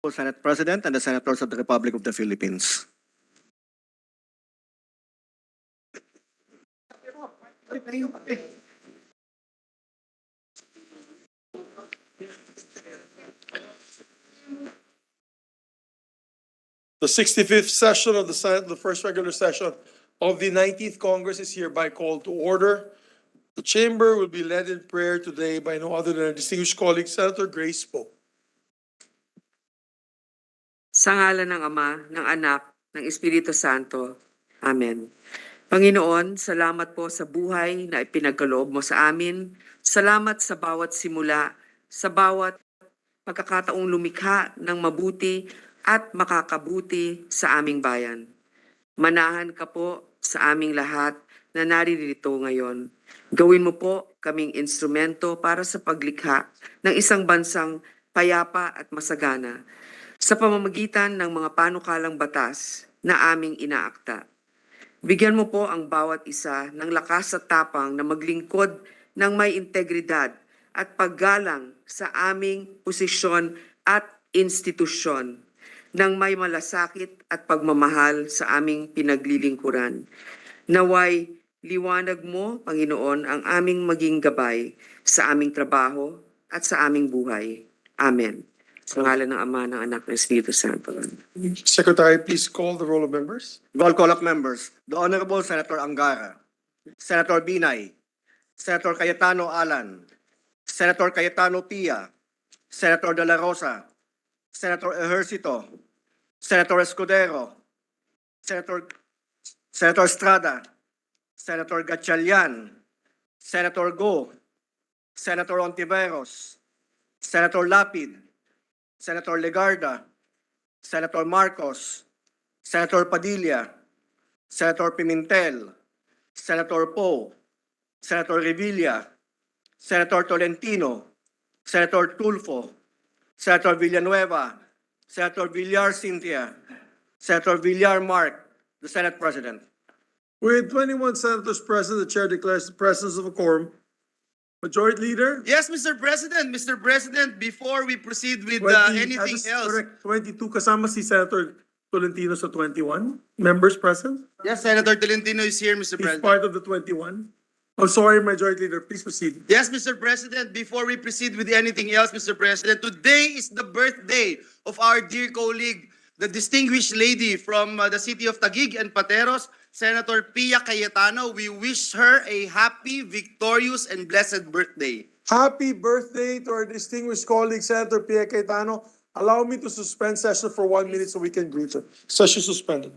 Senate President and the Senators of the Republic of the Philippines. The 65th session of the Senate, the first regular session of the 19th Congress is hereby called to order. The chamber will be led in prayer today by no other than our distinguished colleague, Senator Grace Poe. Sa ngalan ng Ama, ng Anak, ng Espiritu Santo. Amen. Panginoon, salamat po sa buhay na ipinagkaloob mo sa amin. Salamat sa bawat simula, sa bawat pagkakataong lumikha ng mabuti at makakabuti sa aming bayan. Manahan ka po sa aming lahat na naririto ngayon. Gawin mo po kaming instrumento para sa paglikha ng isang bansang payapa at masagana sa pamamagitan ng mga panukalang batas na aming inaakta. Bigyan mo po ang bawat isa ng lakas at tapang na maglingkod ng may integridad at paggalang sa aming posisyon at institusyon ng may malasakit at pagmamahal sa aming pinaglilingkuran. Naway liwanag mo, Panginoon, ang aming maging gabay sa aming trabaho at sa aming buhay. Amen. Sa ngalan ng Ama, ng Anak, ng Espiritu Santo. Secretary, please call the roll of members. Roll call of members. The Honorable Senator Angara, Senator Binay, Senator Cayetano Alan, Senator Cayetano Pia, Senator De La Rosa, Senator Ejercito, Senator Escudero, Senator Estrada, Senator Gatchalian, Senator Go, Senator Ontiveros, Senator Lapid, Senator Legarda, Senator Marcos, Senator Padilla, Senator Pimentel, Senator Poe, Senator Revilla, Senator Tolentino, Senator Tulfo, Senator Villanueva, Senator Villar Cynthia, Senator Villar Mark, the Senate President. With 21 senators present, the chair declares the presence of a quorum. Majority Leader? Yes, Mr. President. Mr. President, before we proceed with 20 anything else. Correct, 22 kasama si Senator Tolentino sa 21 members present. Yes, Senator Tolentino is here, Mr. He's President. part of the 21. Oh, sorry, Majority Leader, please proceed. Yes, Mr. President, before we proceed with anything else, Mr. President, today is the birthday of our dear colleague, the distinguished lady from the city of Taguig and Pateros, Senator Pia Cayetano. We wish her a happy, victorious, and blessed birthday. Happy birthday to our distinguished colleague, Senator Pia Cayetano. Allow me to suspend session for 1 minute so we can greet her. Session suspended.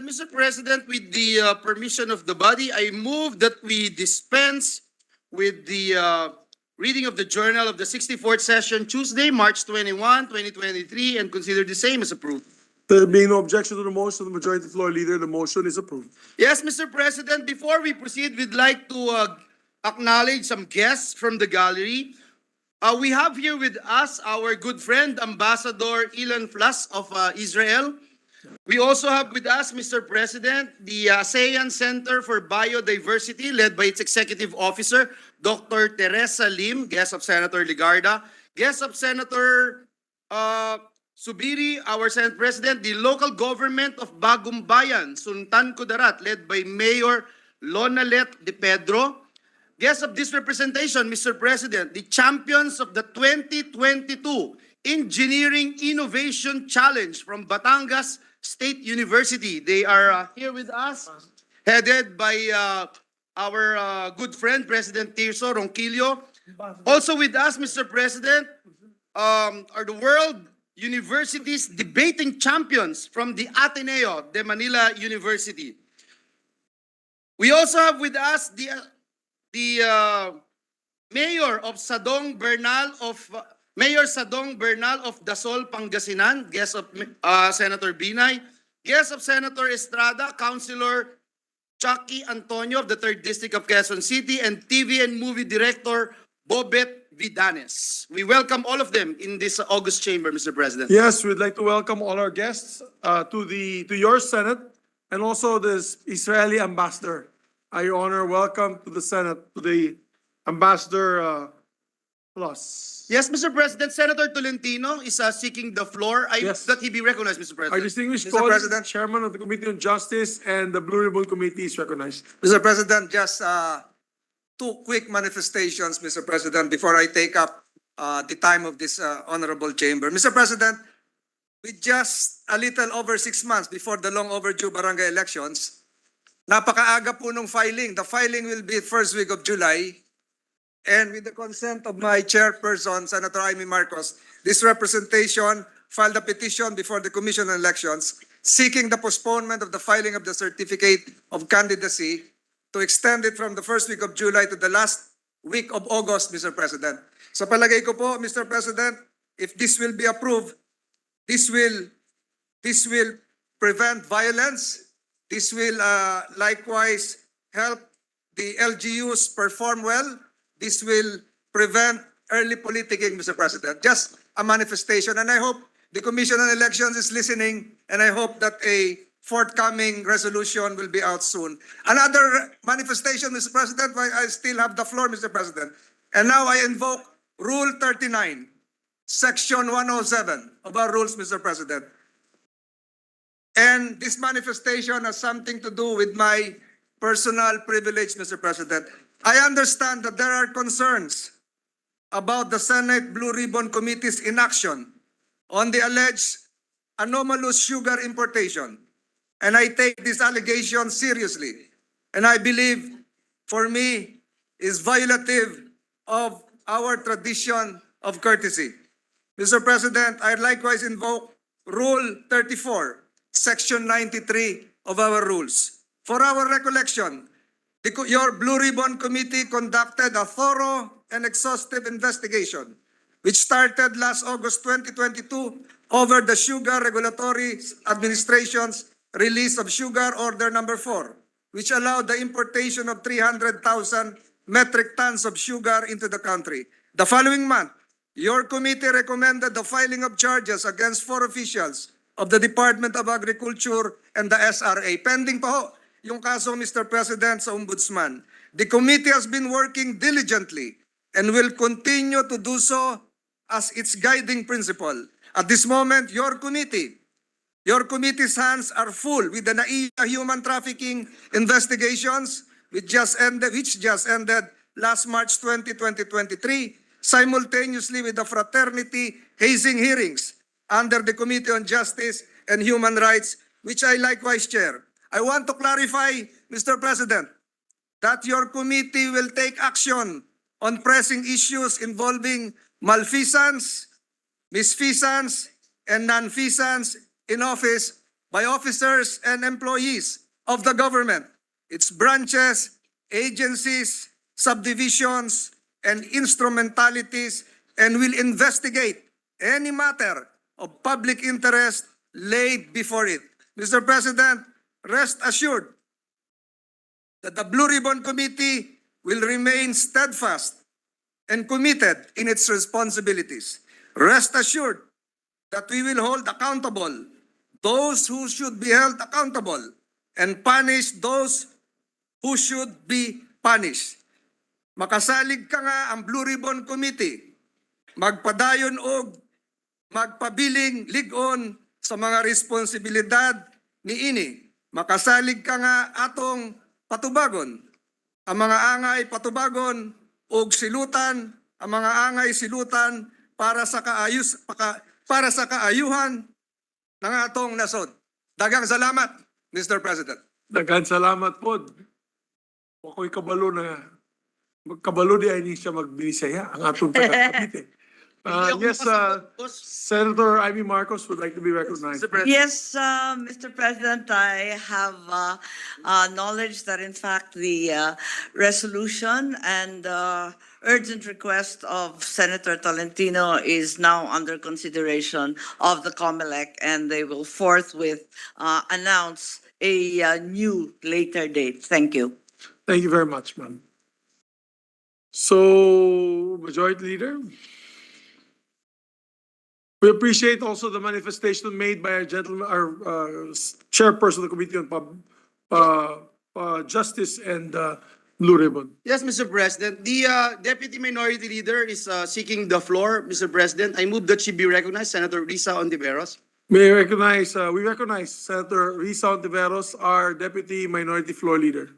Mr. President, with the permission of the body, I move that we dispense with the reading of the journal of the 64th session, Tuesday, March 21, 2023, and consider the same as approved. There being no objection to the motion of the majority floor leader, the motion is approved. Yes, Mr. President, before we proceed, we'd like to acknowledge some guests from the gallery. We have here with us our good friend, Ambassador Ilan Flas of Israel. We also have with us, Mr. President, the ASEAN Center for Biodiversity, led by its executive officer, Dr. Teresa Lim, guest of Senator Ligarda, guest of Senator Subiri, our Senate President, the local government of Bagong Bayan, Suntan Kudarat, led by Mayor Lonalet De Pedro. Guest of this representation, Mr. President, the champions of the 2022 Engineering Innovation Challenge from Batangas State University. They are here with us, headed by our good friend, President Tirso Ronquillo. Also with us, Mr. President, are the World Universities debating champions from the Ateneo de Manila University. We also have with us the Mayor of Sadong Bernal of Dasol, Pangasinan, guest of Senator Binay, guest of Senator Estrada, Councilor Chucky Antonio of the 3rd District of Quezon City, and TV and movie director Bobet Vidanes. We welcome all of them in this August chamber, Mr. President. Yes, we'd like to welcome all our guests to your Senate and also this Israeli ambassador. Your Honor, welcome to the Senate, to the Ambassador Plus. Yes, Mr. President, Senator Tolentino is seeking the floor. I Yes. that he be recognized, Mr. Our President. distinguished Mr. colleague, President. Chairman of the Committee on Justice and the Blue Ribbon Committee is recognized. Mr. President, just two quick manifestations, Mr. President, before I take up the time of this honorable chamber. Mr. President, with just a little over 6 months before the long overdue barangay elections, napakaaga po nung filing. The filing will be first week of July. And with the consent of my chairperson, Senator Amy Marcos, this representation filed a petition before the Commission on Elections seeking the postponement of the filing of the certificate of candidacy to extend it from the first week of July to the last week of August, Mr. President. Sa palagay ko po, Mr. President, if this will be approved, this will prevent violence. This will likewise help the LGUs perform well. This will prevent early politicking, Mr. President. Just a manifestation. And I hope the Commission on Elections is listening, and I hope that a forthcoming resolution will be out soon. Another manifestation, Mr. President, while I still have the floor, Mr. President. And now I invoke Rule 39, Section 107 of our rules, Mr. President. And this manifestation has something to do with my personal privilege, Mr. President. I understand that there are concerns about the Senate Blue Ribbon Committee's inaction on the alleged anomalous sugar importation. And I take this allegation seriously. And I believe, for me, is violative of our tradition of courtesy. Mr. President, I likewise invoke Rule 34, Section 93 of our rules. For our recollection, your Blue Ribbon Committee conducted a thorough and exhaustive investigation, which started last August 2022 over the Sugar Regulatory Administration's release of Sugar Order Number 4, which allowed the importation of 300,000 metric tons of sugar into the country. The following month, your committee recommended the filing of charges against 4 officials of the Department of Agriculture and the SRA. Pending pa ho yung kaso, Mr. President, sa Ombudsman. The committee has been working diligently and will continue to do so as its guiding principle. At this moment, your committee's hands are full with the NAIA human trafficking investigations, which just ended last March 20, 2023, simultaneously with the fraternity hazing hearings under the Committee on Justice and Human Rights, which I likewise chair. I want to clarify, Mr. President, that your committee will take action on pressing issues involving malfeasance, misfeasance, and nonfeasance in office by officers and employees of the government, its branches, agencies, subdivisions, and instrumentalities, and will investigate any matter of public interest laid before it. Mr. President, rest assured that the Blue Ribbon Committee will remain steadfast and committed in its responsibilities. Rest assured that we will hold accountable those who should be held accountable and punish those who should be punished. Makasalig ka nga ang Blue Ribbon Committee, magpadayon og magpabiling ligon sa mga responsibilidad ni ini. Makasalig ka nga atong patubagon. Ang mga angay patubagon og silutan, ang mga angay silutan para sa kaayuhan ng atong nasod. Daghang salamat, Mr. President. Daghang salamat po. Ako'y kabalo na magkabalo di ay siya magbinisaya ang atong taga-Cavite. Yes, Senator Ivy Marcos would like to be recognized. Mr. President. Yes, Mr. President, I have knowledge that in fact the resolution and urgent request of Senator Tolentino is now under consideration of the COMELEC, and they will forthwith announce a new later date. Thank you. Thank you very much, ma'am. So, Majority Leader? We appreciate also the manifestation made by our gentleman, our chairperson of the Committee on Justice and Blue Ribbon. Yes, Mr. President. The Deputy Minority Leader is seeking the floor, Mr. President. I move that she be recognized, Senator Risa Ontiveros. May I recognize, we recognize Senator Risa Ontiveros, our Deputy Minority Floor Leader.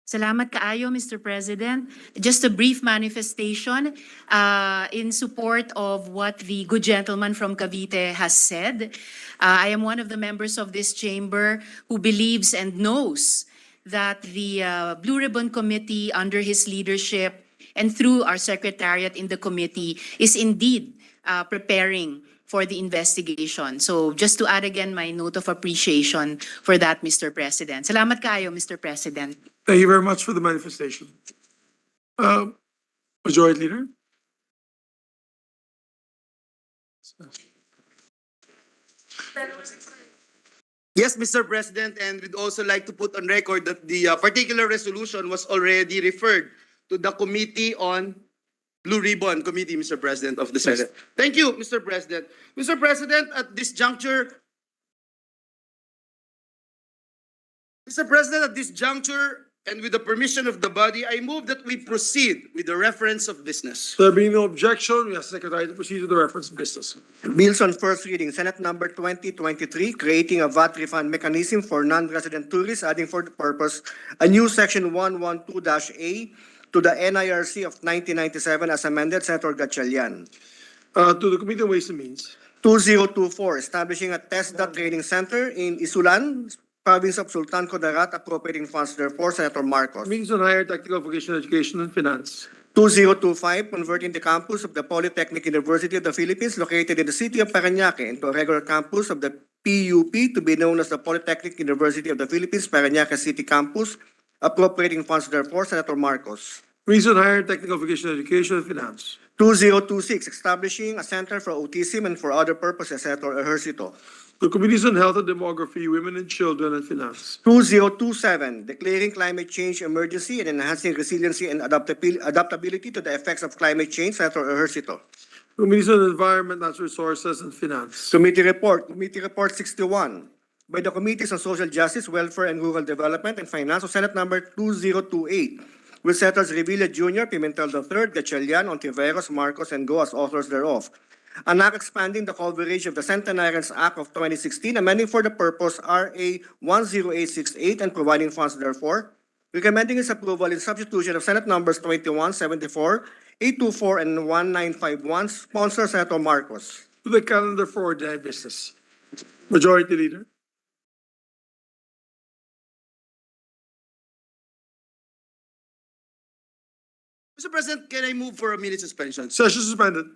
Salamat kaayo, Mr. President. Just a brief manifestation in support of what the good gentleman from Cavite has said. I am one of the members of this chamber who believes and knows that the Blue Ribbon Committee under his leadership and through our secretariat in the committee is indeed preparing for the investigation. So just to add again my note of appreciation for that, Mr. President. Salamat kaayo, Mr. President. Thank you very much for the manifestation. Majority Leader? Yes, Mr. President, and we'd also like to put on record that the particular resolution was already referred to the Committee on Blue Ribbon Committee, Mr. President of the Senate. Thank you, Mr. President. Mr. President, at this juncture, and with the permission of the body, I move that we proceed with the reference of business. There being no objection, we ask the Secretary to proceed to the reference of business. Bills on first reading, Senate number 2023, creating a VAT refund mechanism for non-resident tourists, adding for the purpose a new section 112-A to the NIRC of 1997 as amended, Senator Gatchalian. To the Committee on Ways and Means. 2024, establishing a TESDA training center in Isulan, Province of Sultan Kudarat, appropriating funds therefore, Senator Marcos. Means on Higher Technical Vocational Education and Finance. 2025, converting the campus of the Polytechnic University of the Philippines located in the city of Parañaque into a regular campus of the PUP to be known as the Polytechnic University of the Philippines, Parañaque City Campus, appropriating funds therefore, Senator Marcos. Means on Higher Technical Vocational Education and Finance. 2026, establishing a center for autism and for other purposes, Senator Ejercito. The Committees on Health and Demography, Women and Children, and Finance. 2027, declaring climate change emergency and enhancing resiliency and adaptability to the effects of climate change, Senator Ejercito. Committees on Environment, Natural Resources, and Finance. Committee Report 61, by the Committees on Social Justice, Welfare and Rural Development and Finance, Senate number 2028, with Senators Revilla Jr., Pimentel III, Gatchalian, Ontiveros, Marcos, and Go as authors thereof. An act expanding the coverage of the Centenarians Act of 2016, amending for the purpose RA 10868 and providing funds therefore, recommending its approval in substitution of Senate numbers 2174, 824, and 1951, sponsor Senator Marcos. To the calendar for ordinary business. Majority Leader. Mr. President, can I move for a minute suspension? Session suspended.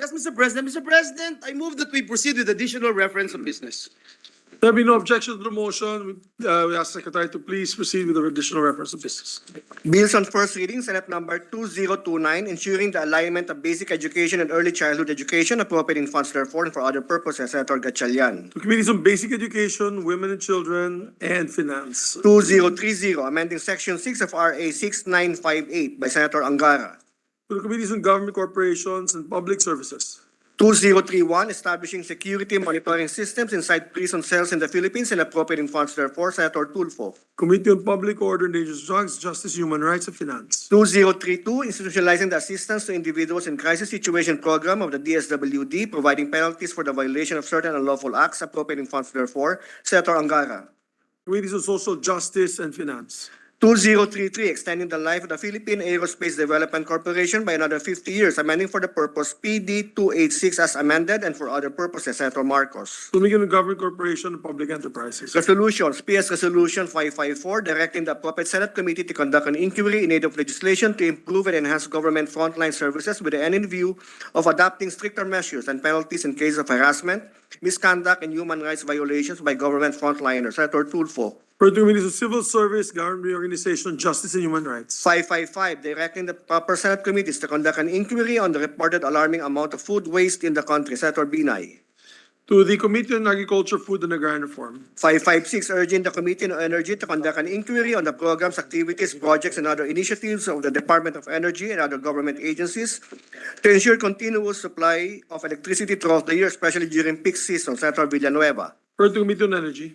Yes, Mr. President. Mr. President, I move that we proceed with additional reference of business. There be no objection to the motion. We ask Secretary to please proceed with the additional reference of business. Bills on first reading, Senate number 2029, ensuring the alignment of basic education and early childhood education, appropriating funds therefore and for other purposes, Senator Gatchalian. To Committees on Basic Education, Women and Children, and Finance. 2030, amending Section 6 of RA 6958 by Senator Angara. To the Committees on Government Corporations and Public Services. 2031, establishing security monitoring systems inside prison cells in the Philippines and appropriating funds therefore, Senator Tulfo. Committee on Public Order and Dangerous Drugs, Justice, Human Rights, and Finance. 2032, institutionalizing the assistance to individuals in crisis situation program of the DSWD, providing penalties for the violation of certain unlawful acts, appropriating funds therefore, Senator Angara. Committees on Social Justice and Finance. 2033, extending the life of the Philippine Aerospace Development Corporation by another 50 years, amending for the purpose PD 286 as amended and for other purposes, Senator Marcos. Committee on Government Corporation and Public Enterprises. Resolutions, PS Resolution 554, directing the appropriate Senate committee to conduct an inquiry in aid of legislation to improve and enhance government frontline services with the end in view of adopting stricter measures and penalties in case of harassment, misconduct, and human rights violations by government frontliners, Senator Tulfo. For the Committees on Civil Service, Government Reorganization, Justice, and Human Rights. 555, directing the proper Senate committees to conduct an inquiry on the reported alarming amount of food waste in the country, Senator Binay. To the Committee on Agriculture, Food, and Agrarian Reform. 556, urging the Committee on Energy to conduct an inquiry on the programs, activities, projects, and other initiatives of the Department of Energy and other government agencies to ensure continuous supply of electricity throughout the year, especially during peak season, Senator Villanueva. For the Committee on Energy.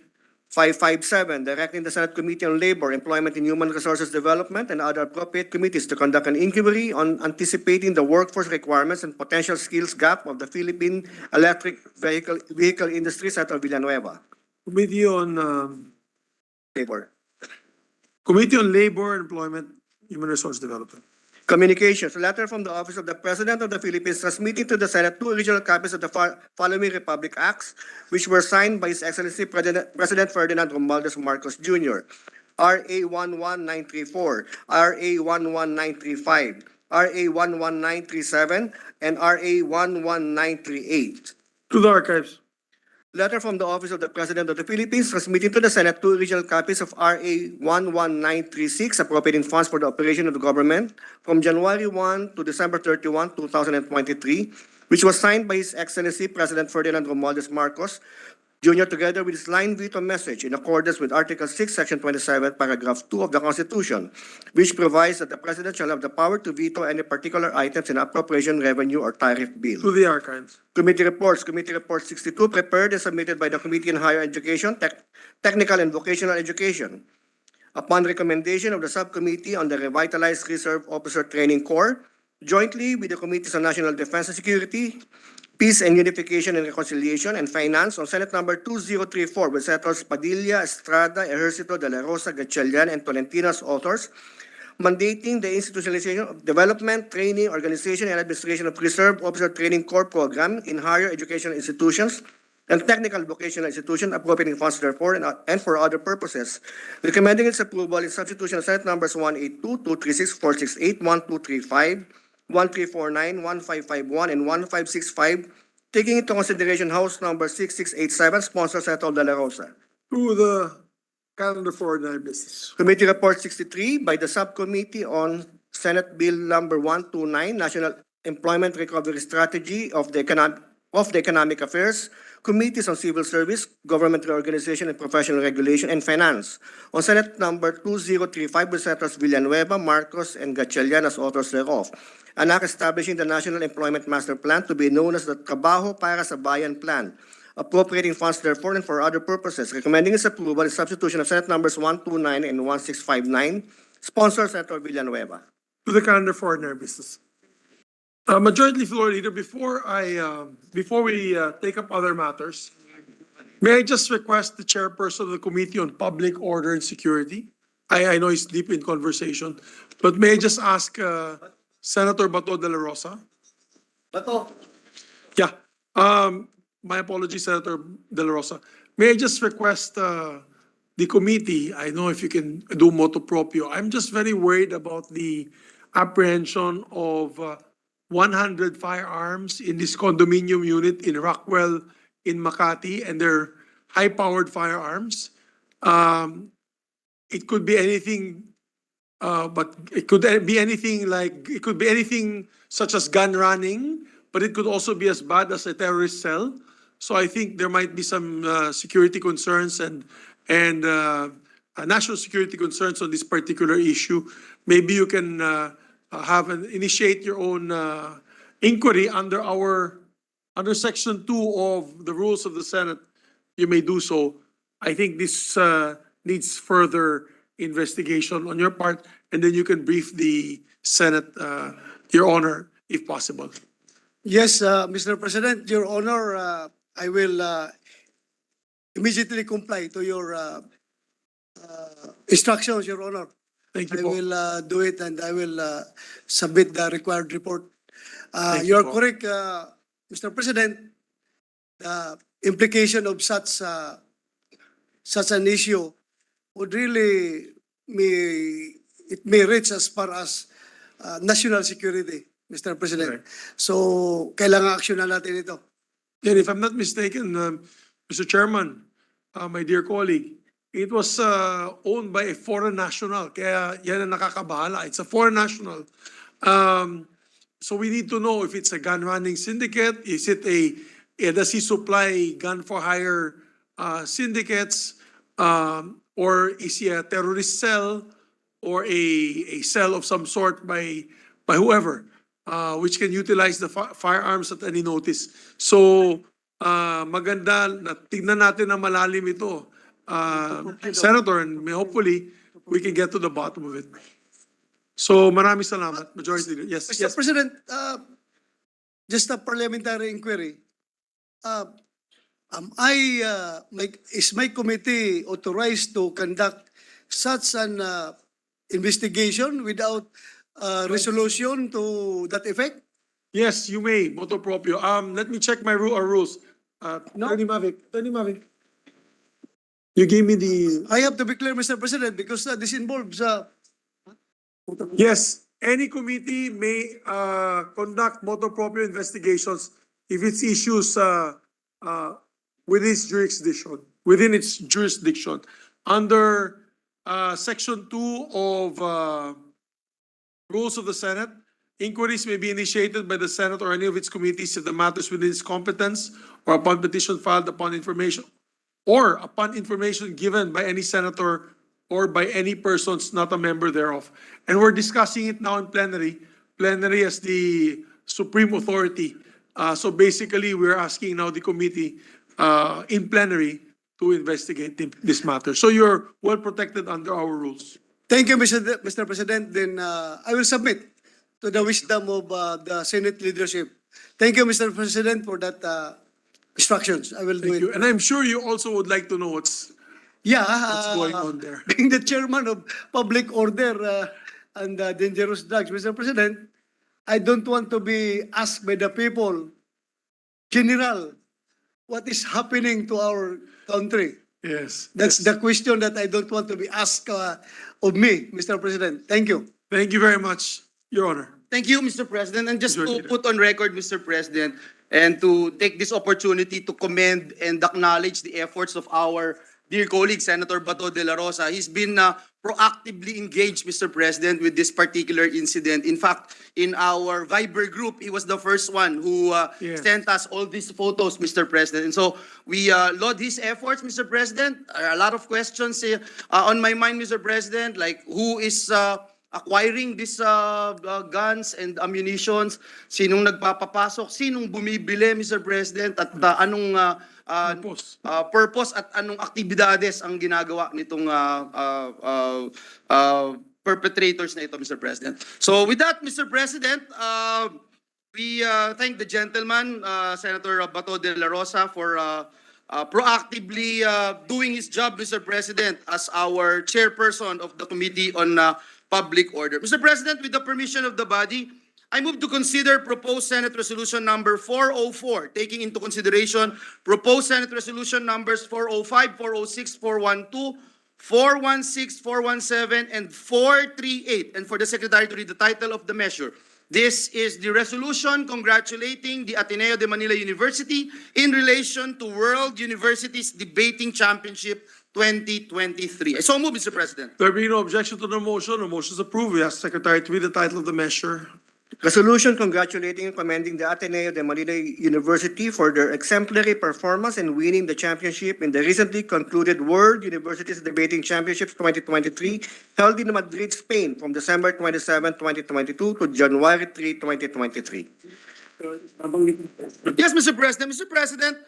557, directing the Senate Committee on Labor, Employment and Human Resources Development and other appropriate committees to conduct an inquiry on anticipating the workforce requirements and potential skills gap of the Philippine electric vehicle industry, Senator Villanueva. Committee on Labor. Committee on Labor, Employment, Human Resource Development. Communications, a letter from the Office of the President of the Philippines transmitting to the Senate 2 original copies of the following Republic Acts, which were signed by His Excellency President Ferdinand Romualdez Marcos Jr. RA 11934, RA 11935, RA 11937, and RA 11938. To the Archives. Letter from the Office of the President of the Philippines transmitting to the Senate 2 original copies of RA 11936, appropriating funds for the operation of the government from January 1 to December 31, 2023, which was signed by His Excellency President Ferdinand Romualdez Marcos Jr. together with his line veto message in accordance with Article 6, Section 27, Paragraph 2 of the Constitution, which provides that the President shall have the power to veto any particular items in appropriation, revenue, or tariff bill. To the Archives. Committee Report 62, prepared and submitted by the Committee on Higher Education, Technical and Vocational Education. Upon recommendation of the Subcommittee on the Revitalized Reserve Officer Training Corps, jointly with the Committees on National Defense and Security, Peace and Unification and Reconciliation, and Finance on Senate number 2034 with Senators Padilla, Estrada, Ejercito, De La Rosa, Gatchalian, and Tolentino as authors, mandating the institutionalization of development, training, organization, and administration of Reserve Officer Training Corps program in higher educational institutions and technical vocational institutions, appropriating funds therefore and for other purposes, recommending its approval in substitution of Senate numbers 182, 236, 468, 1235, 1349, 1551, and 1565, taking into consideration House number 6687, sponsor Senator De La Rosa. To the calendar for ordinary business. Committee Report 63 by the Subcommittee on Senate Bill number 129, National Employment Recovery Strategy of the Economic Affairs, Committees on Civil Service, Government Reorganization and Professional Regulation, and Finance. On Senate number 2035 with Senators Villanueva, Marcos, and Gatchalian as authors thereof. An act establishing the National Employment Master Plan to be known as the Trabajo para sa Bayan Plan, appropriating funds therefore and for other purposes, recommending its approval in substitution of Senate numbers 129 and 1659, sponsor Senator Villanueva. To the calendar for ordinary business. Majority Floor Leader, before we take up other matters, may I just request the chairperson of the Committee on Public Order and Security? I know he's deep in conversation, but may I just ask Senator Bato de la Rosa? Bato. Yeah. My apologies, Senator De La Rosa. May I just request the committee, I know if you can do motu proprio, I'm just very worried about the apprehension of 100 firearms in this condominium unit in Rockwell, in Makati, and they're high-powered firearms. It could be anything, but it could be anything like, it could be anything such as gun running, but it could also be as bad as a terrorist cell. So I think there might be some security concerns and national security concerns on this particular issue. Maybe you can initiate your own inquiry under under Section 2 of the Rules of the Senate. You may do so. I think this needs further investigation on your part, and then you can brief the Senate, Your Honor, if possible. Yes, Mr. President, Your Honor, I will immediately comply to your instructions, Your Honor. Thank I you po. will do it and I will submit the required report. Thank You you are po. correct, Mr. President. The implication of such an issue would really it may reach as far as national security, Mr. President. So, kailangan aksyonan natin ito. And if I'm not mistaken, Mr. Chairman, my dear colleague, it was owned by a foreign national. Kaya yan ang nakakabahala. It's a foreign national. So we need to know if it's a gun running syndicate. Is it does he supply gun for hire syndicates? Or is he a terrorist cell or a cell of some sort by whoever, which can utilize the firearms at any notice. So maganda na tignan natin na malalim ito, Senator, and hopefully we can get to the bottom of it. So maraming salamat. Majority Leader. Yes, Mr. yes. President, just a parliamentary inquiry. Is my committee authorized to conduct such an investigation without resolution to that effect? Yes, you may, motu proprio. Let me check my our rules. No. Attorney Mavic. You gave me the, I have to be clear, Mr. President, because this involves yes, any committee may conduct motu proprio investigations if its issues within its jurisdiction. Under Section 2 of Rules of the Senate, inquiries may be initiated by the Senate or any of its committees if the matters within its competence or upon petition filed upon information given by any senator or by any persons not a member thereof. And we're discussing it now in plenary as the supreme authority. So basically, we're asking now the committee in plenary to investigate this matter. So you're well protected under our rules. Thank you, Mr. President. Then I will submit to the wisdom of the Senate leadership. Thank you, Mr. President, for that instructions. I will do Thank it. you. And I'm sure you also would like to know what's going on there. Being the chairman of public order and dangerous drugs, Mr. President, I don't want to be asked by the people, General, what is happening to our country? Yes. That's the question that I don't want to be asked of me, Mr. President. Thank you. Thank you very much, Your Honor. Thank you, Mr. President. And just Majority to Leader. put on record, Mr. President, and to take this opportunity to commend and acknowledge the efforts of our dear colleague, Senator Bato de la Rosa. He's been proactively engaged, Mr. President, with this particular incident. In fact, in our Viber group, he was the first one who Yes. sent us all these photos, Mr. President. And so we laud his efforts, Mr. President. A lot of questions on my mind, Mr. President, like who is acquiring these guns and ammunitions, sinong nagpapapasok, sinong bumibili, Mr. President, at anong purpose at anong aktibidades ang ginagawa nitong perpetrators na ito, Mr. President. So with that, Mr. President, we thank the gentleman, Senator Bato de la Rosa, for proactively doing his job, Mr. President, as our chairperson of the Committee on Public Order. Mr. President, with the permission of the body, I move to consider proposed Senate Resolution number 404, taking into consideration proposed Senate Resolution numbers 405, 406, 412, 416, 417, and 438. And for the Secretary to read the title of the measure. This is the resolution congratulating the Ateneo de Manila University in relation to World Universities Debating Championship 2023. I so move, Mr. President. There being no objection to the motion is approved. We ask the Secretary to read the title of the measure. Resolution congratulating and commending the Ateneo de Manila University for their exemplary performance in winning the championship in the recently concluded World Universities Debating Championships 2023 held in Madrid, Spain from December 27, 2022 to January 3, 2023. Yes, Mr. President. Mr. President,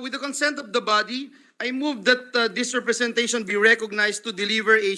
with the consent of the body, I move that this representation be recognized to deliver a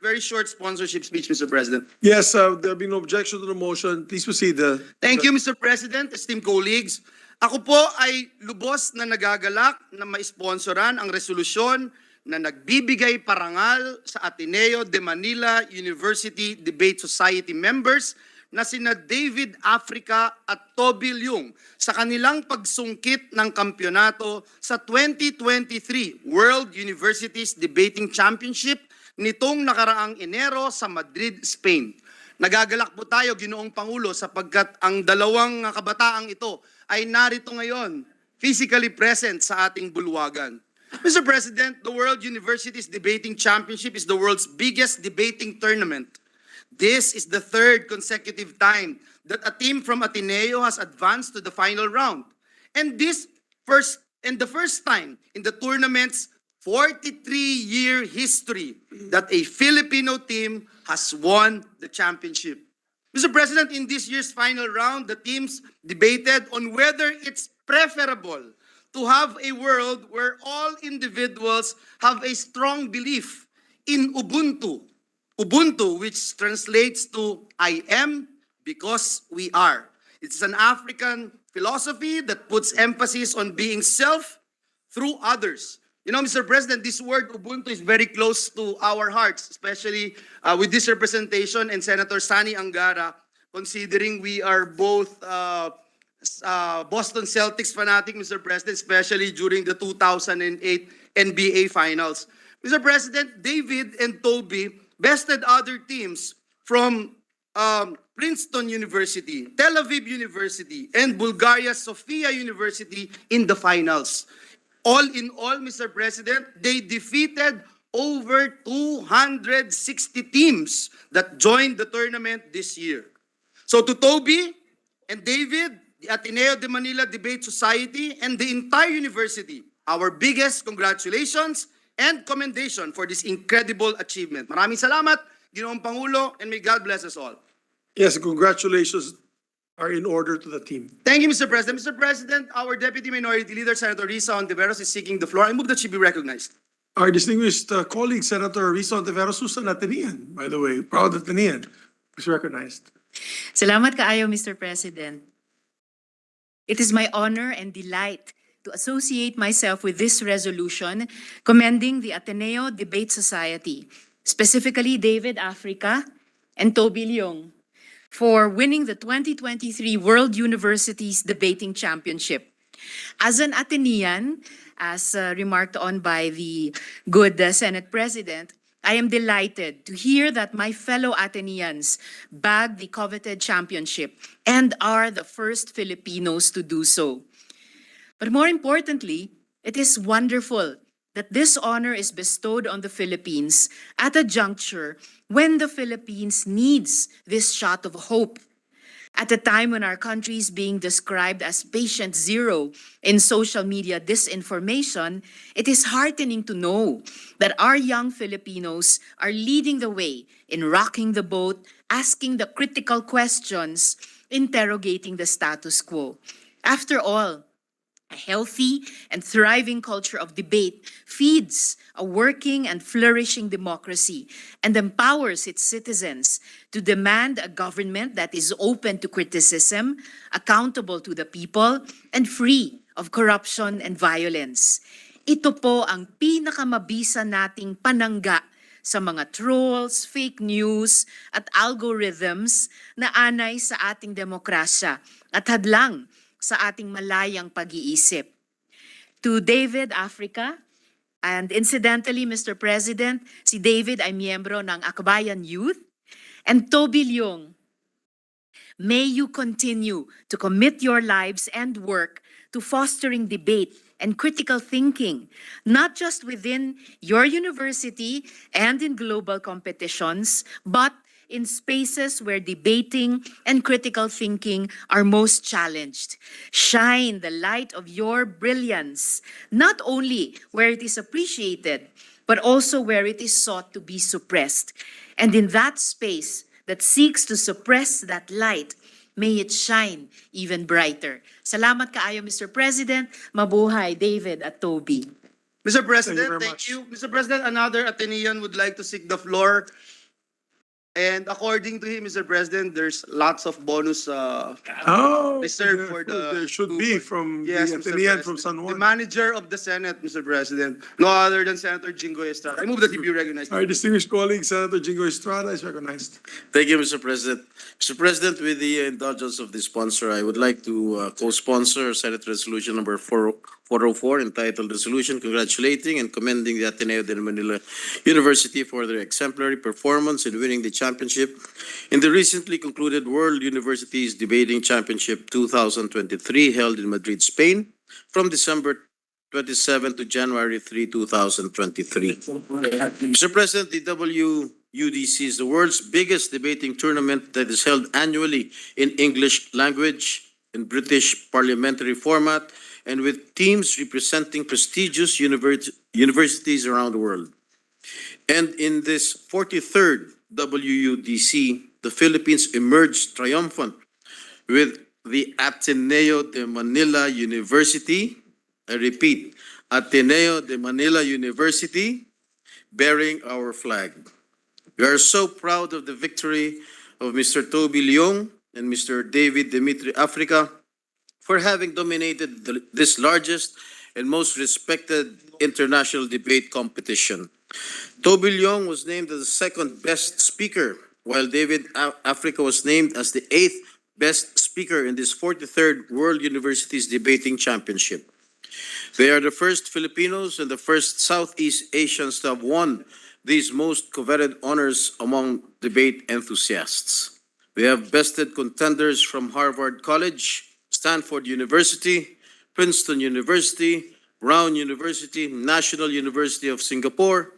very short sponsorship speech, Mr. President. Yes, there being no objection to the motion, please proceed. Thank you, Mr. President, esteemed colleagues. Ako po ay lubos na nagagalak na maisponsoran ang resolusyon na nagbibigay parangal sa Ateneo de Manila University Debate Society members na sina David Africa at Toby Leung sa kanilang pagsungkit ng kampyonato sa 2023 World Universities Debating Championship nitong nakaraang Enero sa Madrid, Spain. Nagagalak po tayo, Ginoong Pangulo, sapagkat ang dalawang kabataang ito ay narito ngayon, physically present sa ating bulwagan. Mr. President, the World Universities Debating Championship is the world's biggest debating tournament. This is the third consecutive time that a team from Ateneo has advanced to the final round. And the first time in the tournament's 43-year history that a Filipino team has won the championship. Mr. President, in this year's final round, the teams debated on whether it's preferable to have a world where all individuals have a strong belief in Ubuntu. Ubuntu, which translates to I am because we are. It's an African philosophy that puts emphasis on being self through others. You know, Mr. President, this word Ubuntu is very close to our hearts, especially with this representation and Senator Sani Angara, considering we are both Boston Celtics fanatic, Mr. President, especially during the 2008 NBA Finals. Mr. President, David and Toby bested other teams from Princeton University, Tel Aviv University, and Bulgaria's Sofia University in the finals. All in all, Mr. President, they defeated over 260 teams that joined the tournament this year. So to Toby and David, the Ateneo de Manila Debate Society, and the entire university, our biggest congratulations and commendation for this incredible achievement. Maraming salamat, Ginoong Pangulo, and may God bless us all. Yes, congratulations are in order to the team. Thank you, Mr. President. Mr. President, our Deputy Minority Leader, Senator Risa Ontiveros, is seeking the floor. I move that she be recognized. Our distinguished colleague, Senator Risa Ontiveros, who's an Atenean, by the way, proud Atenean, is recognized. Salamat kaayo, Mr. President. It is my honor and delight to associate myself with this resolution commending the Ateneo Debate Society, specifically David Africa and Toby Leung, for winning the 2023 World Universities Debating Championship. As an Atenean, as remarked on by the good Senate President, I am delighted to hear that my fellow Ateneans bagged the coveted championship and are the first Filipinos to do so. But more importantly, it is wonderful that this honor is bestowed on the Philippines at a juncture when the Philippines needs this shot of hope. At a time when our country is being described as patient zero in social media disinformation, it is heartening to know that our young Filipinos are leading the way in rocking the boat, asking the critical questions, interrogating the status quo. After all, a healthy and thriving culture of debate feeds a working and flourishing democracy and empowers its citizens to demand a government that is open to criticism, accountable to the people, and free of corruption and violence. Ito po ang pinakamabisa nating panangga sa mga trolls, fake news, at algorithms na anay sa ating demokrasya at hadlang sa ating malayang pag-iisip. To David Africa, and incidentally, Mr. President, si David ay miyembro ng Akbayan Youth, and Toby Leung, may you continue to commit your lives and work to fostering debate and critical thinking, not just within your university and in global competitions, but in spaces where debating and critical thinking are most challenged. Shine the light of your brilliance, not only where it is appreciated, but also where it is sought to be suppressed. And in that space that seeks to suppress that light, may it shine even brighter. Salamat kaayo, Mr. President. Mabuhay, David at Toby. Mr. President, very thank much. you. Mr. President, another Atenean would like to seek the floor. And according to him, Mr. President, there's lots of bonus Oh, reserved for the. there should be from Yes, the Mr. Atenean from President. San The Juan. manager of the Senate, Mr. President, no other than Senator Jingo Estrada. I move that he be recognized. Our distinguished colleague, Senator Jingo Estrada, is recognized. Thank you, Mr. President. Mr. President, with the indulgence of the sponsor, I would like to co-sponsor Senate Resolution number 404 entitled Resolution Congratulating and Commending the Ateneo de Manila University for their exemplary performance in winning the championship in the recently concluded World Universities Debating Championship 2023 held in Madrid, Spain from December 27 to January 3, 2023. Mr. President, the WUDC is the world's biggest debating tournament that is held annually in English language, in British parliamentary format, and with teams representing prestigious universities around the world. And in this 43rd WUDC, the Philippines emerged triumphant with the Ateneo de Manila University, I repeat, Ateneo de Manila University, bearing our flag. We are so proud of the victory of Mr. Toby Leong and Mr. David Dimitri Africa for having dominated this largest and most respected international debate competition. Toby Leong was named as the second best speaker, while David Africa was named as the 8th best speaker in this 43rd World Universities Debating Championship. They are the first Filipinos and the first Southeast Asians to have won these most coveted honors among debate enthusiasts. They have bested contenders from Harvard College, Stanford University, Princeton University, Brown University, National University of Singapore,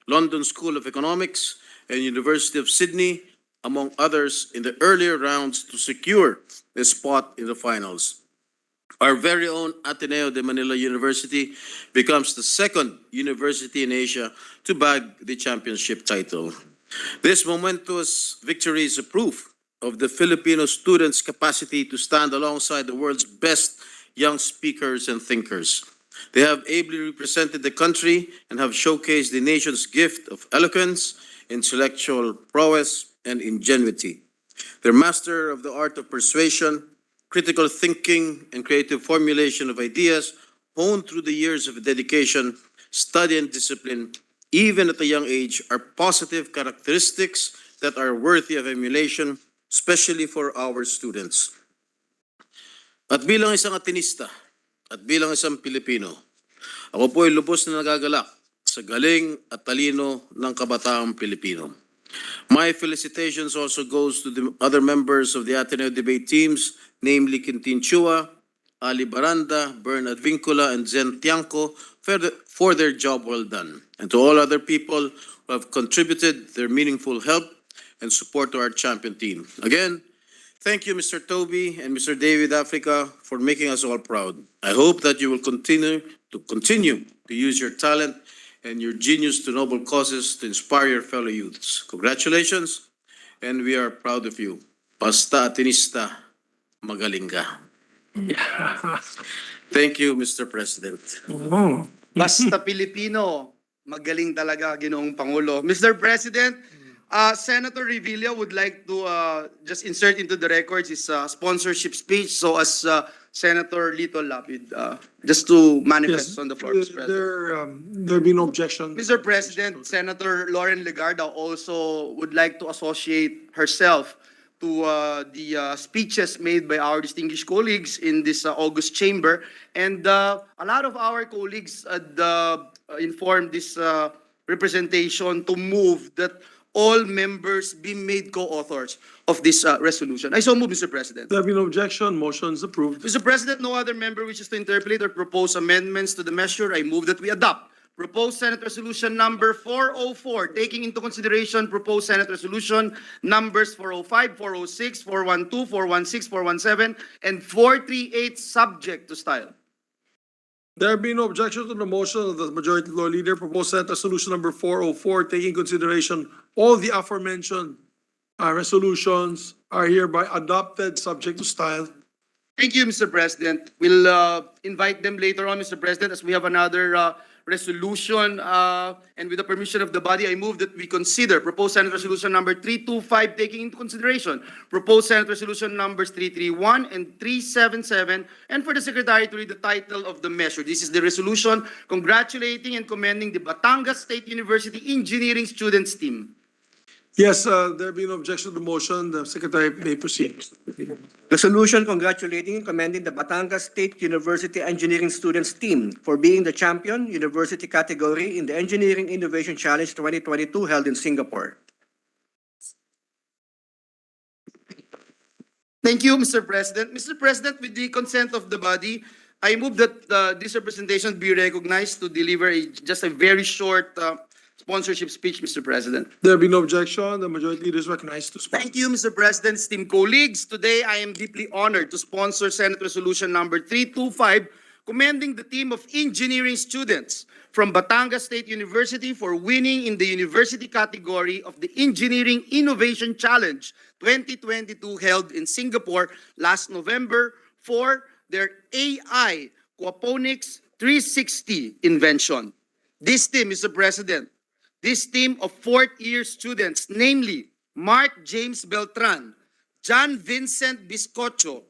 London School of Economics, and University of Sydney, among others, in the earlier rounds to secure a spot in the finals. Our very own Ateneo de Manila University becomes the second university in Asia to bag the championship title. This momentous victory is a proof of the Filipino students' capacity to stand alongside the world's best young speakers and thinkers. They have ably represented the country and have showcased the nation's gift of eloquence, intellectual prowess, and ingenuity. They're master of the art of persuasion, critical thinking, and creative formulation of ideas, honed through the years of dedication, study, and discipline, even at a young age, are positive characteristics that are worthy of emulation, especially for our students. At bilang isang Atenista, at bilang isang Pilipino, ako po ay lubos na nagagalak sa galing at talino ng kabataang Pilipino. My felicitations also goes to the other members of the Ateneo debate teams, namely Quintin Chua, Ali Baranda, Bernard Vincula, and Zen Tiangco for their job well done, and to all other people who have contributed their meaningful help and support to our champion team. Again, thank you, Mr. Toby and Mr. David Africa, for making us all proud. I hope that you will continue to use your talent and your genius to noble causes to inspire your fellow youths. Congratulations, and we are proud of you. Basta Atenista, magaling ka. Thank you, Mr. President. Oh. Basta Pilipino, magaling talaga, Ginoong Pangulo. Mr. President, Senator Revilla would like to just insert into the records his sponsorship speech. So as Senator Lito Lapid, just to manifest on the floor, Mr. President. There be no objection. Mr. President, Senator Lauren Legarda also would like to associate herself to the speeches made by our distinguished colleagues in this August chamber. And a lot of our colleagues had informed this representation to move that all members be made co-authors of this resolution. I so move, Mr. President. There being no objection, motion is approved. Mr. President, no other member wishes to interpolate or propose amendments to the measure. I move that we adopt proposed Senate Resolution number 404, taking into consideration proposed Senate Resolution numbers 405, 406, 412, 416, 417, and 438, subject to style. There being no objection to the motion of the Majority Floor Leader, proposed Senate Resolution number 404, taking consideration all the aforementioned resolutions are hereby adopted, subject to style. Thank you, Mr. President. We'll invite them later on, Mr. President, as we have another resolution. And with the permission of the body, I move that we consider proposed Senate Resolution number 325, taking into consideration proposed Senate Resolution numbers 331 and 377, and for the Secretary to read the title of the measure. This is the resolution congratulating and commending the Batangas State University Engineering Students Team. Yes, there being no objection to the motion, the Secretary may proceed. Resolution congratulating and commending the Batangas State University Engineering Students Team for being the champion university category in the Engineering Innovation Challenge 2022 held in Singapore. Thank you, Mr. President. Mr. President, with the consent of the body, I move that this representation be recognized to deliver just a very short sponsorship speech, Mr. President. There be no objection, the Majority Leader is recognized to speak. Thank you, Mr. President, esteemed colleagues. Today, I am deeply honored to sponsor Senate Resolution number 325, commending the team of engineering students from Batangas State University for winning in the university category of the Engineering Innovation Challenge 2022 held in Singapore last November for their AI Aquaponics 360 invention. This team, Mr. President, this team of fourth-year students, namely Mark James Beltran, John Vincent Biscocho,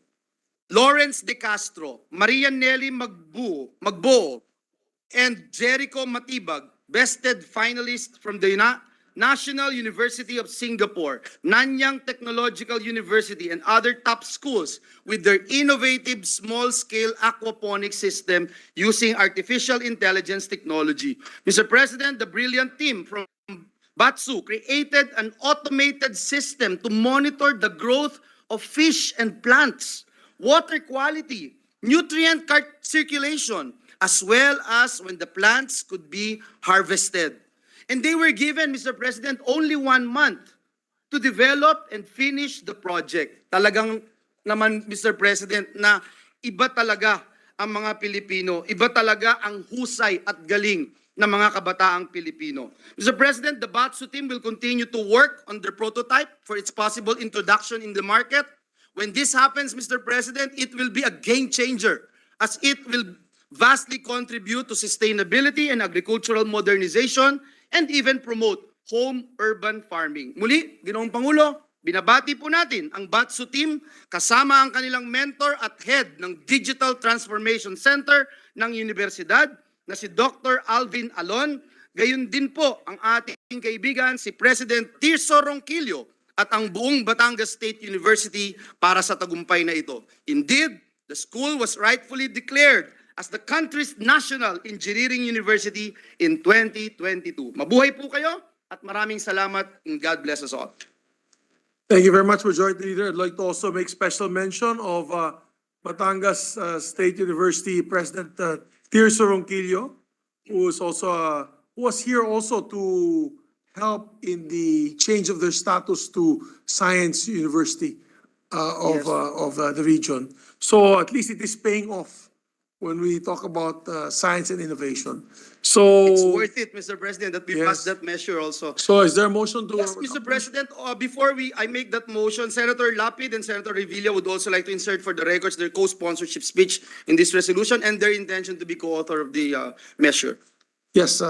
Lawrence De Castro, Maria Nelly Magbo, and Jericho Matibag, bested finalists from the National University of Singapore, Nanyang Technological University, and other top schools with their innovative small-scale aquaponics system using artificial intelligence technology. Mr. President, the brilliant team from Batsu created an automated system to monitor the growth of fish and plants, water quality, nutrient circulation, as well as when the plants could be harvested. And they were given, Mr. President, only 1 month to develop and finish the project. Talagang naman, Mr. President, na iba talaga ang mga Pilipino, iba talaga ang husay at galing ng mga kabataang Pilipino. Mr. President, the Batsu team will continue to work on their prototype for its possible introduction in the market. When this happens, Mr. President, it will be a game changer as it will vastly contribute to sustainability and agricultural modernization and even promote home urban farming. Muli, Ginoong Pangulo, binabati po natin ang Batsu team kasama ang kanilang mentor at head ng Digital Transformation Center ng Universidad na si Dr. Alvin Alon. Gayon din po ang ating kaibigan si President Tirso Ronquillo at ang buong Batangas State University para sa tagumpay na ito. Indeed, the school was rightfully declared as the country's national engineering university in 2022. Mabuhay po kayo at maraming salamat and God bless us all. Thank you very much, Majority Leader. I'd like to also make special mention of Batangas State University President Tirso Ronquillo, who was here also to help in the change of their status to Science University of the region. So at least it is paying off when we talk about science and innovation. So It's worth it, Mr. President, that we pass that measure also. So is there a motion to? Yes, Mr. President, before I make that motion, Senator Lapid and Senator Revilla would also like to insert for the records their co-sponsorship speech in this resolution and their intention to be co-author of the measure. Yes,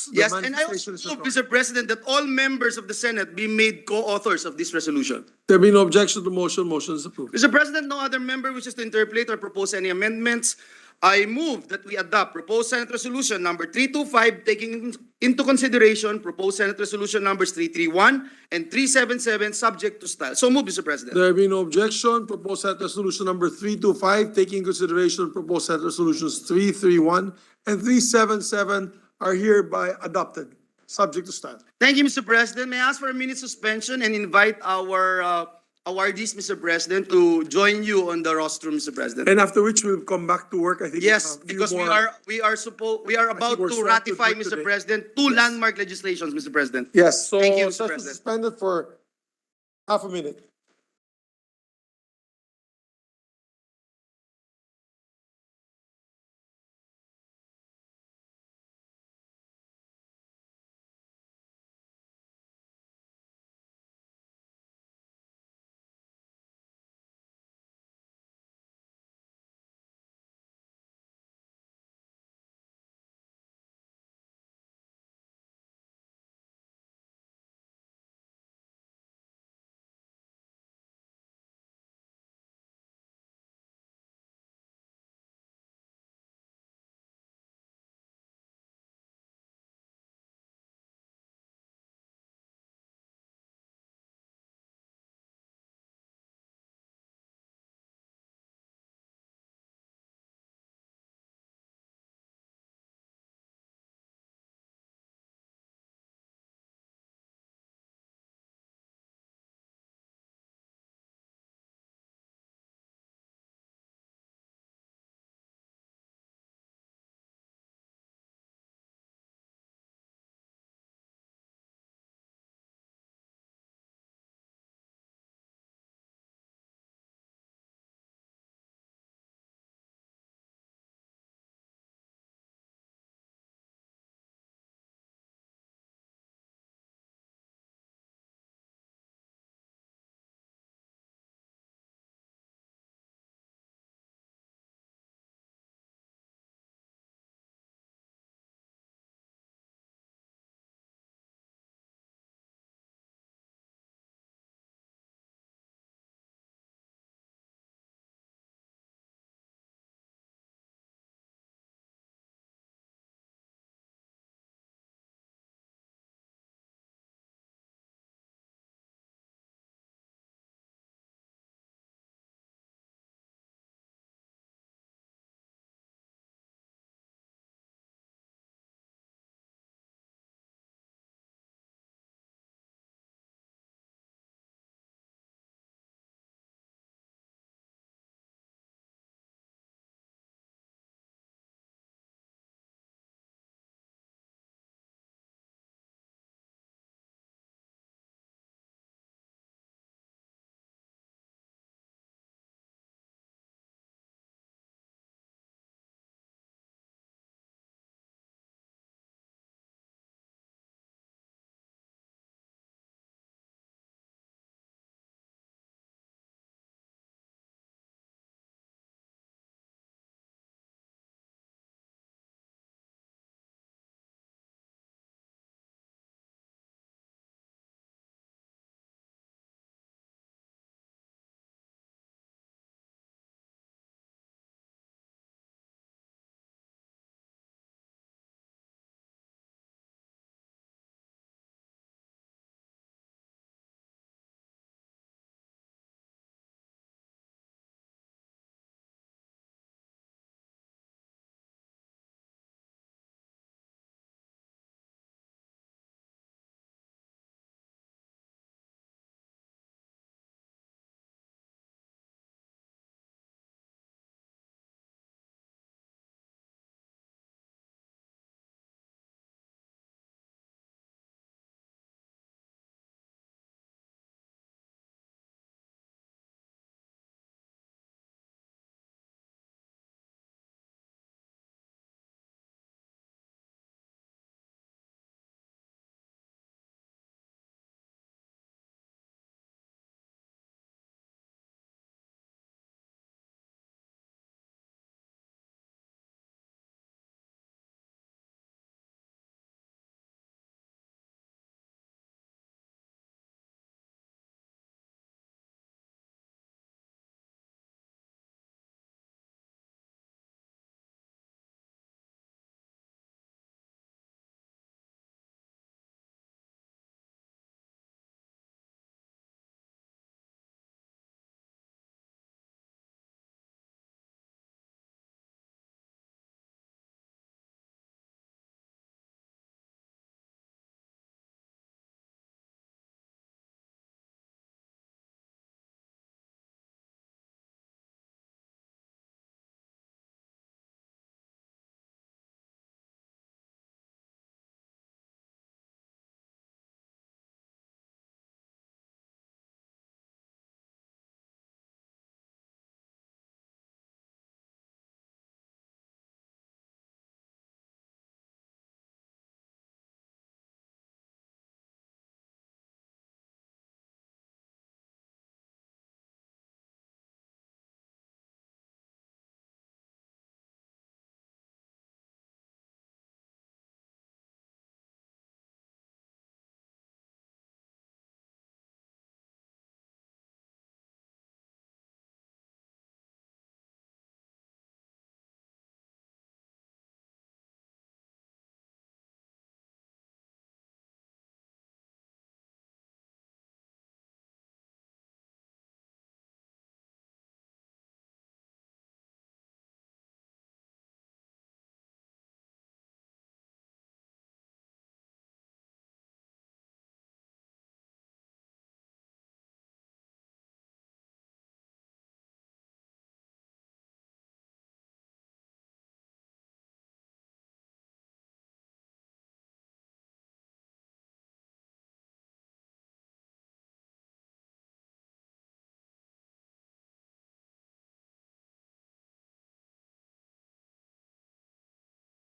Yes, and I also move, Mr. President, that all members of the Senate be made co-authors of this resolution. There be no objection to the motion. Motion is approved. Mr. President, no other member wishes to interpolate or propose any amendments. I move that we adopt proposed Senate Resolution number 325, taking into consideration proposed Senate Resolution numbers 331 and 377, subject to style. So move, Mr. President. There be no objection. Proposed Senate Resolution number 325, taking into consideration proposed Senate Resolutions 331 and 377 are hereby adopted. subject to stand. Thank you, Mr. President. May I ask for a minute suspension and invite our awardees, Mr. President, to join you on the rostrum, Mr. President. And after which we'll come back to work, I think. Yes, a few because more- we are about we're to swamped with ratify, work Mr. today. President, two Yes. landmark legislations, Mr. President. Yes, so Thank you, Mr. session President. suspended for half a minute.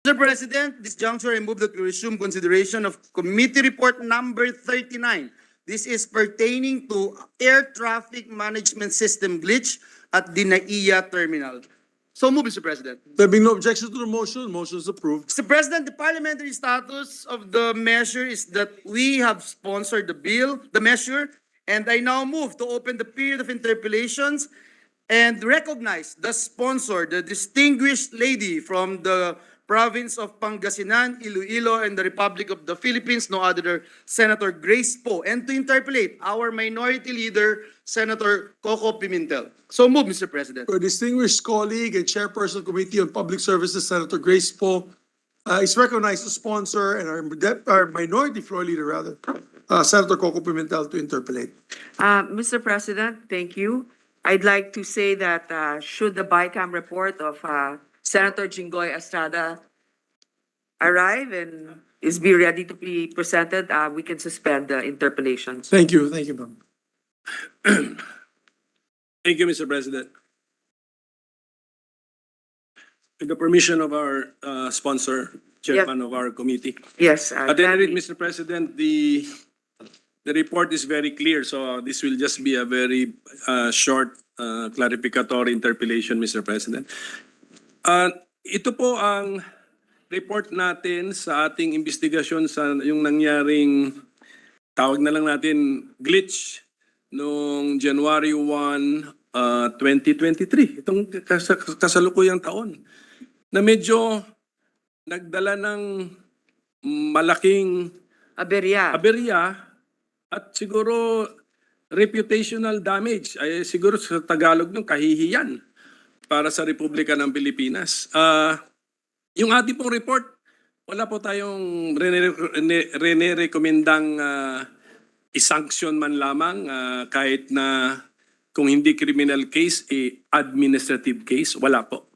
Mr. President, this juncture, I move that we resume consideration of Committee Report number 39. This is pertaining to air traffic management system glitch at the NAIA terminal. So move, Mr. President. There being no objection to the motion, motion is approved. Mr. President, the parliamentary status of the measure is that we have sponsored the measure, and I now move to open the period of interpellations and recognize the sponsor, the distinguished lady from the province of Pangasinan, Iloilo, and the Republic of the Philippines, no other, Senator Grace Poe, and to interpellate our minority leader, Senator Coco Pimentel. So move, Mr. President. Our distinguished colleague and chairperson of the Committee on Public Services, Senator Grace Poe, is recognized to sponsor, and our minority floor leader, rather, Senator Coco Pimentel, to interpellate. Mr. President, thank you. I'd like to say that should the BICAM report of Senator Jinggoy Estrada arrive and be ready to be presented, we can suspend the interpellations. Thank you, ma'am. Thank you, Mr. President. With the permission of our sponsor, chairman of our committee. Yes. At any rate, gladly. Mr. President, the report is very clear, so this will just be a very short clarificatory interpellation, Mr. President. Ito po ang report natin sa ating investigasyon sa yung nangyaring, tawag na lang natin, glitch noong January 1, 2023. Itong kasalukuyang taon na medyo nagdala ng malaking Aberya. at siguro reputational damage. Ay siguro sa Tagalog ng kahihiyan para sa Republika ng Pilipinas. Yung ating pong report, wala po tayong rene-recommendang i-sanction man lamang kahit na kung hindi criminal case, administrative case, wala po.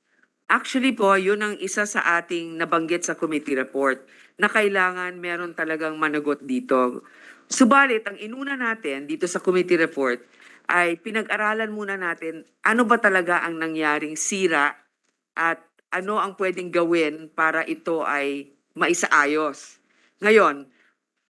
Actually po, yun ang isa sa ating nabanggit sa committee report na kailangan meron talagang managot dito. Subalit, ang inuna natin dito sa committee report ay pinag-aralan muna natin ano ba talaga ang nangyaring sira at ano ang pwedeng gawin para ito ay maisaayos. Ngayon,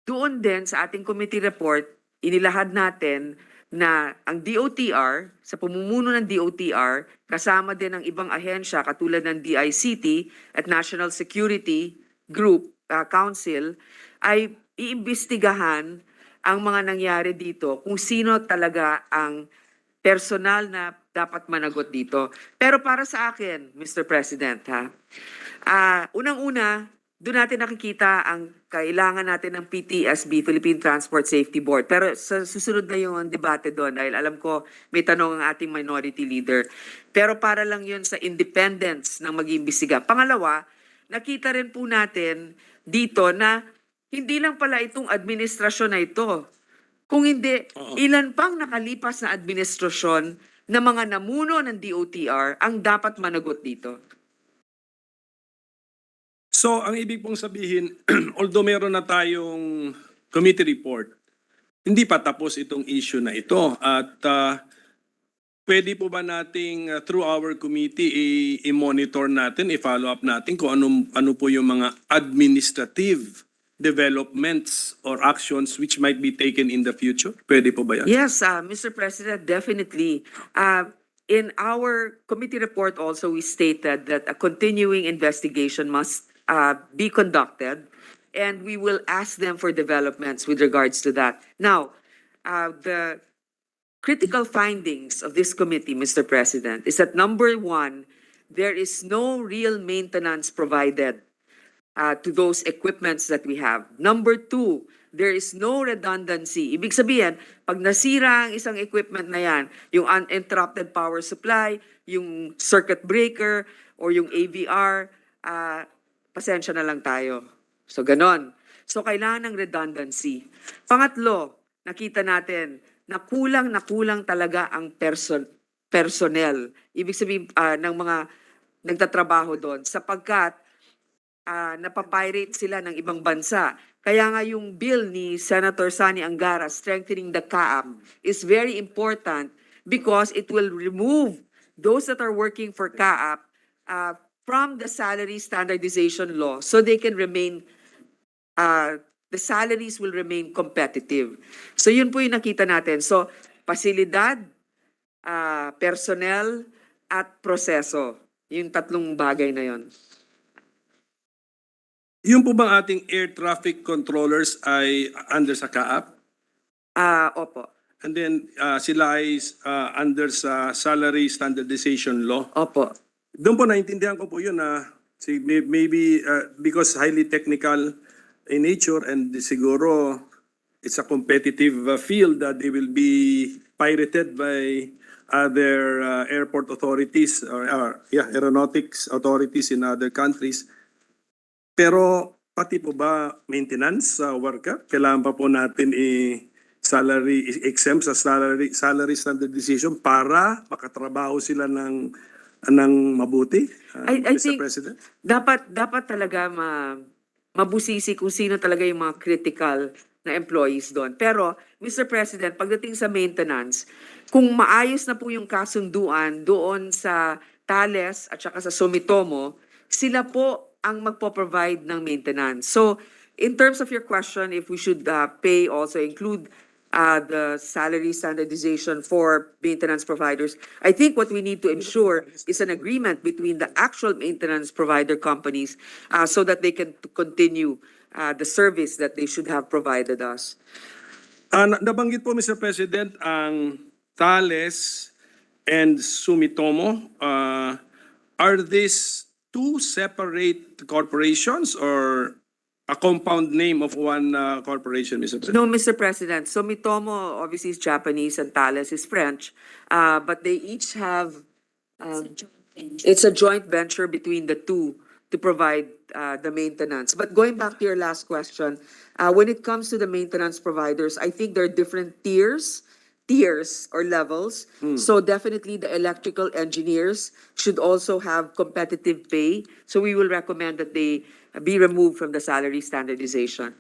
doon din sa ating committee report, inilahad natin na ang DOTR, sa pamumuno ng DOTR, kasama din ang ibang ahensya katulad ng DICT at National Security Group Council, ay iimbestigahan ang mga nangyari dito kung sino talaga ang personal na dapat managot dito. Pero para sa akin, Mr. President, unang-una, doon natin nakikita ang kailangan natin ng PTSB, Philippine Transport Safety Board. Pero sa susunod na yung debate doon, dahil alam ko may tanong ang ating minority leader. Pero para lang yun sa independence ng mag-iimbestiga. Pangalawa, nakita rin po natin dito na hindi lang pala itong administrasyon na ito. Kung hindi, ilan pang nakalipas na administrasyon na mga namuno ng DOTR ang dapat managot dito. So, ang ibig pong sabihin, although meron na tayong committee report, hindi pa tapos itong issue na ito. At pwede po ba nating through our committee i-monitor natin, i-follow up natin kung ano po yung mga administrative developments or actions which might be taken in the future? Pwede po ba yan? Yes, Mr. President, definitely. In our committee report also, we stated that a continuing investigation must be conducted, and we will ask them for developments with regards to that. Now, the critical findings of this committee, Mr. President, is that number one, there is no real maintenance provided to those equipments that we have. Number two, there is no redundancy. Ibig sabihin, pag nasira ang isang equipment na yan, yung uninterrupted power supply, yung circuit breaker, or yung AVR, pasensya na lang tayo. So, ganon. So, kailangan ng redundancy. Pangatlo, nakita natin na kulang talaga ang personnel. Ibig sabihin ng mga nagtatrabaho doon sapagkat napapirate sila ng ibang bansa. Kaya nga yung bill ni Senator Sani Angara, strengthening the CAAP, is very important because it will remove those that are working for CAAP from the salary standardization law so they can remain, the salaries will remain competitive. So yun po yung nakita natin. So, pasilidad, personnel, at proseso. Yung tatlong bagay na yun. Yung po bang ating air traffic controllers ay under sa CAAP? Opo. And then sila ay under sa salary standardization law? Opo. Doon po naintindihan ko po yun na maybe because highly technical in nature and siguro it's a competitive field that they will be pirated by other airport authorities or aeronautics authorities in other countries. Pero pati po ba maintenance sa worker? Kailangan pa po natin salary exempt sa salary standardization para makatrabaho sila ng mabuti, I Mr. think President? dapat talaga mabusisi kung sino talaga yung mga critical na employees doon. Pero, Mr. President, pagdating sa maintenance, kung maayos na po yung kasunduan doon sa Thales at saka sa Sumitomo, sila po ang magpo-provide ng maintenance. So, in terms of your question, if we should pay also include the salary standardization for maintenance providers, I think what we need to ensure is an agreement between the actual maintenance provider companies so that they can continue the service that they should have provided us. Nabanggit po, Mr. President, ang Thales and Sumitomo. Are these two separate corporations or a compound name of one corporation, Mr. President? No, Mr. President. Sumitomo obviously is Japanese and Thales is French, but they each have, it's a joint venture between the two to provide the maintenance. But going back to your last question, when it comes to the maintenance providers, I think there are different tiers or levels. So definitely the electrical engineers should also have competitive pay. So we will recommend that they be removed from the salary standardization.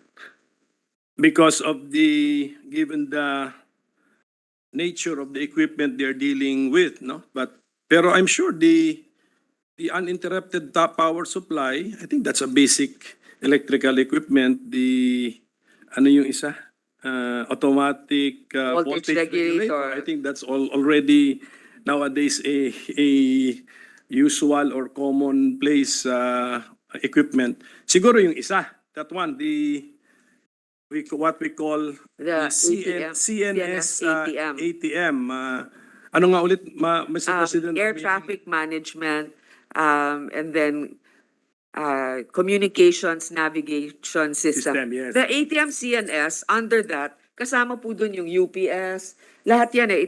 Because of given the nature of the equipment they're dealing with, no? Pero I'm sure the uninterrupted top power supply, I think that's a basic electrical equipment. Ano yung isa? Automatic Voltage regulator. I think that's already nowadays a usual or commonplace equipment. Siguro yung isa, that one, what we call The CNS ATM. ATM. Ano nga ulit, Mr. President? Air traffic management, and then communications navigation system. System, yes. The ATM CNS, under that, kasama po dun yung UPS, lahat yan eh.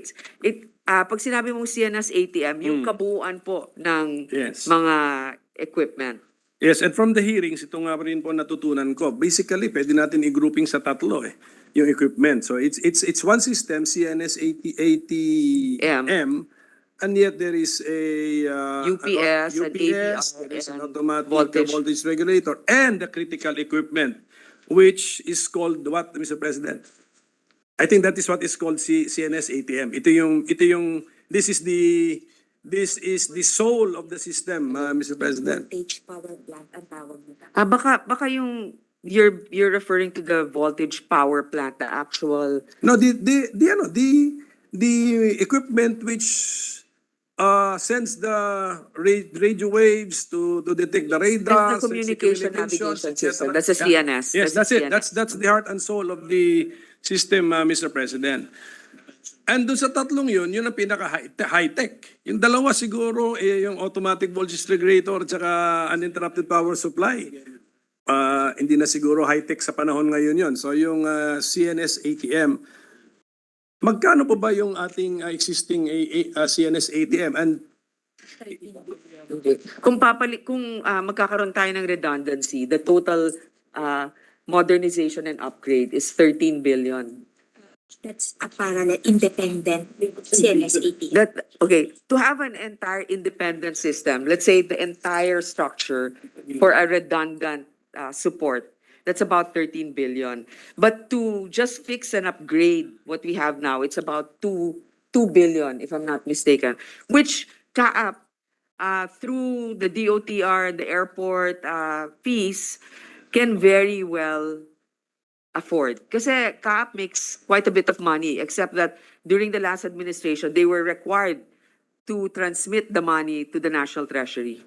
Pag sinabi mong CNS ATM, yung kabuuan po ng Yes. mga equipment. Yes, and from the hearings, ito nga rin po natutunan ko. Basically, pwede natin i-grouping sa tatlo yung equipment. So it's one system, CNS ATM, and yet there is a UPS and ADR there is an and automatic voltage. regulator, and the critical equipment, which is called what, Mr. President? I think that is what is called CNS ATM. This is the soul of the system, Mr. President. Voltage power plant ang tawag nila. Baka yung you're referring to the voltage power plant, the actual. No, the equipment which sends the radio waves to detect the radars, That's the communication navigation system. That's a CNS. Yes, that's it. CNS. That's the heart and soul of the system, Mr. President. And doon sa tatlong yun ang pinaka-high-tech. Yung dalawa siguro, yung automatic voltage regulator at saka uninterrupted power supply. Hindi na siguro high-tech sa panahon ngayon yun. So yung CNS ATM, magkano po ba yung ating existing CNS ATM? And Kung magkakaroon tayo ng redundancy, the total modernization and upgrade is 13 billion. That's a parallel independent CNSAT. Okay, to have an entire independent system, let's say the entire structure for a redundant support, that's about 13 billion. But to just fix and upgrade what we have now, it's about 2 billion, if I'm not mistaken, which CAAP through the DOTR, the airport fees, can very well afford. Kasi CAAP makes quite a bit of money, except that during the last administration, they were required to transmit the money to the National Treasury.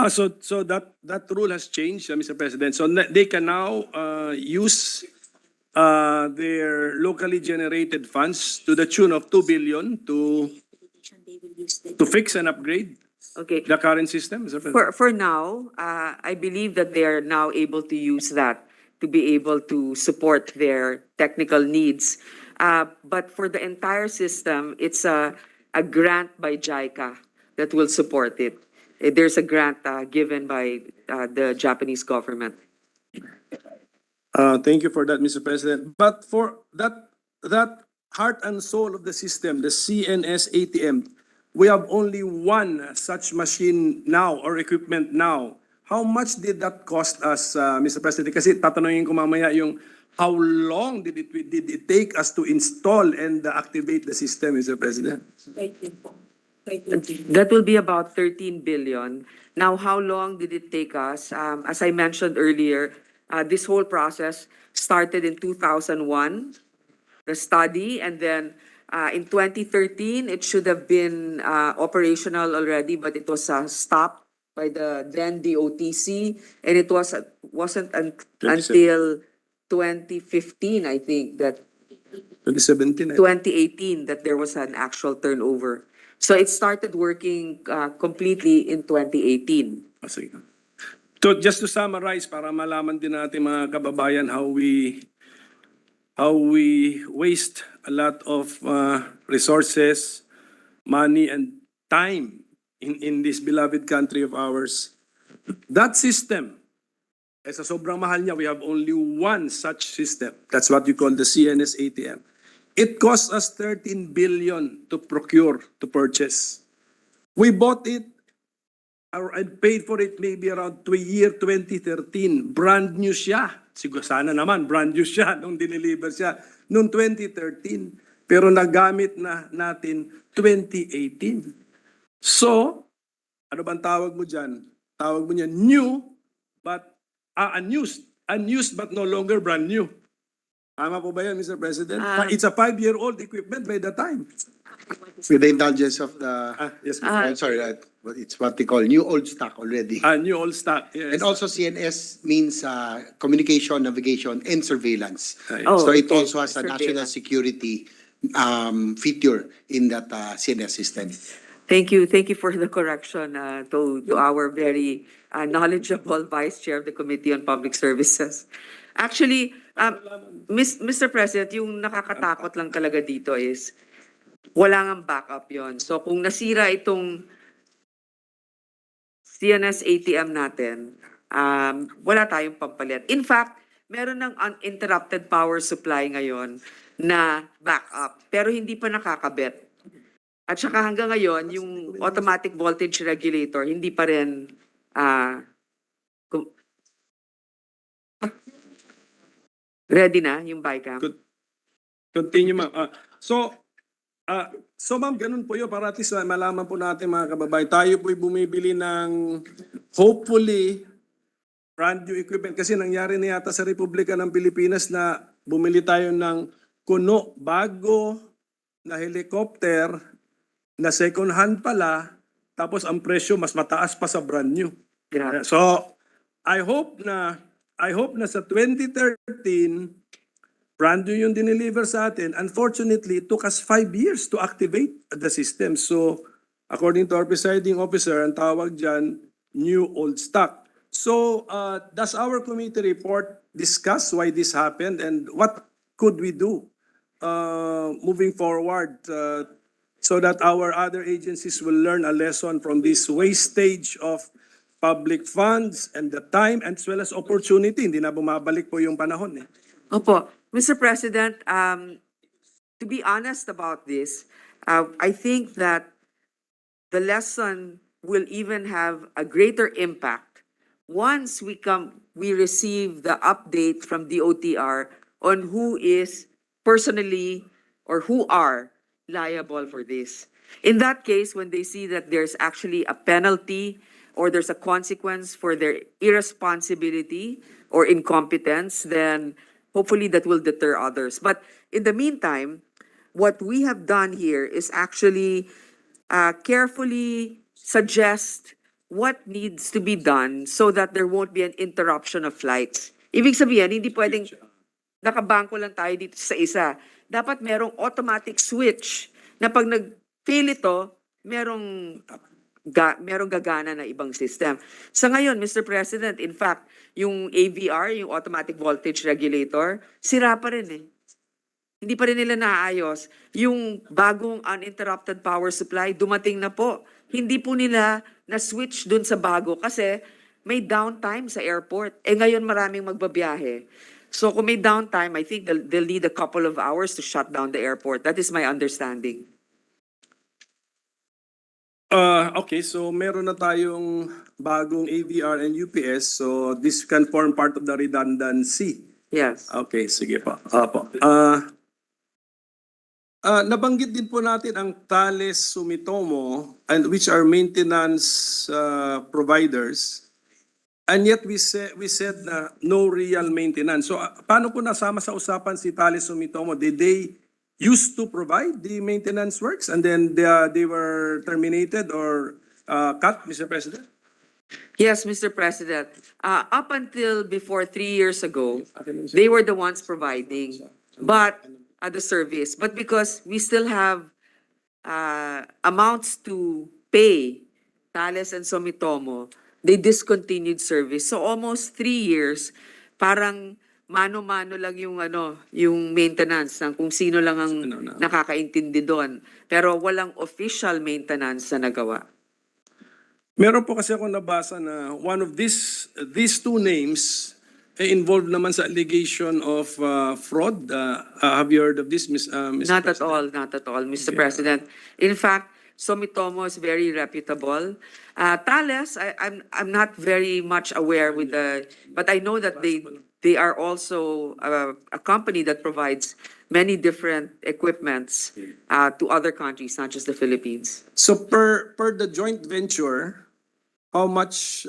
So that rule has changed, Mr. President. So they can now use their locally generated funds to the tune of 2 billion They will use the to fix and upgrade Okay. the current system, Mr. President. For now, I believe that they are now able to use that to be able to support their technical needs. But for the entire system, it's a grant by JICA that will support it. There's a grant given by the Japanese government. Thank you for that, Mr. President. But for that heart and soul of the system, the CNS ATM, we have only one such machine now or equipment now. How much did that cost us, Mr. President? Kasi tatanungin ko mamaya yung how long did it take us to install and activate the system, Mr. President? 13 po. 13 That will be about 13 billion. Now, how long did it take us? As I mentioned earlier, this whole process started in 2001, the study, and then in 2013, it should have been operational already, but it was stopped by the then DOTC, and it wasn't until 2015, I think, that 2017. 2018 that there was an actual turnover. So it started working completely in 2018. Sige. So just to summarize, para malaman din natin mga kababayan how we waste a lot of resources, money, and time in this beloved country of ours. That system, sa sobrang mahal niya, we have only one such system. That's what we call the CNS ATM. It cost us 13 billion to procure, to purchase. We bought it and paid for it maybe around year 2013. Brand new siya. Siguro sana naman, brand new siya nung dineliver siya noong 2013. Pero nagamit na natin 2018. So, ano bang tawag mo dyan? Tawag mo niya new, but unused but no longer brand new. Tama po ba yan, Mr. President? It's a 5-year-old equipment by the time. With the indulgence of the, Yes, I'm sorry, it's what they call new old stock already. new old stock. Yes. And also CNS means communication, navigation, and surveillance. Oh, So it okay. also has a national Surveillance. security feature in that CNS system. Thank you for the correction to our very knowledgeable Vice Chair of the Committee on Public Services. Actually, Mr. President, yung nakakatakot lang talaga dito is wala ngang backup yon. So kung nasira itong CNS ATM natin, wala tayong pampalit. In fact, meron ng uninterrupted power supply ngayon na backup, pero hindi pa nakakabit. At saka hanggang ngayon, yung automatic voltage regulator, hindi pa rin ready na yung BICAM. Good. Continue, ma'am. So ma'am, ganun po yun para at least malaman po natin mga kababayan. Tayo po'y bumibili ng hopefully brand new equipment. Kasi nangyari na yata sa Republika ng Pilipinas na bumili tayo ng kuno, bago na helicopter na second hand pala, tapos ang presyo mas mataas pa sa brand new. Grabe. So I hope na sa 2013 brand new yung dineliver sa atin. Unfortunately, it took us 5 years to activate the system. So, according to our presiding officer, ang tawag dyan, new old stock. So, does our committee report discuss why this happened and what could we do moving forward so that our other agencies will learn a lesson from this wastage of public funds and the time as well as opportunity? Hindi na bumabalik po yung panahon. Opo. Mr. President, to be honest about this, I think that the lesson will even have a greater impact once we receive the update from DOTR on who is personally or who are liable for this. In that case, when they see that there's actually a penalty or there's a consequence for their irresponsibility or incompetence, then hopefully that will deter others. But in the meantime, what we have done here is actually carefully suggest what needs to be done so that there won't be an interruption of flights. Ibig sabihin, hindi pwedeng nakabangko lang tayo dito sa isa. Dapat merong automatic switch na pag nag-fail ito, merong gagana na ibang system. Sa ngayon, Mr. President, in fact, yung AVR, yung automatic voltage regulator, sira pa rin eh. Hindi pa rin nila naayos. Yung bagong uninterrupted power supply, dumating na po. Hindi po nila na-switch dun sa bago kasi may downtime sa airport. Eh ngayon maraming magbabiyahe. So kung may downtime, I think they'll need a couple of hours to shut down the airport. That is my understanding. Okay, so meron na tayong bagong AVR and UPS, so this can form part of the redundancy. Yes. Okay, sige po. Opo. Nabanggit din po natin ang Thales Sumitomo, and which are maintenance providers. And yet we said na no real maintenance. So paano po nasama sa usapan si Thales Sumitomo? Did they used to provide the maintenance works and then they were terminated or cut, Mr. President? Yes, Mr. President. Up until before 3 years ago, they were the ones providing the service. But because we still have amounts to pay, Thales and Sumitomo, they discontinued service. So almost 3 years, parang mano-mano lang yung maintenance ng kung sino lang ang nakakaintindi doon. Pero walang official maintenance na nagawa. Meron po kasi ako nabasa na one of these two names involved naman sa allegation of fraud. Have you heard of this, Mr. Not at President? all, not at all, Mr. President. In fact, Sumitomo is very reputable. Thales, I'm not very much aware but I know that they are also a company that provides many different equipments to other countries, not just the Philippines. So per the joint venture, how much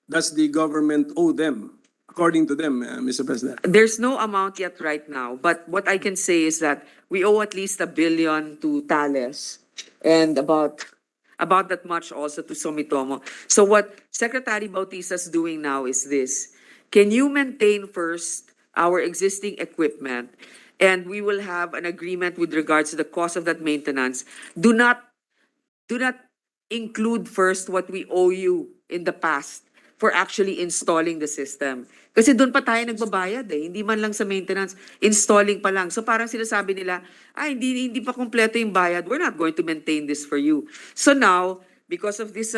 does the government owe them, according to them, Mr. President? There's no amount yet right now, but what I can say is that we owe at least $1 billion to Thales and about that much also to Sumitomo. So what Secretary Bautista is doing now is this. Can you maintain first our existing equipment, and we will have an agreement with regards to the cost of that maintenance. Do not include first what we owe you in the past for actually installing the system. Kasi doon pa tayo nagbabayad eh. Hindi man lang sa maintenance, installing pa lang. So parang sinasabi nila, hindi pa kompleto yung bayad. We're not going to maintain this for you. So now, because of this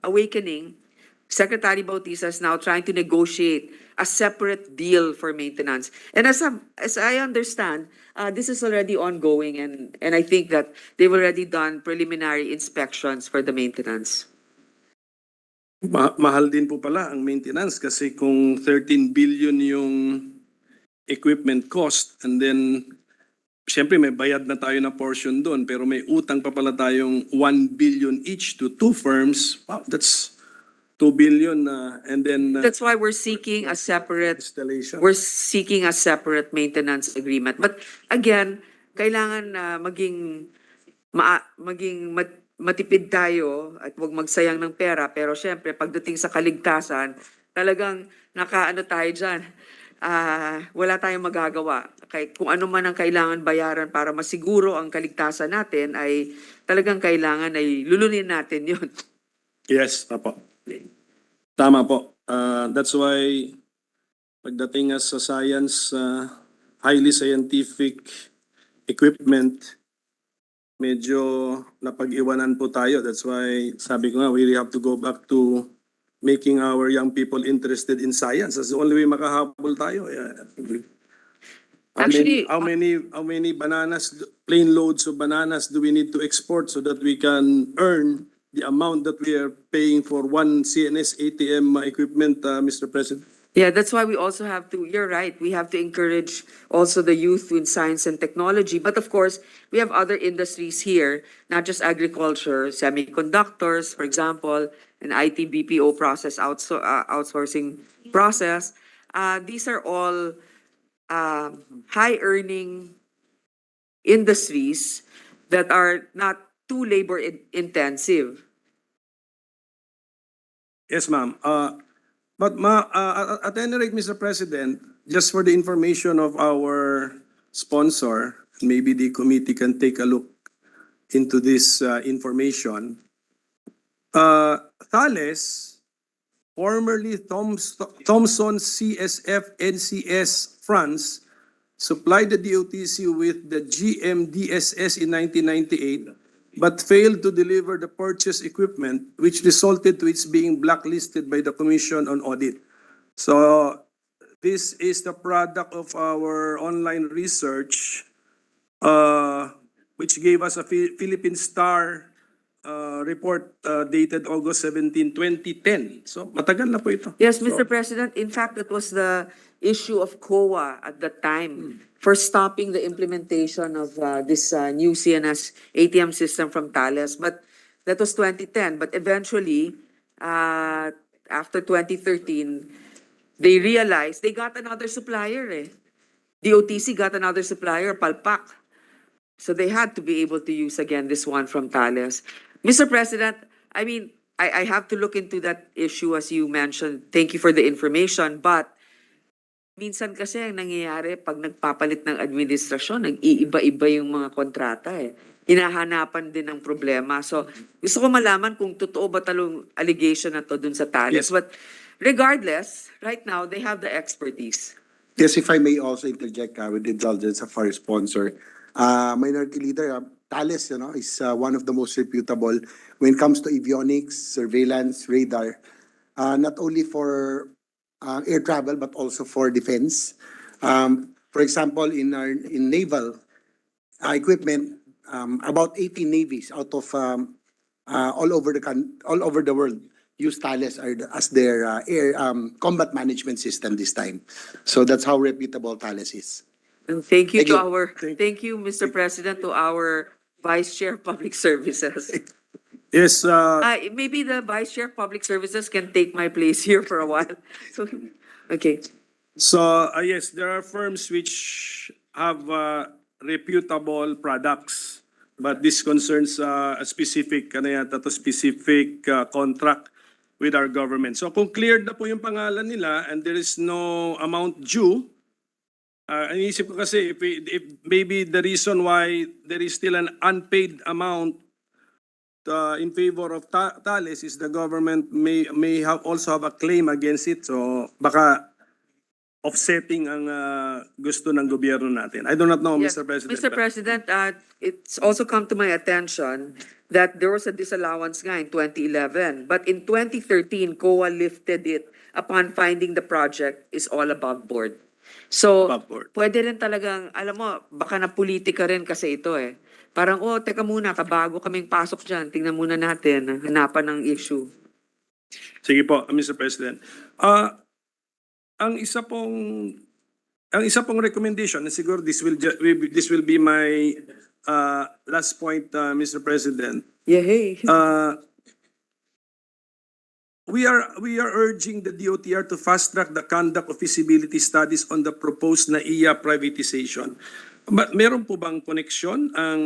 awakening, Secretary Bautista is now trying to negotiate a separate deal for maintenance. And as I understand, this is already ongoing, and I think that they've already done preliminary inspections for the maintenance. Mahal din po pala ang maintenance kasi kung 13 billion yung equipment cost, and then siyempre may bayad na tayo na portion doon, pero may utang pa pala tayong 1 billion each to two firms. Wow, that's 2 billion and then That's why we're seeking a separate installation. maintenance agreement. But again, kailangan maging matipid tayo at huwag magsayang ng pera. Pero syempre, pagdating sa kaligtasan, talagang nakaano tayo dyan. Wala tayong magagawa. Kung ano man ang kailangan bayaran para masiguro ang kaligtasan natin, ay talagang kailangan ay lulunin natin yun. Yes, tama po. That's why pagdating sa science, highly scientific equipment, medyo napag-iwanan po tayo. That's why sabi ko nga, we really have to go back to making our young people interested in science. That's the only way makahabol tayo. Actually, how many bananas, plane loads of bananas do we need to export so that we can earn the amount that we are paying for one CNS ATM equipment, Mr. President? Yeah, that's why we also have to, you're right, we have to encourage also the youth in science and technology. But of course, we have other industries here, not just agriculture, semiconductors, for example, an IT BPO process outsourcing process. These are all high earning industries that are not too labor intensive. Yes, ma'am. At any rate, Mr. President, just for the information of our sponsor, maybe the committee can take a look into this information. Thales, formerly Thomson CSF NCS France, supplied the DOTC with the GMDSS in 1998, but failed to deliver the purchase equipment, which resulted to its being blacklisted by the Commission on Audit. So this is the product of our online research, which gave us a Philippine Star report dated August 17, 2010. So matagal na po ito. Yes, So, Mr. President, in fact, it was the issue of COA at the time for stopping the implementation of this new CNS ATM system from Thales. But that was 2010. But eventually, after 2013, they realized they got another supplier eh. DOTC got another supplier, Palpak. So they had to be able to use again this one from Thales. Mr. President, I mean, I have to look into that issue as you mentioned. Thank you for the information. But minsan kasi ang nangyayari pag nagpapalit ng administrasyon, nag-iiba-iba yung mga kontrata eh. Hinahanapan din ng problema. So gusto ko malaman kung totoo ba talong allegation na to dun sa Thales. Yes. But regardless, right now, they have the expertise. Yes, if I may also interject with the indulgence of our sponsor. Minority Leader, Thales, is one of the most reputable when it comes to avionics, surveillance, radar, not only for air travel but also for defense. For example, in naval equipment, about 80 navies out of all over the world use Thales as their air combat management system this time. So that's how reputable Thales is. And thank you Thank to you. our, thank you, Mr. President, to our Vice Chair of Public Services. yes, Maybe the Vice Chair of Public Services can take my place here for a while. So, okay. So, yes, there are firms which have reputable products, but this concerns a specific, specific contract with our government. So kung cleared na po yung pangalan nila and there is no amount due, ang isip ko kasi if maybe the reason why there is still an unpaid amount in favor of Thales is the government may also have a claim against it. So baka offsetting ang gusto ng gobyerno natin. I do not know, Yes, Mr. President. Mr. President, it's also come to my attention that there was a disallowance nga in 2011, but in 2013, COA lifted it upon finding the project is all above board. So, Above board. pwede rin talagang, alam mo, baka na politika rin kasi ito eh. Parang, teka muna, kabago kaming pasok dyan, tingnan muna natin, hanapan ng issue. Sige po, Mr. President. Ang isa pong recommendation, and siguro this will be my last point, Mr. President. Yay! We are urging the DOTR to fast track the conduct of feasibility studies on the proposed NAIA privatization. But meron po bang koneksyon ang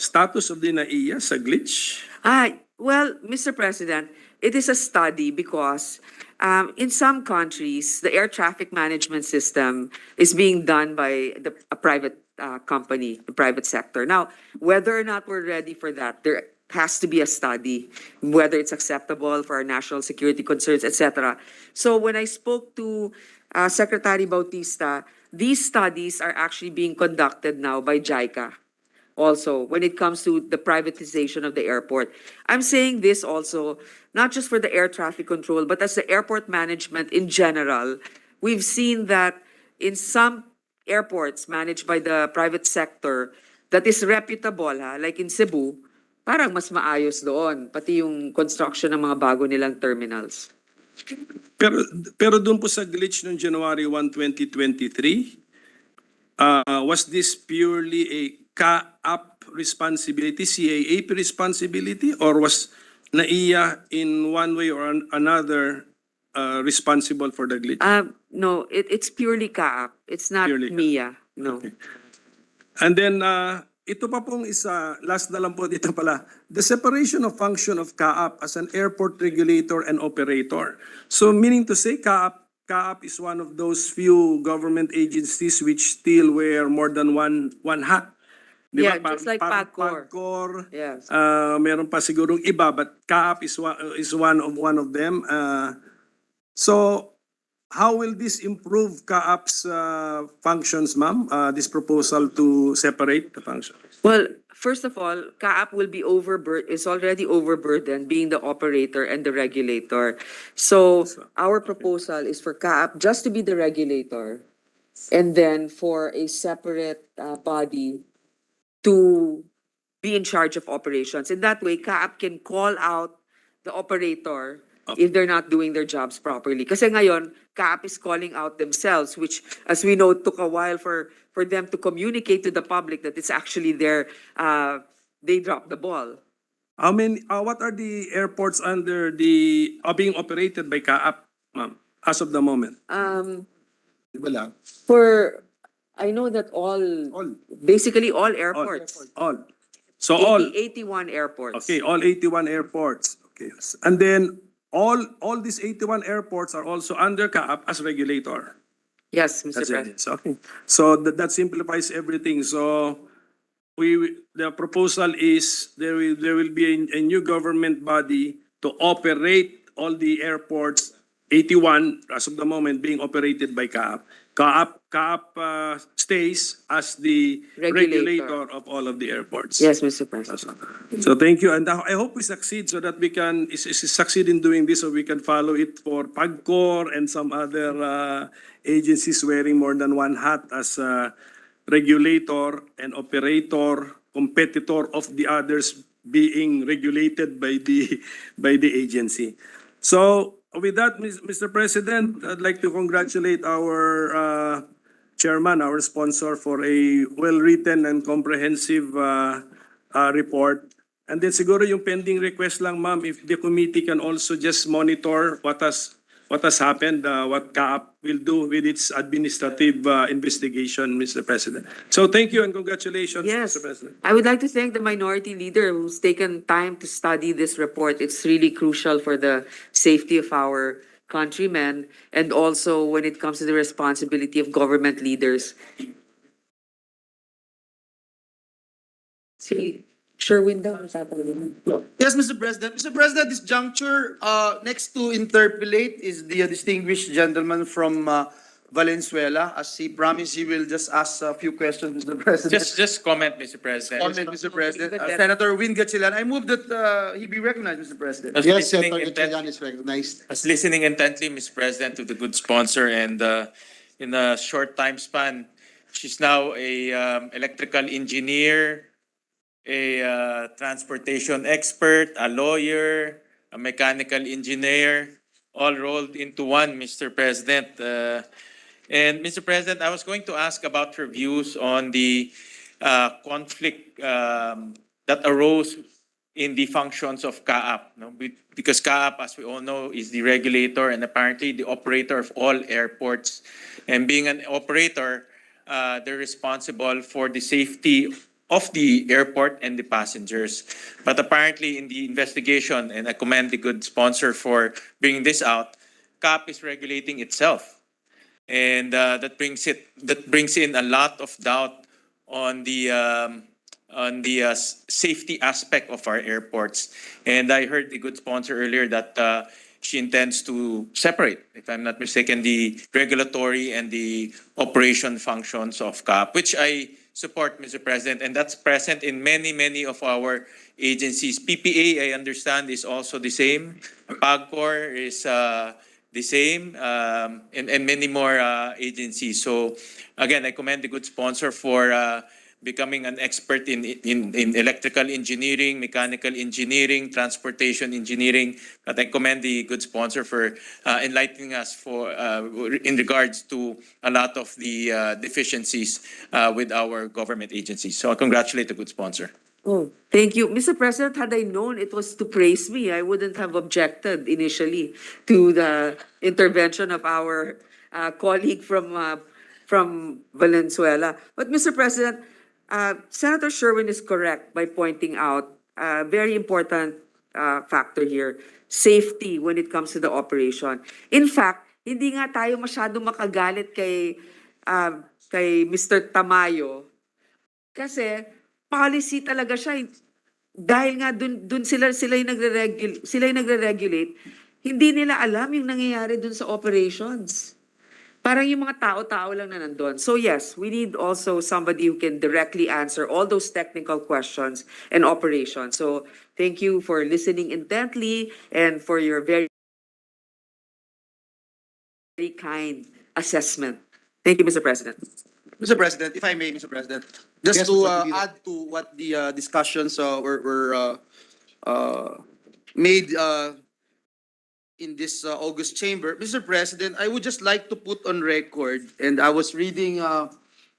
status of the NAIA sa glitch? Well, Mr. President, it is a study because in some countries, the air traffic management system is being done by a private company, the private sector. Now, whether or not we're ready for that, there has to be a study, whether it's acceptable for our national security concerns, etc. So when I spoke to Secretary Bautista, these studies are actually being conducted now by JICA. Also, when it comes to the privatization of the airport. I'm saying this also, not just for the air traffic control, but as the airport management in general. We've seen that in some airports managed by the private sector that is reputable, like in Cebu, parang mas maayos doon, pati yung construction ng mga bago nilang terminals. Pero pero doon po sa glitch noong January 1, 2023, was this purely a CAAP responsibility, CAAP responsibility, or was NAIA in one way or another responsible for the glitch? No, it's purely kaap. It's not Purely kaap. MIA. No. Okay. And then, ito pa pong isa, last na lang po dito pala, the separation of function of CAAP as an airport regulator and operator. So meaning to say, CAAP is one of those few government agencies which still wear more than one hat. Di Yeah, ba? just like Parang PAGCOR. PAGCOR, Yes. meron pa sigurong iba, but CAAP is one of them. So, how will this improve CAAP's functions, ma'am? This proposal to separate the functions? Well, first of all, CAAP will be is already overburdened being the operator and the regulator. So our proposal is for CAAP just to be the regulator and then for a separate body to be in charge of operations. In that way, CAAP can call out the operator if they're not doing their jobs properly. Kasi ngayon, CAAP is calling out themselves, which, as we know, took a while for them to communicate to the public that it's actually they dropped the ball. How many, what are the airports under being operated by CAAP, ma'am, as of the moment? Wala. I know that All. basically all airports. All. So all. 81 airports. Okay, all 81 airports. Okay. And then all these 81 airports are also under CAAP as regulator. Yes, Mr. That's President. it. Okay. So that simplifies everything. So the proposal is there will be a new government body to operate all the airports, 81 as of the moment being operated by CAAP. CAAP stays as the regulator of all of the airports. Yes, Mr. President. So thank you, and I hope we succeed so that we can succeed in doing this, so we can follow it for PAGCOR and some other agencies wearing more than one hat as regulator and operator, competitor of the others being regulated by the agency. So with that, Mr. President, I'd like to congratulate our chairman, our sponsor, for a well-written and comprehensive report. And then siguro yung pending request lang, ma'am, if the committee can also just monitor what has happened, what CAAP will do with its administrative investigation, Mr. President. So thank you and congratulations, Yes, Mr. President. I would like to thank the minority leader who's taken time to study this report. It's really crucial for the safety of our countrymen and also when it comes to the responsibility of government leaders. See, Sherwin daw, sasabihin. Yes, Mr. President. Mr. President, this juncture, next to interpellate is the distinguished gentleman from Valenzuela. As he promised, he will just ask a few questions, Mr. President. Just comment, Mr. President. Comment, Mr. President. Senator Win Gatchalian, I move that he be recognized, Mr. President. As Yes, listening Senator intent- Gatchalian is recognized. As listening intently, Mr. President, to the good sponsor, and in a short time span, she's now a electrical engineer, a transportation expert, a lawyer, a mechanical engineer, all rolled into one, Mr. President. And Mr. President, I was going to ask about your views on the conflict that arose in the functions of CAAP. No? Because CAAP, as we all know, is the regulator and apparently the operator of all airports. And being an operator, they're responsible for the safety of the airport and the passengers. But apparently in the investigation, and I commend the good sponsor for bringing this out, CAAP is regulating itself. And that brings in a lot of doubt on the safety aspect of our airports. And I heard the good sponsor earlier that she intends to separate, if I'm not mistaken, the regulatory and the operation functions of CAAP, which I support, Mr. President, and that's present in many of our agencies. PPA, I understand, is also the same. PAGCOR is the same, and many more agencies. So again, I commend the good sponsor for becoming an expert in electrical engineering, mechanical engineering, transportation engineering. But I commend the good sponsor for enlightening us in regards to a lot of the deficiencies with our government agencies. So I congratulate the good sponsor. Oh, thank you. Mr. President, had I known it was to praise me, I wouldn't have objected initially to the intervention of our colleague from Valenzuela. But Mr. President, Senator Sherwin is correct by pointing out a very important factor here, safety when it comes to the operation. In fact, hindi nga tayo masyado makagalit kay Mr. Tamayo kasi policy talaga siya. Dahil nga dun sila yung nagre-regulate, hindi nila alam yung nangyayari dun sa operations. Parang yung mga tao-tao lang na nandun. So yes, we need also somebody who can directly answer all those technical questions and operations. So thank you for listening intently and for your very kind assessment. Thank you, Mr. President. Mr. President, if I may, Mr. President, just Yes, to Mr. Tavira. add to what the discussions were made in this August chamber, Mr. President, I would just like to put on record, and I was reading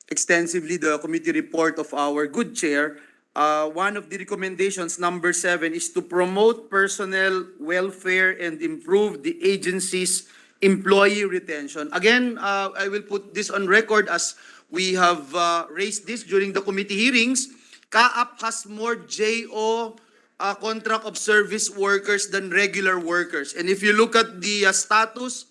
extensively the committee report of our good chair. One of the recommendations, number 7, is to promote personnel welfare and improve the agency's employee retention. Again, I will put this on record as we have raised this during the committee hearings. CAAP has more JO contract of service workers than regular workers. And if you look at the status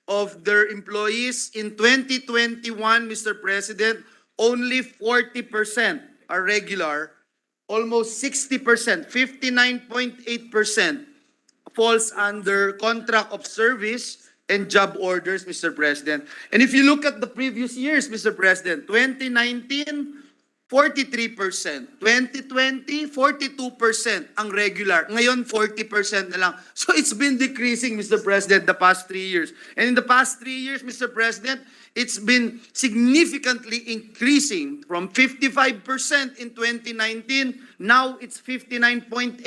of their employees in 2021, Mr. President, only 40% are regular, almost 60%, 59.8% falls under contract of service and job orders, Mr. President. And if you look at the previous years, Mr. President, 2019, 43%. 2020, 42% ang regular. Ngayon, 40% na lang. So it's been decreasing, Mr. President, the past 3 years. And in the past 3 years, Mr. President, it's been significantly increasing from 55% in 2019. Now it's 59.8%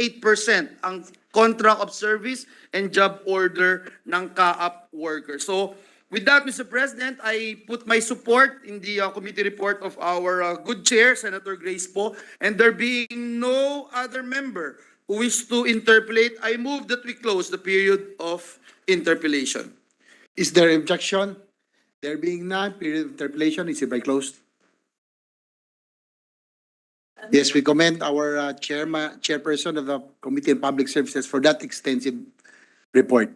ang contract of service and job order ng CAAP workers. So with that, Mr. President, I put my support in the committee report of our good chair, Senator Grace Poe, and there being no other member who wish to interpolate, I move that we close the period of interpellation. Is there objection? There being none, period of interpellation is hereby closed. Yes, we commend our chairperson of the Committee on Public Services for that extensive report.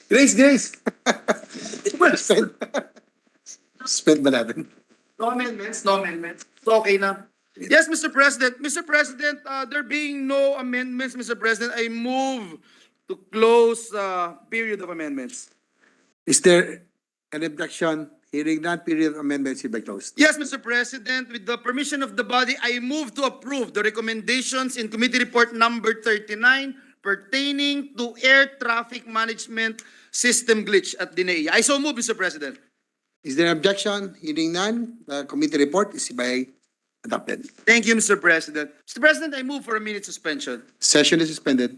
Grace! Spend. Spend ba natin? No amendments, no amendments. So okay na. Yes, Mr. President. Mr. President, there being no amendments, Mr. President, I move to close period of amendments. Is there an objection? Hearing none, period of amendments hereby closed. Yes, Mr. President, with the permission of the body, I move to approve the recommendations in Committee Report number 39 pertaining to air traffic management system glitch at DINEA. I so move, Mr. President. Is there an objection? Hearing none, the committee report is hereby adopted. Thank you, Mr. President. Mr. President, I move for a minute suspension. Session is suspended.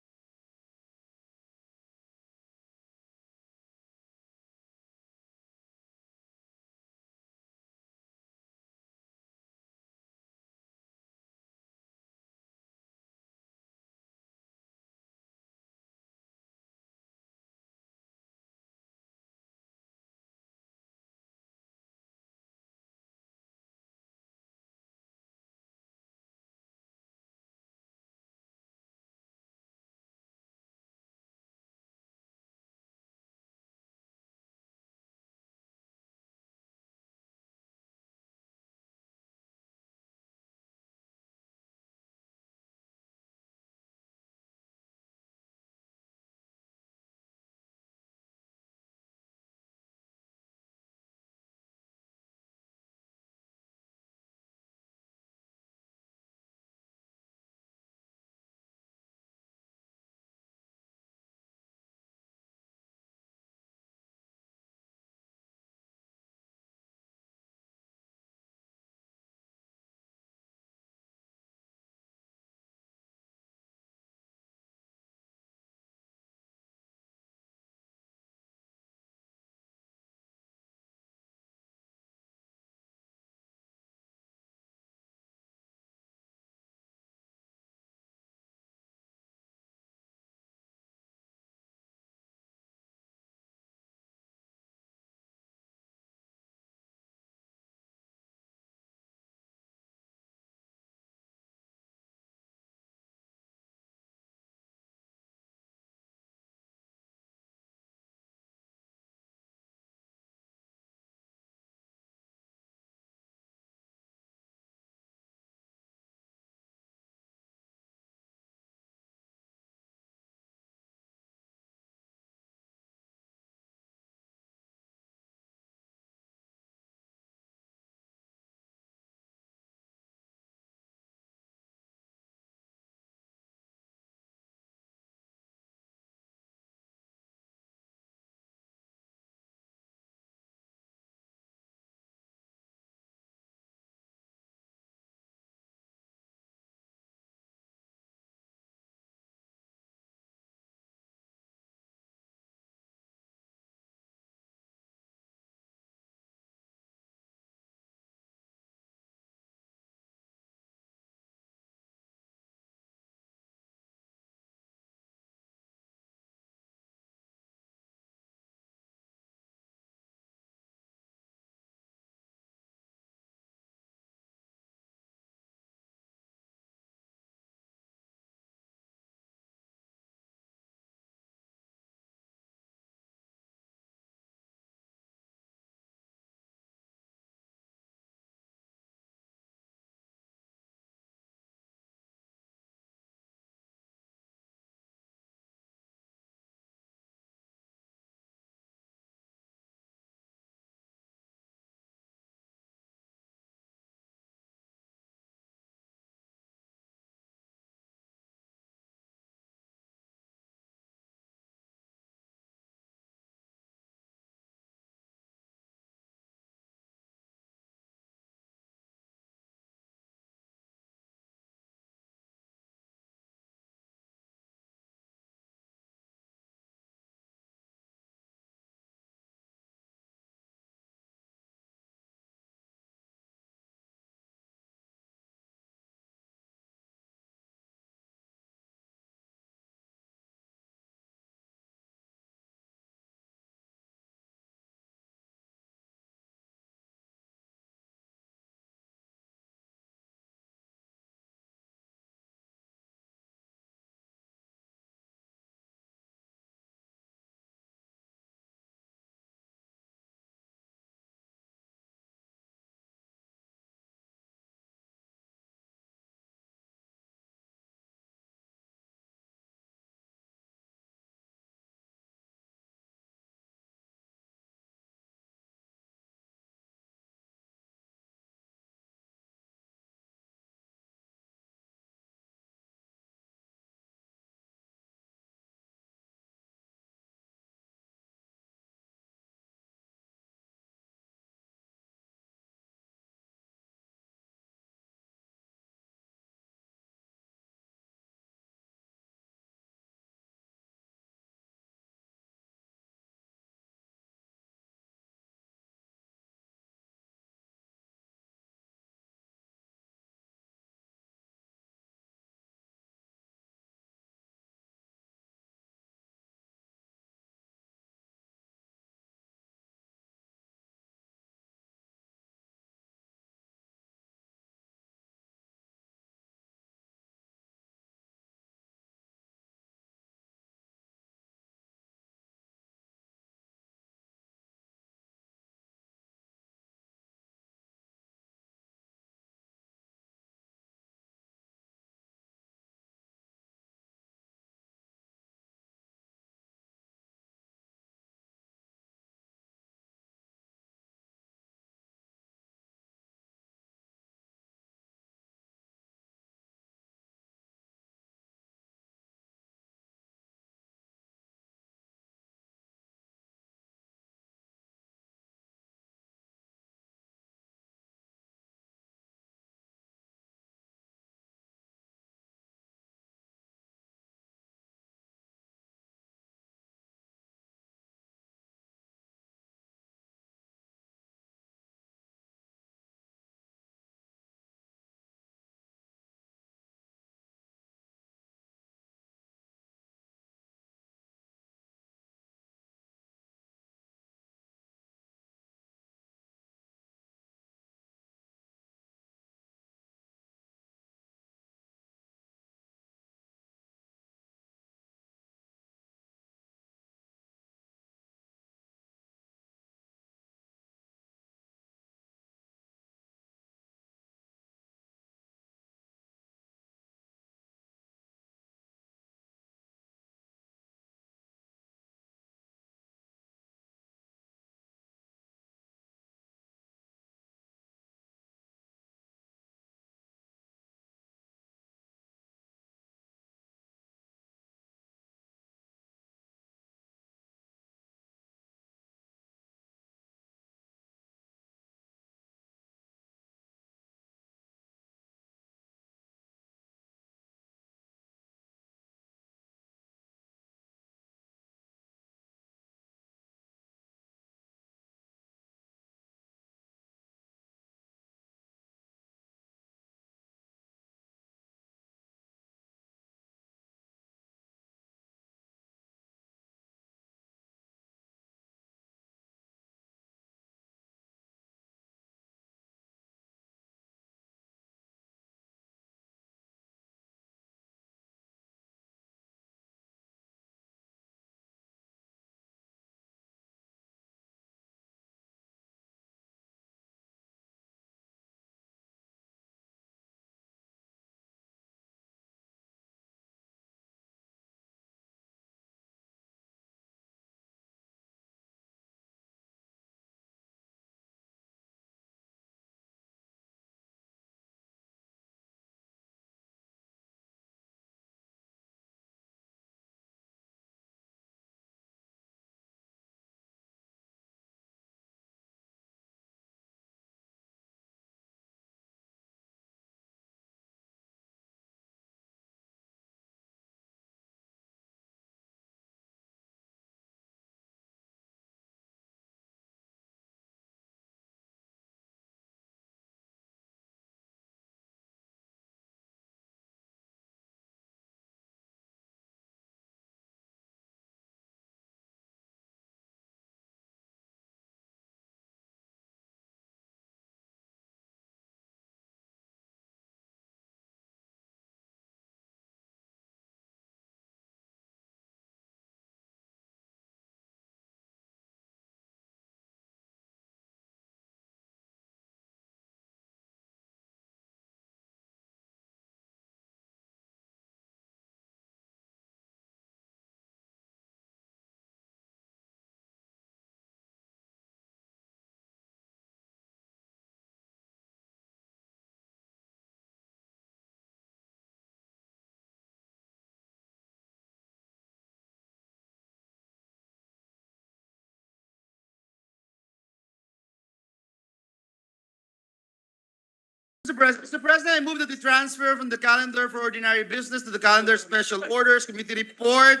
Mr. President, I move that we transfer from the calendar for ordinary business to the calendar special orders committee report.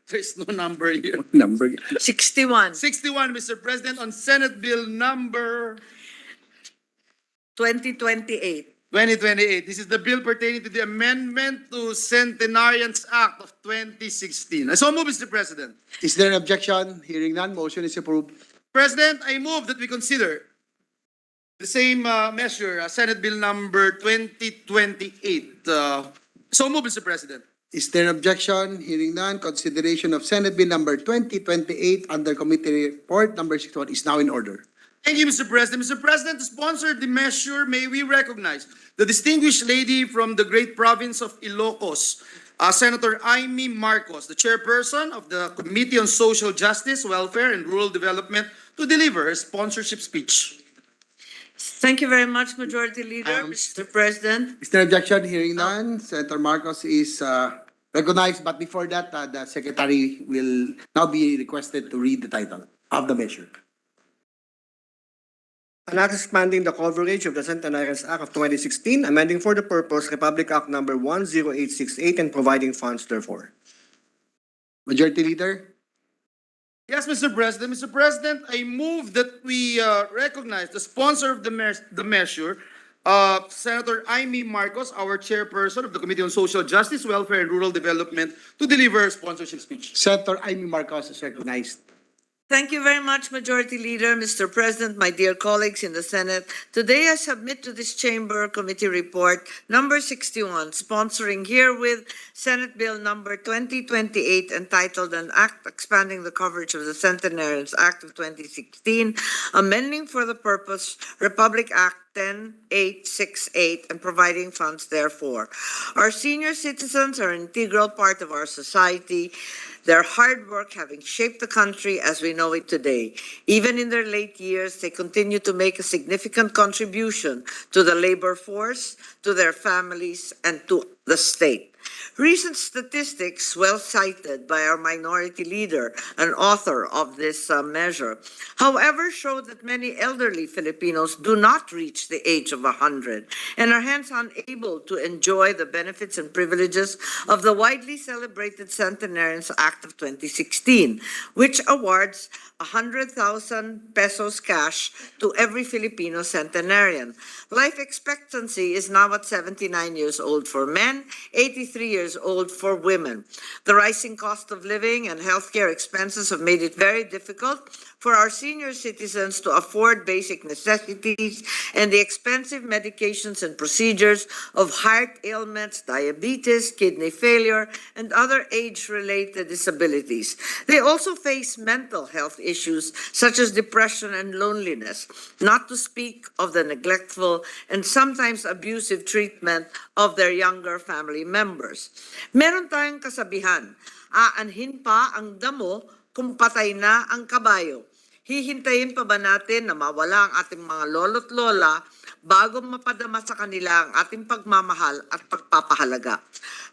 There's no number here. 61, 61, Mr. President, on Senate Bill number 2028. 2028. This is the bill pertaining to the amendment to Centenarians Act of 2016. I so move, Mr. President. Is there an objection? Hearing none, motion is approved. President, I move that we consider the same measure, Senate Bill number 2028. So move, Mr. President. Is there an objection? Hearing none, consideration of Senate Bill number 2028 under committee report number 61 is now in order. Thank you, Mr. President. Mr. President, to sponsor the measure, may we recognize the distinguished lady from the great province of Ilocos, Senator Amy Marcos, the chairperson of the Committee on Social Justice, Welfare, and Rural Development, to deliver her sponsorship speech. Thank you very much, Majority Leader. Mr. President, Is there an objection? Hearing none, Senator Marcos is recognized, but before that, the secretary will now be requested to read the title of the measure. An act expanding the coverage of the Centenarians Act of 2016, amending for the purpose Republic Act number 10868 and providing funds therefor. Majority Leader? Yes, Mr. President. Mr. President, I move that we recognize the sponsor of the measure, Senator Amy Marcos, our chairperson of the Committee on Social Justice, Welfare, and Rural Development, to deliver her sponsorship speech. Senator Amy Marcos is recognized. thank you very much, Majority Leader. Mr. President, my dear colleagues in the Senate, today I submit to this chamber committee report number 61, sponsoring herewith Senate Bill number 2028, entitled An Act Expanding the Coverage of the Centenarians Act of 2016, amending for the purpose Republic Act 10868 and providing funds therefor. Our senior citizens are an integral part of our society, their hard work having shaped the country as we know it today. Even in their late years, they continue to make a significant contribution to the labor force, to their families, and to the state. Recent statistics, well cited by our minority leader and author of this measure, however, show that many elderly Filipinos do not reach the age of 100 and are hence unable to enjoy the benefits and privileges of the widely celebrated Centenarians Act of 2016, which awards 100,000 pesos cash to every Filipino centenarian. Life expectancy is now at 79 years old for men, 83 years old for women. The rising cost of living and healthcare expenses have made it very difficult for our senior citizens to afford basic necessities and the expensive medications and procedures of heart ailments, diabetes, kidney failure, and other age-related disabilities. They also face mental health issues such as depression and loneliness, not to speak of the neglectful and sometimes abusive treatment of their younger family members. Meron tayong kasabihan, aanhin pa ang damo kung patay na ang kabayo. Hihintayin pa ba natin na mawala ang ating mga lolo't lola bago mapadama sa kanila ang ating pagmamahal at pagpapahalaga?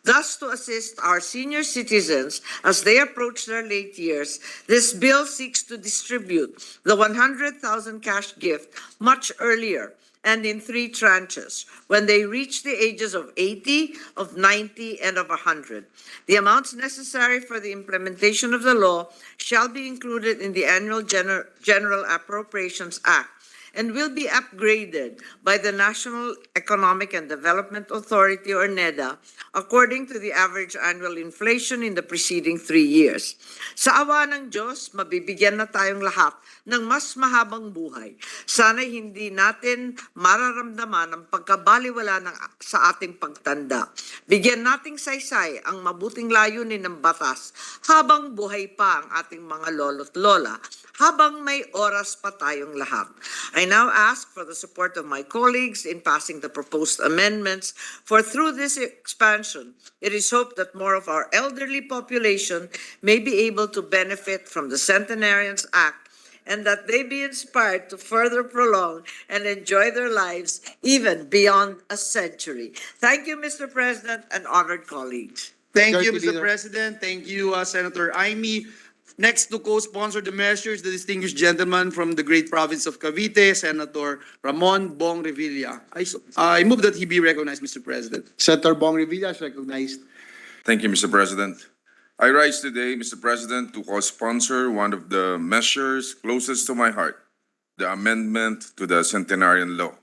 Thus, to assist our senior citizens as they approach their late years, this bill seeks to distribute the 100,000 cash gift much earlier and in 3 tranches when they reach the ages of 80, of 90, and of 100. The amounts necessary for the implementation of the law shall be included in the annual General Appropriations Act and will be upgraded by the National Economic and Development Authority or NEDA according to the average annual inflation in the preceding 3 years. Sa awa ng Diyos, mabibigyan na tayong lahat ng mas mahabang buhay. Sana'y hindi natin mararamdaman ang pagkabaliwala sa ating pagtanda. Bigyan nating saysay ang mabuting layunin ng batas habang buhay pa ang ating mga lolo't lola, habang may oras pa tayong lahat. I now ask for the support of my colleagues in passing the proposed amendments, for through this expansion, it is hoped that more of our elderly population may be able to benefit from the Centenarians Act and that they be inspired to further prolong and enjoy their lives even beyond a century. Thank you, Mr. President and honored colleagues. Thank you, Majority Mr. Leader. President. Thank you, Senator Amy. Next to co-sponsor the measures, the distinguished gentleman from the great province of Cavite, Senator Ramon Bong Revilla. I move that he be recognized, Mr. President. Senator Bong Revilla is recognized. Thank you, Mr. President. I rise today, Mr. President, to co-sponsor one of the measures closest to my heart, the amendment to the Centenarian Law.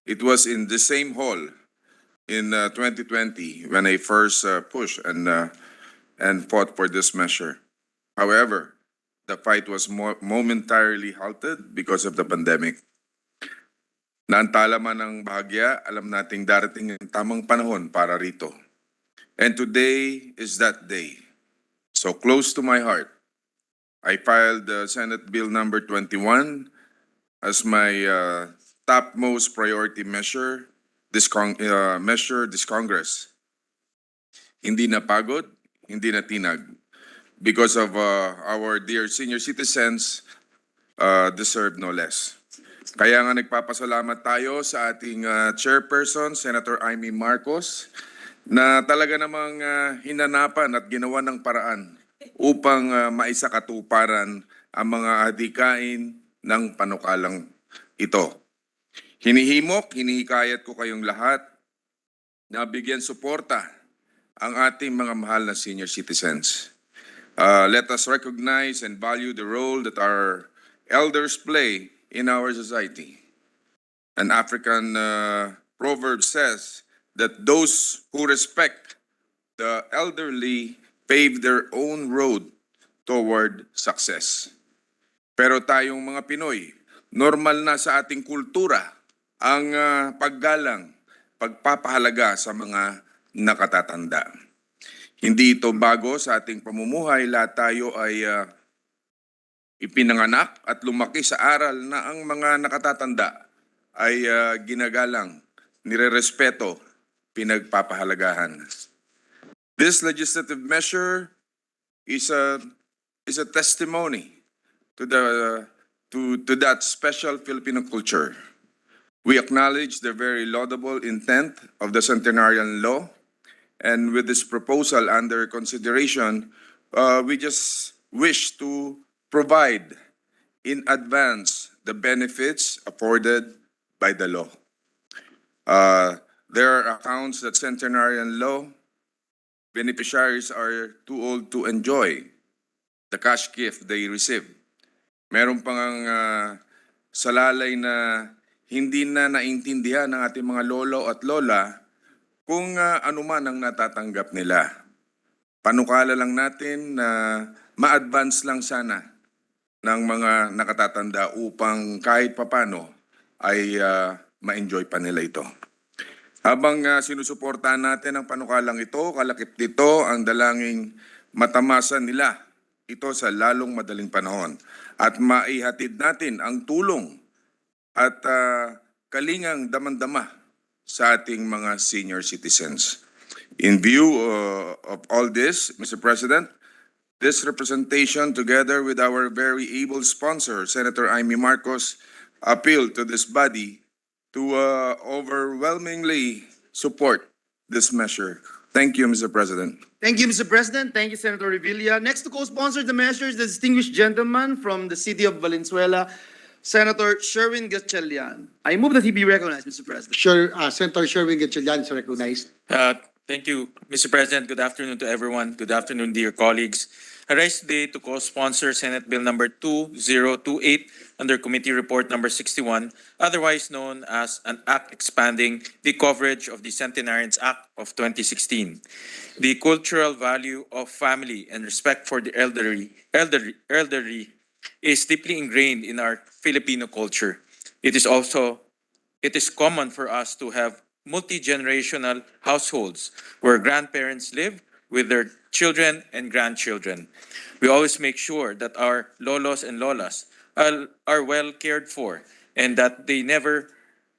It was in the same hall in 2020 when I first pushed and fought for this measure. However, the fight was momentarily halted because of the pandemic. Naantala man ng bahagya, alam nating darating ang tamang panahon para rito. And today is that day. So close to my heart, I filed Senate Bill number 21 as my topmost priority measure this Congress. Hindi napagod, hindi natinag, because of our dear senior citizens deserve no less. Kaya nga nagpapasalamat tayo sa ating chairperson, Senator Amy Marcos, na talaga namang hinanapan at ginawa ng paraan upang maisakatuparan ang mga adhikain ng panukalang ito. Hinihikayat ko kayong lahat na bigyan suporta ang ating mga mahal na senior citizens. Let us recognize and value the role that our elders play in our society. An African proverb says that those who respect the elderly pave their own road toward success. Pero tayong mga Pinoy, normal na sa ating kultura ang paggalang, pagpapahalaga sa mga nakatatanda. Hindi ito bago sa ating pamumuhay. Lahat tayo ay ipinanganak at lumaki sa aral na ang mga nakatatanda ay ginagalang, nirerespeto, pinagpapahalagahan. This legislative measure is a testimony to that special Filipino culture. We acknowledge the very laudable intent of the Centenarian Law, and with this proposal under consideration, we just wish to provide in advance the benefits afforded by the law. There are accounts that Centenarian Law beneficiaries are too old to enjoy the cash gift they receive. Meron pang salalay na hindi na naintindihan ng ating mga lolo at lola kung ano man ang natatanggap nila. Panukala lang natin na ma-advance lang sana ng mga nakatatanda upang kahit papano ay ma-enjoy pa nila ito. Habang sinusuportahan natin ang panukalang ito, kalakip nito ang dalangin matamasan nila ito sa lalong madaling panahon at maihatid natin ang tulong at kalingang damandama sa ating mga senior citizens. In view of all this, Mr. President, this representation together with our very able sponsor, Senator Amy Marcos, appeal to this body to overwhelmingly support this measure. Thank you, Mr. President. Thank you, Mr. President. Thank you, Senator Revilla. Next to co-sponsor the measures, the distinguished gentleman from the city of Valenzuela, Senator Sherwin Gatchalian. I move that he be recognized, Mr. President. Senator Sherwin Gatchalian is recognized. Thank you, Mr. President. Good afternoon to everyone. Good afternoon, dear colleagues. I rise today to co-sponsor Senate Bill number 2028 under Committee Report number 61, otherwise known as an act expanding the coverage of the Centenarians Act of 2016. The cultural value of family and respect for the elderly is deeply ingrained in our Filipino culture. It is common for us to have multi-generational households where grandparents live with their children and grandchildren. We always make sure that our lolos and lolas are well cared for and that they never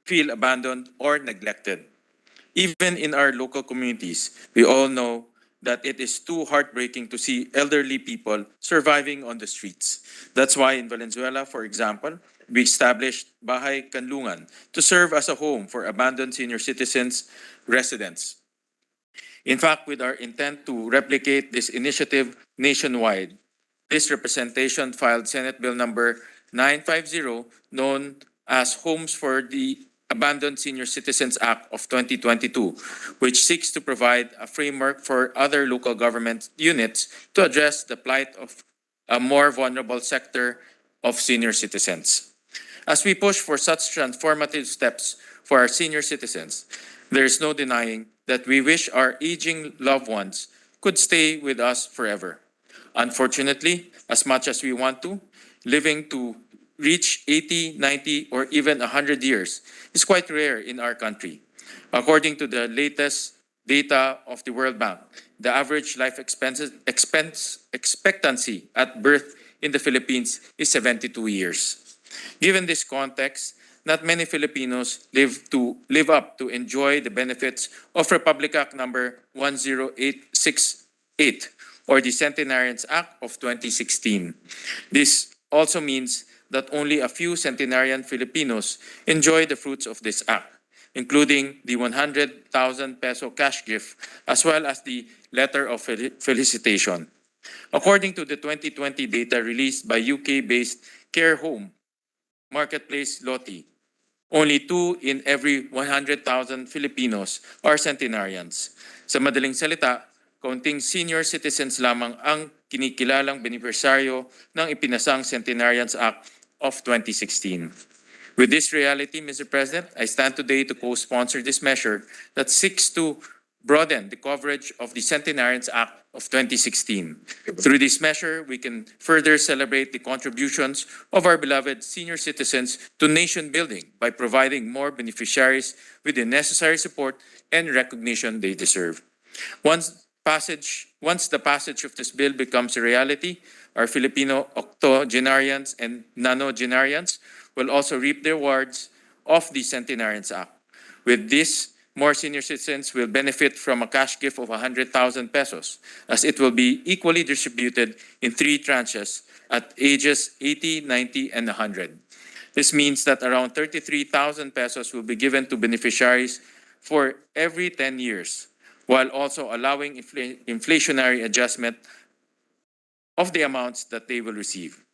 feel abandoned or neglected. Even in our local communities, we all know that it is too heartbreaking to see elderly people surviving on the streets. That's why in Valenzuela, for example, we established Bahay Kanlungan to serve as a home for abandoned senior citizens residents. In fact, with our intent to replicate this initiative nationwide, this representation filed Senate Bill number 950, known as Homes for the Abandoned Senior Citizens Act of 2022, which seeks to provide a framework for other local government units to address the plight of a more vulnerable sector of senior citizens. As we push for such transformative steps for our senior citizens, there is no denying that we wish our aging loved ones could stay with us forever. Unfortunately, as much as we want to, living to reach 80, 90, or even 100 years is quite rare in our country. According to the latest data of the World Bank, the average life expectancy at birth in the Philippines is 72 years. Given this context, not many Filipinos live up to enjoy the benefits of Republic Act number 10868 or the Centenarians Act of 2016. This also means that only a few centenarian Filipinos enjoy the fruits of this act, including the 100,000 peso cash gift as well as the letter of felicitation. According to the 2020 data released by UK-based care home marketplace Loti, only 2 in every 100,000 Filipinos are centenarians. Sa madaling salita, kaunting senior citizens lamang ang kinikilalang benepisyaryo ng ipinasang Centenarians Act of 2016. With this reality, Mr. President, I stand today to co-sponsor this measure that seeks to broaden the coverage of the Centenarians Act of 2016. Through this measure, we can further celebrate the contributions of our beloved senior citizens to nation building by providing more beneficiaries with the necessary support and recognition they deserve. Once the passage of this bill becomes a reality, our Filipino octogenarians and nonogenarians will also reap the rewards of the Centenarians Act. With this, more senior citizens will benefit from a cash gift of 100,000 pesos, as it will be equally distributed in 3 tranches at ages 80, 90, and 100. This means that around 33,000 pesos will be given to beneficiaries for every 10 years, while also allowing inflationary adjustment of the amounts that they will receive.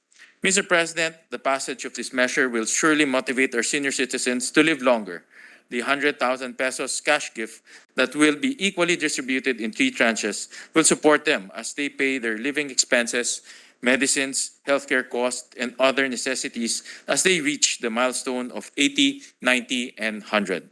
Mr. President, the passage of this measure will surely motivate our senior citizens to live longer. The 100,000 pesos cash gift that will be equally distributed in 3 tranches will support them as they pay their living expenses, medicines, healthcare costs, and other necessities as they reach the milestone of 80, 90, and 100.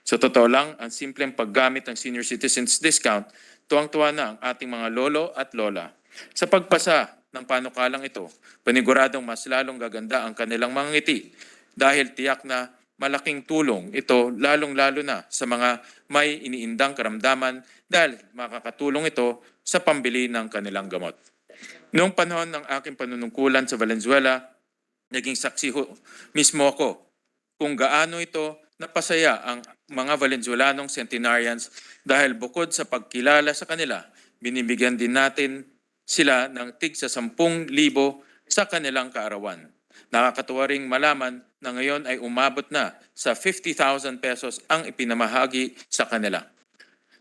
Sa totoo lang, ang simpleng paggamit ng senior citizens discount, tuwang-tuwa na ang ating mga lolo at lola. Sa pagpasa ng panukalang ito, paniguradong mas lalong gaganda ang kanilang mga ngiti dahil tiyak na malaking tulong ito lalong-lalo na sa mga may iniindang karamdaman dahil makakatulong ito sa pambili ng kanilang gamot. Noong panahon ng aking panunungkulan sa Valenzuela, naging saksi mismo ako kung gaano ito napasaya ang mga Valenzuelanong centenarians dahil bukod sa pagkilala sa kanila, binibigyan din natin sila ng tig sa 10,000 sa kanilang kaarawan. Nakakatuwa ring malaman na ngayon ay umabot na sa 50,000 pesos ang ipinamahagi sa kanila.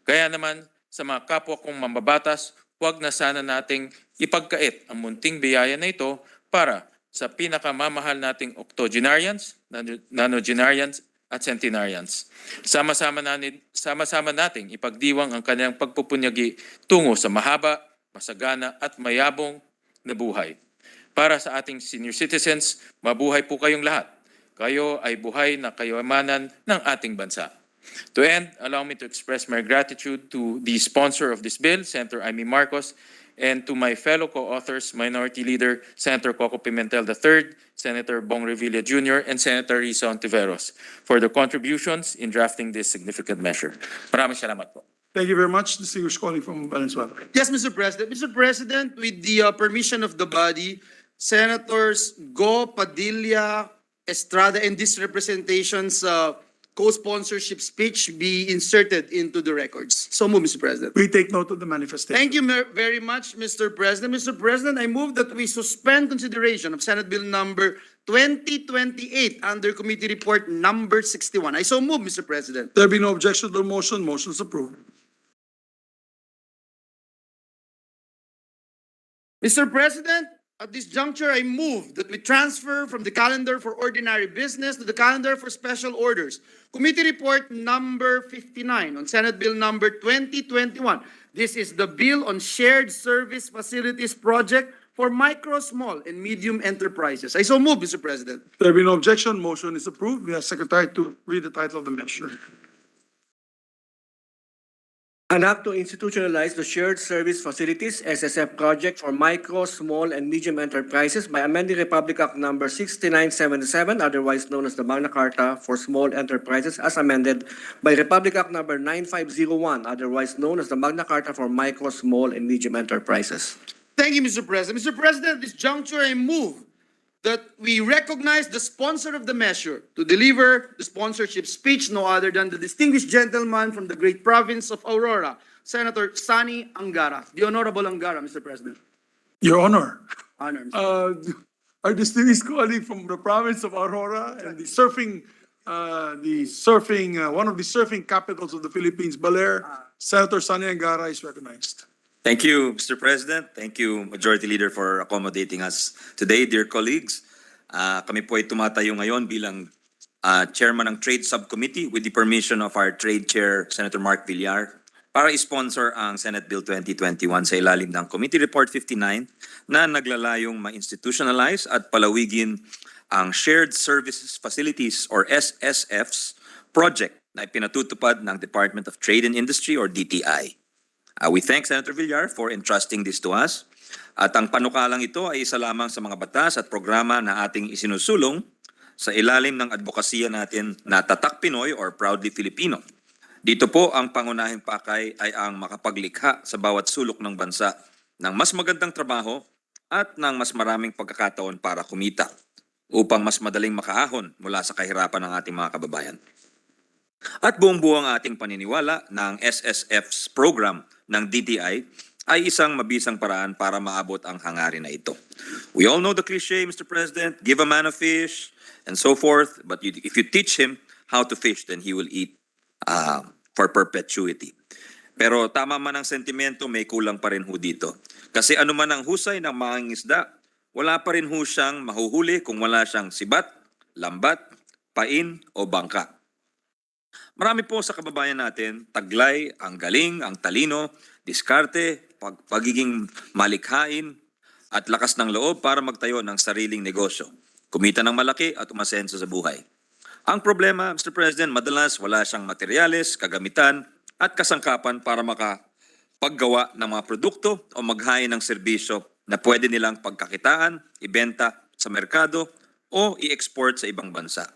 Kaya naman sa mga kapwa kong mambabatas, huwag na sana nating ipagkait ang munting biyaya na ito para sa pinakamamahal nating octogenarians, nonogenarians at centenarians. Sama-sama nating ipagdiwang ang kanilang pagpupunyagi tungo sa mahaba, masagana at mayabong na buhay. Para sa ating senior citizens, mabuhay po kayong lahat. Kayo ay buhay na kayamanan ng ating bansa. To end, allow me to express my gratitude to the sponsor of this bill, Senator Amy Marcos, and to my fellow co-authors, Minority Leader Senator Coco Pimentel III, Senator Bong Revilla Jr., and Senator Risa Ontiveros for their contributions in drafting this significant measure. Maraming salamat po. Thank you very much, distinguished colleague from Valenzuela. Yes, Mr. President. Mr. President, with the permission of the body, Senators Go, Padilla, Estrada, and this representation's co-sponsorship speech be inserted into the records. So move, Mr. President. We take note of the manifestation. Thank you very much, Mr. President. Mr. President, I move that we suspend consideration of Senate Bill number 2028 under Committee Report number 61. I so move, Mr. President. There be no objection to the motion. Motion is approved. Mr. President, At this juncture, I move that we transfer from the calendar for ordinary business to the calendar for special orders. Committee Report number 59 on Senate Bill number 2021. This is the bill on shared service facilities project for micro, small, and medium enterprises. I so move, Mr. President. There be no objection, motion is approved. We ask Secretary to read the title of the measure. An act to institutionalize the Shared Service Facilities SSF project for micro, small, and medium enterprises by amending Republic Act number 6977, otherwise known as the Magna Carta for Small Enterprises, as amended by Republic Act number 9501, otherwise known as the Magna Carta for Micro, Small, and Medium Enterprises. Thank you, Mr. President. Mr. President, at this juncture, I move that we recognize the sponsor of the measure to deliver the sponsorship speech, no other than the distinguished gentleman from the great province of Aurora, Senator Sani Angara. The Honorable Angara, Mr. President. Your Honor, Honor. our distinguished colleague from the province of Aurora and one of the surfing capitals of the Philippines, Baler, Senator Sani Angara is recognized. Thank you, Mr. President. Thank you, Majority Leader, for accommodating us today, dear colleagues. Kami po ay tumatayo ngayon bilang Chairman ng Trade Subcommittee with the permission of our Trade Chair, Senator Mark Villar, para i-sponsor ang Senate Bill 2021 sa ilalim ng Committee Report 59 na naglalayong ma-institutionalize at palawigin ang Shared Services Facilities or SSFs project na ipinatutupad ng Department of Trade and Industry or DTI. We thank Senator Villar for entrusting this to us. At ang panukalang ito ay isa lamang sa mga batas at programa na ating isinusulong sa ilalim ng advokasya natin na Tatak Pinoy or Proudly Filipino. Dito po ang pangunahing pakay ay ang makapaglikha sa bawat sulok ng bansa ng mas magandang trabaho at ng mas maraming pagkakataon para kumita upang mas madaling makaahon mula sa kahirapan ng ating mga kababayan. At buong-buo ang ating paniniwala ng SSF's program ng DTI ay isang mabisang paraan para maabot ang hangarin na ito. We all know the cliche, Mr. President, give a man a fish and so forth, but if you teach him how to fish, then he will eat for perpetuity. Pero tama man ang sentimento, may kulang pa rin ho dito. Kasi ano man ang husay ng mangingisda, wala pa rin ho siyang mahuhuli kung wala siyang sibat, lambat, pain o bangka. Marami po sa kababayan natin, taglay, ang galing, ang talino, diskarte, pagiging malikhain, at lakas ng loob para magtayo ng sariling negosyo, kumita ng malaki at umasenso sa buhay. Ang problema, Mr. President, madalas wala siyang materyales, kagamitan, at kasangkapan para makapaggawa ng mga produkto o maghain ng serbisyo na pwede nilang pagkakitaan, ibenta sa merkado o i-export sa ibang bansa.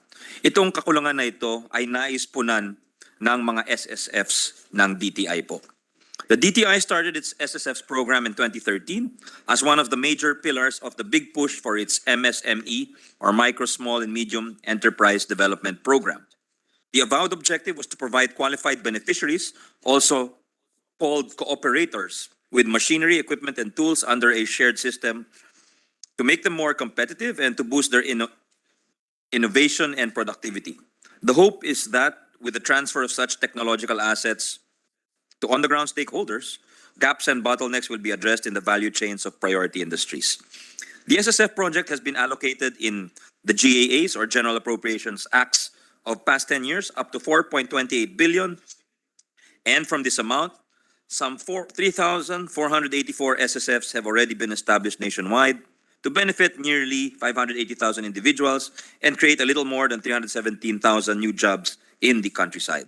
Itong kakulangan na ito ay naispunan ng mga SSFs ng DTI po. The DTI started its SSFs program in 2013 as one of the major pillars of the big push for its MSME or Micro, Small, and Medium Enterprise Development Program. The avowed objective was to provide qualified beneficiaries, also called cooperators, with machinery, equipment, and tools under a shared system to make them more competitive and to boost their innovation and productivity. The hope is that with the transfer of such technological assets to on-the-ground stakeholders, gaps and bottlenecks will be addressed in the value chains of priority industries. The SSF project has been allocated in the GAAs or General Appropriations Acts of past 10 years up to 4.28 billion. And from this amount, some 3,484 SSFs have already been established nationwide to benefit nearly 580,000 individuals and create a little more than 317,000 new jobs in the countryside.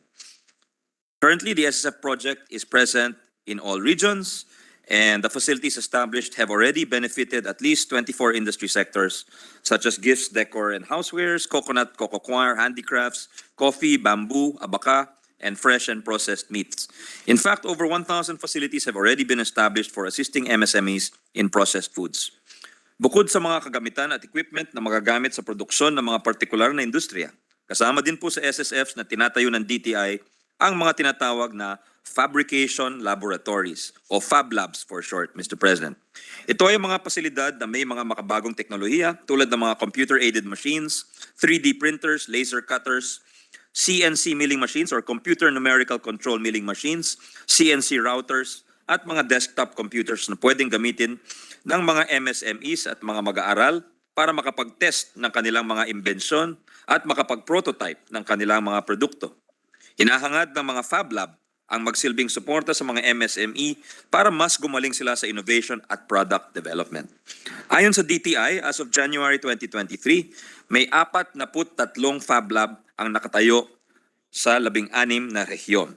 Currently, the SSF project is present in all regions, and the facilities established have already benefited at least 24 industry sectors, such as gifts, decor, and housewares, coconut, cocoa coir, handicrafts, coffee, bamboo, abaca, and fresh and processed meats. In fact, over 1,000 facilities have already been established for assisting MSMEs in processed foods. Bukod sa mga kagamitan at equipment na magagamit sa produksyon ng mga partikular na industriya, kasama din po sa SSFs na tinatayo ng DTI ang mga tinatawag na fabrication laboratories o Fab Labs for short, Mr. President. Ito ay mga pasilidad na may mga makabagong teknolohiya tulad ng mga computer-aided machines, 3D printers, laser cutters, CNC milling machines or computer numerical control milling machines, CNC routers, at mga desktop computers na pwedeng gamitin ng mga MSMEs at mga mag-aaral para makapag-test ng kanilang mga imbensyon at makapag-prototype ng kanilang mga produkto. Hinahangad ng mga Fab Lab ang magsilbing suporta sa mga MSME para mas gumaling sila sa innovation at product development. Ayon sa DTI, as of January 2023, may 43 Fab Lab ang nakatayo sa 16 na rehiyon.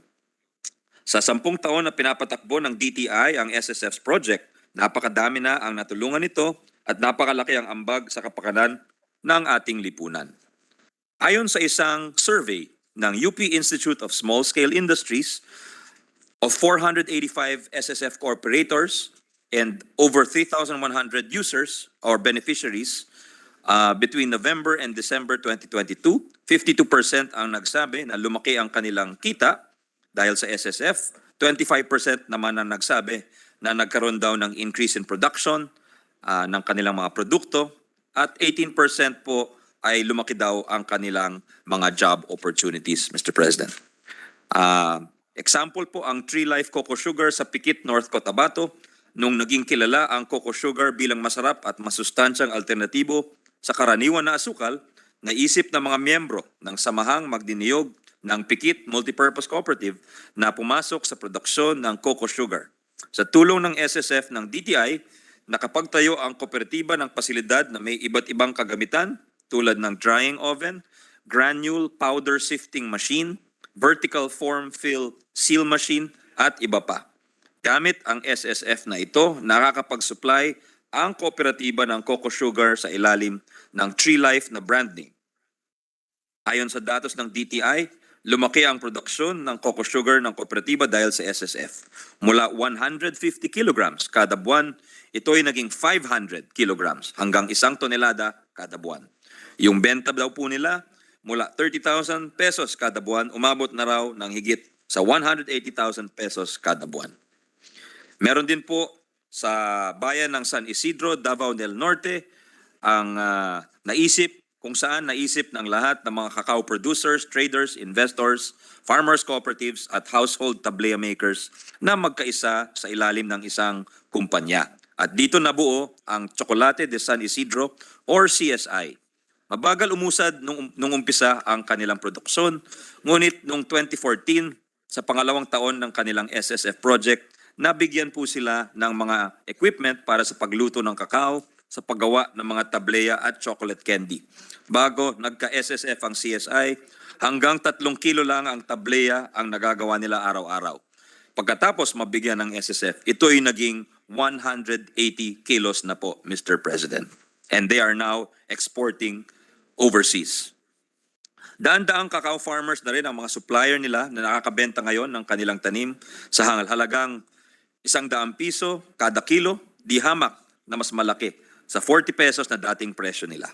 Sa 10 taon na pinapatakbo ng DTI ang SSF's project, napakadami na ang natulungan nito at napakalaki ang ambag sa kapakanan ng ating lipunan. Ayon sa isang survey ng UP Institute of Small Scale Industries, of 485 SSF cooperators and over 3,100 users or beneficiaries between November and December 2022, 52% ang nagsabi na lumaki ang kanilang kita dahil sa SSF, 25% naman ang nagsabi na nagkaroon daw ng increase in production ng kanilang mga produkto at 18% po ay lumaki daw ang kanilang mga job opportunities, Mr. President. Example po ang Tree Life Coco Sugar sa Pikit, North Cotabato, nung naging kilala ang coco sugar bilang masarap at masustansyang alternatibo sa karaniwan na asukal, naisip ng mga miyembro ng samahang magdiniyog ng Pikit Multipurpose Cooperative na pumasok sa produksyon ng coco sugar. Sa tulong ng SSF ng DTI, nakapagtayo ang kooperatiba ng pasilidad na may iba't ibang kagamitan tulad ng drying oven, granule powder sifting machine, vertical form fill seal machine at iba pa. Gamit ang SSF na ito, nakakapag-supply ang kooperatiba ng coco sugar sa ilalim ng Tree Life na brand name. Ayon sa datos ng DTI, lumaki ang produksyon ng coco sugar ng kooperatiba dahil sa SSF. Mula 150 kilograms kada buwan, ito ay naging 500 kilograms hanggang 1 tonelada kada buwan. Yung benta daw po nila, mula 30,000 pesos kada buwan, umabot na raw ng higit sa 180,000 pesos kada buwan. Meron din po sa bayan ng San Isidro, Davao del Norte, ang kung saan naisip ng lahat ng mga cacao producers, traders, investors, farmers cooperatives at household tableya makers na magkaisa sa ilalim ng isang kumpanya. At dito nabuo ang Chocolate de San Isidro or CSI. Mabagal umusad nung umpisa ang kanilang produksyon, ngunit noong 2014, sa pangalawang taon ng kanilang SSF project, nabigyan po sila ng mga equipment para sa pagluto ng kakao, sa paggawa ng mga tableya at chocolate candy. Bago nagka-SSF ang CSI, hanggang 3 kilo lang ang tableya ang nagagawa nila araw-araw. Pagkatapos mabigyan ng SSF, ito ay naging 180 kilos na po, Mr. President. And they are now exporting overseas. Daan-daang cacao farmers na rin ang mga supplier nila na nakakabenta ngayon ng kanilang tanim sa halagang 100 piso kada kilo, di hamak na mas malaki sa 40 pesos na dating presyo nila.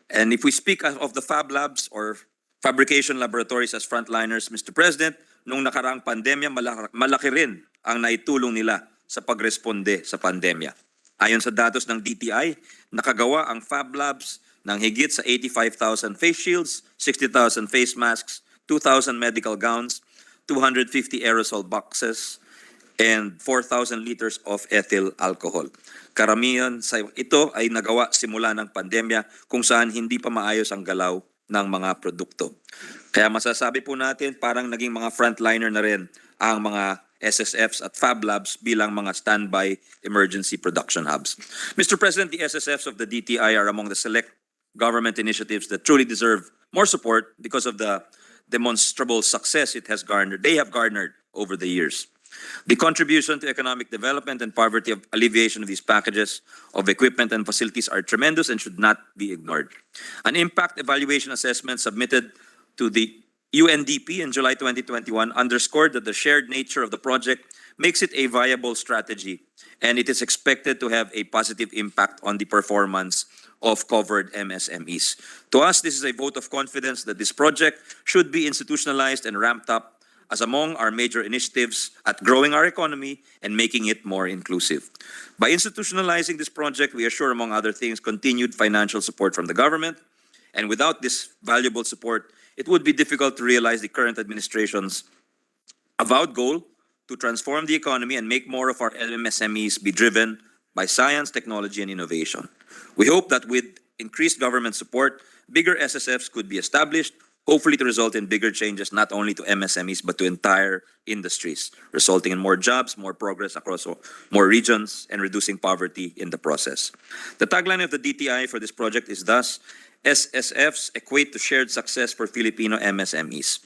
And if we speak of the Fab Labs or fabrication laboratories as frontliners, Mr. President, nung nakaraang pandemya, malaki rin ang naitulong nila sa pagresponde sa pandemya. Ayon sa datos ng DTI, nakagawa ang Fab Labs ng higit sa 85,000 face shields, 60,000 face masks, 2,000 medical gowns, 250 aerosol boxes, and 4,000 liters of ethyl alcohol. Karamihan sa ito ay nagawa simula ng pandemya kung saan hindi pa maayos ang galaw ng mga produkto. Kaya masasabi po natin parang naging mga frontliner na rin ang mga SSFs at Fab Labs bilang mga standby emergency production hubs. Mr. President, the SSFs of the DTI are among the select government initiatives that truly deserve more support because of the demonstrable success they have garnered over the years. The contribution to economic development and poverty of alleviation of these packages of equipment and facilities are tremendous and should not be ignored. An impact evaluation assessment submitted to the UNDP in July 2021 underscored that the shared nature of the project makes it a viable strategy, and it is expected to have a positive impact on the performance of covered MSMEs. To us, this is a vote of confidence that this project should be institutionalized and ramped up as among our major initiatives at growing our economy and making it more inclusive. By institutionalizing this project, we assure, among other things, continued financial support from the government, and without this valuable support, it would be difficult to realize the current administration's avowed goal to transform the economy and make more of our MSMEs be driven by science, technology, and innovation. We hope that with increased government support, bigger SSFs could be established, hopefully to result in bigger changes not only to MSMEs but to entire industries, resulting in more jobs, more progress across more regions, and reducing poverty in the process. The tagline of the DTI for this project is thus, SSFs equate to shared success for Filipino MSMEs.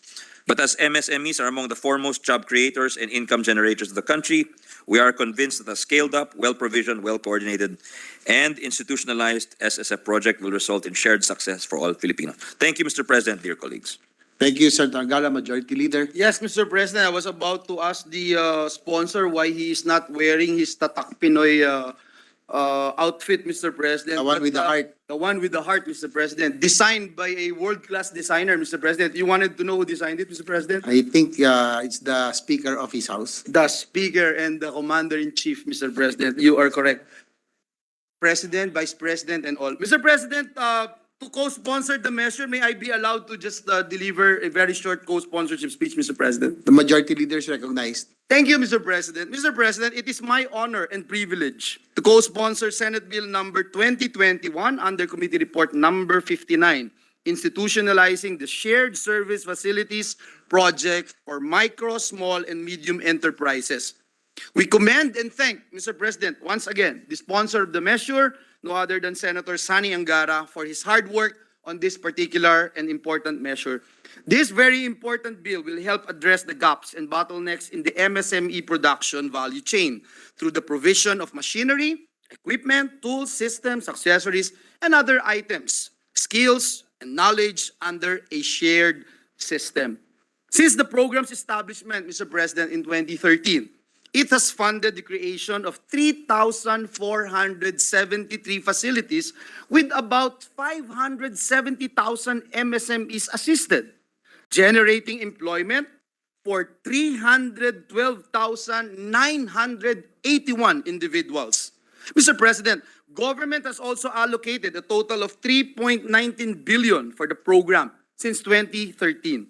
But as MSMEs are among the foremost job creators and income generators of the country, we are convinced that a scaled-up, well-provisioned, well-coordinated, and institutionalized SSF project will result in shared success for all Filipinos. Thank you, Mr. President, dear colleagues. Thank you, Senator Angara, Majority Leader. Yes, Mr. President, I was about to ask the sponsor why he is not wearing his Tatak Pinoy outfit, Mr. President. The one with the heart. The one with the heart, Mr. President. Designed by a world-class designer, Mr. President. You wanted to know who designed it, Mr. President? I think it's the Speaker of his house. The Speaker and the Commander-in-Chief, Mr. President. You are correct. President, Vice President, and all. Mr. President, to co-sponsor the measure, may I be allowed to just deliver a very short co-sponsorship speech, Mr. President? The Majority Leader is recognized. Thank you, Mr. President. Mr. President, it is my honor and privilege to co-sponsor Senate Bill number 2021 under Committee Report number 59, institutionalizing the Shared Service Facilities Project for micro, small, and medium enterprises. We commend and thank, Mr. President, once again, the sponsor of the measure, no other than Senator Sani Angara, for his hard work on this particular and important measure. This very important bill will help address the gaps and bottlenecks in the MSME production value chain through the provision of machinery, equipment, tools, systems, accessories, and other items, skills, and knowledge under a shared system. Since the program's establishment, Mr. President, in 2013, it has funded the creation of 3,473 facilities with about 570,000 MSMEs assisted, generating employment for 312,981 individuals. Mr. President, government has also allocated a total of 3.19 billion for the program since 2013.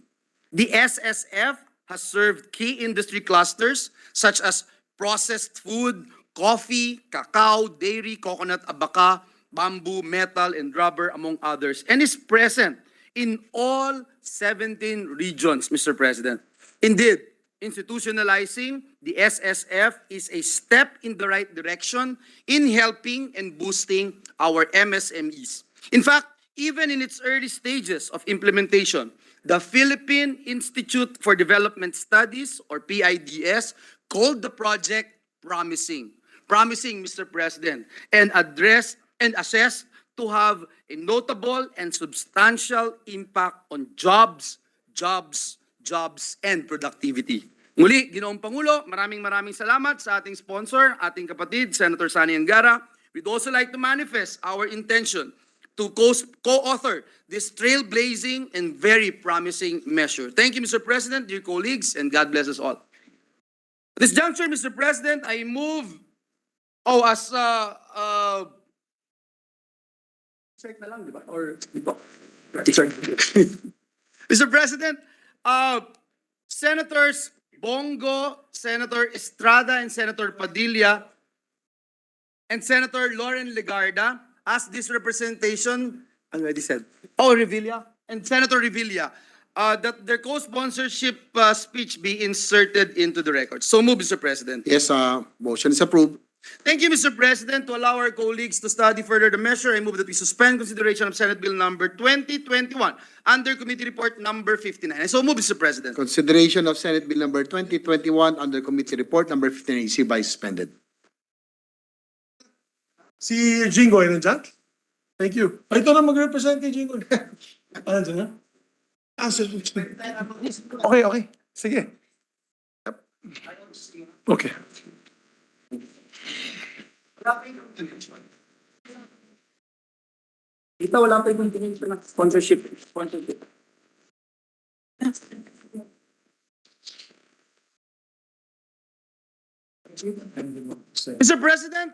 The SSF has served key industry clusters such as processed food, coffee, cacao, dairy, coconut, abaca, bamboo, metal, and rubber, among others, and is present in all 17 regions, Mr. President. Indeed, institutionalizing the SSF is a step in the right direction in helping and boosting our MSMEs. In fact, even in its early stages of implementation, the Philippine Institute for Development Studies, or PIDS, called the project promising. Promising, Mr. President, and addressed and assessed to have a notable and substantial impact on jobs, and productivity. Muli, Ginoong Pangulo, maraming salamat sa ating sponsor, ating kapatid, Senator Sani Angara. We'd also like to manifest our intention to co-author this trailblazing and very promising measure. Thank you, Mr. President, dear colleagues, and God bless us all. At this juncture, Mr. President, I move, check na lang, di ba? Or, sorry. Mr. President, Senators Bongo, Senator Estrada, and Senator Padilla, and Senator Lauren Legarda, ask this representation, already said, Revilla, and Senator Revilla, that their co-sponsorship speech be inserted into the record. So move, Mr. President. Yes, motion is approved. Thank you, Mr. President. To allow our colleagues to study further the measure, I move that we suspend consideration of Senate Bill number 2021 under Committee Report number 59. I so move, Mr. President. Consideration of Senate Bill number 2021 under Committee Report number 59 is hereby suspended. Si Jingo, ay nandyan? Thank you. Ito na mag-represent kay Jingo. Nandyan na? Okay. Sige. Okay. Ito wala pa yung sponsorship. Mr. President,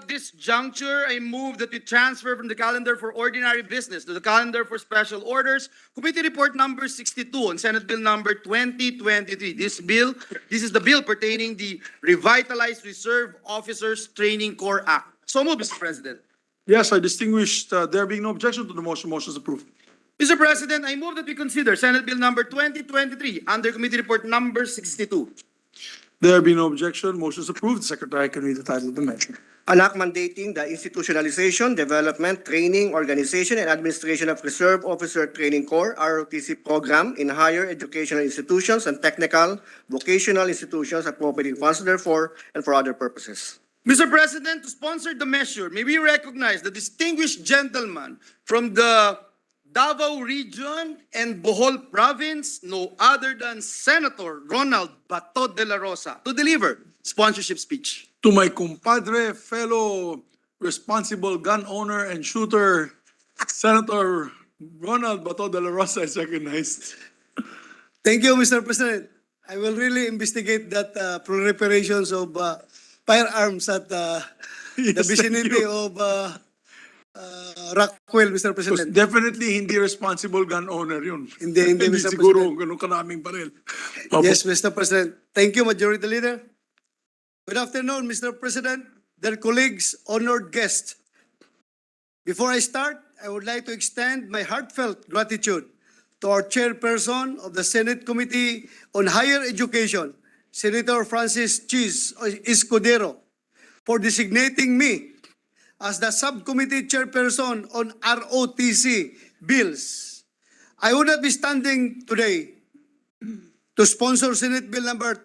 this juncture, I move that we transfer from the calendar for ordinary business to the calendar for special orders, Committee Report number 62 on Senate Bill number 2023. This is the bill pertaining the Revitalized Reserve Officers Training Corps Act. So move, Mr. President. Yes, I distinguished, there being no objection to the motion, motion is approved. Mr. President, I move that we consider Senate Bill number 2023 under Committee Report number 62. There being no objection, motion is approved. The Secretary can read the title of the measure. An act mandating the institutionalization, development, training, organization, and administration of Reserve Officer Training Corps (ROTC) program in higher educational institutions and technical vocational institutions, appropriating funds therefore and for other purposes. Mr. President, to sponsor the measure, may we recognize the distinguished gentleman from the Davao Region and Bohol Province, no other than Senator Ronald Bato de la Rosa, to deliver sponsorship speech. To my compadre, fellow responsible gun owner and shooter, Senator Ronald Bato de la Rosa is recognized. Thank you, Mr. President. I will really investigate that proliferations of firearms at the Yes, vicinity of Rockwell, Mr. Because President. definitely hindi responsible gun owner yun. Hindi, Mr. siguro President. ganun karaming baril. Yes, Mr. President. Thank you, Majority Leader. Good afternoon, Mr. President, dear colleagues, honored guests. Before I start, I would like to extend my heartfelt gratitude to our chairperson of the Senate Committee on Higher Education, Senator Francis Cheese Escudero, for designating me as the subcommittee chairperson on ROTC bills. I would not be standing today to sponsor Senate Bill number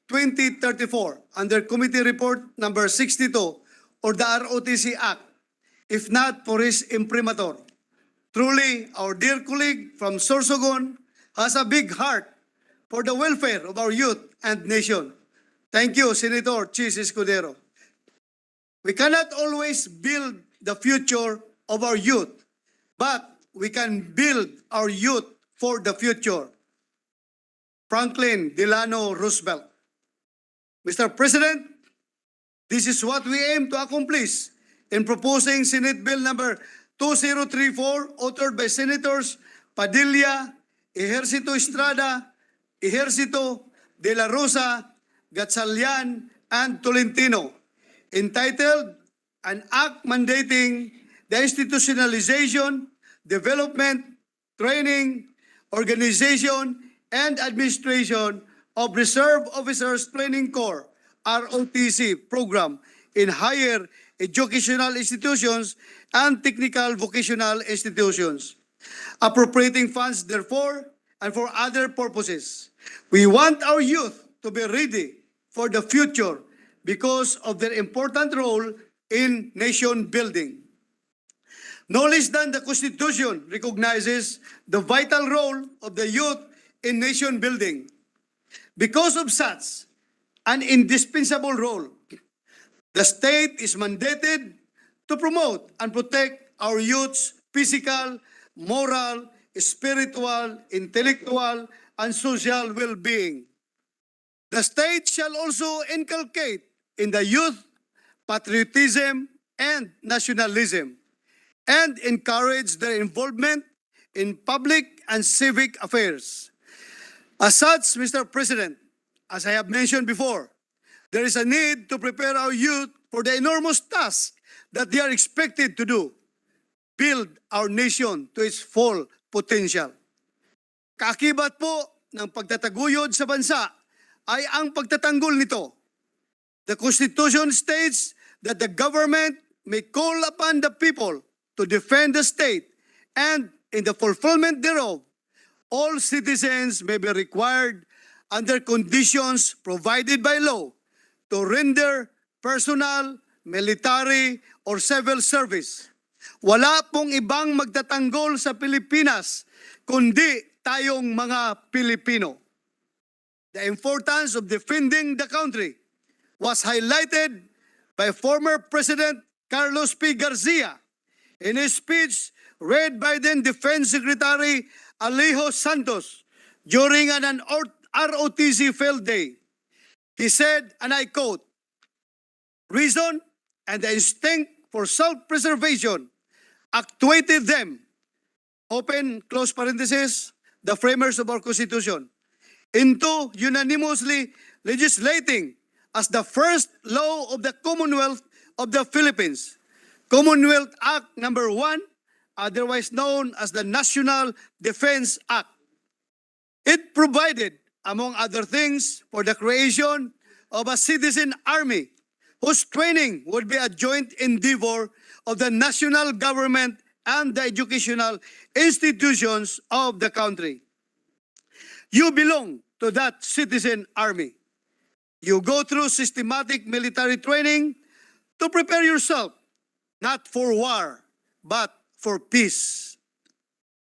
2034 under Committee Report number 62 or the ROTC Act, if not for his imprimatur. Truly, our dear colleague from Sorsogon has a big heart for the welfare of our youth and nation. Thank you, Senator Cheese Escudero. We cannot always build the future of our youth, but we can build our youth for the future. Franklin Delano Roosevelt. Mr. President, this is what we aim to accomplish in proposing Senate Bill number 2034, authored by Senators Padilla, Ejercito Estrada, Ejercito De La Rosa, Gatchalian, and Tolentino, entitled An Act Mandating the Institutionalization, Development, Training, Organization, and Administration of Reserve Officers Training Corps, ROTC program in higher educational institutions and technical vocational institutions, appropriating funds therefore and for other purposes. We want our youth to be ready for the future because of their important role in nation building. No less than the Constitution recognizes the vital role of the youth in nation building. Because of such an indispensable role, the state is mandated to promote and protect our youth's physical, moral, spiritual, intellectual, and social well-being. The state shall also inculcate in the youth patriotism and nationalism and encourage their involvement in public and civic affairs. As such, Mr. President, as I have mentioned before, there is a need to prepare our youth for the enormous task that they are expected to do, build our nation to its full potential. Kaakibat po ng pagtataguyod sa bansa ay ang pagtatanggol nito. The Constitution states that the government may call upon the people to defend the state, and in the fulfillment thereof, all citizens may be required under conditions provided by law to render personal, military, or civil service. Wala pong ibang magtatanggol sa Pilipinas kundi tayong mga Pilipino. The importance of defending the country was highlighted by former President Carlos P. Garcia in his speech read by then Defense Secretary Alejo Santos during an ROTC field day. He said, and I quote, reason, and the instinct for self-preservation actuated them, open, close parenthesis, the framers of our Constitution, into unanimously legislating as the first law of the Commonwealth of the Philippines, Commonwealth Act Number 1, otherwise known as the National Defense Act. It provided, among other things, for the creation of a citizen army whose training would be a joint endeavor of the national government and the educational institutions of the country. You belong to that citizen army. You go through systematic military training to prepare yourself not for war, but for peace.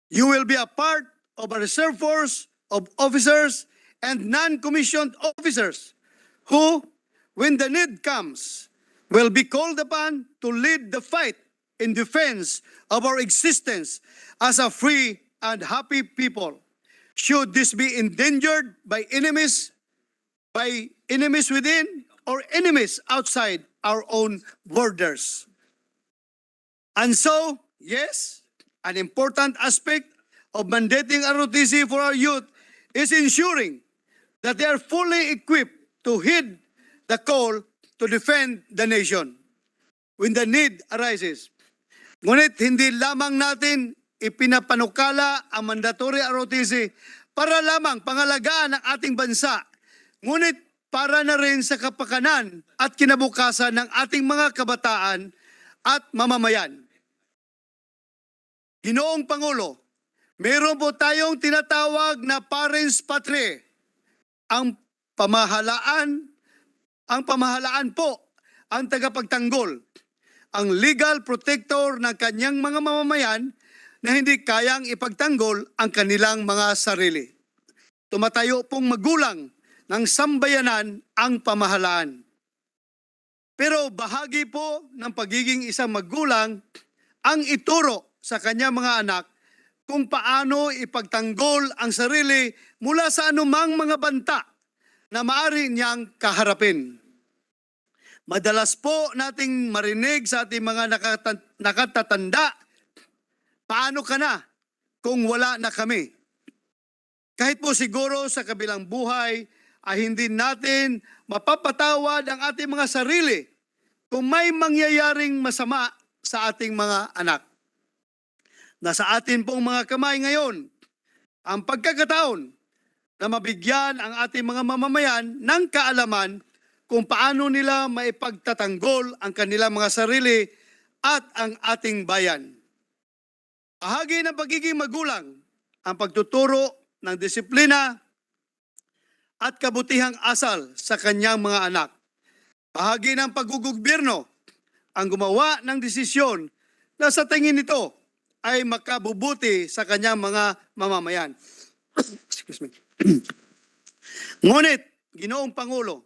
You will be a part of a reserve force of officers and non-commissioned officers who, when the need comes, will be called upon to lead the fight in defense of our existence as a free and happy people. Should this be endangered by enemies within or enemies outside our own borders. And so, yes, an important aspect of mandating ROTC for our youth is ensuring that they are fully equipped to heed the call to defend the nation when the need arises. Ngunit hindi lamang natin ipinapanukala ang mandatory ROTC para lamang pangalagaan ng ating bansa, ngunit para na rin sa kapakanan at kinabukasan ng ating mga kabataan at mamamayan. Ginoong Pangulo, meron po tayong tinatawag na parens patriae. Ang pamahalaan po ang tagapagtanggol, ang legal protector ng kanyang mga mamamayan na hindi kayang ipagtanggol ang kanilang mga sarili. Tumatayo pong magulang ng sambayanan ang pamahalaan. Pero bahagi po ng pagiging isang magulang ang ituro sa kanyang mga anak kung paano ipagtanggol ang sarili mula sa anumang mga banta na maaari niyang kaharapin. Madalas po nating marinig sa ating mga nakatatanda, paano ka na kung wala na kami? Kahit po siguro sa kabilang buhay ay hindi natin mapapatawad ang ating mga sarili kung may mangyayaring masama sa ating mga anak. Nasa atin pong mga kamay ngayon ang pagkakataon na mabigyan ang ating mga mamamayan ng kaalaman kung paano nila maipagtatanggol ang kanilang mga sarili at ang ating bayan. Bahagi ng pagiging magulang ang pagtuturo ng disiplina at kabutihang asal sa kanyang mga anak. Bahagi ng paggugobyerno ang gumawa ng desisyon na sa tingin nito ay makabubuti sa kanyang mga mamamayan. Excuse me. Ngunit, Ginoong Pangulo,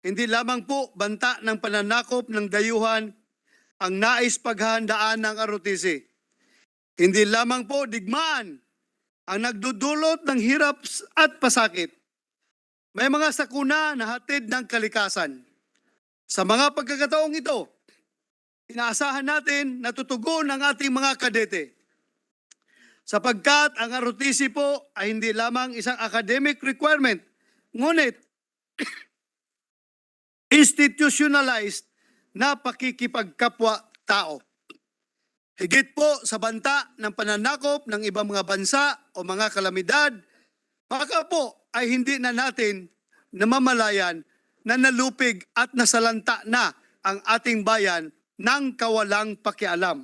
hindi lamang po banta ng pananakop ng dayuhan ang nais paghahandaan ng ROTC. Hindi lamang po digmaan ang nagdudulot ng hirap at pasakit. May mga sakuna na hatid ng kalikasan. Sa mga pagkakataong ito, inaasahan natin na tutugon ang ating mga kadete. Sapagkat ang ROTC po ay hindi lamang isang academic requirement, ngunit institutionalized na pakikipagkapwa-tao. Higit po sa banta ng pananakop ng ibang mga bansa o mga kalamidad, baka po ay hindi na natin namamalayan na nalupig at nasalanta na ang ating bayan ng kawalang pakialam.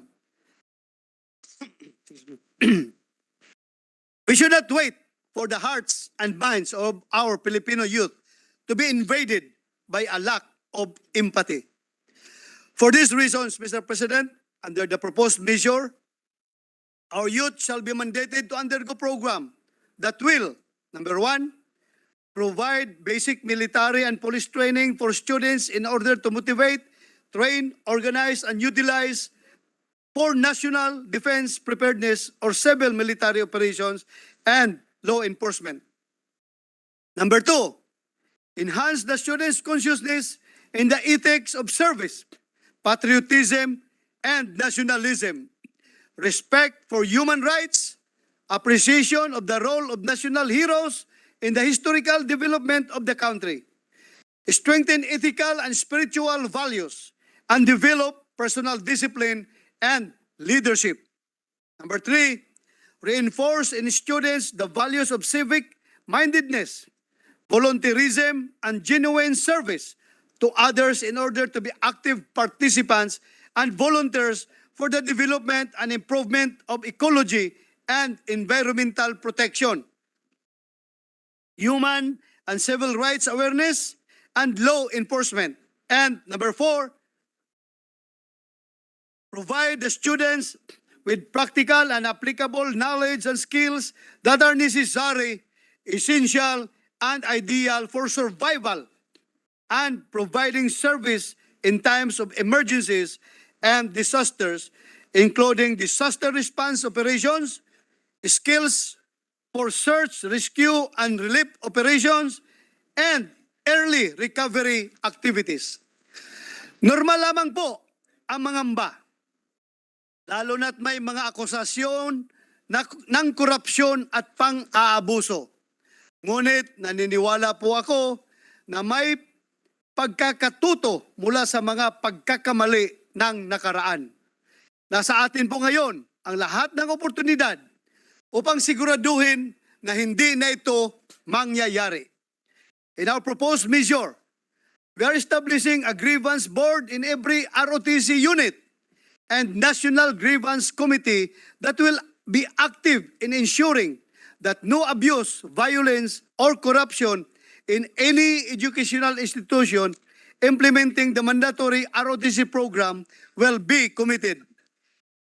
We should not wait for the hearts and minds of our Filipino youth to be invaded by a lack of empathy. For these reasons, Mr. President, under the proposed measure, our youth shall be mandated to undergo program that will, number 1, provide basic military and police training for students in order to motivate, train, organize, and utilize for national defense preparedness or civil military operations and law enforcement. Number 2, enhance the students' consciousness in the ethics of service, patriotism, and nationalism, respect for human rights, appreciation of the role of national heroes in the historical development of the country, strengthen ethical and spiritual values, and develop personal discipline and leadership. Number 3, reinforce in students the values of civic mindedness, volunteerism, and genuine service to others in order to be active participants and volunteers for the development and improvement of ecology and environmental protection, human and civil rights awareness, and law enforcement. And number 4, provide the students with practical and applicable knowledge and skills that are necessary, essential, and ideal for survival and providing service in times of emergencies and disasters, including disaster response operations, skills for search, rescue, and relief operations, and early recovery activities. Normal lamang po ang mangamba, lalo na't may mga akusasyon ng korupsyon at pang-aabuso. Ngunit naniniwala po ako na may pagkakatuto mula sa mga pagkakamali ng nakaraan. Nasa atin po ngayon ang lahat ng oportunidad upang siguraduhin na hindi na ito mangyayari. In our proposed measure, we are establishing a grievance board in every ROTC unit and National Grievance Committee that will be active in ensuring that no abuse, violence, or corruption in any educational institution implementing the mandatory ROTC program will be committed.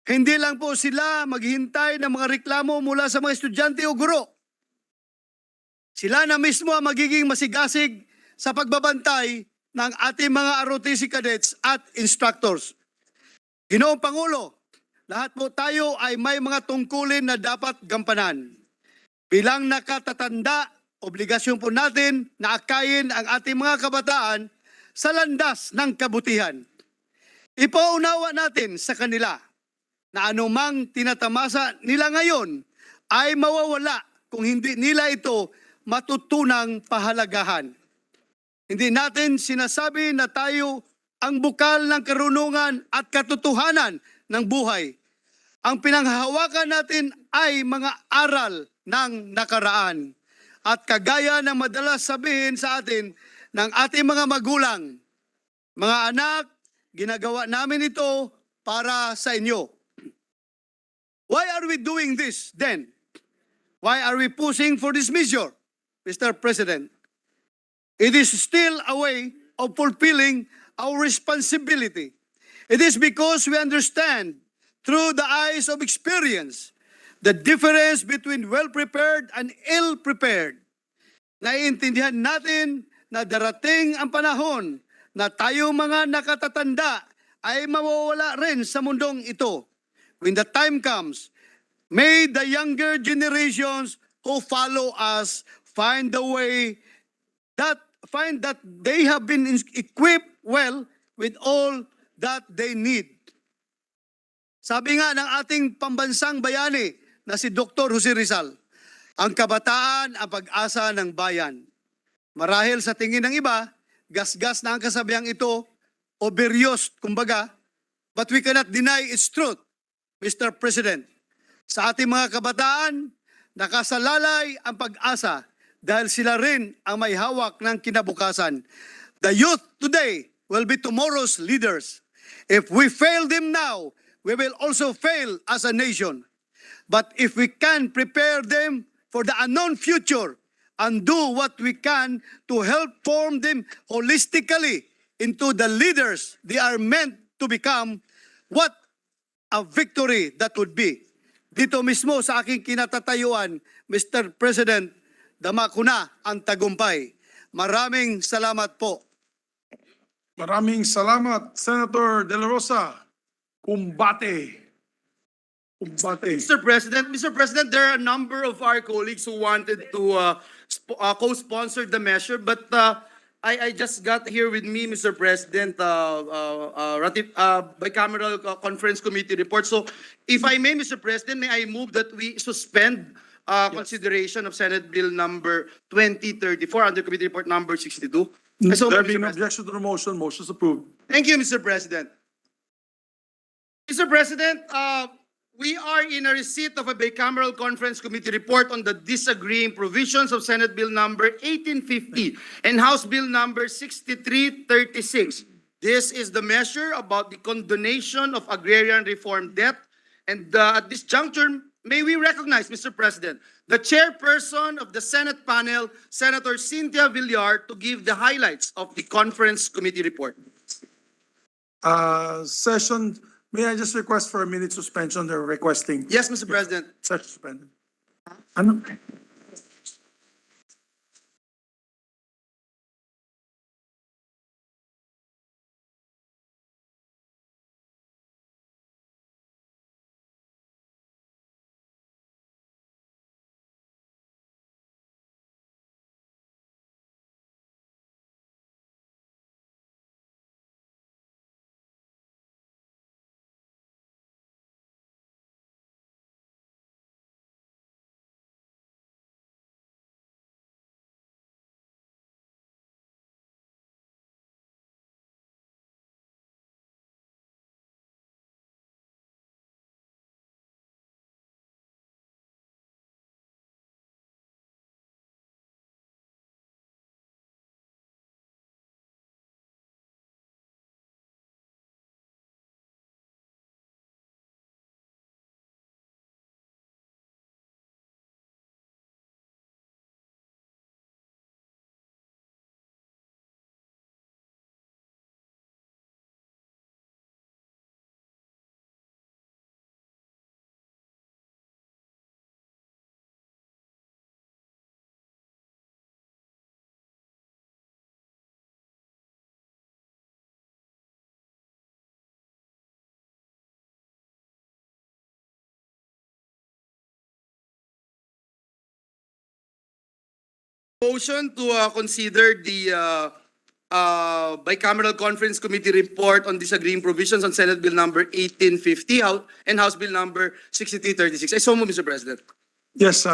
Hindi lang po sila maghihintay ng mga reklamo mula sa mga estudyante o guro. Sila na mismo ang magiging masigasig sa pagbabantay ng ating mga ROTC cadets at instructors. Ginoong Pangulo, lahat po tayo ay may mga tungkulin na dapat gampanan. Bilang nakatatanda, obligasyon po natin na akayin ang ating mga kabataan sa landas ng kabutihan. Ipaunawa natin sa kanila na anumang tinatamasa nila ngayon ay mawawala kung hindi nila ito matutunang pahalagahan. Hindi natin sinasabi na tayo ang bukal ng karunungan at katotohanan ng buhay. Ang pinanghahawakan natin ay mga aral ng nakaraan. At kagaya ng madalas sabihin sa atin ng ating mga magulang, mga anak, ginagawa namin ito para sa inyo. Why are we doing this then? Why are we pushing for this measure, Mr. President? It is still a way of fulfilling our responsibility. It is because we understand through the eyes of experience the difference between well-prepared and ill-prepared. Naiintindihan natin na darating ang panahon na tayo mga nakatatanda ay mawawala rin sa mundong ito. When the time comes, may the younger generations who follow us find that they have been equipped well with all that they need. Sabi nga ng ating pambansang bayani na si Dr. Jose Rizal, ang kabataan ang pag-asa ng bayan. Marahil sa tingin ng iba, gasgas na ang kasabihang ito, o beryos, kumbaga, but we cannot deny its truth, Mr. President. Sa ating mga kabataan, nakasalalay ang pag-asa dahil sila rin ang may hawak ng kinabukasan. The youth today will be tomorrow's leaders. If we fail them now, we will also fail as a nation. But if we can prepare them for the unknown future and do what we can to help form them holistically into the leaders they are meant to become, what a victory that would be. Dito mismo sa aking kinatatayuan, Mr. President, dama ko na ang tagumpay. Maraming salamat po. Maraming salamat, Senator De La Rosa. Kumbate. Kumbate. Mr. President, there are a number of our colleagues who wanted to co-sponsor the measure, but I just got here with me, Mr. President, bicameral conference committee report. So if I may, Mr. President, may I move that we suspend consideration of Senate Bill number 2034 under committee report number 62? So, There Mr. being no President. objection to the motion, motion is approved. Thank you, Mr. President. Mr. President, we are in a receipt of a bicameral conference committee report on the disagreeing provisions of Senate Bill number 1850 and House Bill number 6336. This is the measure about the condonation of agrarian reform debt. And at this juncture, may we recognize, Mr. President, the chairperson of the Senate panel, Senator Cynthia Villar, to give the highlights of the conference committee report. Session, may I just request for a minute suspension? They're requesting. Yes, Mr. President. Session suspended. Ano? Motion to consider the bicameral conference committee report on disagreeing provisions on Senate Bill number 1850 and House Bill number 6336. I so move, Mr. President. Yes,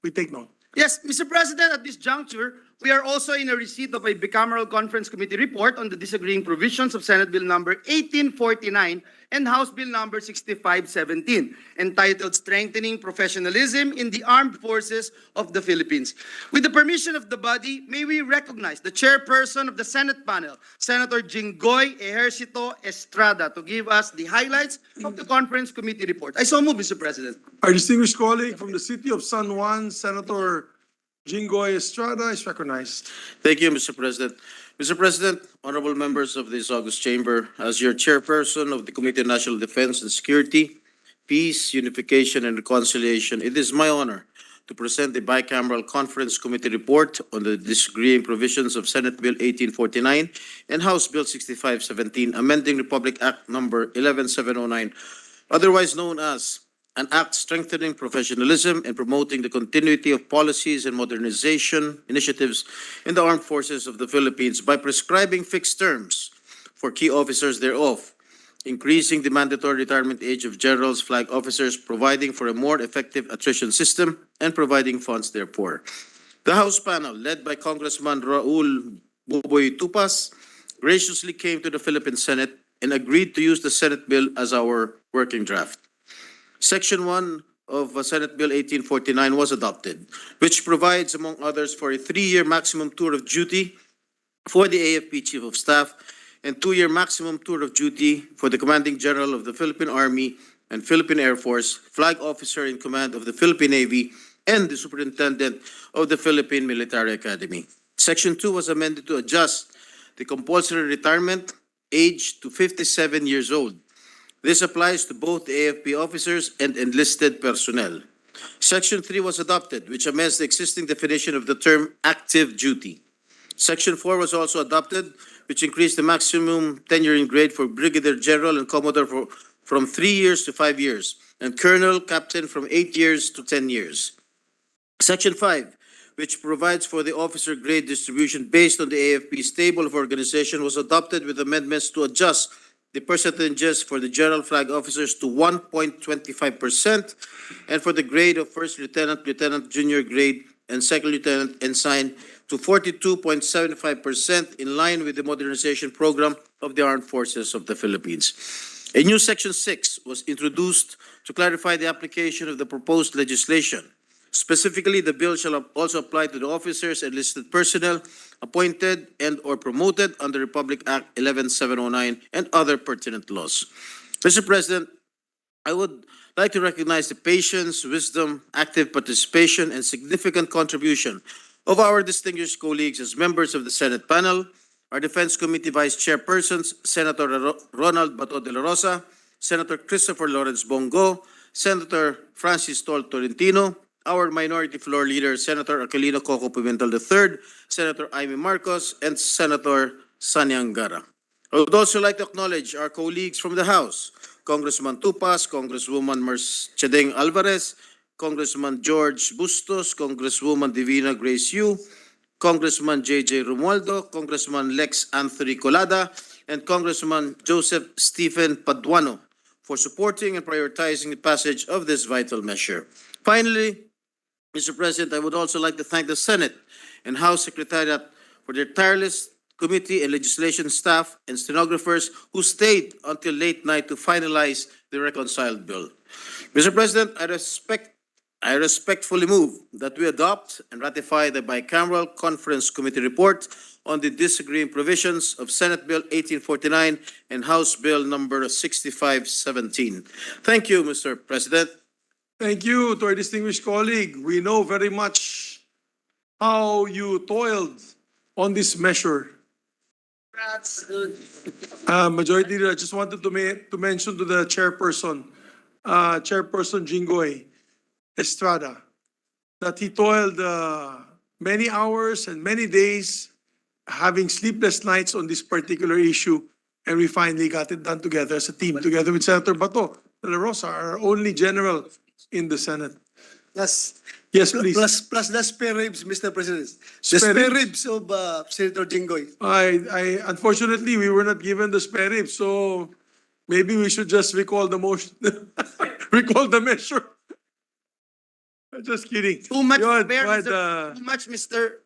we take note. Yes, Mr. President, at this juncture, we are also in a receipt of a bicameral conference committee report on the disagreeing provisions of Senate Bill number 1849 and House Bill number 6517, entitled Strengthening Professionalism in the Armed Forces of the Philippines. With the permission of the body, may we recognize the chairperson of the Senate panel, Senator Jinggoy Ejercito Estrada, to give us the highlights of the conference committee report. I so move, Mr. President. Our distinguished colleague from the city of San Juan, Senator Jinggoy Estrada, is recognized. Thank you, Mr. President. Mr. President, honorable members of this august chamber, as your chairperson of the Committee on National Defense and Security, Peace, Unification, and Reconciliation, it is my honor to present the bicameral conference committee report on the disagreeing provisions of Senate Bill 1849 and House Bill 6517, amending Republic Act number 11709, otherwise known as an act strengthening professionalism and promoting the continuity of policies and modernization initiatives in the armed forces of the Philippines by prescribing fixed terms for key officers thereof, increasing the mandatory retirement age of generals, flag officers, providing for a more effective attrition system, and providing funds therefore. The House panel, led by Congressman Raul Boboy Tupas, graciously came to the Philippine Senate and agreed to use the Senate bill as our working draft. Section 1 of Senate Bill 1849 was adopted, which provides, among others, for a 3-year maximum tour of duty for the AFP Chief of Staff and 2-year maximum tour of duty for the Commanding General of the Philippine Army and Philippine Air Force, Flag Officer in Command of the Philippine Navy, and the Superintendent of the Philippine Military Academy. Section 2 was amended to adjust the compulsory retirement age to 57 years old. This applies to both the AFP officers and enlisted personnel. Section 3 was adopted, which amends the existing definition of the term active duty. Section 4 was also adopted, which increased the maximum tenure in grade for Brigadier General and Commodore from 3 years to 5 years, and Colonel, Captain from 8 years to 10 years. Section 5 which provides for the officer grade distribution based on the AFP's table of organization, was adopted with amendments to adjust the percentages for the general flag officers to 1.25% and for the grade of first lieutenant, lieutenant junior grade, and second lieutenant ensign to 42.75% in line with the modernization program of the Armed Forces of the Philippines. A new Section 6 was introduced to clarify the application of the proposed legislation. Specifically, the bill shall also apply to the officers and listed personnel appointed and/or promoted under Republic Act 11709 and other pertinent laws. Mr. President, I would like to recognize the patience, wisdom, active participation, and significant contribution of our distinguished colleagues as members of the Senate panel, our Defense Committee Vice Chairpersons, Senator Ronald Bato de la Rosa, Senator Christopher Lawrence Bongo, Senator Francis Tol Tolentino, our Minority Floor Leader, Senator Aquilino Coco Pimentel III, Senator Amy Marcos, and Senator Sani Angara. I would also like to acknowledge our colleagues from the House, Congressman Tupas, Congresswoman Mercedes Alvarez, Congressman George Bustos, Congresswoman Divina Grace Yu, Congressman J.J. Romualdo, Congressman Lex Anthony Colada, and Congressman Joseph Stephen Paduano for supporting and prioritizing the passage of this vital measure. Finally, Mr. President, I would also like to thank the Senate and House Secretariat for their tireless committee and legislation staff and stenographers who stayed until late night to finalize the reconciled bill. Mr. President, I respectfully move that we adopt and ratify the bicameral conference committee report on the disagreeing provisions of Senate Bill 1849 and House Bill number 6517. Thank you, Mr. President. Thank you to our distinguished colleague. We know very much how you toiled on this measure. Majority Leader, I just wanted to mention to the chairperson, Chairperson Jinggoy Estrada, that he toiled many hours and many days having sleepless nights on this particular issue, and we finally got it done together as a team, together with Senator Bato de la Rosa, our only general in the Senate. Plus, Yes, please. plus the spare ribs, Mr. President. The Spare spare ribs? ribs of Senator Jinggoy. I unfortunately we were not given the spare ribs, so maybe we should just recall the motion, recall the measure. Just kidding. Too much Yun, spare, but,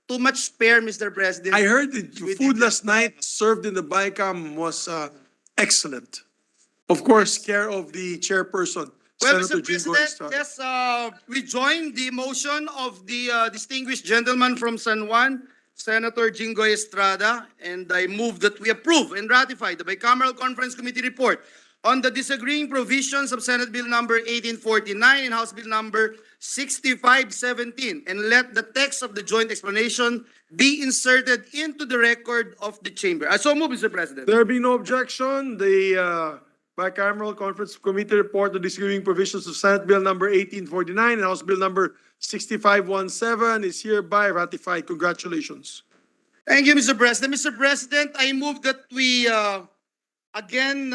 too much spare, Mr. President. I heard the food last night served in the BICAM was excellent. Of course, care of the chairperson, Well, Senator Mr. Jinggoy President, Estrada. yes, we join the motion of the distinguished gentleman from San Juan, Senator Jinggoy Estrada, and I move that we approve and ratify the bicameral conference committee report on the disagreeing provisions of Senate Bill number 1849 and House Bill number 6517, and let the text of the joint explanation be inserted into the record of the chamber. I so move, Mr. President. There being no objection, the bicameral conference committee report, the disagreeing provisions of Senate Bill number 1849 and House Bill number 6517 is hereby ratified. Congratulations. Thank you, Mr. President. Mr. President, I move that we again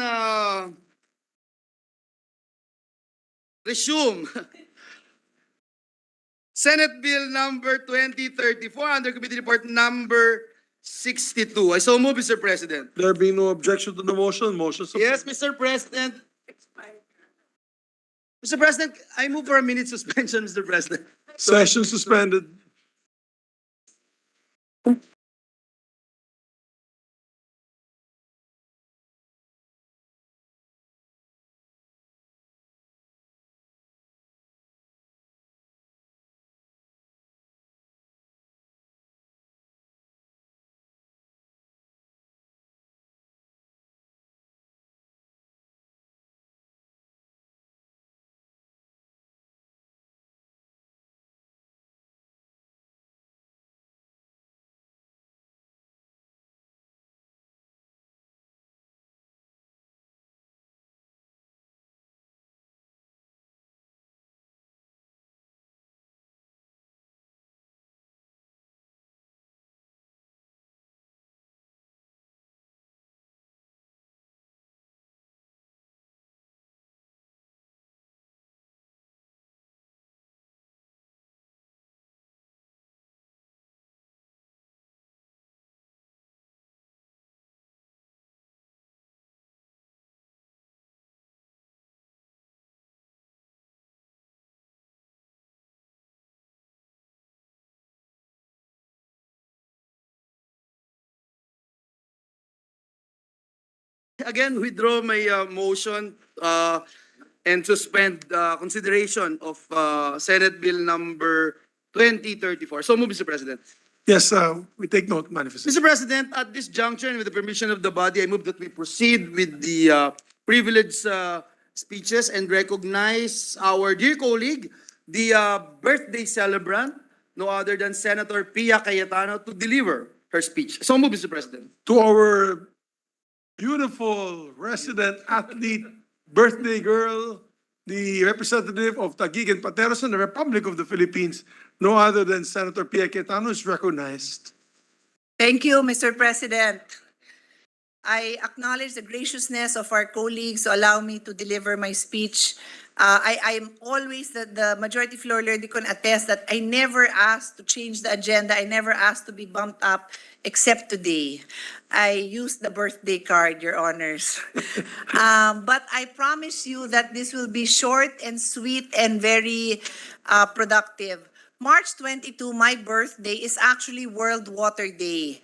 resume Senate Bill number 2034 under committee report number 62. I so move, Mr. President. There being no objection to the motion, motion Yes, Mr. President. Mr. President, I move for a minute suspension, Mr. President. session suspended. again withdraw my motion and suspend consideration of Senate Bill number 2034. So move, Mr. President. Yes, we take note, manifestation. Mr. President, at this juncture, and with the permission of the body, I move that we proceed with the privileged speeches and recognize our dear colleague, the birthday celebrant, no other than Senator Pia Cayetano, to deliver her speech. So move, Mr. President. To our beautiful resident athlete, birthday girl, the representative of Taguig and Pateros in the Republic of the Philippines, no other than Senator Pia Cayetano, is recognized. Thank you, Mr. President. I acknowledge the graciousness of our colleagues to allow me to deliver my speech. I'm always, the Majority Floor Leader can attest that I never asked to change the agenda. I never asked to be bumped up, except today. I used the birthday card, Your Honors. But I promise you that this will be short and sweet and very productive. March 22, my birthday, is actually World Water Day.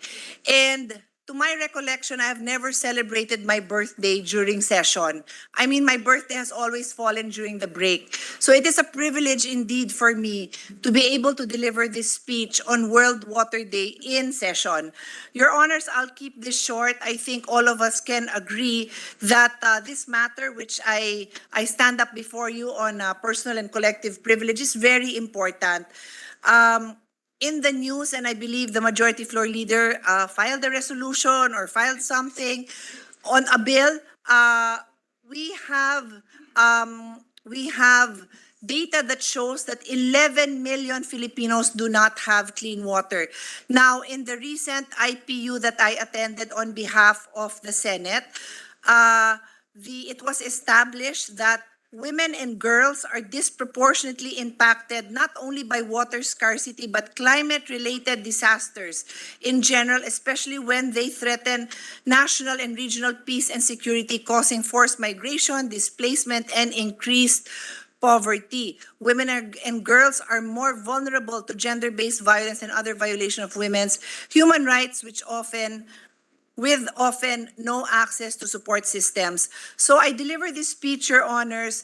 And to my recollection, I have never celebrated my birthday during session. I mean, my birthday has always fallen during the break. So it is a privilege indeed for me to be able to deliver this speech on World Water Day in session. Your Honors, I'll keep this short. I think all of us can agree that this matter, which I stand up before you on personal and collective privilege, is very important. In the news, and I believe the Majority Floor Leader filed a resolution or filed something on a bill. We have data that shows that 11 million Filipinos do not have clean water. Now, in the recent IPU that I attended on behalf of the Senate, it was established that women and girls are disproportionately impacted not only by water scarcity but climate-related disasters in general, especially when they threaten national and regional peace and security, causing forced migration, displacement, and increased poverty. Women and girls are more vulnerable to gender-based violence and other violations of women's human rights, with often no access to support systems. So I deliver this speech, Your Honors,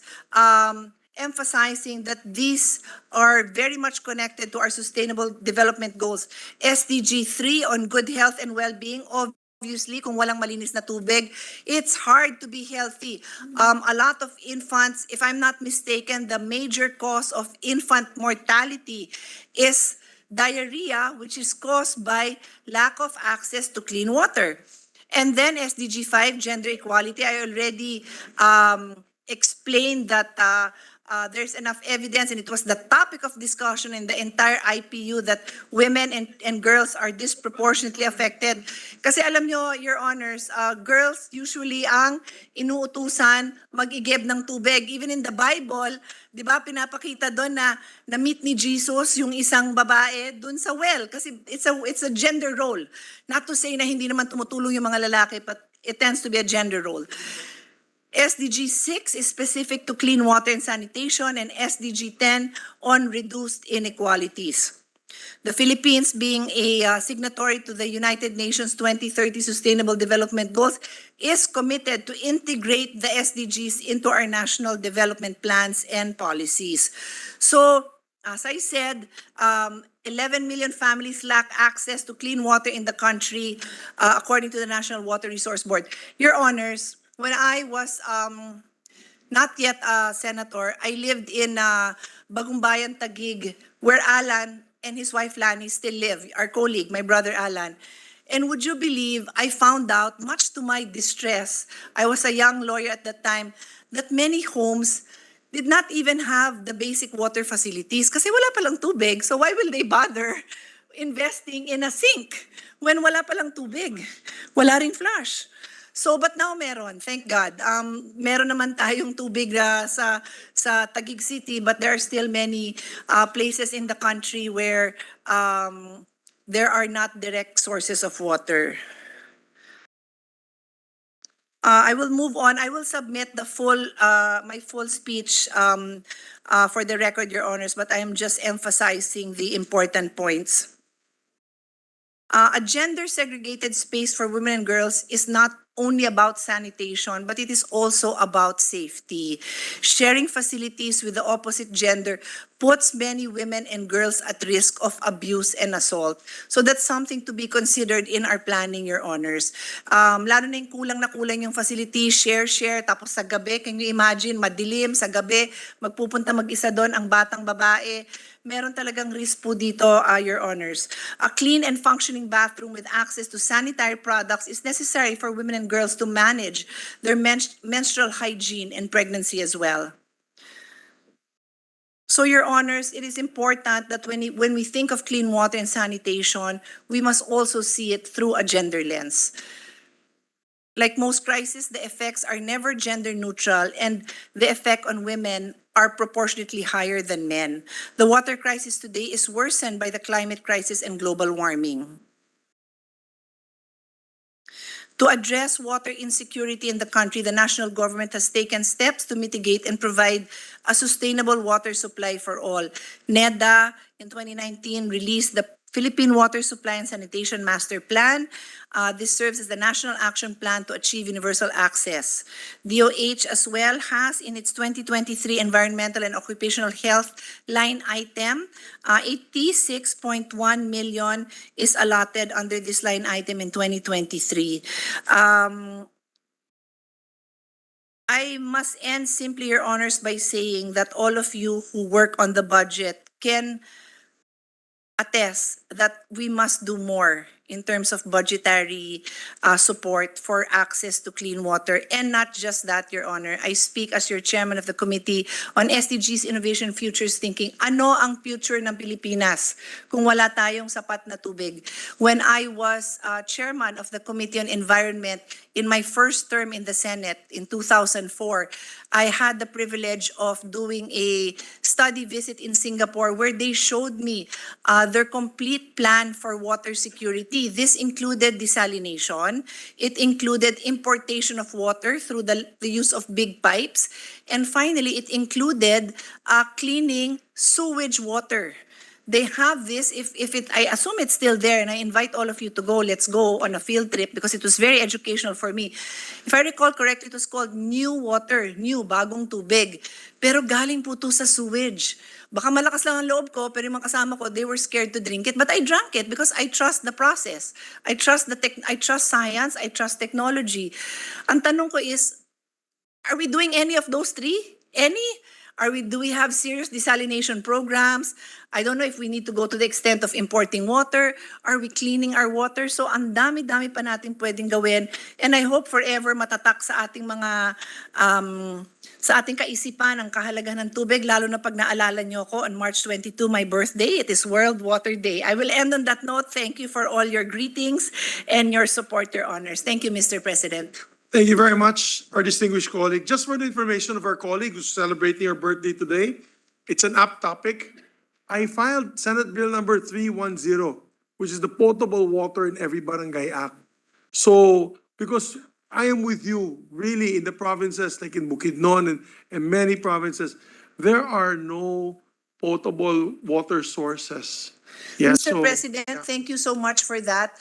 emphasizing that these are very much connected to our Sustainable Development Goals. SDG 3 on good health and well-being. Obviously, kung walang malinis na tubig, it's hard to be healthy. A lot of infants, if I'm not mistaken, the major cause of infant mortality is diarrhea, which is caused by lack of access to clean water. And then SDG 5, gender equality, I already explained that there's enough evidence, and it was the topic of discussion in the entire IPU, that women and girls are disproportionately affected. Kasi alam nyo, Your Honors, girls usually ang inuutusan mag-igib ng tubig. Even in the Bible, di ba, pinapakita doon na na-meet ni Jesus yung isang babae doon sa well. Kasi it's a gender role. Not to say na hindi naman tumutulong yung mga lalaki, but it tends to be a gender role. SDG 6 is specific to clean water and sanitation, and SDG 10 on reduced inequalities. The Philippines, being a signatory to the United Nations 2030 Sustainable Development Goals, is committed to integrate the SDGs into our national development plans and policies. So, as I said, 11 million families lack access to clean water in the country, according to the National Water Resource Board. Your Honors, when I was not yet a senator, I lived in Bagumbayan, Taguig, where Alan and his wife Lani still live, our colleague, my brother Alan. And would you believe, I found out, much to my distress, I was a young lawyer at that time, that many homes did not even have the basic water facilities kasi wala palang tubig. So why will they bother investing in a sink when wala palang tubig? Wala ring flush. So, but now meron, thank God. Meron naman tayong tubig sa Taguig City, but there are still many places in the country where there are not direct sources of water. I will move on. I will submit the my full speech for the record, Your Honors, but I am just emphasizing the important points. A gender-segregated space for women and girls is not only about sanitation, but it is also about safety. Sharing facilities with the opposite gender puts many women and girls at risk of abuse and assault. So that's something to be considered in our planning, Your Honors. Lalo na yung kulang na kulang yung facility, share, tapos sa gabi, can you imagine, madilim, sa gabi, magpupunta mag-isa doon ang batang babae. Meron talagang risk po dito, Your Honors. A clean and functioning bathroom with access to sanitary products is necessary for women and girls to manage their menstrual hygiene and pregnancy as well. So, Your Honors, it is important that when we think of clean water and sanitation, we must also see it through a gender lens. Like most crises, the effects are never gender neutral, and the effect on women are proportionately higher than men. The water crisis today is worsened by the climate crisis and global warming. To address water insecurity in the country, the national government has taken steps to mitigate and provide a sustainable water supply for all. NEDA in 2019 released the Philippine Water Supply and Sanitation Master Plan. This serves as the national action plan to achieve universal access. DOH as well has in its 2023 Environmental and Occupational Health line item, 86.1 million is allotted under this line item in 2023. I must end simply, Your Honors, by saying that all of you who work on the budget can attest that we must do more in terms of budgetary support for access to clean water. And not just that, Your Honor. I speak as your chairman of the Committee on SDGs, Innovation, Futures Thinking. Ano ang future ng Pilipinas kung wala tayong sapat na tubig? When I was chairman of the Committee on Environment in my first term in the Senate in 2004, I had the privilege of doing a study visit in Singapore where they showed me their complete plan for water security. This included desalination. It included importation of water through the use of big pipes. And finally, it included cleaning sewage water. They have this, I assume it's still there, and I invite all of you to go, let's go on a field trip because it was very educational for me. If I recall correctly, it was called New Water, New, bagong tubig. Pero galing po to sa sewage. Baka malakas lang ang loob ko, pero yung mga kasama ko, they were scared to drink it. But I drank it because I trust the process. I trust science, I trust technology. Ang tanong ko is, are we doing any of those three? Any? Do we have serious desalination programs? I don't know if we need to go to the extent of importing water. Are we cleaning our water? So ang dami-dami pa natin pwedeng gawin. And I hope forever matatak sa ating mga, sa ating kaisipan ang kahalagahan ng tubig, lalo na pag naalala niyo ko on March 22, my birthday. It is World Water Day. I will end on that note. Thank you for all your greetings and your support, Your Honors. Thank you, Mr. President. Thank you very much, our distinguished colleague. Just for the information of our colleague who's celebrating her birthday today, it's an apt topic. I filed Senate Bill number 310, which is the Potable Water in Every Barangay Act. So, because I am with you, really, in the provinces like in Bukidnon and many provinces, there are no potable water sources. Yes, Mr. so- President, thank you so much for that.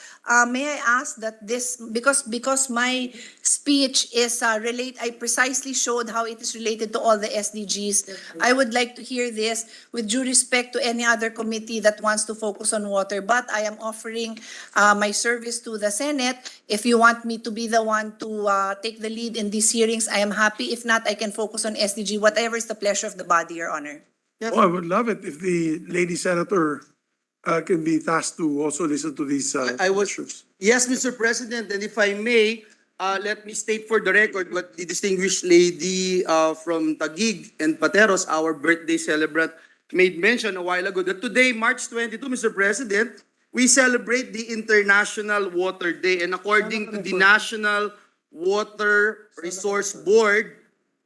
May I ask that this, because my speech is I precisely showed how it is related to all the SDGs. I would like to hear this with due respect to any other committee that wants to focus on water. But I am offering my service to the Senate. If you want me to be the one to take the lead in these hearings, I am happy. If not, I can focus on SDG, whatever is the pleasure of the body, Your Honor. Oh, I would love it if the lady senator can be tasked to also listen to these issues. Yes, Mr. President, and if I may, let me state for the record what the distinguished lady from Taguig and Pateros, our birthday celebrant, made mention a while ago that today, March 22, Mr. President, we celebrate the International Water Day. And according to the National Water Resource Board,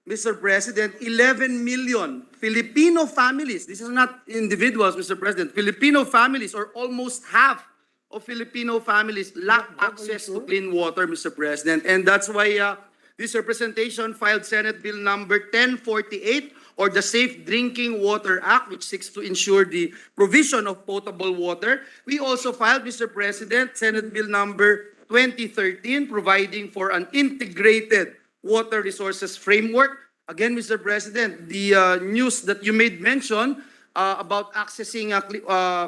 Mr. President, 11 million Filipino families, this is not individuals, Mr. President, Filipino families, or almost half of Filipino families lack access to clean water, Mr. President. And that's why this representation filed Senate Bill number 1048, or the Safe Drinking Water Act, which seeks to ensure the provision of potable water. We also filed, Mr. President, Senate Bill number 2013, providing for an integrated water resources framework. Again, Mr. President, the news that you made mention about accessing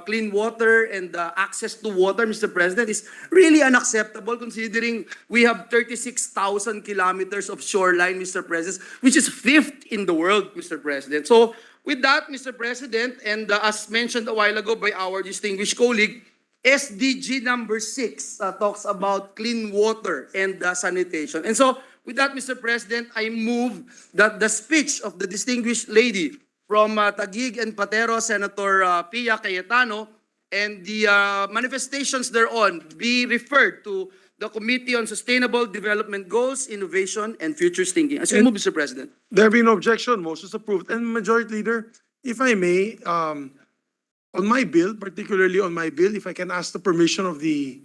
clean water and access to water, Mr. President, is really unacceptable considering we have 36,000 kilometers of shoreline, Mr. President, which is fifth in the world, Mr. President. So with that, Mr. President, and as mentioned a while ago by our distinguished colleague, SDG number 6 talks about clean water and sanitation. And so, with that, Mr. President, I move that the speech of the distinguished lady from Taguig and Patero, Senator Pia Cayetano, and the manifestations thereon be referred to the Committee on Sustainable Development Goals, Innovation, and Futures Thinking. As you move, Mr. President. There being no objection, motion is approved. And Majority Leader, if I may, on my bill, particularly on my bill, if I can ask the permission of the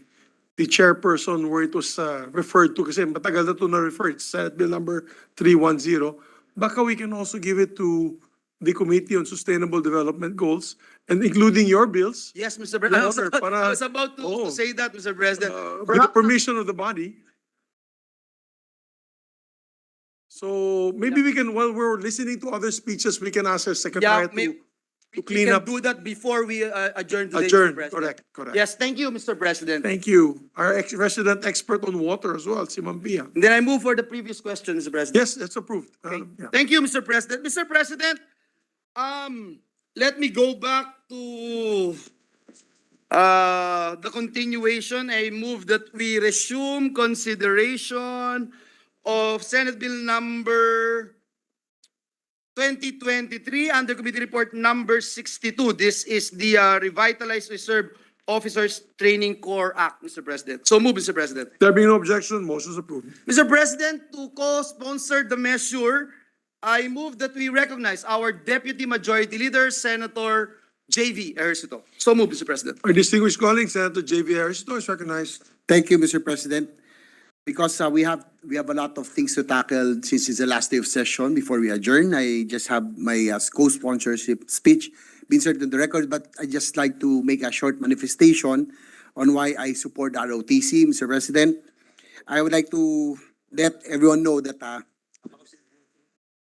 chairperson where it was referred to, kasi matagal na ito na-referred, Senate Bill number 310, baka we can also give it to the Committee on Sustainable Development Goals, and including your bills. Yes, Mr. President. Water, I was about to say that, Mr. President. with the permission of the body. So maybe we can, while we're listening to other speeches, we can ask our secretary to clean up. We can do that before we adjourn today, Adjourn, Mr. President. correct. Yes, thank you, Mr. President. Thank you. Our resident expert on water as well, si Ma'am Pia. And then I move for the previous question, Mr. President. Yes, that's approved. Yeah. Thank you, Mr. President. Mr. President, let me go back to the continuation. I move that we resume consideration of Senate Bill number 2023 under Committee Report number 62. This is the Revitalized Reserve Officers Training Corps Act, Mr. President. So move, Mr. President. There being no objection, motion is approved. Mr. President, to co-sponsor the measure, I move that we recognize our Deputy Majority Leader, Senator J.V. Ejercito. So move, Mr. President. Our distinguished colleague, Senator J.V. Ejercito is recognized. Thank you, Mr. President. Because we have a lot of things to tackle since it's the last day of session before we adjourn. I just have my co-sponsorship speech being inserted in the record, but I just like to make a short manifestation on why I support ROTC, Mr. President. I would like to let everyone know that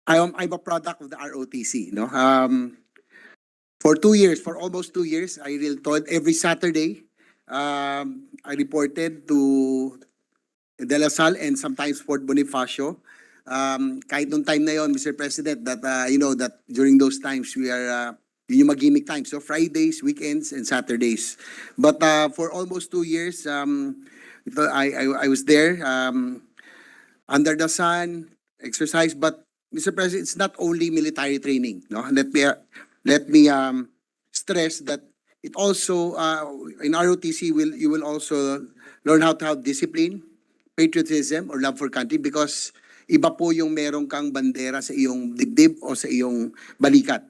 I'm a product of the ROTC. No, for 2 years, for almost 2 years, I really told every Saturday. I reported to De La Salle and sometimes Fort Bonifacio. Kahit nung time na yon, Mr. President, that you know that during those times we are yun yung mag-gimmick times, so Fridays, weekends, and Saturdays. But for almost 2 years, I was there under the sun, exercise. But Mr. President, it's not only military training. No, let me stress that it also in ROTC you will also learn how to have discipline, patriotism, or love for country, because iba po yung meron kang bandera sa iyong dibdib o sa iyong balikat.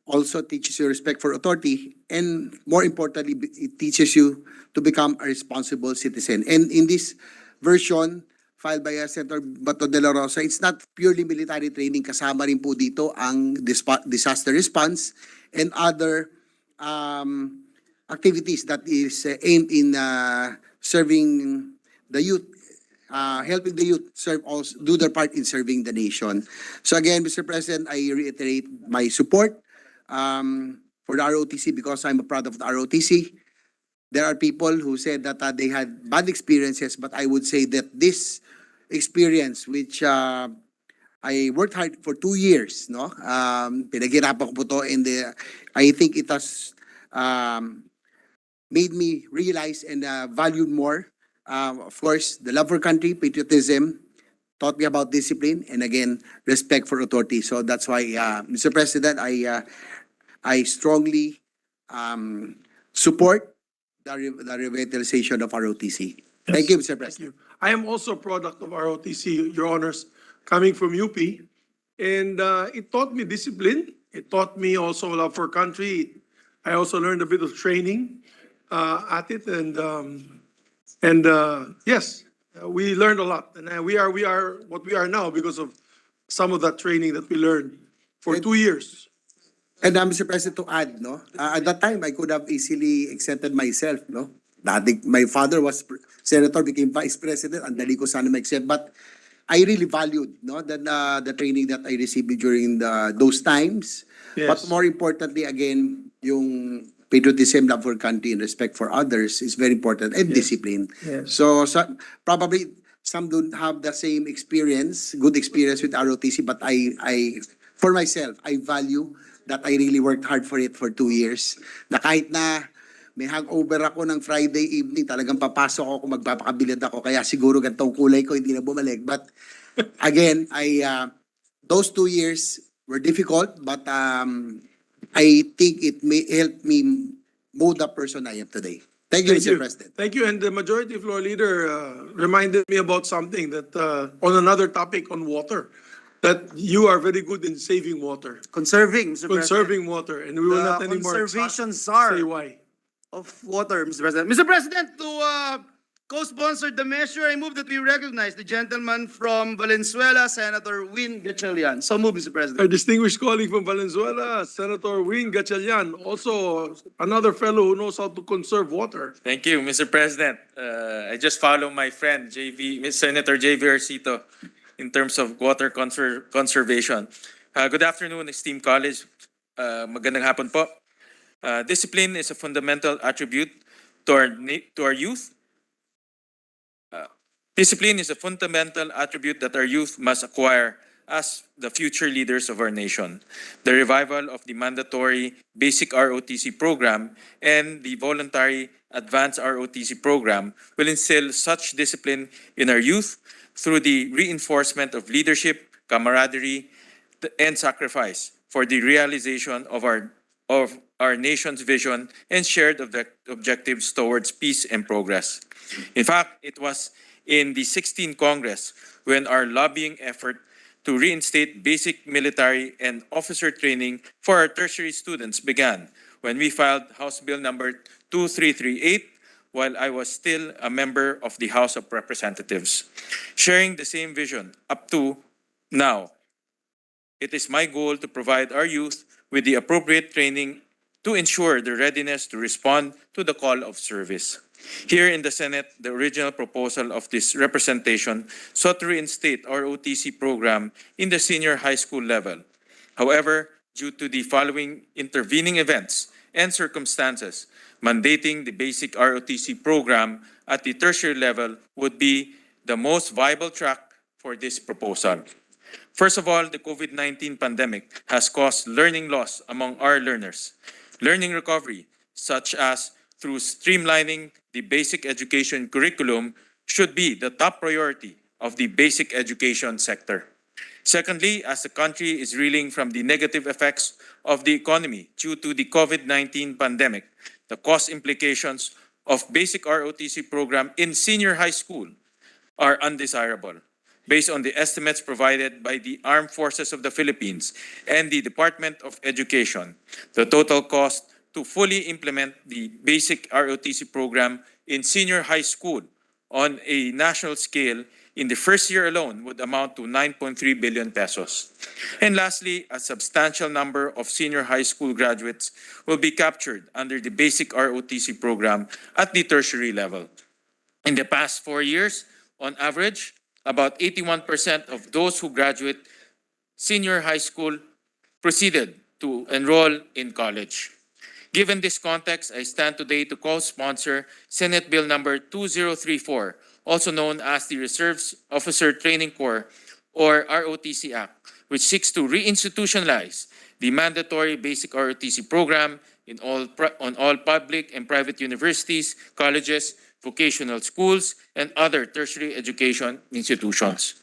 Also teaches you respect for authority, and more importantly, it teaches you to become a responsible citizen. And in this version filed by Senator Bato de la Rosa, it's not purely military training. Kasama rin po dito ang disaster response and other activities that is aimed in serving the youth, helping the youth do their part in serving the nation. So again, Mr. President, I reiterate my support for the ROTC because I'm a product of the ROTC. There are people who said that they had bad experiences, but I would say that this experience, which I worked hard for 2 years, no, pinaghirapan ko po to, and I think it has made me realize and valued more. Of course, the love for country, patriotism, taught me about discipline, and again, respect for authority. So that's why, Mr. President, I strongly support the revitalization of ROTC. Thank you, Mr. President. Thank you. I am also a product of ROTC, Your Honors, coming from UP, and it taught me discipline. It taught me also love for country. I also learned a bit of training at it, and yes, we learned a lot, and we are what we are now because of some of that training that we learned for 2 years. And Mr. President, to add, no, at that time I could have easily accepted myself, no, My father was senator, became vice president. Ang dali ko sana ma-accept. But I really valued the training that I received during those times. But Yes. more importantly, again, yung patriotism, love for country, and respect for others is very important, and discipline. Yes. So probably some don't have the same experience, good experience with ROTC, but for myself, I value that I really worked hard for it for 2 years. Na kahit na may hangover ako ng Friday evening, talagang papasok ako, magpapakabilid ako, kaya siguro gantong kulay ko, hindi na bumalik. But again, those 2 years were difficult, but I think it may help me mold the person I am today. Thank you, Mr. President. Thank you. And the majority floor leader reminded me about something that on another topic on water, that you are very good in saving water, Conserving, Mr. President. conserving water, and we will not The anymore conservation czar say why. of water, Mr. President. Mr. President, to co-sponsor the measure, I move that we recognize the gentleman from Valenzuela, Senator Win Gatchalian. So move, Mr. President. Our distinguished colleague from Valenzuela, Senator Win Gatchalian, also another fellow who knows how to conserve water. Thank you, Mr. President. I just follow my friend, Senator J.V. Arcito, in terms of water conservation. Good afternoon, esteemed colleagues. Magandang hapon po. Discipline is a fundamental attribute to our youth. Discipline is a fundamental attribute that our youth must acquire as the future leaders of our nation. The revival of the mandatory basic ROTC program and the voluntary advanced ROTC program will instill such discipline in our youth through the reinforcement of leadership, camaraderie, and sacrifice for the realization of our nation's vision and shared objectives towards peace and progress. In fact, it was in the 16th Congress when our lobbying effort to reinstate basic military and officer training for our tertiary students began, when we filed House Bill number 2338 while I was still a member of the House of Representatives. Sharing the same vision up to now, it is my goal to provide our youth with the appropriate training to ensure their readiness to respond to the call of service. Here in the Senate, the original proposal of this representation sought to reinstate our ROTC program in the senior high school level. However, due to the following intervening events and circumstances, mandating the basic ROTC program at the tertiary level would be the most viable track for this proposal. First of all, the COVID-19 pandemic has caused learning loss among our learners. Learning recovery, such as through streamlining the basic education curriculum, should be the top priority of the basic education sector. Secondly, as the country is reeling from the negative effects of the economy due to the COVID-19 pandemic, the cost implications of basic ROTC program in senior high school are undesirable. Based on the estimates provided by the Armed Forces of the Philippines and the Department of Education, the total cost to fully implement the basic ROTC program in senior high school on a national scale in the first year alone would amount to 9.3 billion pesos. And lastly, a substantial number of senior high school graduates will be captured under the basic ROTC program at the tertiary level. In the past 4 years, on average, about 81% of those who graduate senior high school proceeded to enroll in college. Given this context, I stand today to co-sponsor Senate Bill number 2034, also known as the Reserves Officer Training Corps, or ROTC Act, which seeks to reinstitutionalize the mandatory basic ROTC program on all public and private universities, colleges, vocational schools, and other tertiary education institutions.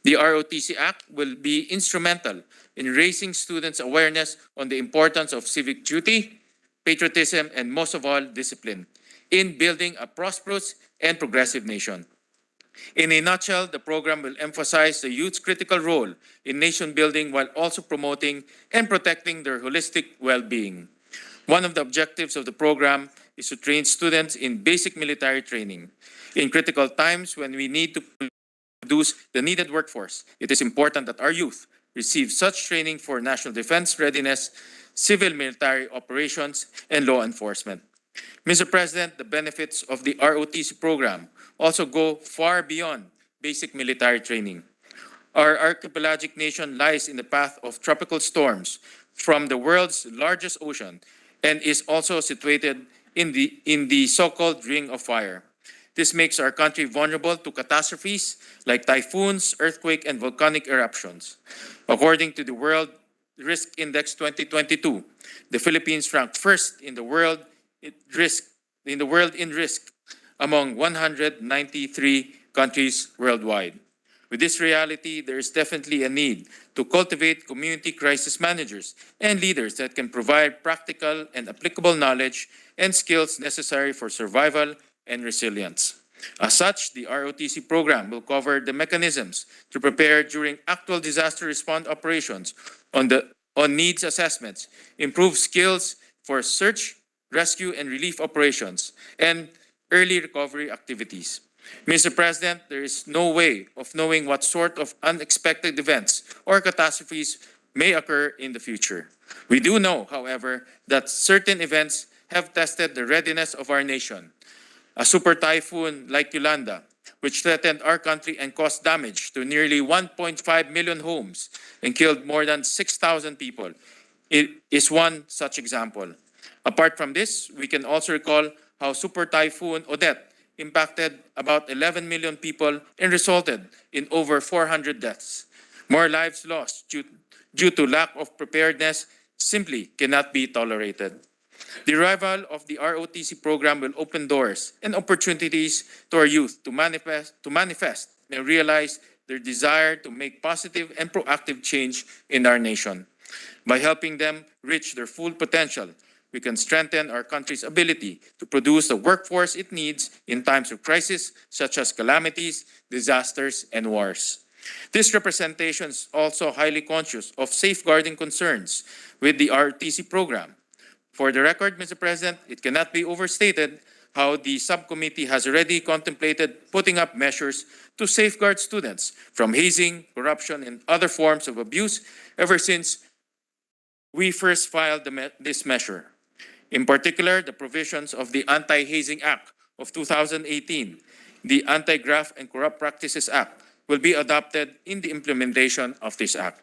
The ROTC Act will be instrumental in raising students' awareness on the importance of civic duty, patriotism, and most of all, discipline in building a prosperous and progressive nation. In a nutshell, the program will emphasize the youth's critical role in nation building while also promoting and protecting their holistic well-being. One of the objectives of the program is to train students in basic military training. In critical times when we need to produce the needed workforce, it is important that our youth receive such training for national defense readiness, civil military operations, and law enforcement. Mr. President, the benefits of the ROTC program also go far beyond basic military training. Our archipelagic nation lies in the path of tropical storms from the world's largest ocean and is also situated in the so-called Ring of Fire. This makes our country vulnerable to catastrophes like typhoons, earthquake, and volcanic eruptions. According to the World Risk Index 2022, the Philippines ranked first in the world in risk among 193 countries worldwide. With this reality, there is definitely a need to cultivate community crisis managers and leaders that can provide practical and applicable knowledge and skills necessary for survival and resilience. As such, the ROTC program will cover the mechanisms to prepare during actual disaster response operations on needs assessments, improve skills for search, rescue, and relief operations, and early recovery activities. Mr. President, there is no way of knowing what sort of unexpected events or catastrophes may occur in the future. We do know, however, that certain events have tested the readiness of our nation. A super typhoon like Yolanda, which threatened our country and caused damage to nearly 1.5 million homes and killed more than 6,000 people, it is one such example. Apart from this, we can also recall how Super Typhoon Odette impacted about 11 million people and resulted in over 400 deaths. More lives lost due to lack of preparedness simply cannot be tolerated. The arrival of the ROTC program will open doors and opportunities to our youth to manifest and realize their desire to make positive and proactive change in our nation. By helping them reach their full potential, we can strengthen our country's ability to produce the workforce it needs in times of crisis, such as calamities, disasters, and wars. This representation is also highly conscious of safeguarding concerns with the RTC program. For the record, Mr. President, it cannot be overstated how the subcommittee has already contemplated putting up measures to safeguard students from hazing, corruption, and other forms of abuse ever since we first filed this measure. In particular, the provisions of the Anti-Hazing Act of 2018, the Anti-Graft and Corrupt Practices Act, will be adopted in the implementation of this act.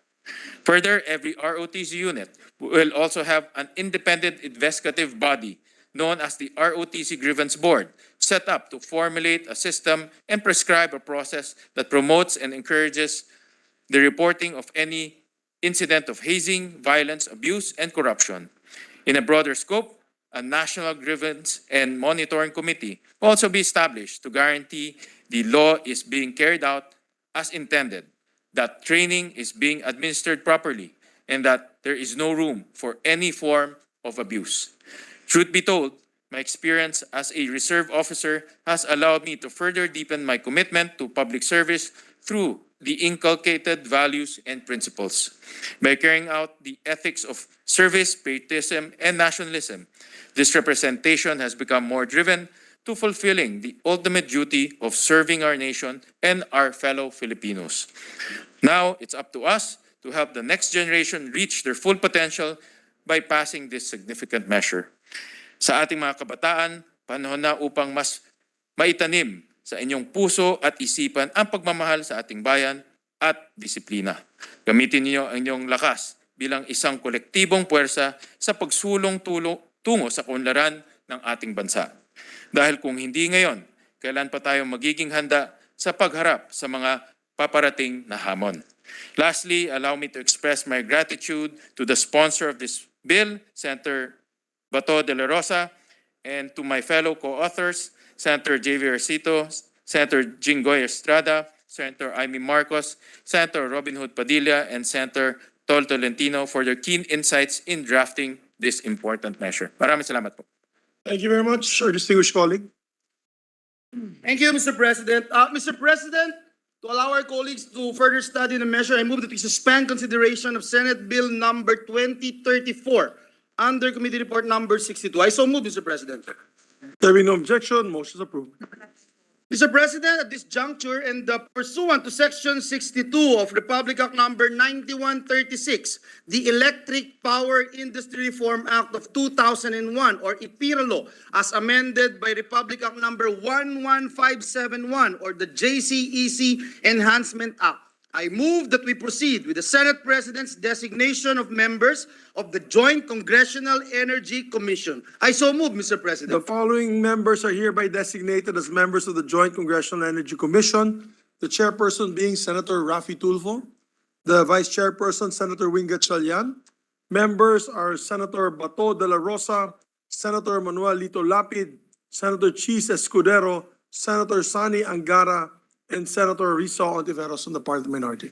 Further, every ROTC unit will also have an independent investigative body known as the ROTC Grievance Board, set up to formulate a system and prescribe a process that promotes and encourages the reporting of any incident of hazing, violence, abuse, and corruption. In a broader scope, a National Grievance and Monitoring Committee will also be established to guarantee the law is being carried out as intended, that training is being administered properly, and that there is no room for any form of abuse. Truth be told, my experience as a reserve officer has allowed me to further deepen my commitment to public service through the inculcated values and principles. By carrying out the ethics of service, patriotism, and nationalism, this representation has become more driven to fulfilling the ultimate duty of serving our nation and our fellow Filipinos. Now, it's up to us to help the next generation reach their full potential by passing this significant measure. Sa ating mga kabataan, panahon na upang mas maitanim sa inyong puso at isipan ang pagmamahal sa ating bayan at disiplina. Gamitin niyo ang inyong lakas bilang isang kolektibong puwersa sa pagsulong tungo sa kaunlaran ng ating bansa. Dahil kung hindi ngayon, kailan pa tayo magiging handa sa pagharap sa mga paparating na hamon. Lastly, allow me to express my gratitude to the sponsor of this bill, Senator Bato de la Rosa, and to my fellow co-authors, Senator J.V. Arcito, Senator Jinggoy Estrada, Senator Amy Marcos, Senator Robin Hood Padilla, and Senator Tol Tolentino for their keen insights in drafting this important measure. Maraming salamat po. Thank you very much, our distinguished colleague. Thank you, Mr. President. Mr. President, to allow our colleagues to further study the measure, I move that we suspend consideration of Senate Bill number 2034 under Committee Report number 62. I so move, Mr. President. There being no objection, motion is approved. Mr. President, at this juncture and pursuant to Section 62 of Republic Act Number 9136, the Electric Power Industry Reform Act of 2001 or IPIRA law as amended by Republic Act Number 11571 or the JCEC Enhancement Act, I move that we proceed with the Senate President's designation of members of the Joint Congressional Energy Commission. I so move, Mr. The President. following members are hereby designated as members of the Joint Congressional Energy Commission, the chairperson being Senator Raffy Tulfo, the vice chairperson, Senator Wing Gatchalian. Members are Senator Bato de la Rosa, Senator Manuel Lito Lapid, Senator Chis Escudero, Senator Sani Angara, and Senator Risa Ontiveros on the part of the minority.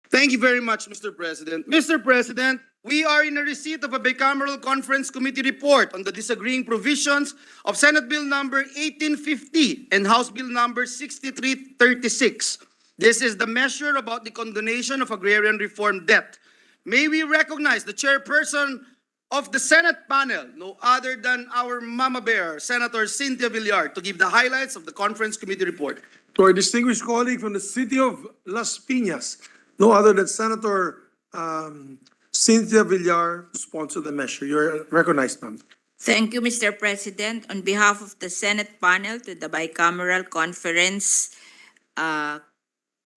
Thank you very much, Mr. President. Mr. President, we are in a receipt of a bicameral conference committee report on the disagreeing provisions of Senate Bill number 1850 and House Bill number 6336. This is the measure about the condonation of agrarian reform debt. May we recognize the chairperson of the Senate panel, no other than our mama bear, Senator Cynthia Villar, to give the highlights of the conference committee report. To our distinguished colleague from the city of Las Piñas, no other than Senator Cynthia Villar, to sponsor the measure. You're recognized, ma'am. Thank you, Mr. President. On behalf of the Senate panel to the bicameral conference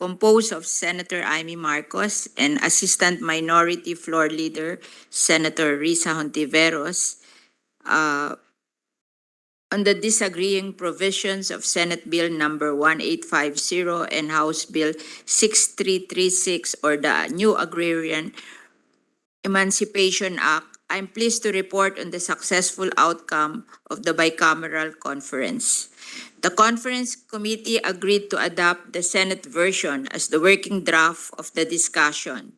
composed of Senator Amy Marcos and Assistant Minority Floor Leader Senator Risa Hontiveros, on the disagreeing provisions of Senate Bill number 1850 and House Bill 6336 or the New Agrarian Emancipation Act, I'm pleased to report on the successful outcome of the bicameral conference. The conference committee agreed to adopt the Senate version as the working draft of the discussion.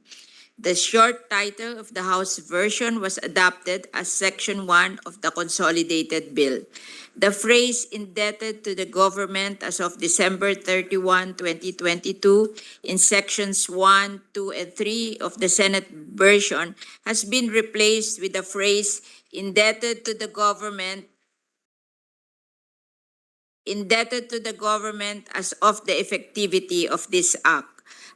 The short title of the House version was adopted as Section 1 of the consolidated bill. The phrase indebted to the government as of December 31, 2022 in Sections 1, 2, and 3 of the Senate version has been replaced with the phrase indebted to the government as of the effectivity of this act.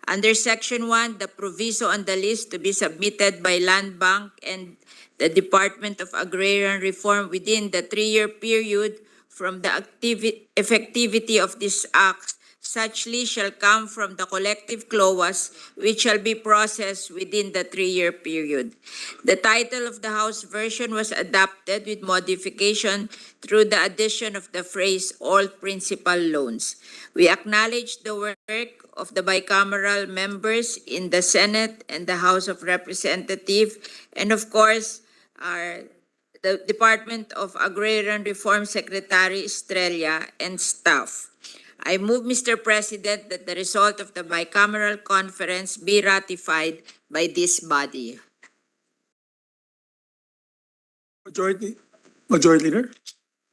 Under Section 1, the proviso on the list to be submitted by Land Bank and the Department of Agrarian Reform within the 3-year period from the effectivity of this act, such list shall come from the collective clause which shall be processed within the 3-year period. The title of the House version was adopted with modification through the addition of the phrase all principal loans. We acknowledge the work of the bicameral members in the Senate and the House of Representatives, and of course, the Department of Agrarian Reform Secretary Estrella and staff. I move, Mr. President, that the result of the bicameral conference be ratified by this body. Majority Leader?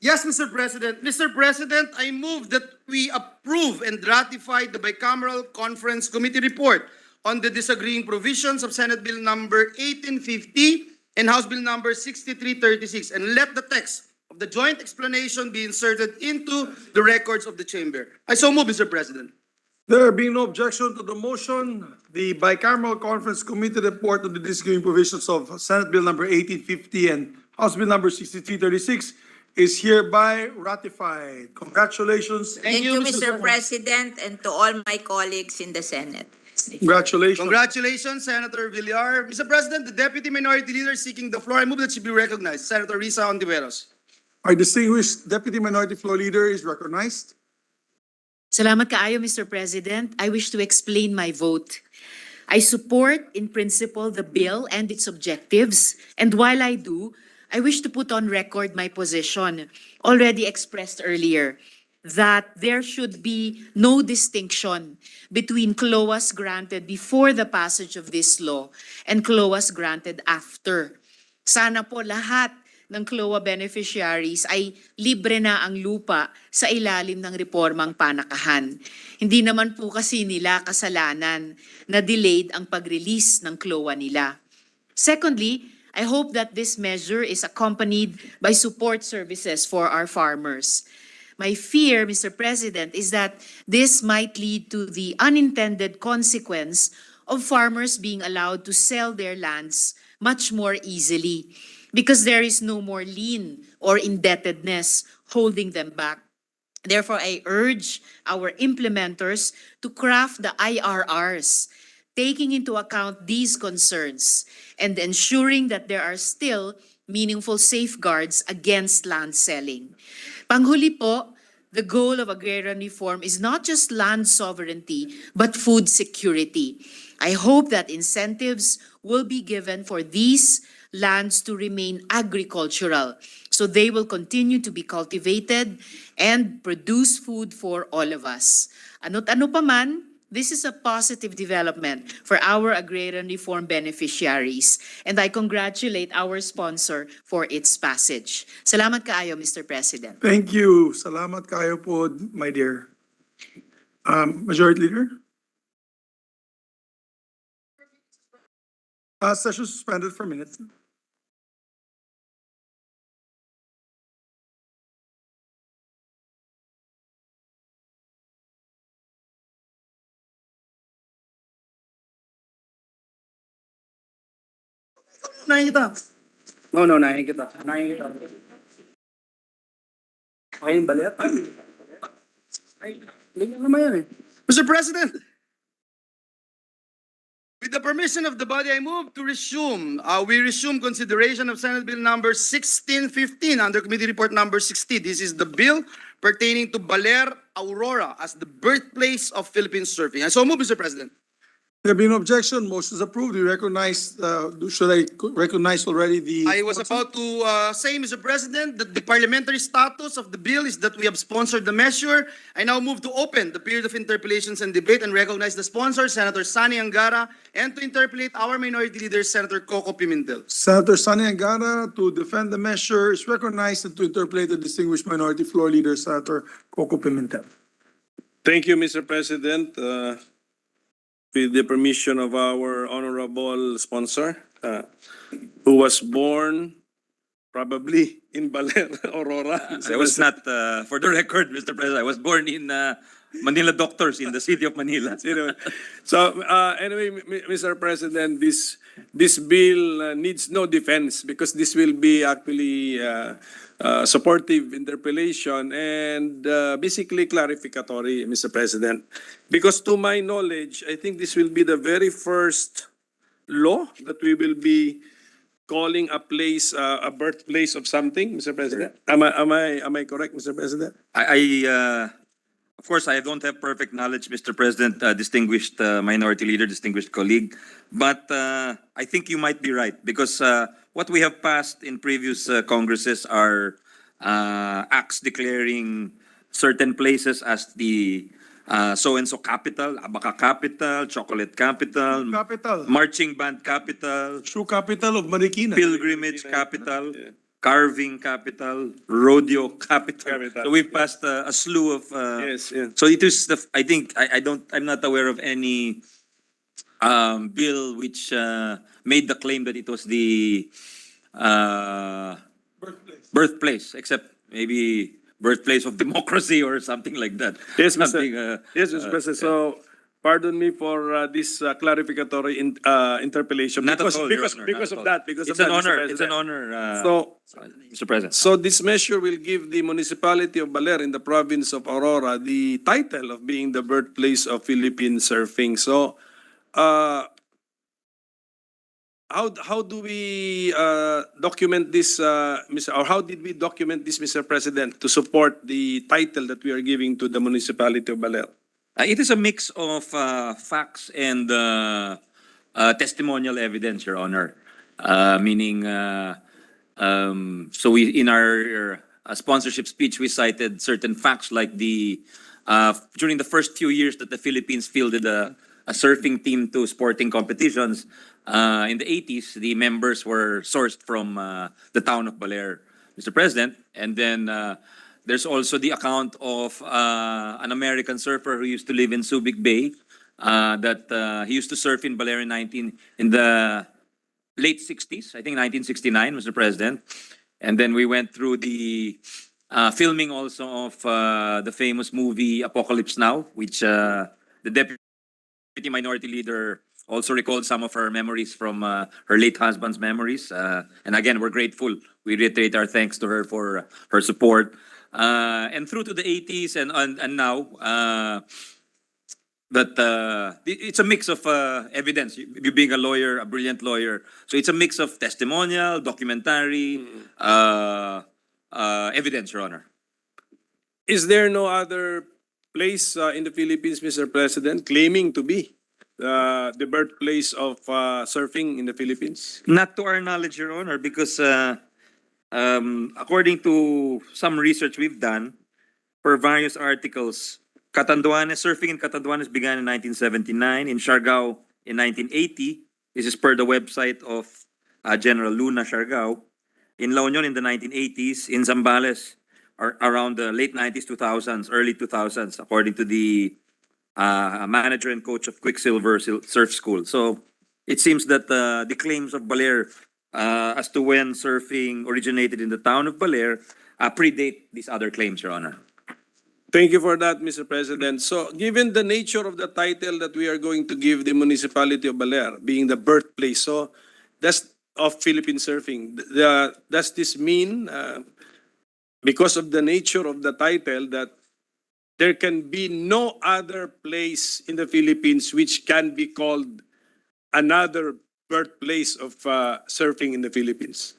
Yes, Mr. President. Mr. President, I move that we approve and ratify the bicameral conference committee report on the disagreeing provisions of Senate Bill number 1850 and House Bill number 6336, and let the text of the joint explanation be inserted into the records of the chamber. I so move, Mr. President. There being no objection to the motion, the bicameral conference committee report on the disagreeing provisions of Senate Bill number 1850 and House Bill number 6336 is hereby ratified. Congratulations. Thank you, Mr. President, and to all my colleagues in the Senate. Congratulations. Congratulations, Senator Villar. Mr. President, the Deputy Minority Leader seeking the floor, I move that she be recognized. Senator Risa Ontiveros. Our distinguished Deputy Minority Floor Leader is recognized. Salamat kaayo, Mr. President. I wish to explain my vote. I support in principle the bill and its objectives, and while I do, I wish to put on record my position, already expressed earlier, that there should be no distinction between CLOAs granted before the passage of this law and CLOAs granted after. Sana po lahat ng CLOA beneficiaries ay libre na ang lupa sa ilalim ng reformang panakahan. Hindi naman po kasi nila kasalanan na delayed ang pag-release ng CLOA nila. Secondly, I hope that this measure is accompanied by support services for our farmers. My fear, Mr. President, is that this might lead to the unintended consequence of farmers being allowed to sell their lands much more easily because there is no more lien or indebtedness holding them back. Therefore, I urge our implementers to craft the IRRs, taking into account these concerns and ensuring that there are still meaningful safeguards against land selling. Panghuli po, the goal of agrarian reform is not just land sovereignty, but food security. I hope that incentives will be given for these lands to remain agricultural, so they will continue to be cultivated and produce food for all of us. Ano't ano pa man, this is a positive development for our agrarian reform beneficiaries, and I congratulate our sponsor for its passage. Salamat kaayo, Mr. President. Thank you. Salamat kayo po, my dear. Majority Leader? Session suspended for a minute. Unahin kita. No, unahin kita. Unahin kita. Okay, balit. Ay, ganyan naman yan eh. Mr. President, with the permission of the body, I move to resume. We resume consideration of Senate Bill number 1615 under Committee Report number 60. This is the bill pertaining to Baler, Aurora as the birthplace of Philippine surfing. I so move, Mr. President. There being no objection, motion is approved. We recognize, should I recognize already the? I was about to say, Mr. President, that the parliamentary status of the bill is that we have sponsored the measure. I now move to open the period of interpellations and debate and recognize the sponsor, Senator Sani Angara, and to interpellate our minority leader, Senator Coco Pimentel. Senator Sani Angara to defend the measure is recognized and to interpolate the distinguished minority floor leader, Senator Coco Pimentel. Thank you, Mr. President. With the permission of our honorable sponsor, who was born probably in Baler, Aurora. I was not, for the record, Mr. President, I was born in Manila Doctors in the city of Manila. So anyway, Mr. President, this bill needs no defense because this will be actually supportive interpellation and basically clarificatory, Mr. President. Because to my knowledge, I think this will be the very first law that we will be calling a place, a birthplace of something, Mr. President. Am I correct, Mr. President? Of course, I don't have perfect knowledge, Mr. President, distinguished minority leader, distinguished colleague, but I think you might be right because what we have passed in previous Congresses are acts declaring certain places as the so-and-so capital, Abaca capital, chocolate capital, Capital, marching band capital, true capital of Marikina. pilgrimage capital, carving capill, rodeo capital. So we've passed a slew of. Yes, yeah. So it is the. I think I'm not aware of any bill which made the claim that it was the birthplace, except maybe birthplace of democracy or something like that. Yes, Mr. Something, Yes, Mr. President. So, pardon me for this clarificatory interpellation. Not at because, all, Your because, Honor, because not of at all. that. Because It's of an that, Mr. honor. It's an President. honor, So, Mr. President. So this measure will give the municipality of Baler in the province of Aurora the title of being the birthplace of Philippine surfing. So, how do we document this, Mr. Or how did we document this, Mr. President, to support the title that we are giving to the municipality of Baler? It is a mix of facts and testimonial evidence, Your Honor. Meaning, so we in our sponsorship speech we cited certain facts like the during the first few years that the Philippines fielded a surfing team to sporting competitions in the 80s, the members were sourced from the town of Baler, Mr. President, and then. There's also the account of an American surfer who used to live in Subic Bay that he used to surf in Baler in the late 60s, I think 1969, Mr. President. And then we went through the filming also of the famous movie Apocalypse Now, which the Deputy Minority Leader also recalled some of her memories from her late husband's memories. And again, we're grateful. We reiterate our thanks to her for her support. And through to the 80s and now, it's a mix of evidence. You being a lawyer, a brilliant lawyer, so it's a mix of testimonial, documentary, evidence, Your Honor. Is there no other place in the Philippines, Mr. President, claiming to be the birthplace of surfing in the Philippines? Not to our knowledge, Your Honor, because according to some research we've done for various articles, surfing in Catanduanes began in 1979, in Siargao in 1980. This is per the website of General Luna Siargao. In La Union in the 1980s, in Zambales around the late 90s, 2000s, early 2000s, according to the manager and coach of Quicksilver Surf School. So it seems that the claims of Baler as to when surfing originated in the town of Baler predate these other claims, Your Honor. Thank you for that, Mr. President. So, given the nature of the title that we are going to give the municipality of Baler, being the birthplace, so that's of Philippine surfing. Does this mean, because of the nature of the title, that there can be no other place in the Philippines which can be called another birthplace of surfing in the Philippines?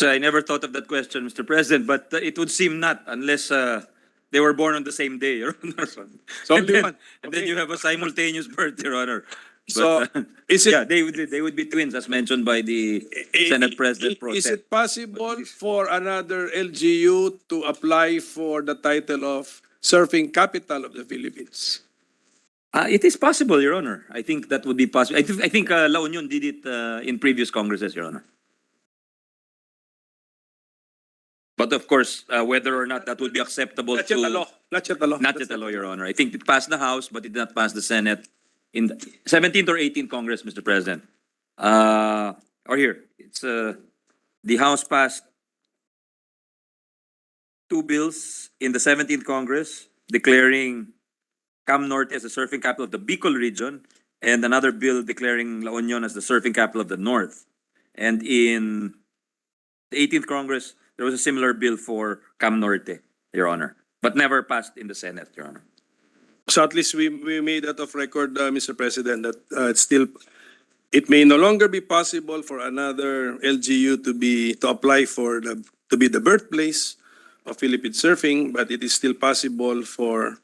I never thought of that question, Mr. President, but it would seem not unless they were born on the same day, Your Honor. So and only then, one. and then you have a simultaneous birth, Your Honor. So, But, is it- yeah, they would be twins, as mentioned by the Senate President Pro Is Tem. it possible for another LGU to apply for the title of surfing capital of the Philippines? It is possible, Your Honor. I think that would be possible. I think La Union did it in previous Congresses, Your Honor. But of course, whether or not that would be acceptable Not yet a law. Not yet a law. Not yet a law, Your Honor. I think it passed the House, but it did not pass the Senate in the 17th or 18th Congress, Mr. President. Or here, it's the House passed two bills in the 17th Congress declaring Cam Norte as the surfing capital of the Bicol region, and another bill declaring La Union as the surfing capital of the North. And in the 18th Congress, there was a similar bill for Cam Norte, Your Honor, but never passed in the Senate, Your Honor. So at least we made that of record, Mr. President, that it may no longer be possible for another LGU to apply to be the birthplace of Philippine surfing, but it is still possible for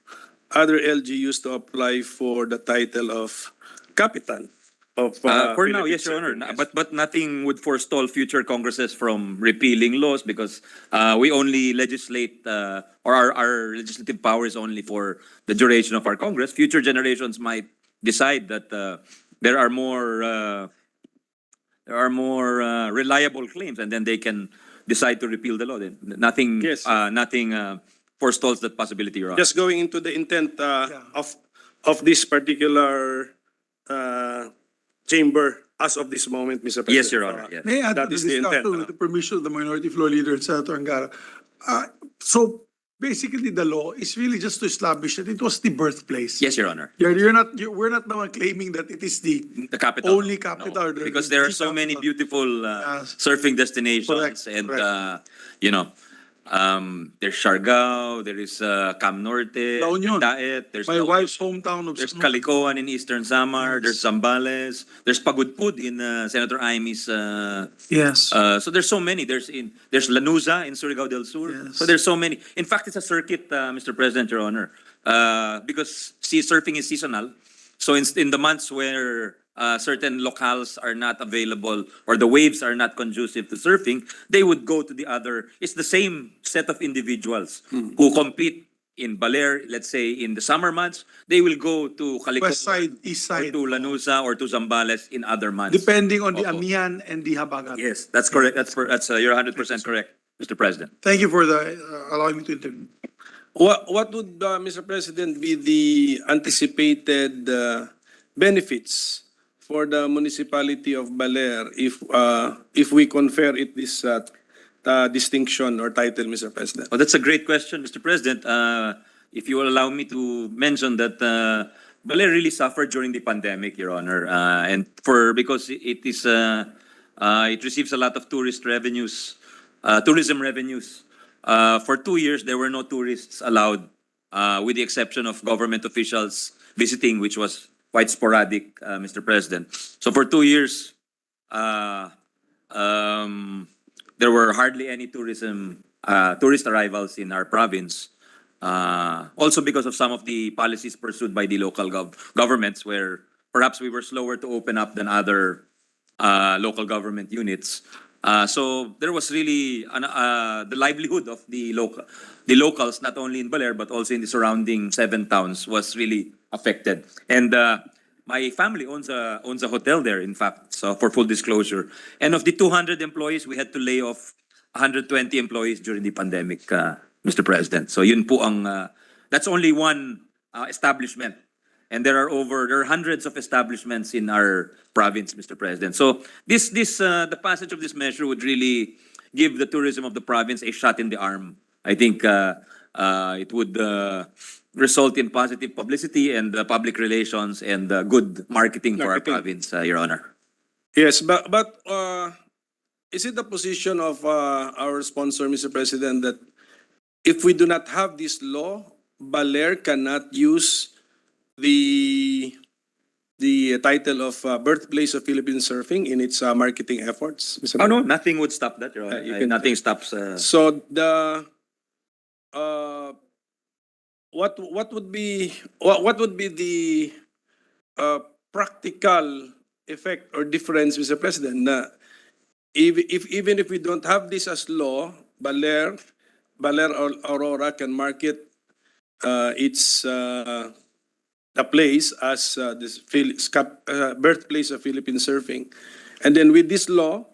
other LGUs to apply for the title of capital of For now, Philippine yes, Your Honor. surfing. But nothing would forestall future Congresses from repealing laws because we only legislate, or our legislative power is only for the duration of our Congress. Future generations might decide that there are more reliable claims, and then they can decide to repeal the law. Then nothing, Yes. nothing forestalls that possibility, Your Honor. Just going into the intent of this particular chamber as of this moment, Mr. President. Yes, Your Honor. Yes. May I add That to is the the intent, discussion with the permission of the Minority Floor Leader and Senator Angara. So basically the law is really just to establish that it was the birthplace. Yes, Your Honor. We're not naman claiming that it is the The capital. only capital. No, because there are so many beautiful surfing destinations, Correct, and correct. there's Siargao, there is Cam Norte, La Union. Daet, there's My wife's hometown of there's Caloocan in Eastern Samar, there's Zambales, there's Pagudpud in Senator Imy's. Yes. So there's so many. There's Lanuza in Surigao del Sur. Yes. So there's so many. In fact, it's a circuit, Mr. President, Your Honor, because surfing is seasonal. So in the months where certain locales are not available or the waves are not conducive to surfing, they would go to the other. It's the same set of individuals who compete in Baler, let's say in the summer months. They will go to Caloocan, West side, east or side. to Lanuza, or to Zambales in other months. Depending on the Opo. Amihan and the Habagat. Yes, that's correct. That's you're 100% correct, Mr. President. Thank you for allowing me to intervene. What would, Mr. President, be the anticipated benefits for the municipality of Baler if we confer it this distinction or title, Mr. President? Well, that's a great question, Mr. President. If you will allow me to mention that Baler really suffered during the pandemic, Your Honor, and because it receives a lot of tourist revenues, tourism revenues. For 2 years, there were no tourists allowed, with the exception of government officials visiting, which was quite sporadic, Mr. President. So for 2 years, there were hardly any tourist arrivals in our province. Also because of some of the policies pursued by the local governments, where perhaps we were slower to open up than other local government units. So there was really the livelihood of the locals, not only in Baler but also in the surrounding 7 towns, was really affected. And my family owns a hotel there, in fact, so for full disclosure. And of the 200 employees, we had to lay off 120 employees during the pandemic, Mr. President. So yun po that's only one establishment. And there are hundreds of establishments in our province, Mr. President. So the passage of this measure would really give the tourism of the province a shot in the arm. I think it would result in positive publicity and public relations and good marketing for our province, Your Honor. Yes, but is it the position of our sponsor, Mr. President, that if we do not have this law, Baler cannot use the title of birthplace of Philippine surfing in its marketing efforts? Mr. Oh no, nothing would stop that, Your Honor. Nothing stops. So what would be the practical effect or difference, Mr. President, na even if we don't have this as law, Baler Aurora can market its the place as this birthplace of Philippine surfing, and then with this law,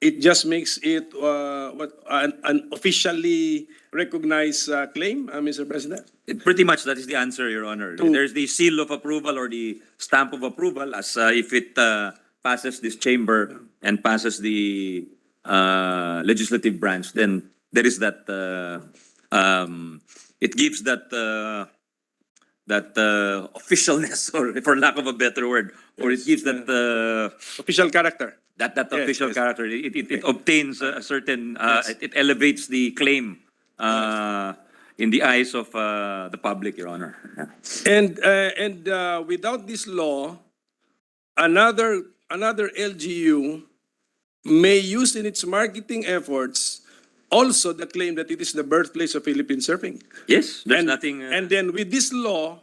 it just makes it an officially recognized claim, Mr. President. Pretty much that is the answer, Your Honor. There's the seal of approval or the stamp of approval as if it passes this chamber and passes the legislative branch, then there is that it gives that officialness, or for lack of a better word, or it gives that Official character. that Yes, official yes. character. It obtains a certain, it elevates the claim in the eyes of the public, Your Honor. Yeah. And without this law, another LGU may use in its marketing efforts also the claim that it is the birthplace of Philippine surfing. Yes, there's And- nothing. And then with this law,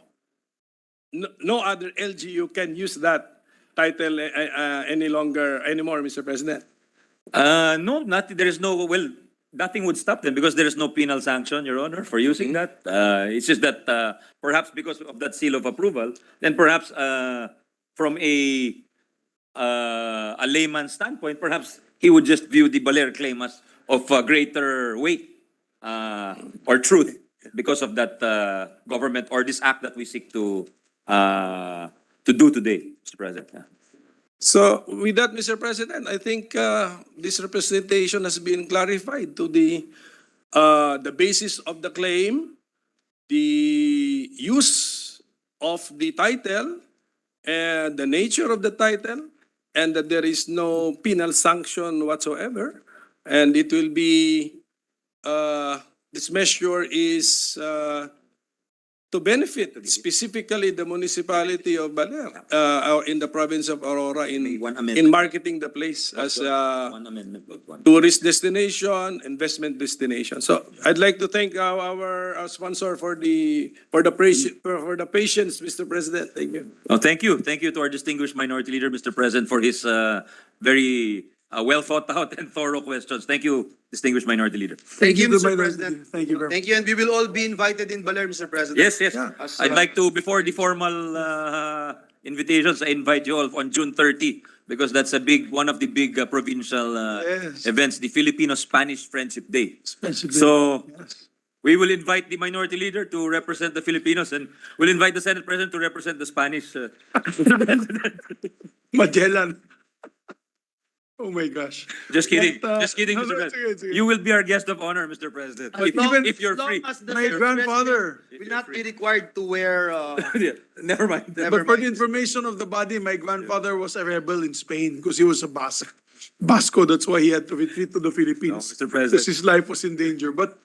no other LGU can use that title anymore, Mr. President. No, there is no, well, nothing would stop them because there is no penal sanction, Your Honor, for using that. It's just that perhaps because of that seal of approval, then perhaps from a layman's standpoint, perhaps he would just view the Baler claim as of greater weight or truth because of that government or this act that we seek to do today, Mr. President. Yeah. So with that, Mr. President, I think this representation has been clarified to the basis of the claim, the use of the title, and the nature of the title, and that there is no penal sanction whatsoever. And it will be, this measure is to benefit specifically the municipality of Baler in the province of Aurora in marketing the place as One amendment, vote one. tourist destination, investment destination. So I'd like to thank our sponsor for the patience, Mr. President. Thank you. Oh, thank you. Thank you to our distinguished minority leader, Mr. President, for his very well thought out and thorough questions. Thank you, distinguished minority leader. Thank you, to Mr. my President. Thank you very much. Thank you, and we will all be invited in Baler, Mr. President. Yes, yes. As, I'd like to, before the formal invitations, I invite you all on June 30 because that's one of the big provincial Yes. events, the Filipino-Spanish Friendship Day. Especially- So Yes. we will invite the minority leader to represent the Filipinos and we'll invite the Senate President to represent the Spanish. Magellan. Oh my gosh. Just kidding. But, Just kidding, no, Mr. no, President. sige, sige. You will be our guest of honor, Mr. President. As If you're long free. as the My Senate grandfather. President will not be required to wear, Yeah, never mind. But for the information of the body, my grandfather was a rebel in Spain because he was a Basque. Basco, that's why he had to retreat to the Philippines. No, Mr. President. Because his life was in danger. But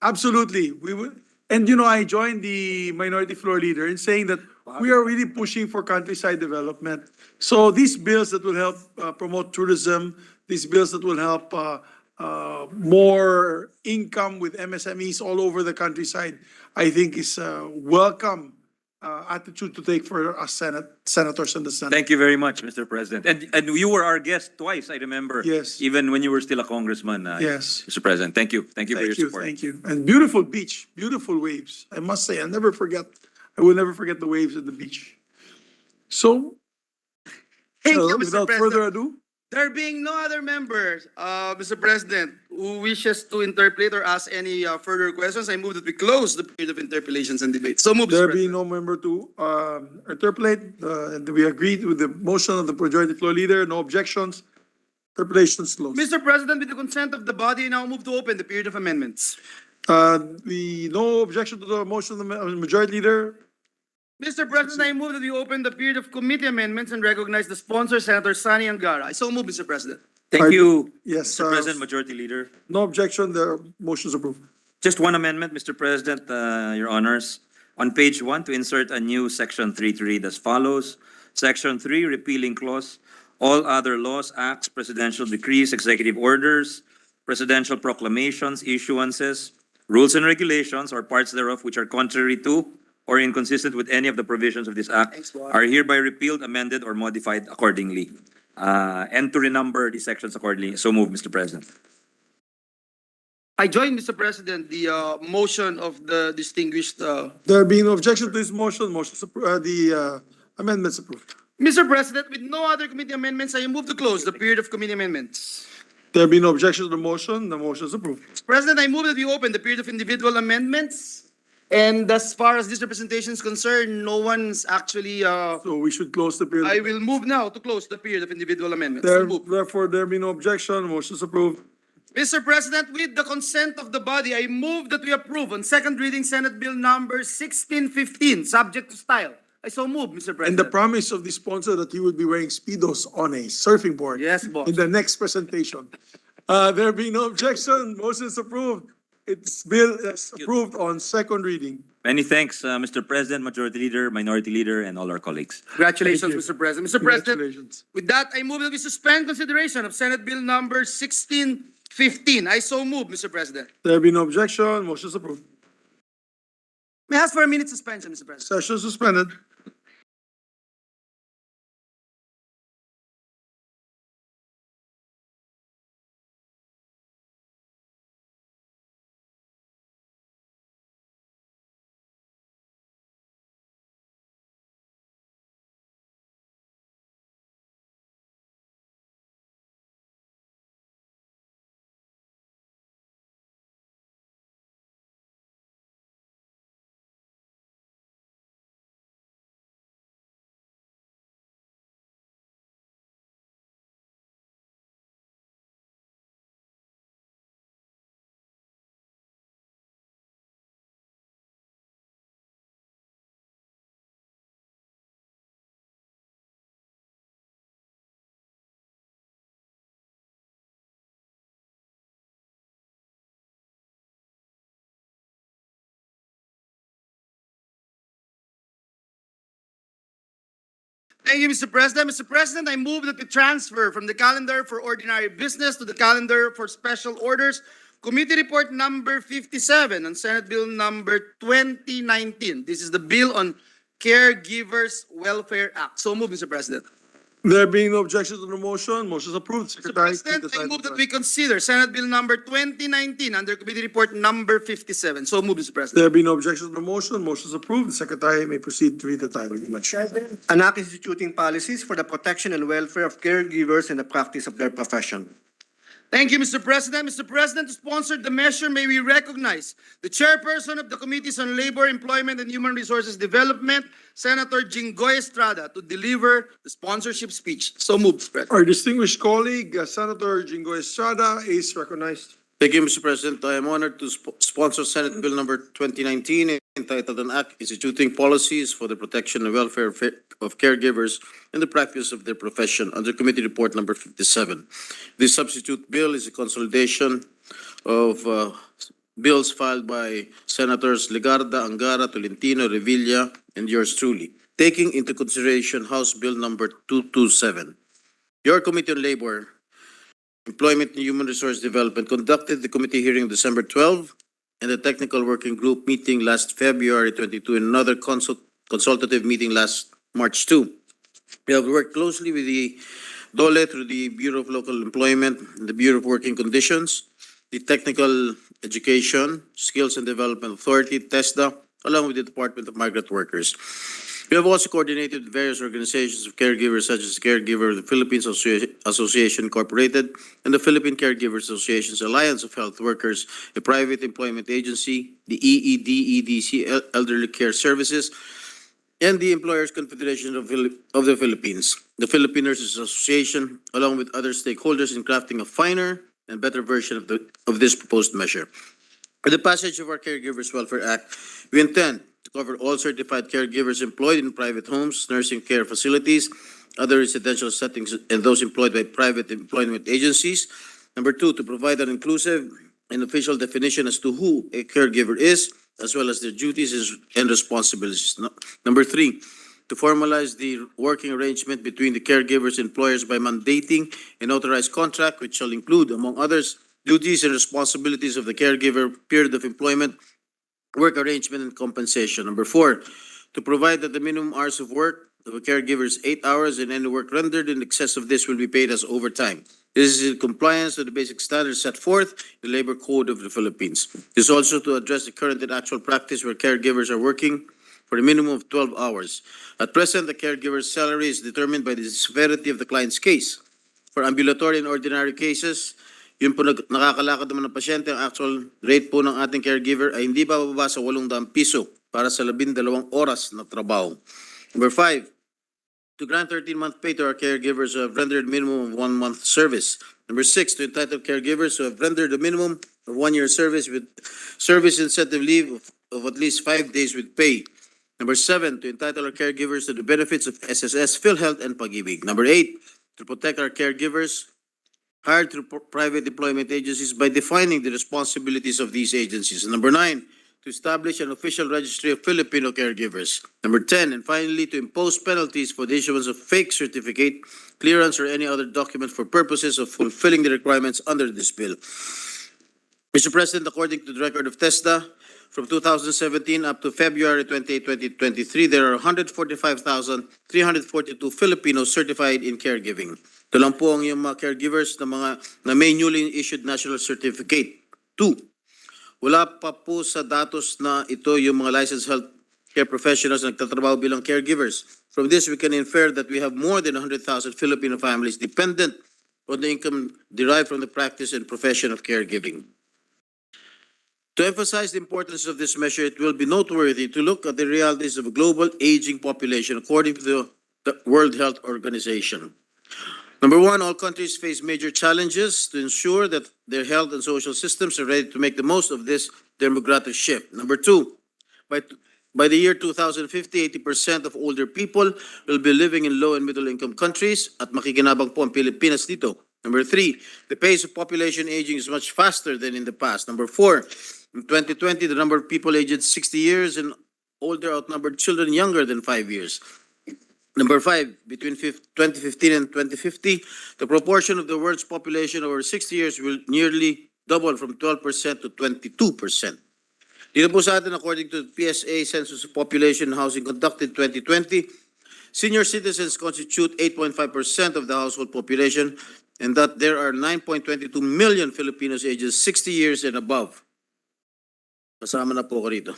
absolutely, we would. And I joined the minority floor leader in saying that we are really pushing for countryside development. So these bills that will help promote tourism, these bills that will help more income with MSMEs all over the countryside, I think is a welcome attitude to take for us senators in the Senate. Thank you very much, Mr. President. And you were our guest twice, I remember. Yes. Even when you were still a congressman. Yes. Mr. President, thank you. Thank you for your support. Thank you. And beautiful beach, beautiful waves. I must say, I will never forget the waves at the beach. So, Thank you, Mr. without President. further ado, There being no other members, Mr. President, who wishes to interpolate or ask any further questions, I move that we close the period of interpellations and debates. So move, Mr. there President. being no member to interpolate, and we agreed with the motion of the majority floor leader, no objections, interpellations closed. Mr. President, with the consent of the body, I now move to open the period of amendments. No objection to the motion of the majority leader. Mr. President, I move that we open the period of committee amendments and recognize the sponsor, Senator Sani Angara. I so move, Mr. President. Thank you, Yes, Mr. President, Majority Leader. no objection, the motion is approved. Just one amendment, Mr. President, Your Honors. On page 1, to insert a new section 3 to read as follows. Section 3, repealing clause, all other laws, acts, presidential decrees, executive orders, presidential proclamations, issuances, rules and regulations, or parts thereof which are contrary to or inconsistent with any of the provisions of this act are hereby repealed, amended, or modified accordingly. And to renumber the sections accordingly. So move, Mr. President. I join, Mr. President, the motion of the distinguished. There being no objection to this motion, the amendments approved. Mr. President, with no other committee amendments, I move to close the period of committee amendments. There being no objection to the motion is approved. Mr. President, I move that we open the period of individual amendments. And as far as this representation is concerned, no one's actually, So we should close the period. I will move now to close the period of individual amendments. So moved. Therefore, there be no objection, motion is approved. Mr. President, with the consent of the body, I move that we approve on second reading Senate Bill number 1615, subject to style. I so move, Mr. And President. the promise of the sponsor that he would be wearing Speedos on a surfing board. Yes, boss. In the next presentation. There being no objection, motion is approved. Its bill is approved on second reading. Many thanks, Mr. President, Majority Leader, Minority Leader, and all our colleagues. Congratulations, Thank you. Mr. President. Mr. President, Congratulations. with that, I move that we suspend consideration of Senate Bill number 1615. I so move, Mr. President. There be no objection, motion is approved. May I ask for a minute suspension, Mr. President? Session suspended. Thank you, Mr. President. Mr. President, I move that we transfer from the calendar for ordinary business to the calendar for special orders. Committee Report number 57 on Senate Bill number 2019. This is the bill on Caregivers Welfare Act. So move, Mr. President. There being no objection to the motion is approved. Mr. Secretary, President, take the I title move that back. we consider Senate Bill number 2019 under Committee Report number 57. So move, Mr. President. There be no objection to the motion is approved. The Secretary may proceed to read the title. An act instituting policies for the protection and welfare of caregivers and the practice of their profession. Thank you, Mr. President. Mr. President, to sponsor the measure, may we recognize the chairperson of the Committees on Labor, Employment, and Human Resources Development, Senator Jinggoy Estrada, to deliver the sponsorship speech. So moved, Mr. President. Our distinguished colleague, Senator Jingo Estrada, is recognized. Thank you, Mr. President. I am honored to sponsor Senate Bill number 2019 entitled an act instituting policies for the protection and welfare of caregivers and the practice of their profession under Committee Report number 57. This substitute bill is a consolidation of bills filed by Senators Legarda, Angara, Tolentino, Revilla, and yours truly, taking into consideration House Bill number 227. Your Committee on Labor, Employment and Human Resource Development conducted the committee hearing on December 12 and the technical working group meeting last February 22 and another consultative meeting last March 2. We have worked closely with the DOLE through the Bureau of Local Employment, the Bureau of Working Conditions, the Technical Education, Skills and Development Authority, TESDA, along with the Department of Migrant Workers. We have also coordinated with various organizations of caregivers such as Caregiver of the Philippines Association Incorporated and the Philippine Caregivers Association's Alliance of Health Workers, a private employment agency, the EEDEDC Elderly Care Services, and the Employers Confederation of the Philippines, the Philippine Nurses Association, along with other stakeholders in crafting a finer and better version of this proposed measure. With the passage of our Caregivers Welfare Act, we intend to cover all certified caregivers employed in private homes, nursing care facilities, other residential settings, and those employed by private employment agencies. Number two, to provide an inclusive and official definition as to who a caregiver is, as well as their duties and responsibilities. Number three, to formalize the working arrangement between the caregivers and employers by mandating an authorized contract, which shall include, among others, duties and responsibilities of the caregiver, period of employment, work arrangement, and compensation. Number four, to provide that the minimum hours of work of a caregiver is 8 hours and any work rendered in excess of this will be paid as overtime. This is in compliance with the basic standards set forth in the Labor Code of the Philippines. This is also to address the current and actual practice where caregivers are working for a minimum of 12 hours. At present, the caregiver's salary is determined by the severity of the client's case. For ambulatory and ordinary cases, yun po nakakalakad naman ng pasyente, ang actual rate po ng ating caregiver ay hindi bababa sa 800 piso para sa 12 oras na trabaho. Number five, to grant 13-month pay to our caregivers who have rendered minimum of 1 month service. Number six, to entitle caregivers who have rendered a minimum of 1 year service with service incentive leave of at least 5 days with pay. Number seven, to entitle our caregivers to the benefits of SSS, PhilHealth, and Pag-ibig. Number eight, to protect our caregivers hired through private employment agencies by defining the responsibilities of these agencies. And number nine, to establish an official registry of Filipino caregivers. Number 10, and finally, to impose penalties for the issuance of fake certificate, clearance, or any other document for purposes of fulfilling the requirements under this bill. Mr. President, according to the record of TESDA, from 2017 up to February 28, 2023, there are 145,342 Filipinos certified in caregiving. Ito lang po ang yung mga caregivers na may newly issued national certificate. Two, wala pa po sa datos na ito yung mga licensed health care professionals na nagtatrabaho bilang caregivers. From this, we can infer that we have more than 100,000 Filipino families dependent on the income derived from the practice and profession of caregiving. To emphasize the importance of this measure, it will be noteworthy to look at the realities of a global aging population according to the World Health Organization. Number one, all countries face major challenges to ensure that their health and social systems are ready to make the most of this demographic shift. Number two, by the year 2050, 80% of older people will be living in low and middle income countries at makikinabang po ang Pilipinas dito. Number three, the pace of population aging is much faster than in the past. Number four, in 2020, the number of people aged 60 years and older outnumbered children younger than 5 years. Number five, between 2015 and 2050, the proportion of the world's population over 60 years will nearly double from 12% to 22%. Dito po sa atin, according to the PSA Census of Population and Housing conducted 2020, senior citizens constitute 8.5% of the household population and that there are 9.22 million Filipinos ages 60 years and above. Kasama na po ko rito.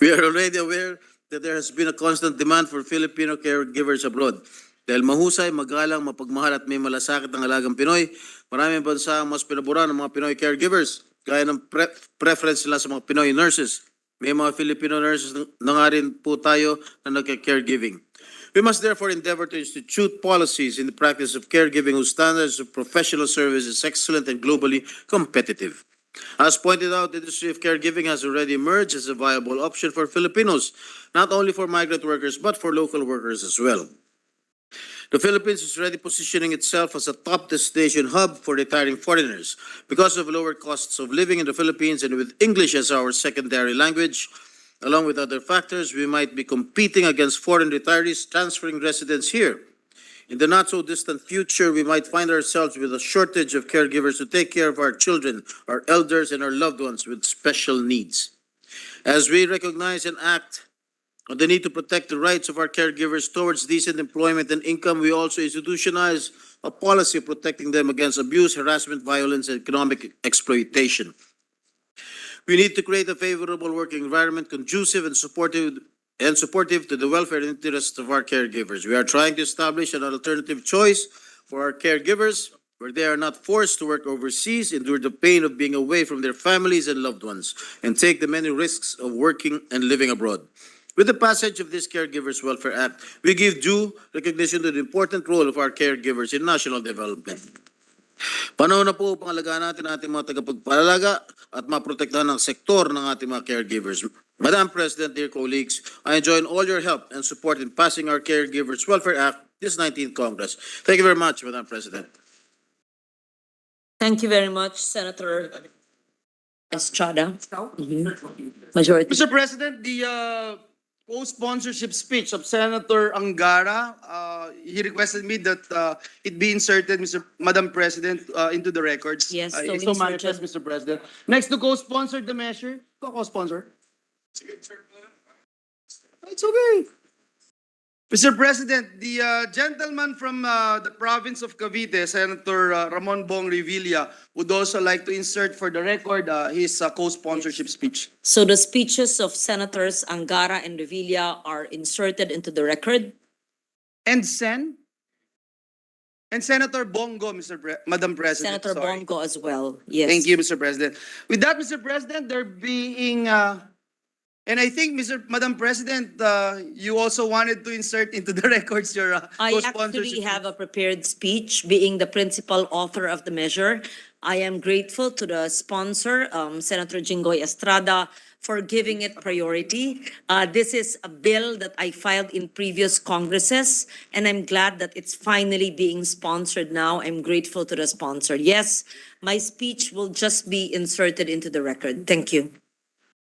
We are already aware that there has been a constant demand for Filipino caregivers abroad. Dahil mahusay, magalang, mapagmahal at may malasakit ang alagang Pinoy, maraming bansa ang mas pinaboran ng mga Pinoy caregivers, gaya ng preference nila sa mga Pinoy nurses. May mga Filipino nurses na nga rin po tayo na nagka-caregiving. We must therefore endeavor to institute policies in the practice of caregiving whose standards of professional service is excellent and globally competitive. As pointed out, the industry of caregiving has already emerged as a viable option for Filipinos, not only for migrant workers but for local workers as well. The Philippines is already positioning itself as a top destination hub for retiring foreigners. Because of lower costs of living in the Philippines and with English as our secondary language, along with other factors, we might be competing against foreign retirees transferring residence here. In the not-so-distant future, we might find ourselves with a shortage of caregivers to take care of our children, our elders, and our loved ones with special needs. As we recognize and act on the need to protect the rights of our caregivers towards decent employment and income, we also institutionalize a policy of protecting them against abuse, harassment, violence, and economic exploitation. We need to create a favorable working environment conducive and supportive to the welfare and interests of our caregivers. We are trying to establish an alternative choice for our caregivers where they are not forced to work overseas, endure the pain of being away from their families and loved ones, and take the many risks of working and living abroad. With the passage of this Caregivers Welfare Act, we give due recognition to the important role of our caregivers in national development. Panahon na po upang alagaan natin ang ating mga tagapagpalalaga at maprotektahan ang sektor ng ating mga caregivers. Madam President, dear colleagues, I enjoy all your help and support in passing our Caregivers Welfare Act this 19th Congress. Thank you very much, Madam President. Thank you very much, Senator Estrada. Majority. Mr. President, the co-sponsorship speech of Senator Angara, he requested me that it be inserted, Madam President, into the records. Yes, so It's so inserted. manifest, Mr. President. Next to co-sponsor the measure, co-sponsor. It's okay. Mr. President, the gentleman from the province of Cavite, Senator Ramon Bong Revilla, would also like to insert for the record his co-sponsorship speech. So the speeches of Senators Angara and Revilla are inserted into the record. And Senator Bongo, Madam President. Senator sorry. Bongo as well. Yes. Thank you, Mr. President. With that, Mr. President, there being, and I think, Madam President, you also wanted to insert into the records your I co-sponsorship. actually have a prepared speech. Being the principal author of the measure, I am grateful to the sponsor, Senator Jinggoy Estrada, for giving it priority. This is a bill that I filed in previous Congresses, and I'm glad that it's finally being sponsored now. I'm grateful to the sponsor. Yes, my speech will just be inserted into the record. Thank you.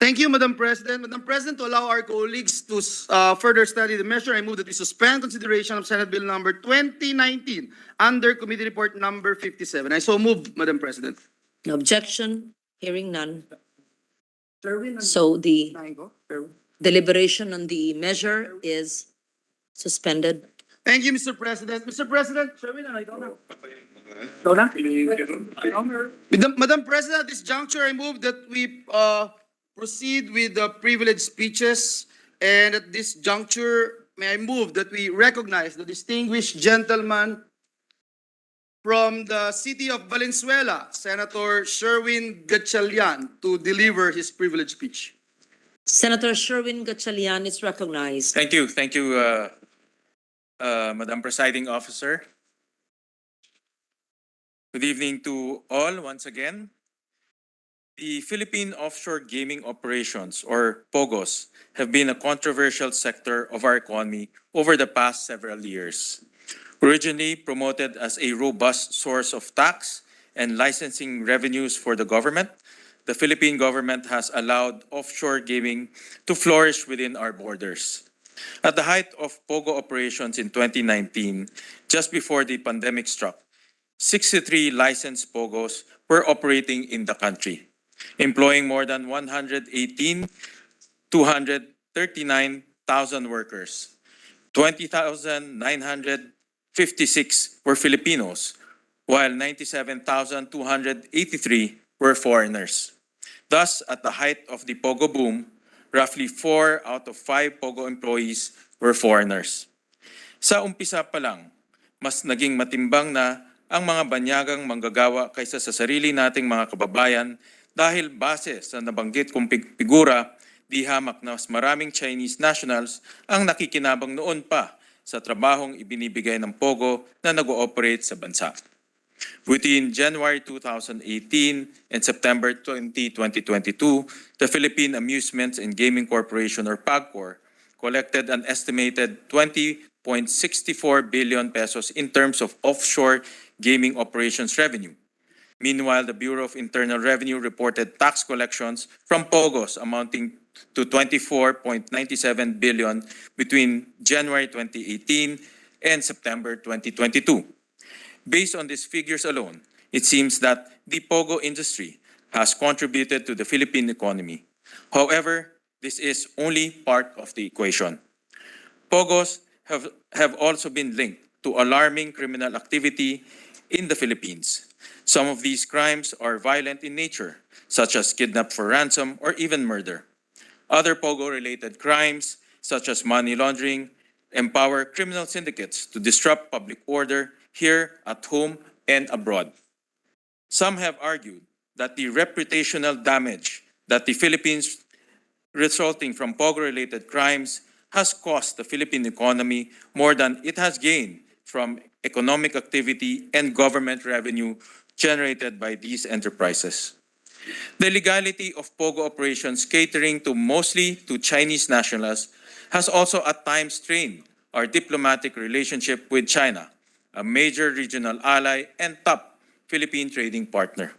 Thank you, Madam President. Madam President, to allow our colleagues to further study the measure, I move that we suspend consideration of Senate Bill number 2019 under Committee Report number 57. I so move, Madam President. No objection, hearing none. So the deliberation on the measure is suspended. Thank you, Mr. President. Mr. President, Madam President, at this juncture, I move that we proceed with the privileged speeches. And at this juncture, may I move that we recognize the distinguished gentleman from the city of Valenzuela, Senator Sherwin Gatchalian, to deliver his privileged speech. Senator Sherwin Gatchalian is recognized. Thank you, Madam Presiding Officer. Good evening to all once again. The Philippine offshore gaming operations, or POGOs, have been a controversial sector of our economy over the past several years. Originally promoted as a robust source of tax and licensing revenues for the government, the Philippine government has allowed offshore gaming to flourish within our borders. At the height of POGO operations in 2019, just before the pandemic struck, 63 licensed POGOs were operating in the country, employing more than 239,000 workers. 20,956 were Filipinos, while 97,283 were foreigners. Thus, at the height of the POGO boom, roughly 4 out of 5 POGO employees were foreigners. Sa umpisa pa lang, mas naging matimbang na ang mga banyagang manggagawa kaysa sa sarili nating mga kababayan dahil base sa nabanggit kong figura, di hamak na mas maraming Chinese nationals ang nakikinabang noon pa sa trabahong ibinibigay ng Pogo na nag-ooperate sa bansa. Between January 2018 and September 2022, the Philippine Amusements and Gaming Corporation or PAGCOR collected an estimated 20.64 billion pesos in terms of offshore gaming operations revenue. Meanwhile, the Bureau of Internal Revenue reported tax collections from POGOs amounting to 24.97 billion between January 2018 and September 2022. Based on these figures alone, it seems that the POGO industry has contributed to the Philippine economy. However, this is only part of the equation. POGOs have also been linked to alarming criminal activity in the Philippines. Some of these crimes are violent in nature, such as kidnap for ransom or even murder. Other POGO-related crimes, such as money laundering, empower criminal syndicates to disrupt public order here at home and abroad. Some have argued that the reputational damage that the Philippines resulting from POGO-related crimes has cost the Philippine economy more than it has gained from economic activity and government revenue generated by these enterprises. The legality of POGO operations catering to mostly to Chinese nationals has also at times strained our diplomatic relationship with China, a major regional ally and top Philippine trading partner.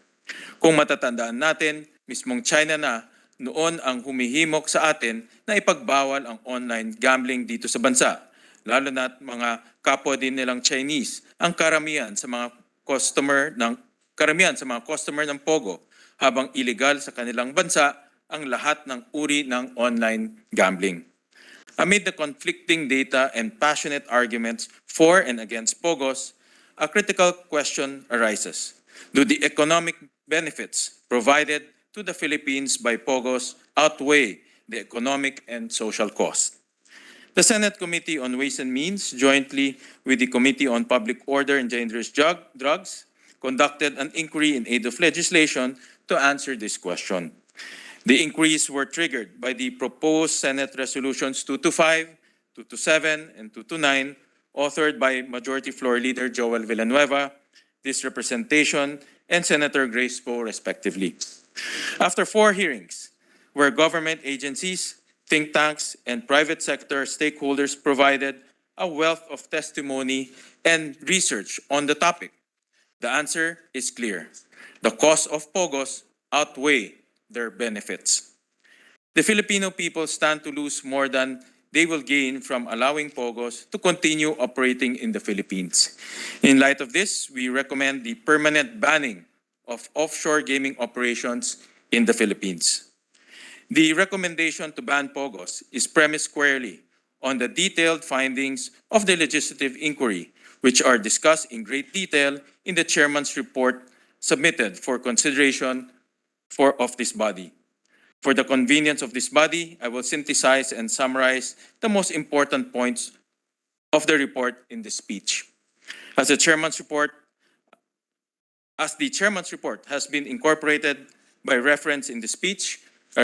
Kung matatandaan natin, mismong China na noon ang humihimok sa atin na ipagbawal ang online gambling dito sa bansa, lalo na't mga kapwa din nilang Chinese ang karamihan sa mga customer ng POGO, habang illegal sa kanilang bansa ang lahat ng uri ng online gambling. Amid the conflicting data and passionate arguments for and against POGOs, a critical question arises. Do the economic benefits provided to the Philippines by POGOs outweigh the economic and social cost? The Senate Committee on Ways and Means, jointly with the Committee on Public Order and Dangerous Drugs, conducted an inquiry in aid of legislation to answer this question. The inquiries were triggered by the proposed Senate Resolutions 225, 227, and 229, authored by Majority Floor Leader Joel Villanueva, this representation, and Senator Grace Poe, respectively. After 4 hearings, where government agencies, think tanks, and private sector stakeholders provided a wealth of testimony and research on the topic, the answer is clear. The costs of POGOs outweigh their benefits. The Filipino people stand to lose more than they will gain from allowing POGOs to continue operating in the Philippines. In light of this, we recommend the permanent banning of offshore gaming operations in the Philippines. The recommendation to ban POGOs is premised squarely on the detailed findings of the legislative inquiry, which are discussed in great detail in the chairman's report submitted for consideration of this body. For the convenience of this body, I will synthesize and summarize the most important points of the report in this speech. As the chairman's report has been incorporated by reference in the speech, I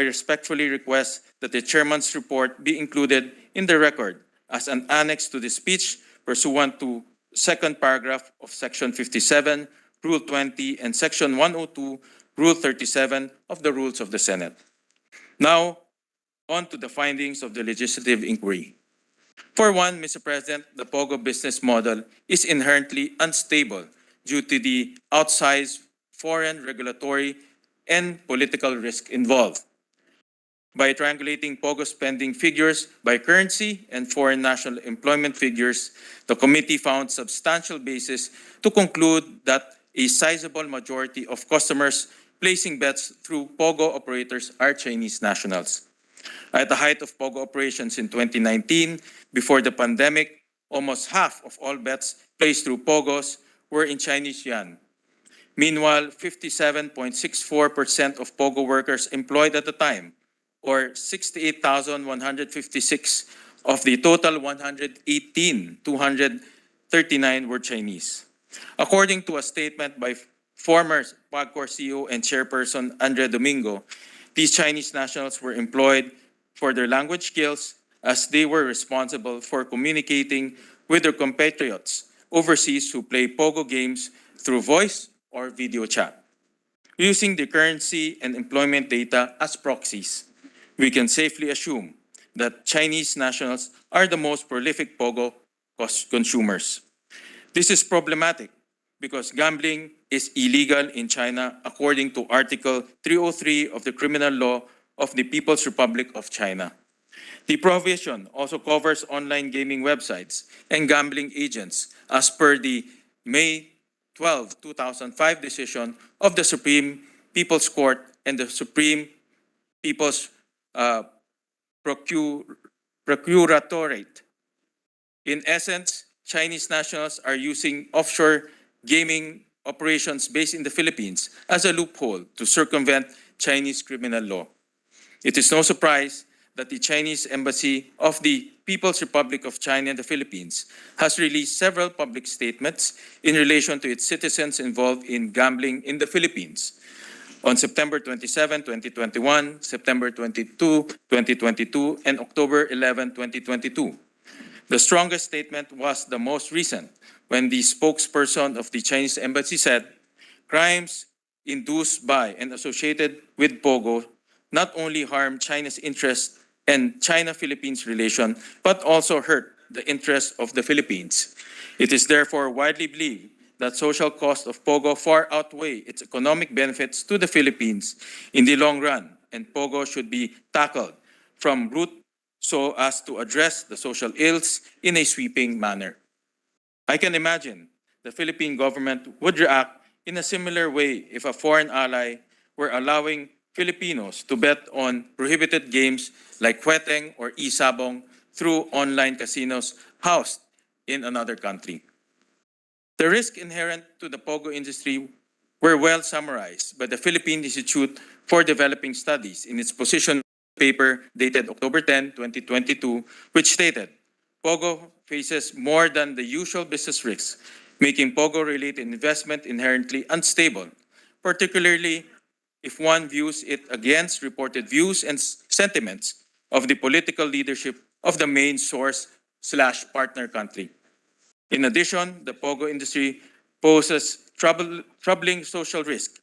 respectfully request that the chairman's report be included in the record as an annex to the speech pursuant to second paragraph of Section 57, Rule 20, and Section 102, Rule 37 of the Rules of the Senate. Now, on to the findings of the legislative inquiry. For one, Mr. President, the POGO business model is inherently unstable due to the outsized foreign regulatory and political risk involved. By triangulating POGO spending figures by currency and foreign national employment figures, the committee found substantial basis to conclude that a sizable majority of customers placing bets through POGO operators are Chinese nationals. At the height of POGO operations in 2019, before the pandemic, almost half of all bets placed through POGOs were in Chinese yuan. Meanwhile, 57.64% of POGO workers employed at the time, or 68,156 Of the total 118, 239 were Chinese. According to a statement by former Pagcor CEO and chairperson Andre Domingo, these Chinese nationals were employed for their language skills as they were responsible for communicating with their compatriots overseas who play pogo games through voice or video chat. Using the currency and employment data as proxies, we can safely assume that Chinese nationals are the most prolific pogo consumers. This is problematic because gambling is illegal in China according to Article 303 of the Criminal Law of the People's Republic of China. The provision also covers online gaming websites and gambling agents as per the May 12, 2005 decision of the Supreme People's Court and the Supreme People's Procuratorate. In essence, Chinese nationals are using offshore gaming operations based in the Philippines as a loophole to circumvent Chinese criminal law. It is no surprise that the Chinese Embassy of the People's Republic of China in the Philippines has released several public statements in relation to its citizens involved in gambling in the Philippines. On September 27, 2021, September 22, 2022, and October 11, 2022. The strongest statement was the most recent, when the spokesperson of the Chinese Embassy said, crimes induced by and associated with Pogo not only harm China's interest and China-Philippines relation, but also hurt the interests of the Philippines. It is therefore widely believed that social costs of Pogo far outweigh its economic benefits to the Philippines in the long run, and Pogo should be tackled from root so as to address the social ills in a sweeping manner. I can imagine the Philippine government would react in a similar way if a foreign ally were allowing Filipinos to bet on prohibited games like Hueteng or Isabong through online casinos housed in another country. The risk inherent to the Pogo industry were well summarized by the Philippine Institute for Developing Studies in its position paper dated October 10, 2022, which stated, Pogo faces more than the usual business risks, making Pogo-related investment inherently unstable, particularly if one views it against reported views and sentiments of the political leadership of the main source/partner country. In addition, the Pogo industry poses troubling social risk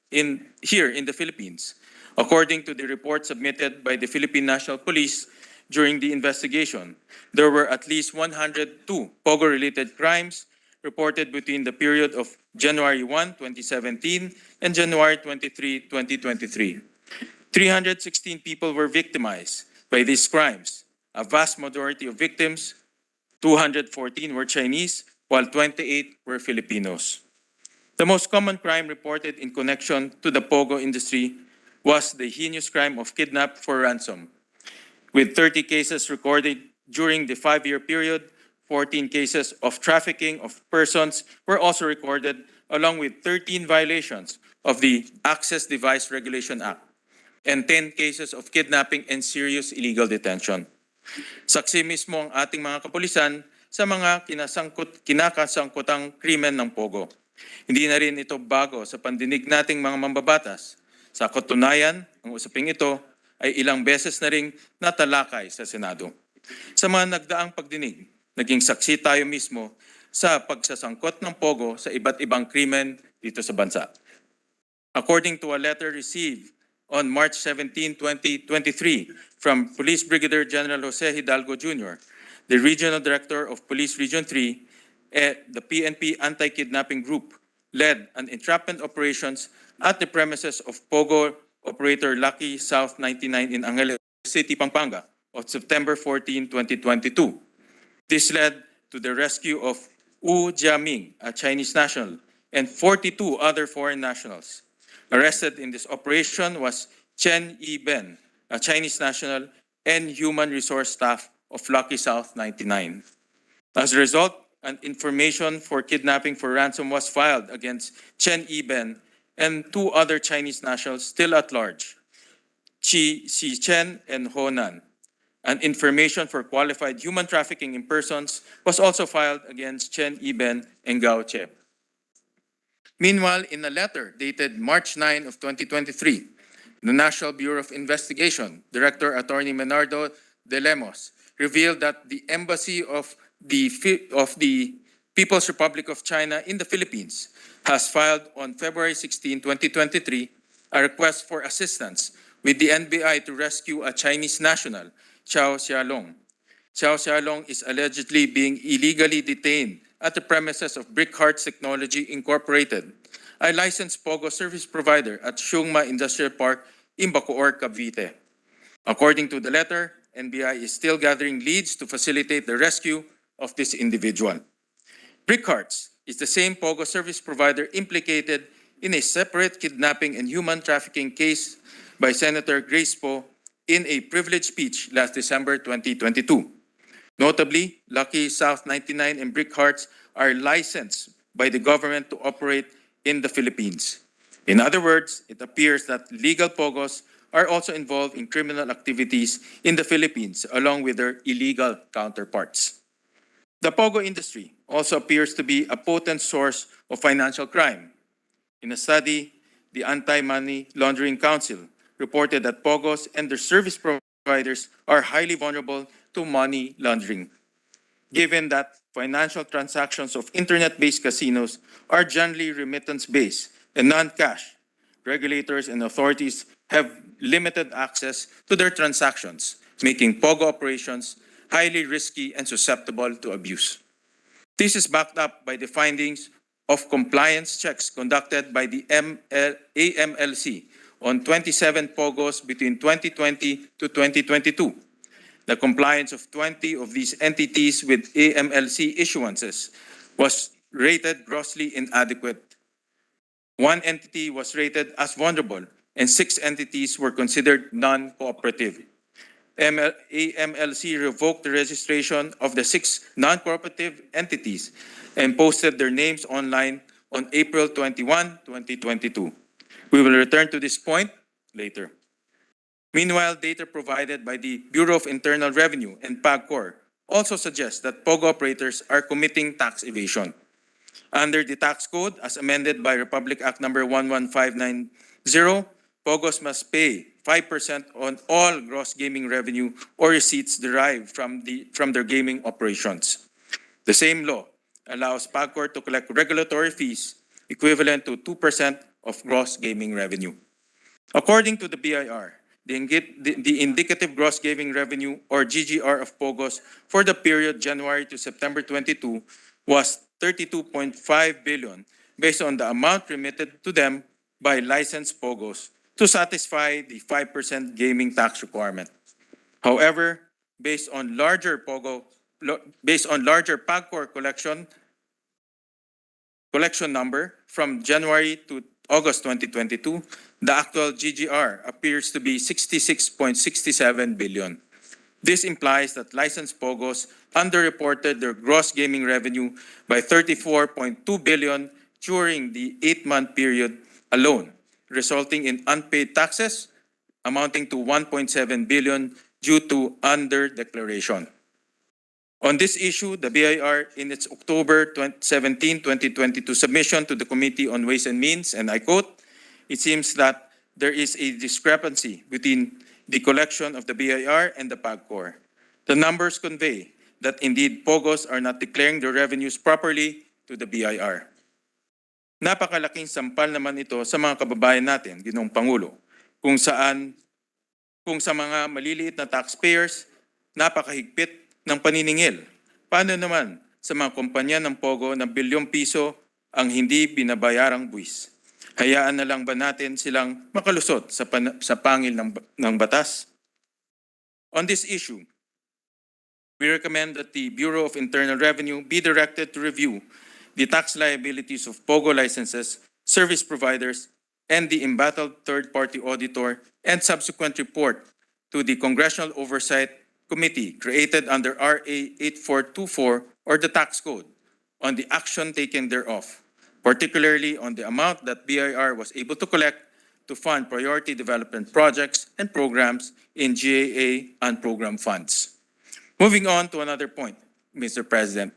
here in the Philippines. According to the report submitted by the Philippine National Police during the investigation, there were at least 102 Pogo-related crimes reported between the period of January 1, 2017 and January 23, 2023. 316 people were victimized by these crimes. A vast majority of victims, 214 were Chinese, while 28 were Filipinos. The most common crime reported in connection to the Pogo industry was the heinous crime of kidnap for ransom, with 30 cases recorded during the 5-year period. 14 cases of trafficking of persons were also recorded, along with 13 violations of the Access Device Regulation Act, and 10 cases of kidnapping and serious illegal detention. Saksi mismo ang ating mga kapulisan sa mga kinakasangkutang krimen ng Pogo. Hindi na rin ito bago sa pandinig nating mga mambabatas. Sa katunayan, ang usaping ito ay ilang beses na ring natalakay sa Senado. Sa mga nagdaang pagdinig, naging saksi tayo mismo sa pagsasangkot ng Pogo sa iba't ibang krimen dito sa bansa. According to a letter received on March 17, 2023 from Police Brigadier General Jose Hidalgo Jr., the Regional Director of Police Region 3, the PNP Anti-Kidnapping Group led an entrapment operations at the premises of Pogo operator Lucky South 99 in Angeles City, Pampanga on September 14, 2022. This led to the rescue of Wu Jiaming, a Chinese national, and 42 other foreign nationals. Arrested in this operation was Chen Yiben, a Chinese national and human resource staff of Lucky South 99. As a result, an information for kidnapping for ransom was filed against Chen Yiben and 2 other Chinese nationals still at large, Chi Chen and Ho Nan. and information for qualified human trafficking in persons was also filed against Chen Iben and Gao Che. Meanwhile, in a letter dated March 9 of 2023, the National Bureau of Investigation, Director Attorney Menardo de Lemos, revealed that the Embassy of the People's Republic of China in the Philippines has filed on February 16, 2023, a request for assistance with the NBI to rescue a Chinese national, Xiao Xiaolong. Xiao Xiaolong is allegedly being illegally detained at the premises of Brick Hearts Technology Incorporated, a licensed POGO service provider at Xiongma Industrial Park in Bacoor, Cavite. According to the letter, NBI is still gathering leads to facilitate the rescue of this individual. Brick Hearts is the same POGO service provider implicated in a separate kidnapping and human trafficking case by Senator Grace Poe in a privileged speech last December 2022. Notably, Lucky South 99 and Brick Hearts are licensed by the government to operate in the Philippines. In other words, it appears that legal POGOs are also involved in criminal activities in the Philippines along with their illegal counterparts. The POGO industry also appears to be a potent source of financial crime. In a study, the Anti-Money Laundering Council reported that POGOs and their service providers are highly vulnerable to money laundering, given that financial transactions of internet-based casinos are generally remittance-based and non-cash. Regulators and authorities have limited access to their transactions, making POGO operations highly risky and susceptible to abuse. This is backed up by the findings of compliance checks conducted by the AMLC on 27 POGOs between 2020 to 2022. The compliance of 20 of these entities with AMLC issuances was rated grossly inadequate. One entity was rated as vulnerable, and 6 entities were considered non-cooperative. AMLC revoked the registration of the 6 non-cooperative entities and posted their names online on April 21, 2022. We will return to this point later. Meanwhile, data provided by the Bureau of Internal Revenue and PAGCOR also suggests that POGO operators are committing tax evasion. Under the tax code, as amended by Republic Act number 11590, POGOs must pay 5% on all gross gaming revenue or receipts derived from their gaming operations. The same law allows PAGCOR to collect regulatory fees equivalent to 2% of gross gaming revenue. According to the BIR, the indicative gross gaming revenue or GGR of POGOs for the period January to September 22 was 32.5 billion based on the amount remitted to them by licensed POGOs to satisfy the 5% gaming tax requirement. However, based on larger PAGCOR collection number from January to August 2022, the actual GGR appears to be 66.67 billion. This implies that licensed POGOs underreported their gross gaming revenue by 34.2 billion during the 8-month period alone, resulting in unpaid taxes amounting to 1.7 billion due to under-declaration. On this issue, the BIR, in its October 17, 2022 submission to the Committee on Ways and Means, and I quote, "It seems that there is a discrepancy between the collection of the BIR and the PAGCOR. The numbers convey that indeed POGOs are not declaring their revenues properly to the BIR." Napakalaking sampal naman ito sa mga kababayan natin, Ginoong Pangulo, kung sa mga maliliit na taxpayers, napakahigpit ng paniningil. Paano naman sa mga kumpanya ng POGO na bilyong piso ang hindi binabayarang buwis? Hayaan na lang ba natin silang makalusot sa pangil ng batas? On this issue, we recommend that the Bureau of Internal Revenue be directed to review the tax liabilities of POGO licenses, service providers, and the embattled third-party auditor and subsequent report to the Congressional Oversight Committee created under RA 8424 or the tax code on the action taken thereof, particularly on the amount that BIR was able to collect to fund priority development projects and programs in GAA and program funds. Moving on to another point, Mr. President.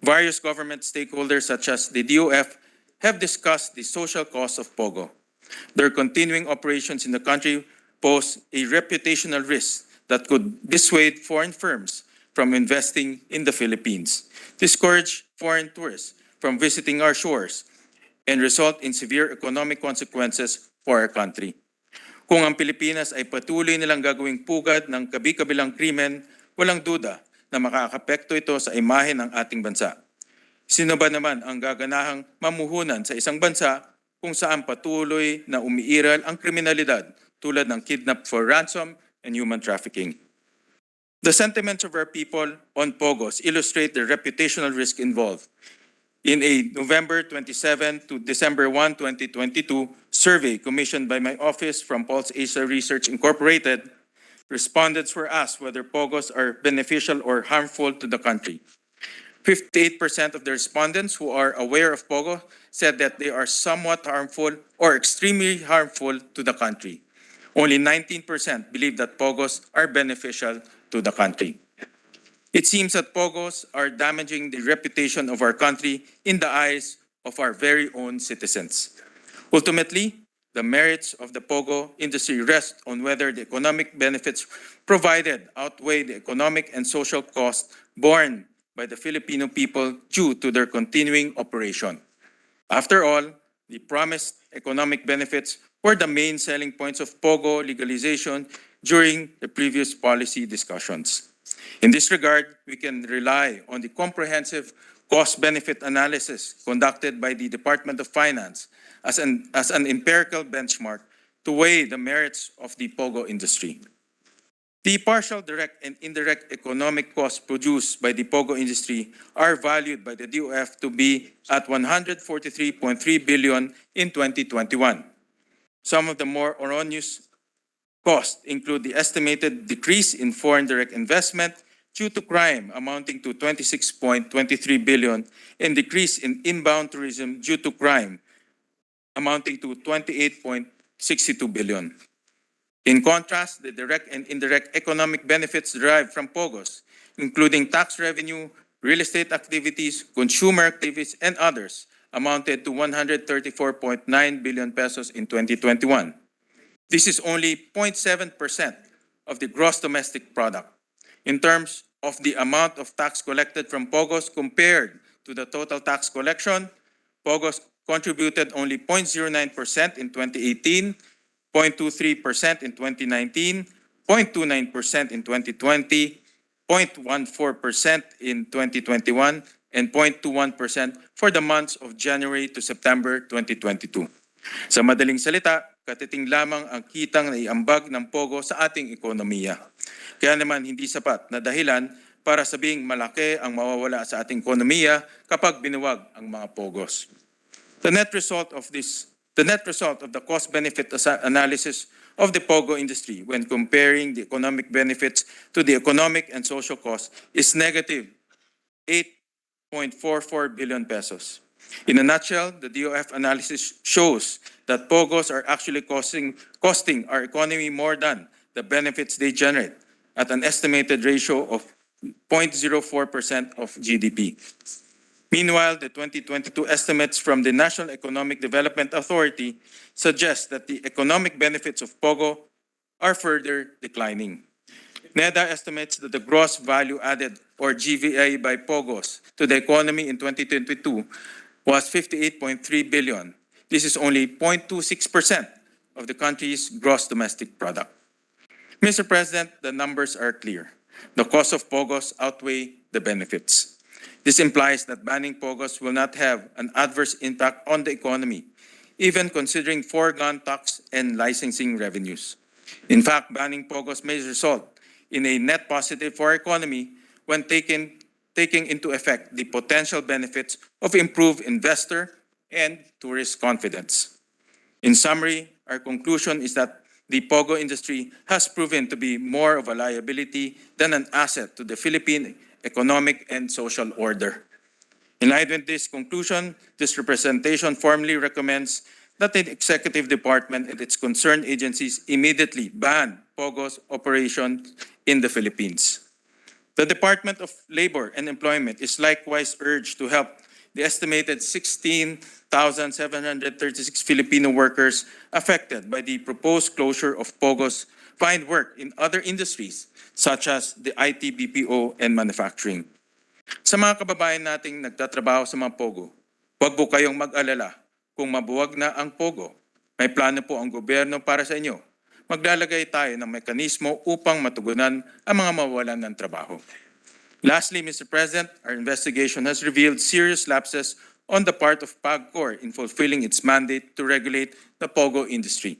Various government stakeholders such as the DOF have discussed the social cost of POGO. Their continuing operations in the country pose a reputational risk that could dissuade foreign firms from investing in the Philippines, discourage foreign tourists from visiting our shores, and result in severe economic consequences for our country. Kung ang Pilipinas ay patuloy nilang gagawing pugad ng kabi-kabilang krimen, walang duda na makakapekto ito sa imahe ng ating bansa. Sino ba naman ang gaganahang mamuhunan sa isang bansa kung saan patuloy na umiiral ang kriminalidad tulad ng kidnap for ransom and human trafficking? The sentiments of our people on POGOs illustrate the reputational risk involved. In a November 27 to December 1, 2022 survey commissioned by my office from Pulse Asia Research Incorporated, respondents were asked whether POGOs are beneficial or harmful to the country. 58% of the respondents who are aware of POGO said that they are somewhat harmful or extremely harmful to the country. Only 19% believe that POGOs are beneficial to the country. It seems that POGOs are damaging the reputation of our country in the eyes of our very own citizens. Ultimately, the merits of the POGO industry rest on whether the economic benefits provided outweigh the economic and social costs borne by the Filipino people due to their continuing operation. After all, the promised economic benefits were the main selling points of POGO legalization during the previous policy discussions. In this regard, we can rely on the comprehensive cost-benefit analysis conducted by the Department of Finance as an empirical benchmark to weigh the merits of the POGO industry. The partial direct and indirect economic costs produced by the POGO industry are valued by the DOF to be at 143.3 billion in 2021. Some of the more erroneous costs include the estimated decrease in foreign direct investment due to crime amounting to 26.23 billion and decrease in inbound tourism due to crime amounting to 28.62 billion. In contrast, the direct and indirect economic benefits derived from POGOs, including tax revenue, real estate activities, consumer activities, and others, amounted to 134.9 billion pesos in 2021. This is only 0.7% of the gross domestic product. In terms of the amount of tax collected from POGOs compared to the total tax collection, POGOs contributed only 0.09% in 2018, 0.23% in 2019, 0.29% in 2020, 0.14% in 2021, and 0.21% for the months of January to September 2022. Sa madaling salita, katiting lamang ang kitang naiambag ng POGO sa ating ekonomiya. Kaya naman hindi sapat na dahilan para sabing malaki ang mawawala sa ating ekonomiya kapag binuwag ang mga POGOs. The net result of the cost-benefit analysis of the POGO industry when comparing the economic benefits to the economic and social costs is negative 8.44 billion pesos. In a nutshell, the DOF analysis shows that POGOs are actually costing our economy more than the benefits they generate at an estimated ratio of 0.04% of GDP. Meanwhile, the 2022 estimates from the National Economic Development Authority suggest that the economic benefits of POGO are further declining. NEDA estimates that the gross value added, or GVA, by POGOs to the economy in 2022 was 58.3 billion. This is only 0.26% of the country's gross domestic product. Mr. President, the numbers are clear. The cost of POGOs outweigh the benefits. This implies that banning POGOs will not have an adverse impact on the economy, even considering foregone tax and licensing revenues. In fact, banning POGOs may result in a net positive for our economy when taking into effect the potential benefits of improved investor and tourist confidence. In summary, our conclusion is that the POGO industry has proven to be more of a liability than an asset to the Philippine economic and social order. In line with this conclusion, this representation formally recommends that the executive department and its concerned agencies immediately ban POGO's operation in the Philippines. The Department of Labor and Employment is likewise urged to help the estimated 16,736 Filipino workers affected by the proposed closure of POGOs find work in other industries such as the IT, BPO, and manufacturing. Sa mga kababayan nating nagtatrabaho sa mga POGO, huwag po kayong mag-alala kung mabuwag na ang POGO. May plano po ang gobyerno para sa inyo. Maglalagay tayo ng mekanismo upang matugunan ang mga mawalan ng trabaho. Lastly, Mr. President, our investigation has revealed serious lapses on the part of PAGCOR in fulfilling its mandate to regulate the POGO industry.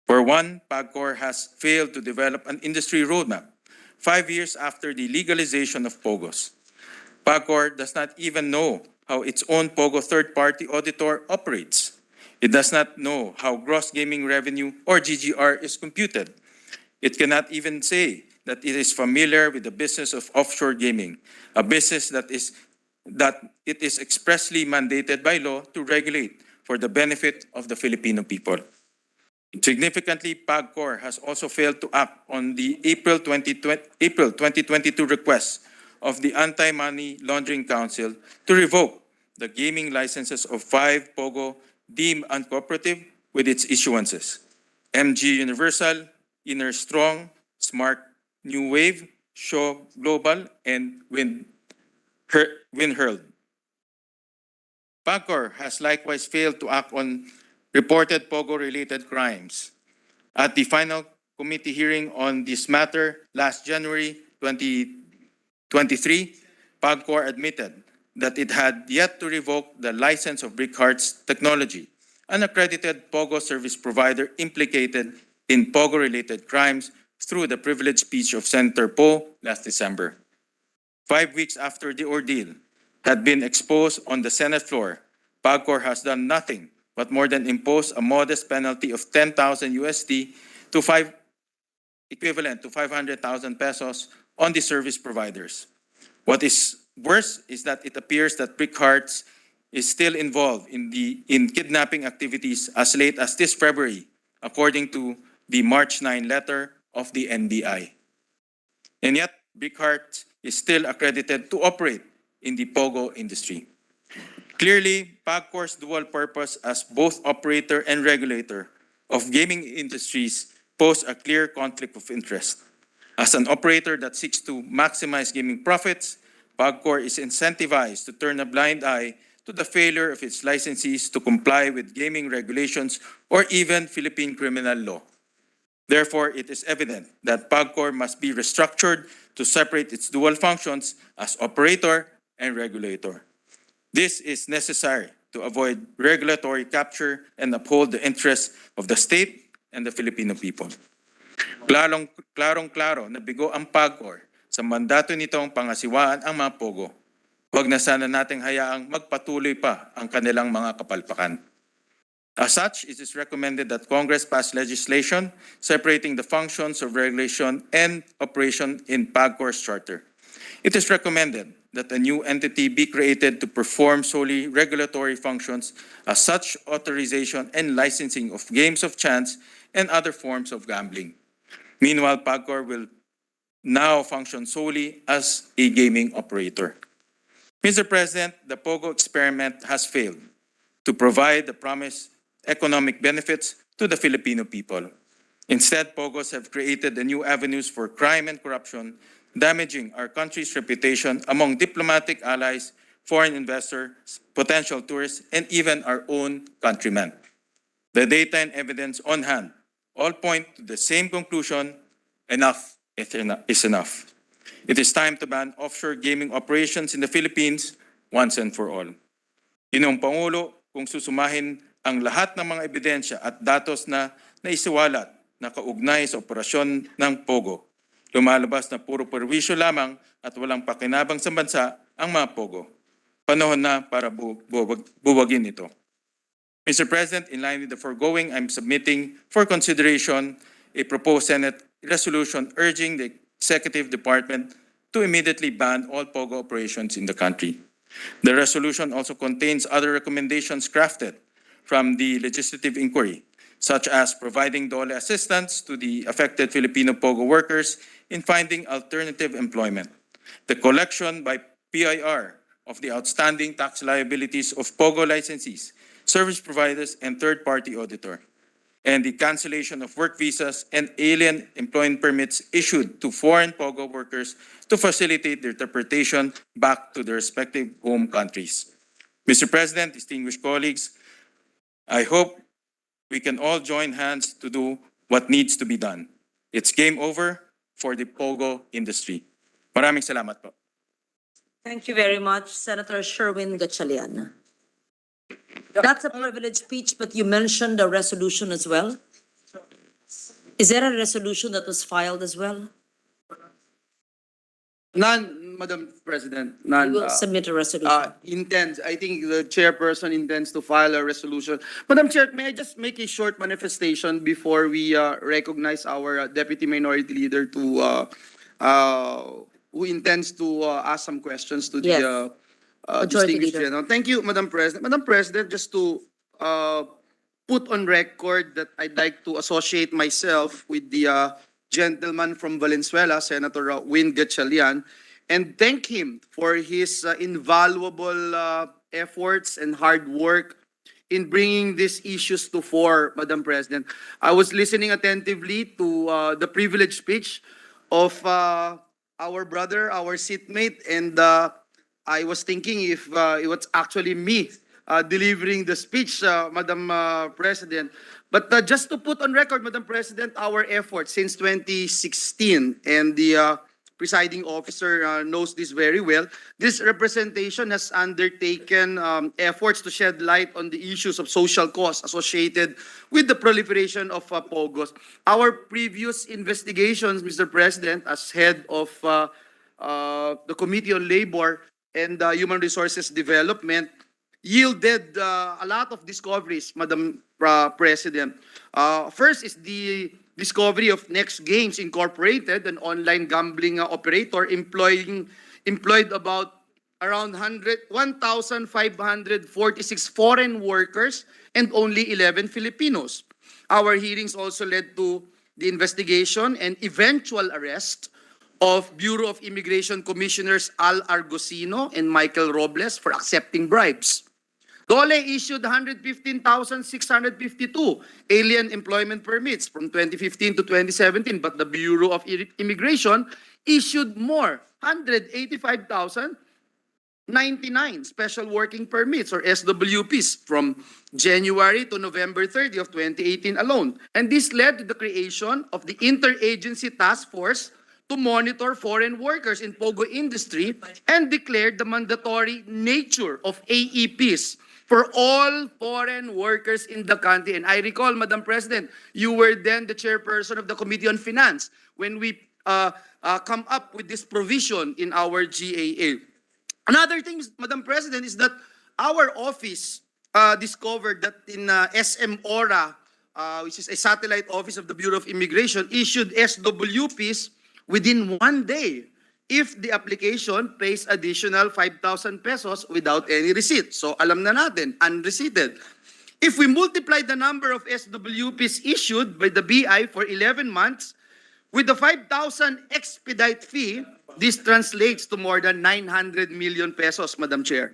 For one, PAGCOR has failed to develop an industry roadmap 5 years after the legalization of POGOs. PAGCOR does not even know how its own POGO third-party auditor operates. It does not know how gross gaming revenue, or GGR, is computed. It cannot even say that it is familiar with the business of offshore gaming, a business that it is expressly mandated by law to regulate for the benefit of the Filipino people. Significantly, PAGCOR has also failed to act on the April 2022 request of the Anti-Money Laundering Council to revoke the gaming licenses of 5 POGO deemed uncooperative with its issuances: MG Universal, Inner Strong, Smart New Wave, Shaw Global, and Winhurled. PAGCOR has likewise failed to act on reported POGO-related crimes. At the final committee hearing on this matter last January 2023, PAGCOR admitted that it had yet to revoke the license of Brickhart's Technology, an accredited POGO service provider implicated in POGO-related crimes through the privileged speech of Senator Poe last December. 5 weeks after the ordeal had been exposed on the Senate floor, PAGCOR has done nothing but more than impose a modest penalty of 10,000 USD equivalent to 500,000 pesos on the service providers. What is worse is that it appears that Brickhart's is still involved in kidnapping activities as late as this February, according to the March 9 letter of the NBI. And yet, Brickhart's is still accredited to operate in the POGO industry. Clearly, PAGCOR's dual purpose as both operator and regulator of gaming industries pose a clear conflict of interest. As an operator that seeks to maximize gaming profits, PAGCOR is incentivized to turn a blind eye to the failure of its licensees to comply with gaming regulations or even Philippine criminal law. Therefore, it is evident that PAGCOR must be restructured to separate its dual functions as operator and regulator. This is necessary to avoid regulatory capture and uphold the interests of the state and the Filipino people. Klarong-klaro na bigo ang PAGCOR sa mandato nitong pangasiwaan ang mga POGO. Huwag na sana nating hayaang magpatuloy pa ang kanilang mga kapalpakan. As such, it is recommended that Congress pass legislation separating the functions of regulation and operation in PAGCOR's charter. It is recommended that a new entity be created to perform solely regulatory functions as such authorization and licensing of games of chance and other forms of gambling. Meanwhile, PAGCOR will now function solely as a gaming operator. Mr. President, the POGO experiment has failed to provide the promised economic benefits to the Filipino people. Instead, POGOs have created the new avenues for crime and corruption, damaging our country's reputation among diplomatic allies, foreign investors, potential tourists, and even our own countrymen. The data and evidence on hand all point to the same conclusion: enough is enough. It is time to ban offshore gaming operations in the Philippines once and for all. Ginoong Pangulo, kung susumahin ang lahat ng mga ebidensya at datos na naisiwalat na kaugnay sa operasyon ng POGO, lumalabas na puro perwisyo lamang at walang pakinabang sa bansa ang mga POGO. Panahon na para buwagin ito. Mr. President, in line with the foregoing, I'm submitting for consideration a proposed Senate resolution urging the Executive Department to immediately ban all POGO operations in the country. The resolution also contains other recommendations crafted from the legislative inquiry, such as providing DOLE assistance to the affected Filipino POGO workers in finding alternative employment, the collection by PIR of the outstanding tax liabilities of POGO licensees, service providers, and third-party auditor, and the cancellation of work visas and alien employment permits issued to foreign POGO workers to facilitate their deportation back to their respective home countries. Mr. President, distinguished colleagues, I hope we can all join hands to do what needs to be done. It's game over for the POGO industry. Maraming salamat po. Thank you very much, Senator Sherwin Gatchalian. That's a privileged speech, but you mentioned a resolution as well. Is there a resolution that was filed as well? None, Madam President, You none. will submit a resolution. Intends, I think the chairperson intends to file a resolution. Madam Chair, may I just make a short manifestation before we recognize our Deputy Minority Leader to who intends to ask some questions to Yes. the Majority distinguished Leader. General. Thank you, Madam President. Madam President, just to put on record that I'd like to associate myself with the gentleman from Valenzuela, Senator Win Gatchalian, and thank him for his invaluable efforts and hard work in bringing these issues to fore, Madam President. I was listening attentively to the privileged speech of our brother, our seatmate, and I was thinking if it was actually me delivering the speech, Madam President. But just to put on record, Madam President, our efforts since 2016, and the presiding officer knows this very well, this representation has undertaken efforts to shed light on the issues of social costs associated with the proliferation of POGOs. Our previous investigations, Mr. President, as head of the Committee on Labor and Human Resources Development, yielded a lot of discoveries, Madam President. First is the discovery of Next Games Incorporated, an online gambling operator employed about around 1,546 foreign workers and only 11 Filipinos. Our hearings also led to the investigation and eventual arrest of Bureau of Immigration Commissioners Al Argosino and Michael Robles for accepting bribes. DOLE issued 115,652 alien employment permits from 2015 to 2017, but the Bureau of Immigration issued more, 185,099 special working permits or SWPs from January to November 30 of 2018 alone. And this led to the creation of the Interagency Task Force to monitor foreign workers in POGO industry and declared the mandatory nature of AEPs for all foreign workers in the country. And I recall, Madam President, you were then the chairperson of the Committee on Finance when we come up with this provision in our GAA. Another thing, Madam President, is that our office discovered that in SM ORA, which is a satellite office of the Bureau of Immigration, issued SWPs within 1 day if the application pays additional 5,000 pesos without any receipt. So alam na natin, unreceipted. If we multiply the number of SWPs issued by the BI for 11 months, with the 5,000 expedite fee, this translates to more than 900 million pesos, Madam Chair.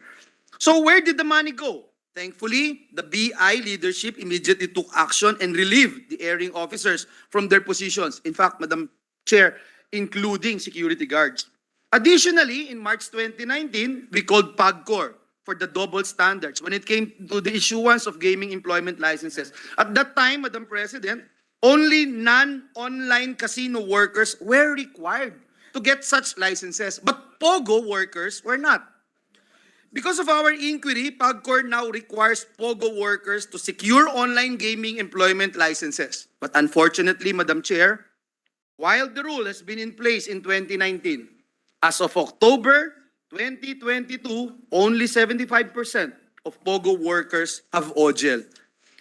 So where did the money go? Thankfully, the BI leadership immediately took action and relieved the erring officers from their positions. In fact, Madam Chair, including security guards. Additionally, in March 2019, we called PAGCOR for the double standards when it came to the issuance of gaming employment licenses. At that time, Madam President, only non-online casino workers were required to get such licenses, but POGO workers were not. Because of our inquiry, PAGCOR now requires POGO workers to secure online gaming employment licenses. But unfortunately, Madam Chair, while the rule has been in place in 2019, as of October 2022, only 75% of POGO workers have OGL.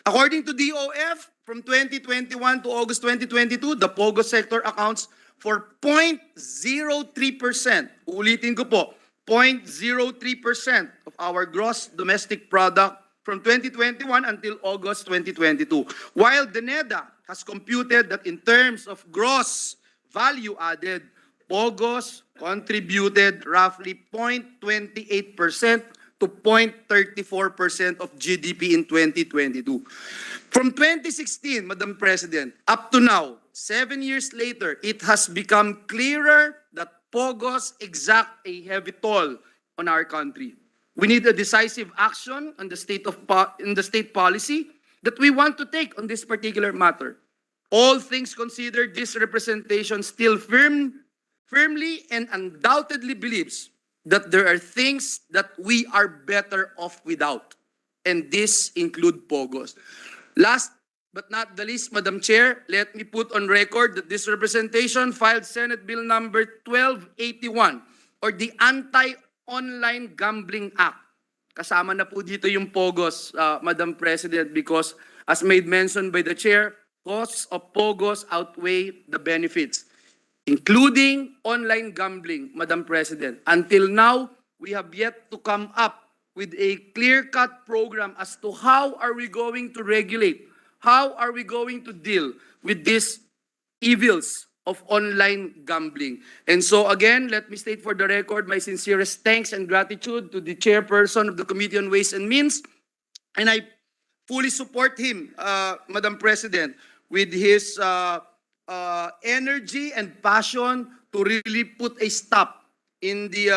According to DOF, from 2021 to August 2022, the POGO sector accounts for 0.03%. Ulitin ko po, 0.03% of our gross domestic product from 2021 until August 2022. While DENEDA has computed that in terms of gross value added, POGOs contributed roughly 0.28% to 0.34% of GDP in 2022. From 2016, Madam President, up to now, 7 years later, it has become clearer that POGOs exact a heavy toll on our country. We need a decisive action on the state policy that we want to take on this particular matter. All things considered, this representation still firmly and undoubtedly believes that there are things that we are better off without, and this include POGOs. Last but not the least, Madam Chair, let me put on record that this representation filed Senate Bill number 1281 or the Anti-Online Gambling Act. Kasama na po dito yung POGOs, Madam President, because as made mention by the Chair, costs of POGOs outweigh the benefits, including online gambling, Madam President. Until now, we have yet to come up with a clear-cut program as to how are we going to regulate, how are we going to deal with these evils of online gambling. And so again, let me state for the record my sincerest thanks and gratitude to the chairperson of the Committee on Ways and Means, and I fully support him, Madam President, with his energy and passion to really put a stop in the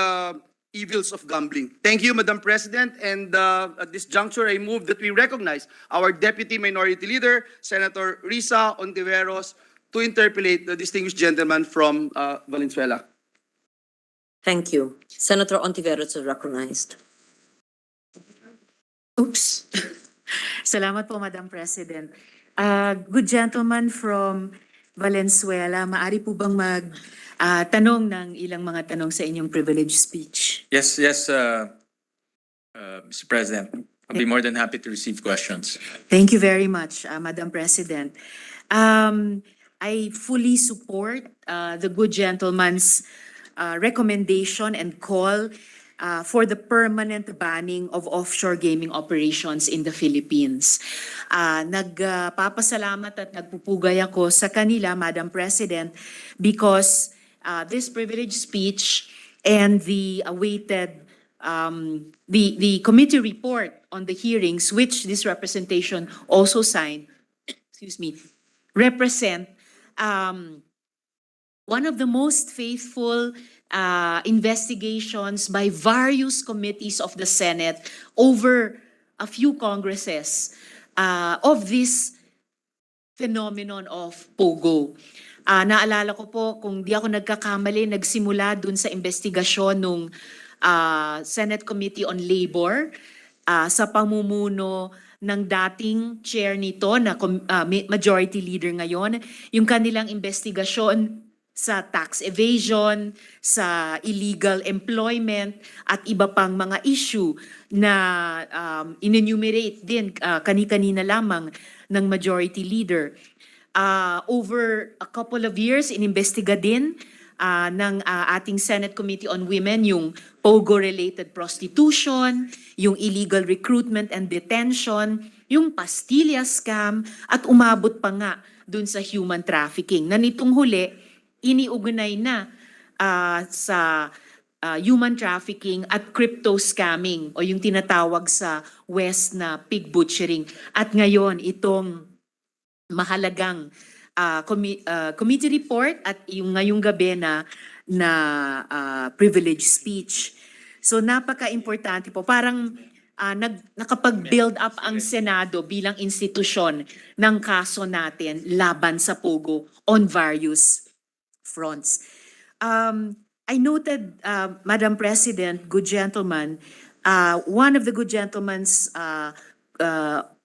evils of gambling. Thank you, Madam President. And at this juncture, I move that we recognize our Deputy Minority Leader, Senator Risa Ontiveros, to interpellate the distinguished gentleman from Valenzuela. Thank you. Senator Ontiveros is recognized. Oops. Salamat po, Madam President. Good gentleman from Valenzuela, maari po bang tanong ng ilang mga tanong sa inyong privilege speech? Yes, Mr. President. I'll be more than happy to receive questions. Thank you very much, Madam President. I fully support the good gentleman's recommendation and call for the permanent banning of offshore gaming operations in the Philippines. Nagpapasalamat at nagpupugay ako sa kanila, Madam President, because this privilege speech and the awaited the committee report on the hearings, which this representation also signed, represent one of the most faithful investigations by various committees of the Senate over a few Congresses of this phenomenon of POGO. Naalala ko po, kung di ako nagkakamali, nagsimula dun sa investigasyon nung Senate Committee on Labor sa pamumuno ng dating chair nito na majority leader ngayon, yung kanilang investigasyon sa tax evasion, sa illegal employment at iba pang mga issue na in-enumerate din kani-kanina lamang ng majority leader. Over a couple of years, inimbestiga din ng ating Senate Committee on Women yung POGO-related prostitution, yung illegal recruitment and detention, yung pastilla scam, at umabot pa nga dun sa human trafficking na nitong huli, iniugnay na sa human trafficking at crypto scamming o yung tinatawag sa West na pig butchering. At ngayon, itong mahalagang committee report at yung ngayong gabi na privilege speech. So napaka-importante po. Parang nakapag-build up ang Senado bilang institusyon ng kaso natin laban sa POGO on various fronts. I noted, Madam President, good gentleman, one of the good gentleman's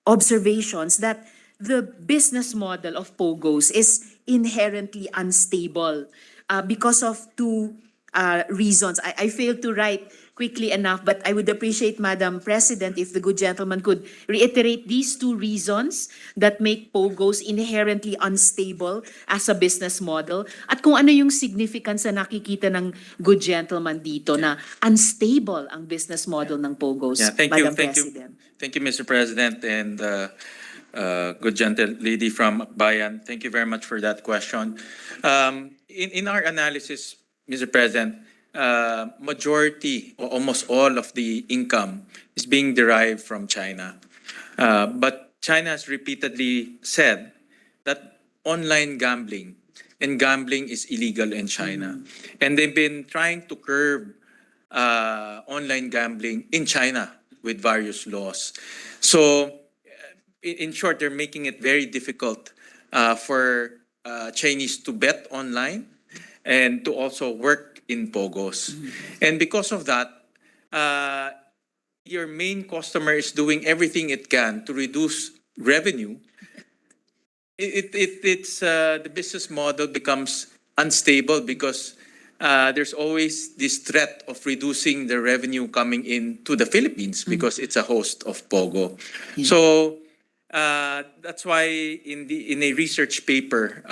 observations that the business model of POGOs is inherently unstable because of two reasons. I failed to write quickly enough, but I would appreciate, Madam President, if the good gentleman could reiterate these two reasons that make POGOs inherently unstable as a business model at kung ano yung significance na nakikita ng good gentleman dito na unstable ang business model ng POGOs, Yeah, thank you, Madam thank you. President. Thank you, Mr. President, and good gentle lady from Bayan. Thank you very much for that question. In our analysis, Mr. President, majority or almost all of the income is being derived from China. But China has repeatedly said that online gambling and gambling is illegal in China. And they've been trying to curb online gambling in China with various laws. So, in short, they're making it very difficult for Chinese to bet online and to also work in POGOs. And because of that, your main customer is doing everything it can to reduce revenue. The business model becomes unstable because there's always this threat of reducing the revenue coming in to the Philippines because it's a host of POGO. So that's why in a research paper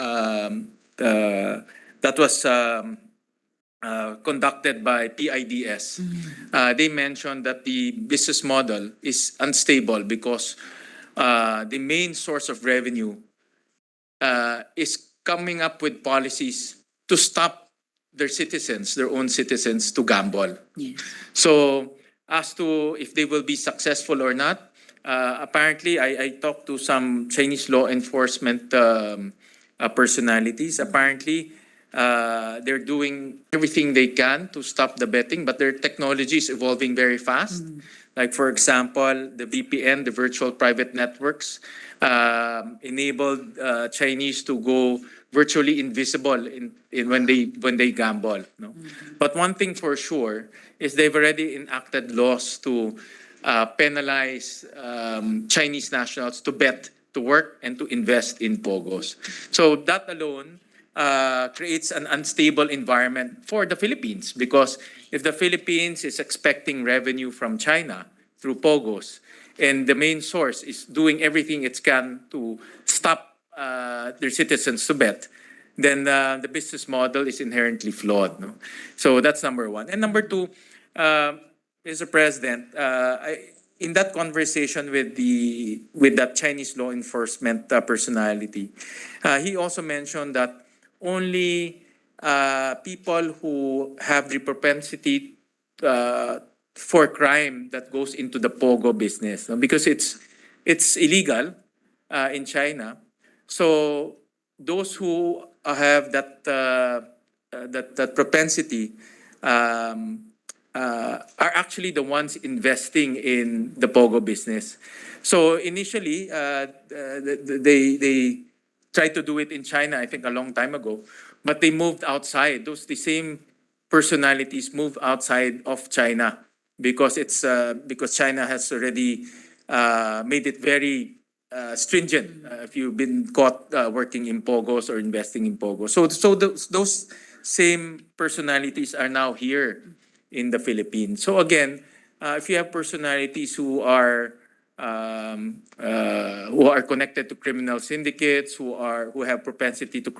that was conducted by PIDS, they mentioned that the business model is unstable because the main source of revenue is coming up with policies to stop their citizens, their own citizens, to gamble. So as to if they will be successful or not, apparently I talked to some Chinese law enforcement personalities. Apparently, they're doing everything they can to stop the betting, but their technology is evolving very fast. Like, for example, the VPN, the virtual private networks, enabled Chinese to go virtually invisible when they gamble. No? But one thing for sure is they've already enacted laws to penalize Chinese nationals to bet, to work, and to invest in POGOs. So that alone creates an unstable environment for the Philippines, because if the Philippines is expecting revenue from China through POGOs, and the main source is doing everything it can to stop their citizens to bet, then the business model is inherently flawed. No? So that's number one. And number two, Mr. President, in that conversation with that Chinese law enforcement personality, he also mentioned that only people who have the propensity for crime that goes into the POGO business, no? Because it's illegal in China. So those who have that propensity are actually the ones investing in the POGO business. So initially, they tried to do it in China, I think a long time ago, but they moved outside. The same personalities moved outside of China because China has already made it very stringent if you've been caught working in POGOs or investing in POGOs. So those same personalities are now here in the Philippines. So again, if you have personalities who are connected to criminal syndicates, who have propensity to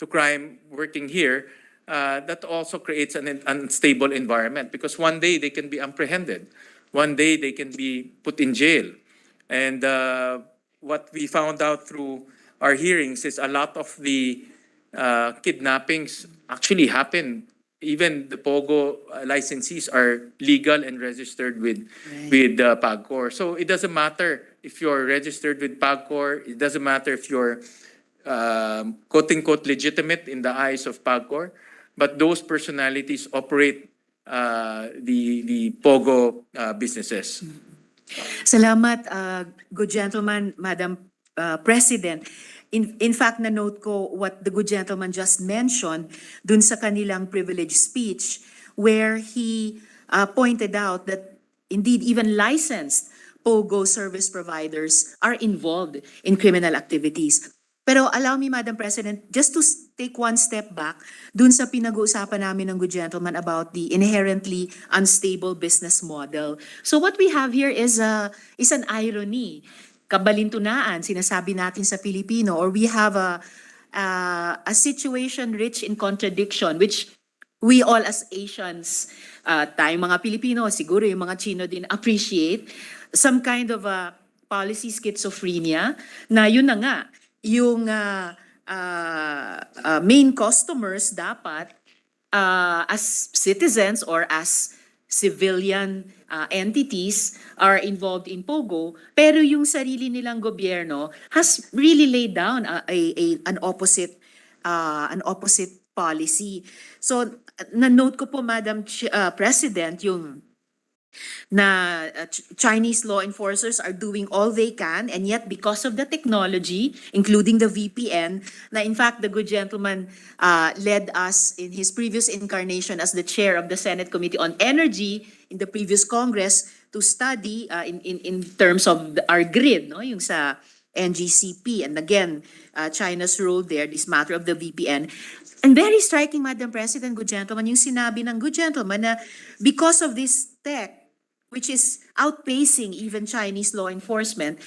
crime working here, that also creates an unstable environment, because one day they can be apprehended, one day they can be put in jail. And what we found out through our hearings is a lot of the kidnappings actually happen. Even the POGO licensees are legal and registered with PAGCOR. So it doesn't matter if you're registered with PAGCOR. It doesn't matter if you're quote-unquote legitimate in the eyes of PAGCOR. But those personalities operate the POGO businesses. Salamat, good gentleman, Madam President. In fact, na-note ko what the good gentleman just mentioned dun sa kanilang privileged speech, where he pointed out that indeed even licensed POGO service providers are involved in criminal activities. Pero allow me, Madam President, just to take one step back dun sa pinag-uusapan namin ng good gentleman about the inherently unstable business model. So what we have here is an irony. Kabalintunaan, sinasabi natin sa Filipino, or we have a situation rich in contradiction, which we all as Asians, tayong mga Pilipino, siguro yung mga Chino din, appreciate some kind of a policy schizophrenia na yun na nga, yung main customers dapat as citizens or as civilian entities are involved in POGO, pero yung sarili nilang gobyerno has really laid down an opposite policy. So na-note ko po, Madam President, yung na Chinese law enforcers are doing all they can, and yet because of the technology, including the VPN, na in fact the good gentleman led us in his previous incarnation as the chair of the Senate Committee on Energy in the previous Congress to study in terms of our grid, no, yung sa NGCP, and again China's role there, this matter of the VPN. And very striking, Madam President, good gentleman, yung sinabi ng good gentleman na because of this tech, which is outpacing even Chinese law enforcement,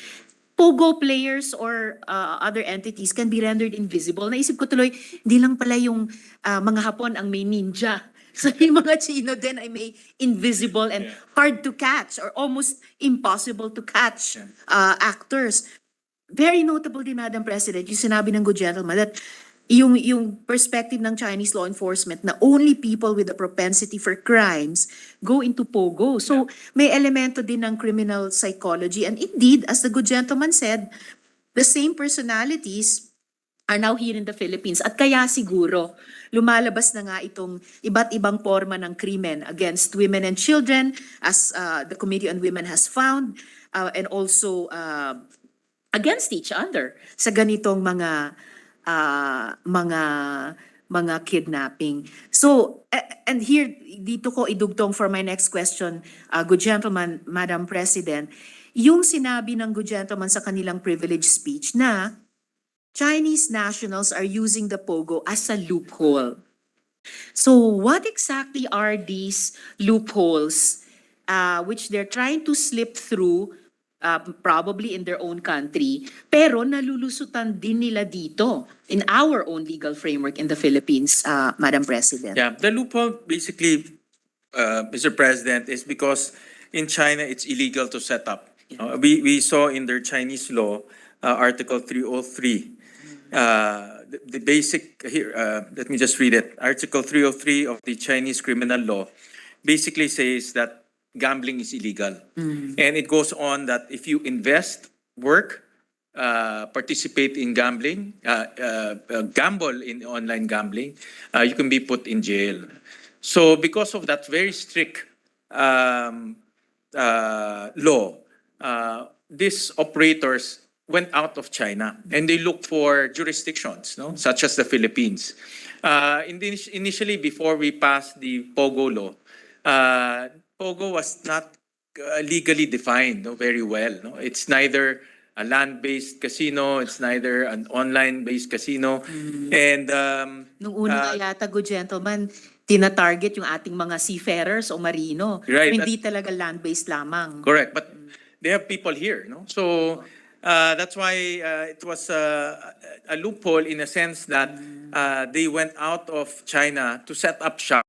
POGO players or other entities can be rendered invisible. Naisip ko tuloy, hindi lang pala yung mga Hapon ang may ninja. So yung mga Chino din ay may invisible and hard to catch or almost impossible to catch actors. Very notable din, Madam President, yung sinabi ng good gentleman that yung perspective ng Chinese law enforcement na only people with a propensity for crimes go into POGO. So may elemento din ng criminal psychology, and indeed, as the good gentleman said, the same personalities are now here in the Philippines. At kaya siguro lumalabas na nga itong iba't ibang forma ng krimen against women and children, as the Committee on Women has found, and also against each other sa ganitong mga kidnapping. So, and here, dito ko idugtong for my next question, good gentleman, Madam President, yung sinabi ng good gentleman sa kanilang privilege speech na Chinese nationals are using the POGO as a loophole. So, what exactly are these loopholes which they're trying to slip through, probably in their own country, pero nalulusutan din nila dito in our own legal framework in the Philippines, Madam President? Yeah, the loophole basically, Mr. President, is because in China it's illegal to set up. We saw in their Chinese law, Article 303, the basic, here, let me just read it. Article 303 of the Chinese criminal law basically says that gambling is illegal. And it goes on that if you invest, work, participate in gambling, gamble in online gambling, you can be put in jail. So because of that very strict law, these operators went out of China and they looked for jurisdictions, no, such as the Philippines. Initially, before we passed the POGO law, POGO was not legally defined, no, very well. No? It's neither a land-based casino, it's neither an online-based casino. And Nung una yata, good gentleman, tina-target yung ating mga seafarers o marino. Right. Hindi talaga land-based lamang. correct, but they have people here, no? So that's why it was a loophole in a sense that they went out of China to set up shop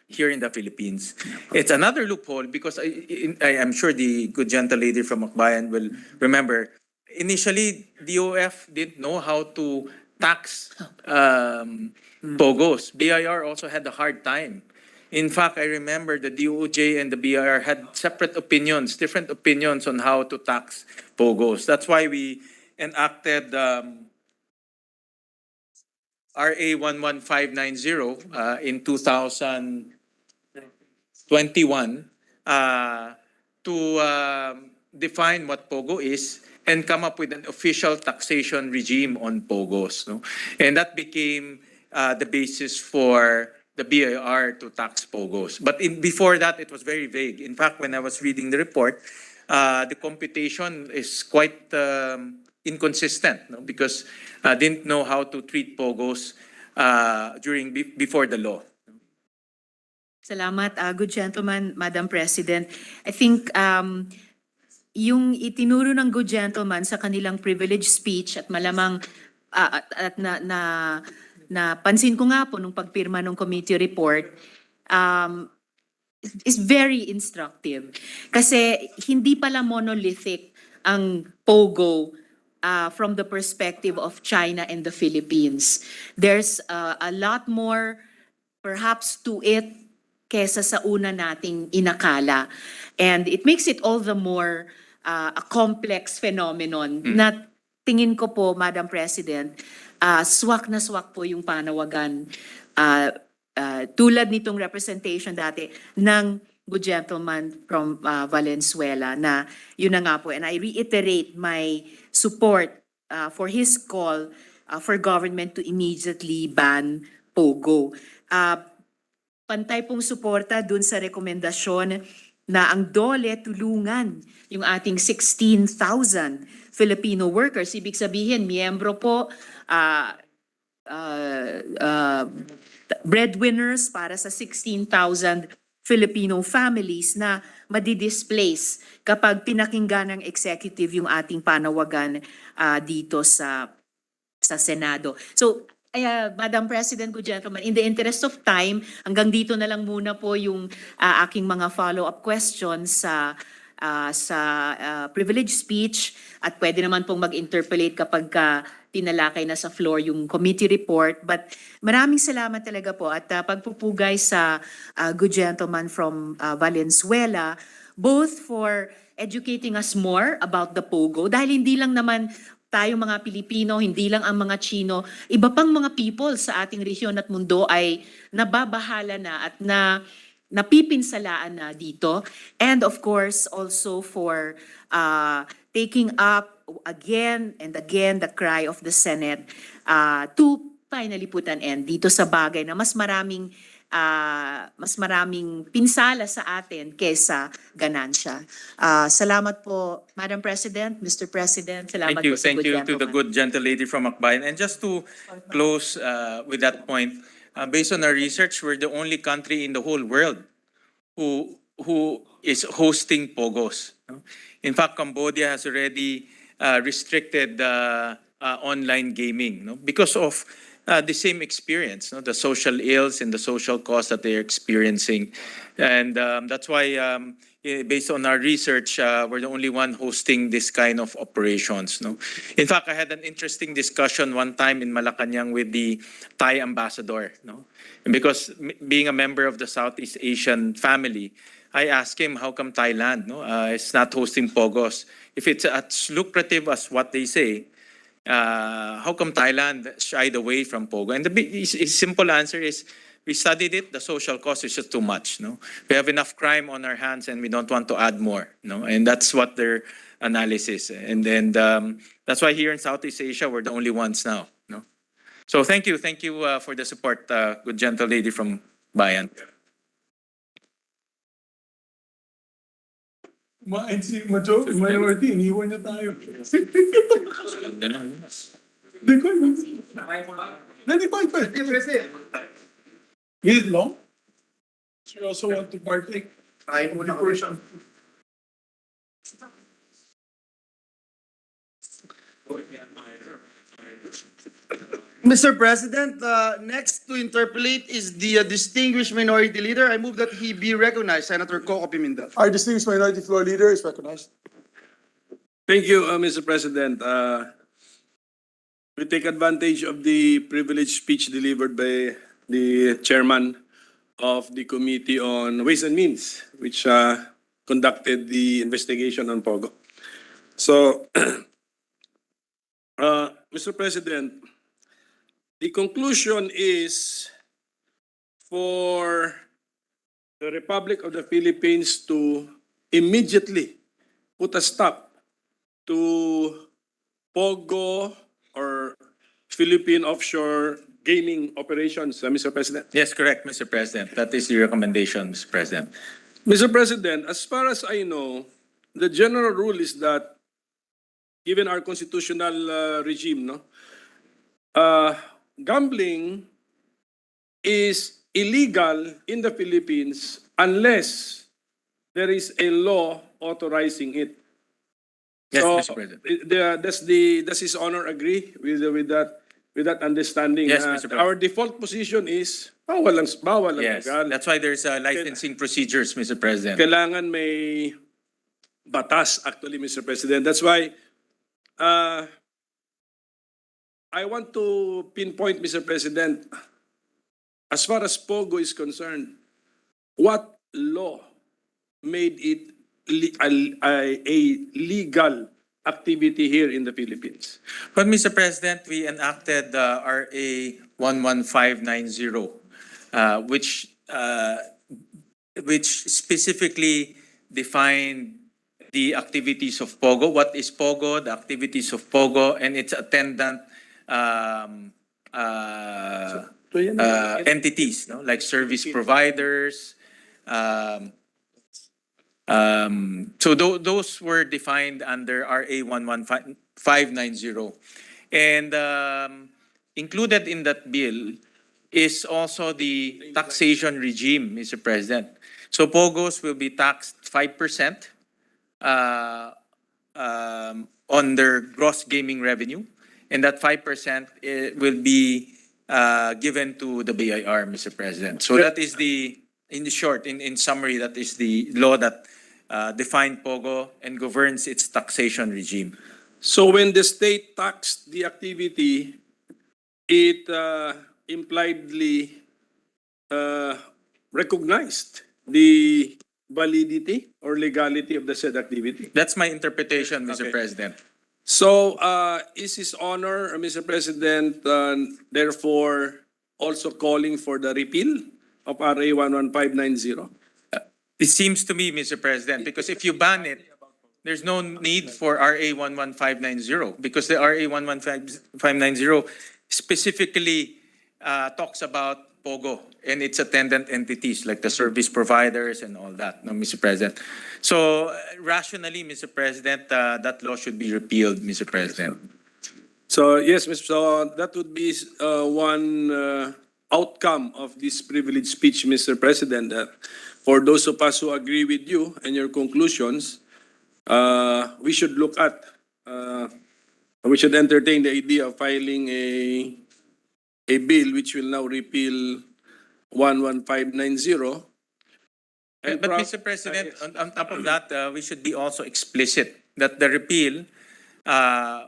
here in the Philippines. It's another loophole because I'm sure the good gentle lady from Akbayan will remember, initially, DOF didn't know how to tax POGOs. BIR also had a hard time. In fact, I remember the DOJ and the BIR had separate opinions, different opinions on how to tax POGOs. That's why we enacted RA 11590 in 2021 to define what POGO is and come up with an official taxation regime on POGOs. No? And that became the basis for the BIR to tax POGOs. But before that, it was very vague. In fact, when I was reading the report, the computation is quite inconsistent, no? Because didn't know how to treat pogos before the law. Salamat, good gentleman, Madam President. I think yung itinuro ng good gentleman sa kanilang privilege speech at malamang at na pansin ko nga po nung pagpirma ng committee report, is very instructive. Kasi hindi pala monolithic ang POGO from the perspective of China and the Philippines. There's a lot more perhaps to it kesa sa una nating inakala. And it makes it all the more a complex phenomenon na tingin ko po, Madam President, swak na swak po yung panawagan. Tulad nitong representation dati ng good gentleman from Valenzuela na yun na nga po. And I reiterate my support for his call for government to immediately ban POGO. Pantay pong suporta dun sa rekomendasyon na ang DOLE tulungan yung ating 16,000 Filipino workers. Ibig sabihin, miyembro po, breadwinners para sa 16,000 Filipino families na madi-displace kapag pinakinggan ng executive yung ating panawagan dito sa Senado. So, Madam President, good gentlemen, in the interest of time, hanggang dito na lang muna po yung aking mga follow-up questions sa privilege speech at pwede naman pong mag-interpolate kapag tinalakay na sa floor yung committee report. But maraming salamat talaga po at pagpupugay sa good gentleman from Valenzuela, both for educating us more about the POGO, dahil hindi lang naman tayo mga Pilipino, hindi lang ang mga Chino, iba pang mga people sa ating rehiyon at mundo ay nababahala na at napipinsalaan na dito. And of course, also for taking up again and again the cry of the Senate to finally put an end dito sa bagay na mas maraming pinsala sa atin kesa ganansya. Salamat po, Madam President, Mr. President. Salamat po sa Thank good you to the gentleman. good gentle lady from Akbayan. And just to close with that point, based on our research, we're the only country in the whole world who is hosting pogos. No? In fact, Cambodia has already restricted online gaming, no? Because of the same experience, no? The social ills and the social costs that they're experiencing. And that's why, based on our research, we're the only one hosting this kind of operations. No? In fact, I had an interesting discussion one time in Malacanang with the Thai ambassador. No? And because being a member of the Southeast Asian family, I asked him, how come Thailand is not hosting pogos? If it's as lucrative as what they say, how come Thailand shied away from POGO? And his simple answer is, we studied it, the social cost is just too much. No? We have enough crime on our hands and we don't want to add more. No? And that's what their analysis. And then that's why here in Southeast Asia, we're the only ones now. No? So thank you for the support, good gentle lady from Bayan. Minority, iniwan niya tayo. Is it long? You also want to partake? Mr. President, next to interpolate is the distinguished minority leader. I move that he be recognized, Senator Coco Pimentel. Our distinguished minority floor leader is recognized. Thank you, Mr. President. We take advantage of the privileged speech delivered by the chairman of the Committee on Ways and Means, which conducted the investigation on POGO. So, Mr. President, the conclusion is for the Republic of the Philippines to immediately put a stop to POGO or Philippine offshore gaming operations, Mr. President. Yes, correct, Mr. President. That is the recommendation, Mr. President. Mr. President, as far as I know, the general rule is that given our constitutional regime, no, gambling is illegal in the Philippines unless there is a law authorizing it. Yes, So, Mr. President. does His Honor agree with that understanding? Yes, Mr. President. Our default position is bawal ang Yes, legal. that's why there's licensing procedures, Mr. President. Kailangan may batas actually, Mr. President. That's why I want to pinpoint, Mr. President, as far as Pogo is concerned, what law made it a legal activity here in the Philippines? But Mr. President, we enacted RA 11590, which specifically defined the activities of Pogo. What is Pogo? The activities of Pogo and its attendant entities, no? Like service providers. So those were defined under RA 11590. And included in that bill is also the taxation regime, Mr. President. So POGOs will be taxed 5% on their gross gaming revenue. And that 5% will be given to the BIR, Mr. President. So that is in short, in summary, that is the law that defined POGO and governs its taxation regime. So when the state taxed the activity, it impliedly recognized the validity or legality of the said activity. That's my interpretation, Mr. Okay. President. So is His Honor, Mr. President, therefore also calling for the repeal of RA 11590? It seems to me, Mr. President, because if you ban it, there's no need for RA 11590 because the RA 11590 specifically talks about POGO and its attendant entities like the service providers and all that, no, Mr. President. So rationally, Mr. President, that law should be repealed, Mr. President. So yes, so that would be one outcome of this privileged speech, Mr. President, that for those of us who agree with you and your conclusions, we should look at, we should entertain the idea of filing a bill which will now repeal 11590. But Mr. President, on top of that, we should be also explicit that the repeal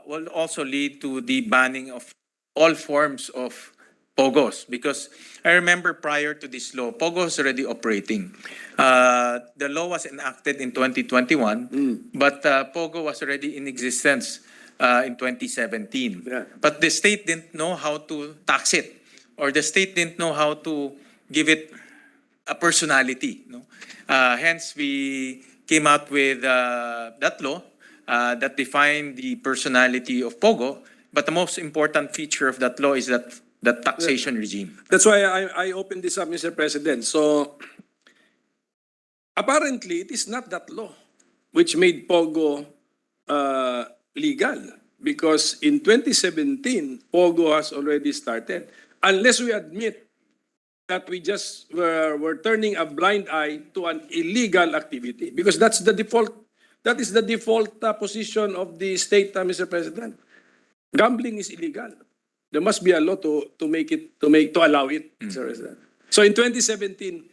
will also lead to the banning of all forms of POGOs, because I remember prior to this law, POGO was already operating. The law was enacted in 2021, but POGO was already in existence in 2017. Yeah. But the state didn't know how to tax it, or the state didn't know how to give it a personality. No? Hence, we came out with that law that defined the personality of POGO. But the most important feature of that law is that the taxation regime. That's why I opened this up, Mr. President. So apparently, it is not that law which made POGO legal, because in 2017, POGO has already started. Unless we admit that we just were turning a blind eye to an illegal activity, because that's the default. That is the default position of the state, Mr. President. Gambling is illegal. There must be a law to allow it, Mr. President. So in 2017,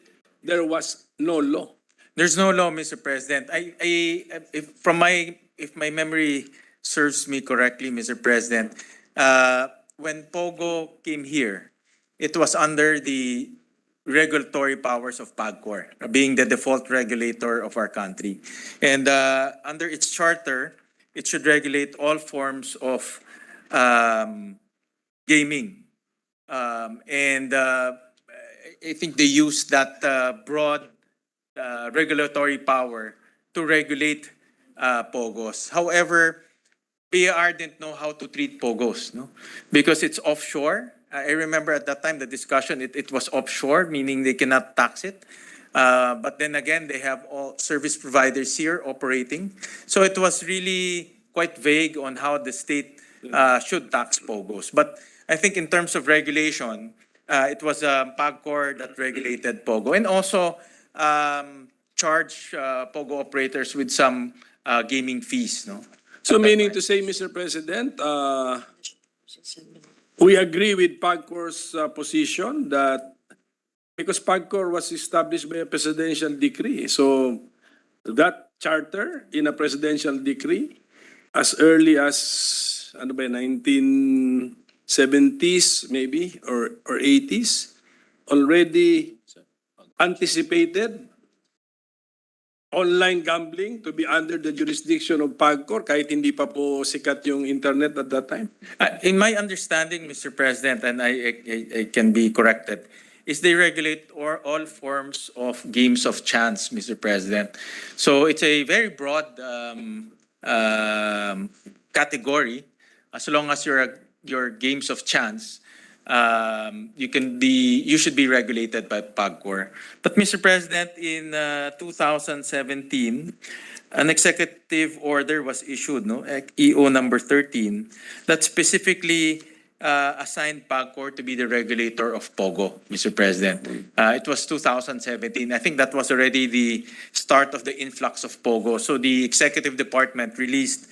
there was no law. There's no law, Mr. President. If my memory serves me correctly, Mr. President, when POGO came here, it was under the regulatory powers of PAGCOR, being the default regulator of our country. And under its charter, it should regulate all forms of gaming. And I think they used that broad regulatory power to regulate POGOs. However, PAR didn't know how to treat POGOs, no? Because it's offshore. I remember at that time the discussion, it was offshore, meaning they cannot tax it. But then again, they have all service providers here operating. So it was really quite vague on how the state should tax POGOs. But I think in terms of regulation, it was PAGCOR that regulated POGO and also charge POGO operators with some gaming fees. No? So meaning to say, Mr. President, we agree with PAGCOR's position that because PAGCOR was established by a presidential decree, so that charter in a presidential decree as early as 1970s maybe or 80s already anticipated online gambling to be under the jurisdiction of PAGCOR kahit hindi pa po sikat yung internet at that time? In my understanding, Mr. President, and I can be corrected, is they regulate all forms of games of chance, Mr. President. So it's a very broad category. As long as your games of chance, you should be regulated by PAGCOR. But Mr. President, in 2017, an executive order was issued, no, EO number 13, that specifically assigned PAGCOR to be the regulator of POGO, Mr. President. It was 2017. I think that was already the start of the influx of POGO. So the executive department released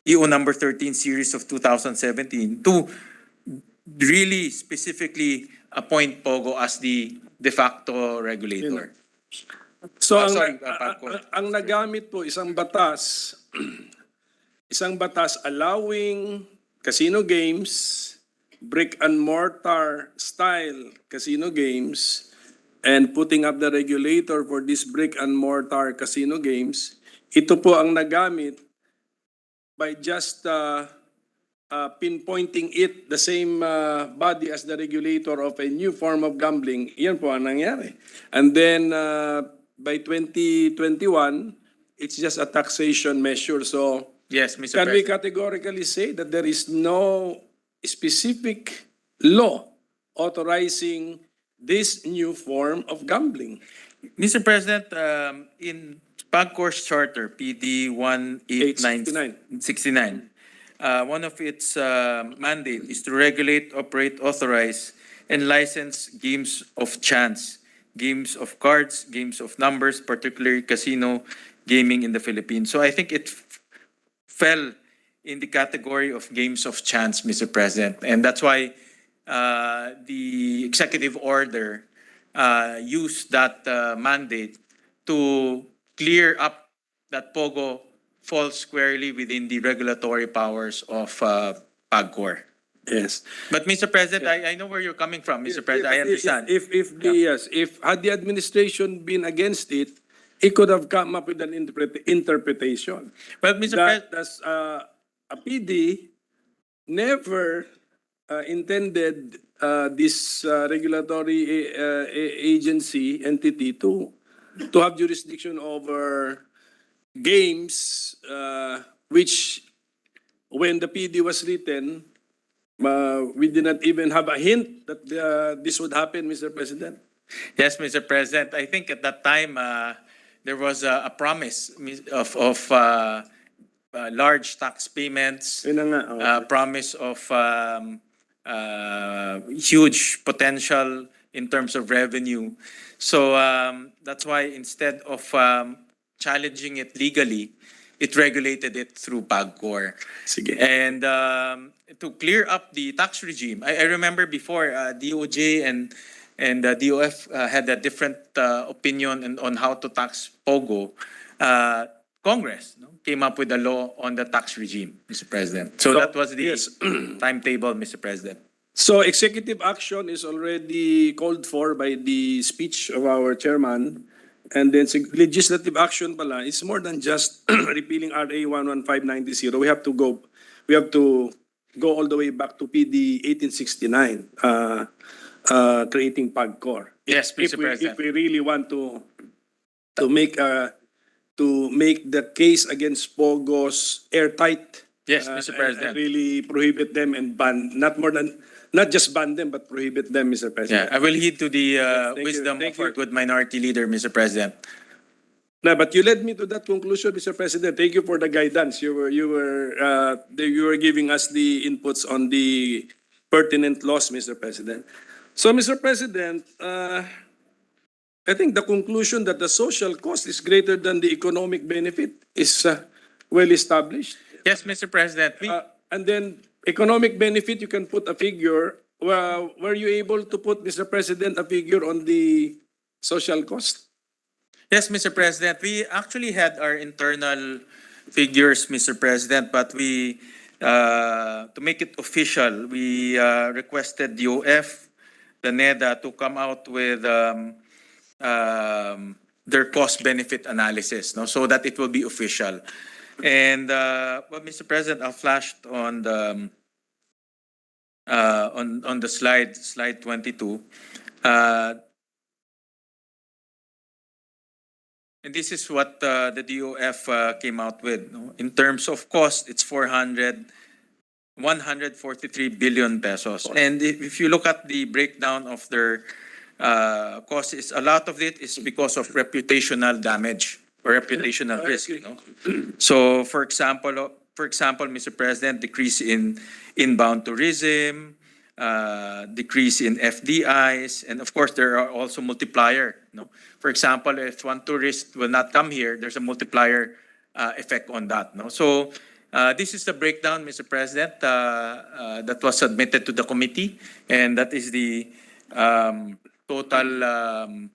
EO number 13 series of 2017 to really specifically appoint POGO as the de facto regulator. So PAGCOR. ang nagamit po isang batas allowing casino games, brick and mortar style casino games, and putting up the regulator for this brick and mortar casino games. Ito po ang nagamit by just pinpointing it the same body as the regulator of a new form of gambling. Yan po ang nangyari. And then by 2021, it's just a taxation measure. So Yes, Mr. can we President. categorically say that there is no specific law authorizing this new form of gambling? Mr. President, in PAGCOR's charter, PD 18969, one of its mandate is to regulate, operate, authorize, and license games of chance, games of cards, games of numbers, particularly casino gaming in the Philippines. So I think it fell in the category of games of chance, Mr. President. And that's why the executive order used that mandate to clear up that POGO falls squarely within the regulatory powers of PAGCOR. Yes. But Mr. President, I know where you're coming from, Mr. President. I understand. If had the administration been against it, it could have come up with an interpretation. But Mr. That President, a PD never intended this regulatory agency entity to have jurisdiction over games which when the PD was written, we did not even have a hint that this would happen, Mr. President. yes, Mr. President. I think at that time there was a promise of large tax payments, Yun na nga, okay. promise of huge potential in terms of revenue. So that's why instead of challenging it legally, it regulated it through PAGCOR. Sige. And to clear up the tax regime, I remember before DOJ and DOF had a different opinion on how to tax POGO. Congress came up with a law on the tax regime, Mr. President. So that was the timetable, Mr. President. So executive action is already called for by the speech of our chairman. And then legislative action pala is more than just repealing RA 11590. We have to go all the way back to PD 1869, creating PAGCOR. Yes, Mr. President. If we really want to make the case against POGOs airtight. Yes, Mr. President. And really prohibit them and not just ban them, but prohibit them, Mr. President. Yeah, I will heed to the Thank you. wisdom Thank of our you. good minority leader, Mr. President. No, but you led me to that conclusion, Mr. President. Thank you for the guidance. You were giving us the inputs on the pertinent laws, Mr. President. So, Mr. President, I think the conclusion that the social cost is greater than the economic benefit is well established. Yes, Mr. President. And then economic benefit, you can put a figure. Were you able to put, Mr. President, a figure on the social cost? Yes, Mr. President. We actually had our internal figures, Mr. President, but to make it official, we requested the OF, the NEDA, to come out with their cost-benefit analysis, no, so that it will be official. And well, Mr. President, I flashed on the slide 22. And this is what the DOF came out with. No? In terms of cost, it's 143 billion pesos. And if you look at the breakdown of their cost, a lot of it is because of reputational damage or reputational risk. You know? So, for example, Mr. President, decrease in inbound tourism, decrease in FDIs, and of course there are also multiplier. No? For example, if one tourist will not come here, there's a multiplier effect on that. No? So this is the breakdown, Mr. President, that was submitted to the committee, and that is the total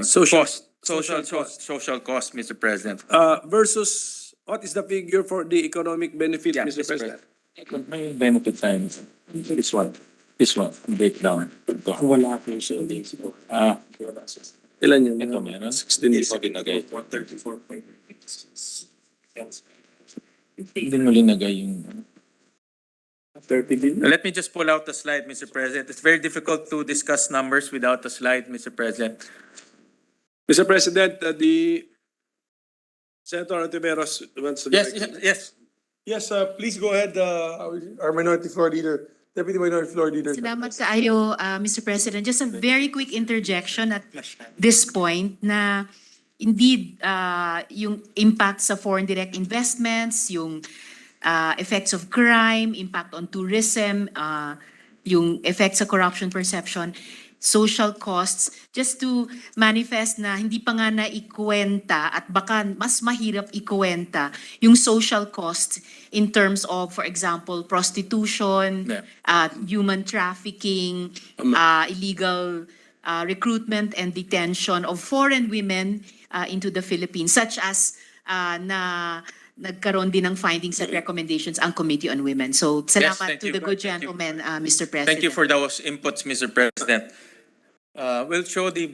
social cost, Mr. President. Versus what is the figure for the economic benefit, Yeah, Mr. Mr. President? May benefit time. This one, breakdown. Wala po siya. Ilan yun? Ito meron. 16 Hindi mo linagay. 134.6. Hindi mo linagay yung 30 billion. Let me just pull out the slide, Mr. President. It's very difficult to discuss numbers without the slide, Mr. President. Mr. President, the Senator Antiveros wants to Yes, direct- yes. Yes, please go ahead, our Minority Floor Leader, Deputy Minority Floor Leader. Salamat kaayo, Mr. President. Just a very quick interjection at this point na indeed yung impact sa foreign direct investments, yung effects of crime, impact on tourism, yung effects sa corruption perception, social costs, just to manifest na hindi pa nga naikwenta at baka mas mahirap ikwenta yung social cost in terms of, for example, prostitution, human trafficking, illegal recruitment and detention of foreign women into the Philippines, such as na nagkaroon din ng findings at recommendations ang Committee on Women. So, salamat thank to you. the good Thank you. gentleman, Mr. President. Thank you for those inputs, Mr. President. We'll show the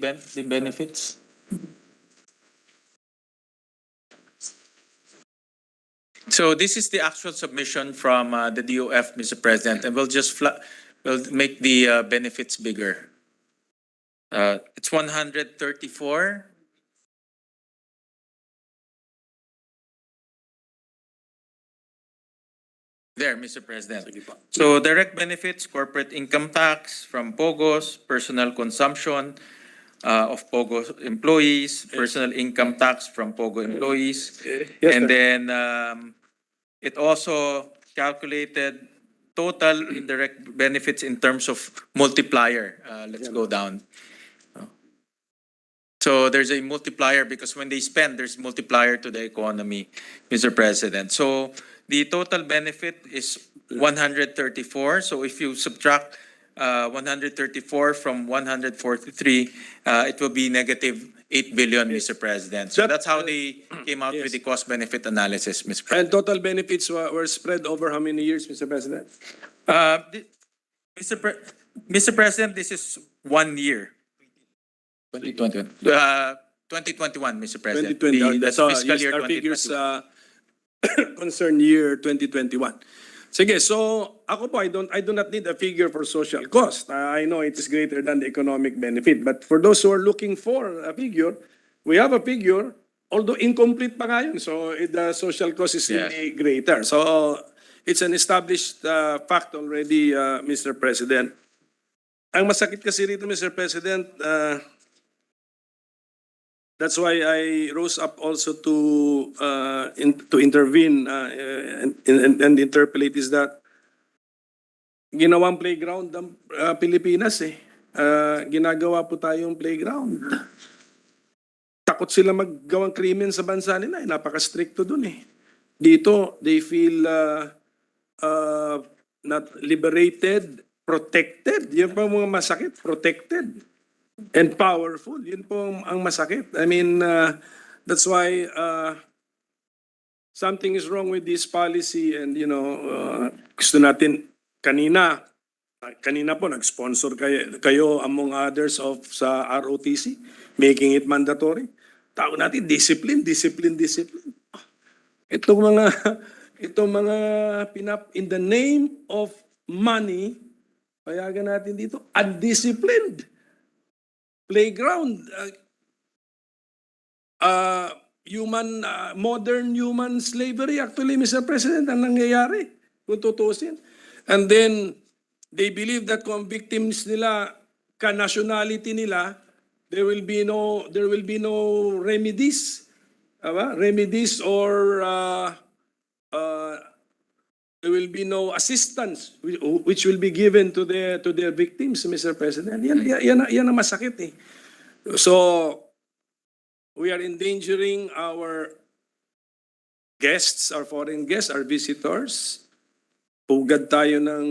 benefits. So this is the actual submission from the DOF, Mr. President, and we'll just we'll make the benefits bigger. It's 134. There, Mr. President. So direct benefits, corporate income tax from POGOs, personal consumption of POGO employees, personal income tax from POGO employees. And then it also calculated total indirect benefits in terms of multiplier. Let's go down. So there's a multiplier because when they spend, there's multiplier to the economy, Mr. President. So the total benefit is 134. So if you subtract 134 from 143, it will be negative 8 billion, Mr. President. So that's how they came out with the cost-benefit analysis, Mr. President. And total benefits were spread over how many years, Mr. President? Mr. President, this is 1 year. 2021. 2021, Mr. President. 2020. That's So, fiscal yes, year our figures 2021. concern year 2021. Sige, so ako po, I do not need a figure for social cost. I know it is greater than the economic benefit. But for those who are looking for a figure, we have a figure, although incomplete pa nga yun. So the social cost is really greater. So it's an established fact already, Mr. President. Ang masakit kasi rito, Mr. President, That's why I rose up also to to intervene and interpolate is that ginawang playground ng Pilipinas eh. Ginagawa po tayong playground. Takot sila maggawang krimen sa bansa nila. Napaka-stricto dun eh. Dito, they feel not liberated, protected. Yun po ang mga masakit, protected. And powerful. Yun po ang masakit. I mean, that's why something is wrong with this policy and gusto natin kanina po nag-sponsor kayo among others of sa ROTC making it mandatory. Tawag natin discipline. Itong mga in the name of money, payagan natin dito undisciplined playground. Modern human slavery actually, Mr. President, ang nangyayari kung tutusin. And then they believe that kung victims nila ka-nationality nila, there will be no remedies. Remedies or there will be no assistance which will be given to their victims, Mr. President. Yan ang masakit eh. So we are endangering our guests, our foreign guests, our visitors. Pugad tayo ng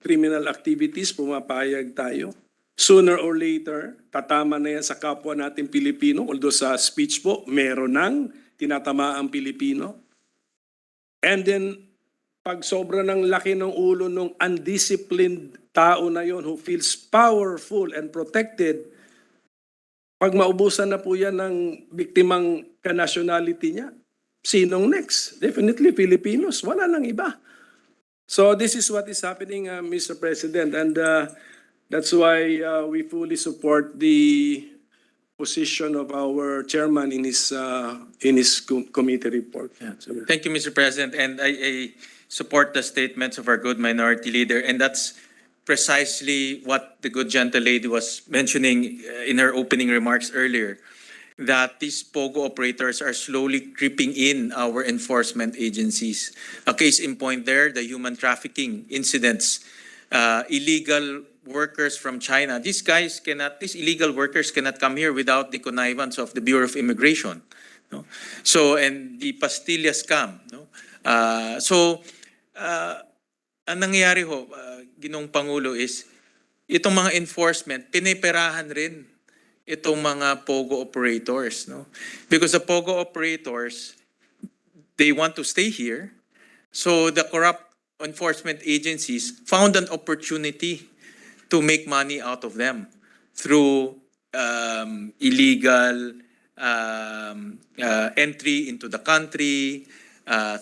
criminal activities, pumapayag tayo. Sooner or later, tatama na yan sa kapwa natin Pilipino. Although sa speech po, meron nang tinatama ang Pilipino. And then, pag sobra ng laki ng ulo ng undisciplined tao na yon who feels powerful and protected, pag maubusan na po yan ng biktimang ka-nationality niya, sinong next? Definitely Filipinos. Wala nang iba. So this is what is happening, Mr. President. And that's why we fully support the position of our chairman in his committee report. Thank you, Mr. President. And I support the statements of our good minority leader. And that's precisely what the good gentle lady was mentioning in her opening remarks earlier, that these POGO operators are slowly creeping in our enforcement agencies. A case in point there, the human trafficking incidents, illegal workers from China. These illegal workers cannot come here without the connivance of the Bureau of Immigration. No? So, and the Pastilla scam. No? Ang nangyayari ho, Ginong Pangulo, is itong mga enforcement, piniperahan rin itong mga POGO operators. No? Because the POGO operators, they want to stay here. So the corrupt enforcement agencies found an opportunity to make money out of them through illegal entry into the country,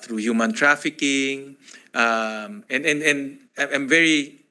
through human trafficking, and I'm very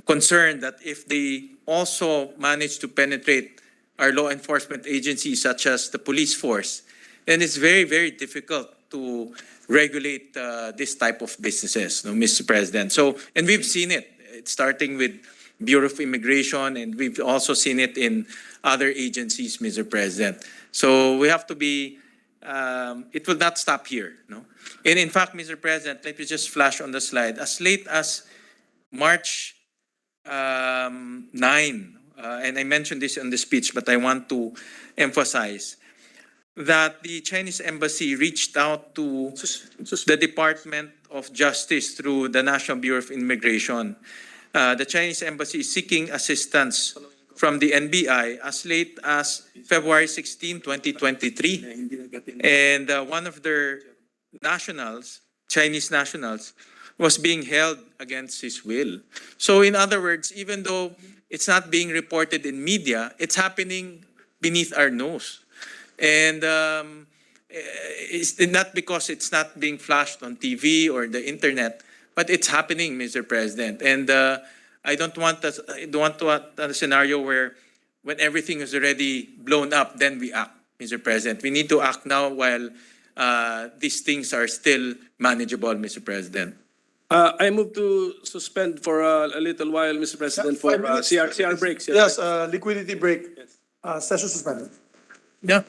concerned that if they also manage to penetrate our law enforcement agencies such as the police force, then it's very, very difficult to regulate this type of businesses, no, Mr. President. So, and we've seen it. It's starting with Bureau of Immigration, and we've also seen it in other agencies, Mr. President. So we have to be, it will not stop here. No? And in fact, Mr. President, let me just flash on the slide. As late as March 9, and I mentioned this in the speech, but I want to emphasize that the Chinese embassy reached out to the Department of Justice through the National Bureau of Immigration. The Chinese embassy is seeking assistance from the NBI as late as February 16, 2023. And one of their nationals, Chinese nationals, was being held against his will. So in other words, even though it's not being reported in media, it's happening beneath our nose. And it's not because it's not being flashed on TV or the internet, but it's happening, Mr. President. And I don't want a scenario where when everything is already blown up, then we act, Mr. President. We need to act now while these things are still manageable, Mr. President. I move to suspend for a little while, Mr. President, for CR breaks. Yes, liquidity break. Session suspended. Yeah.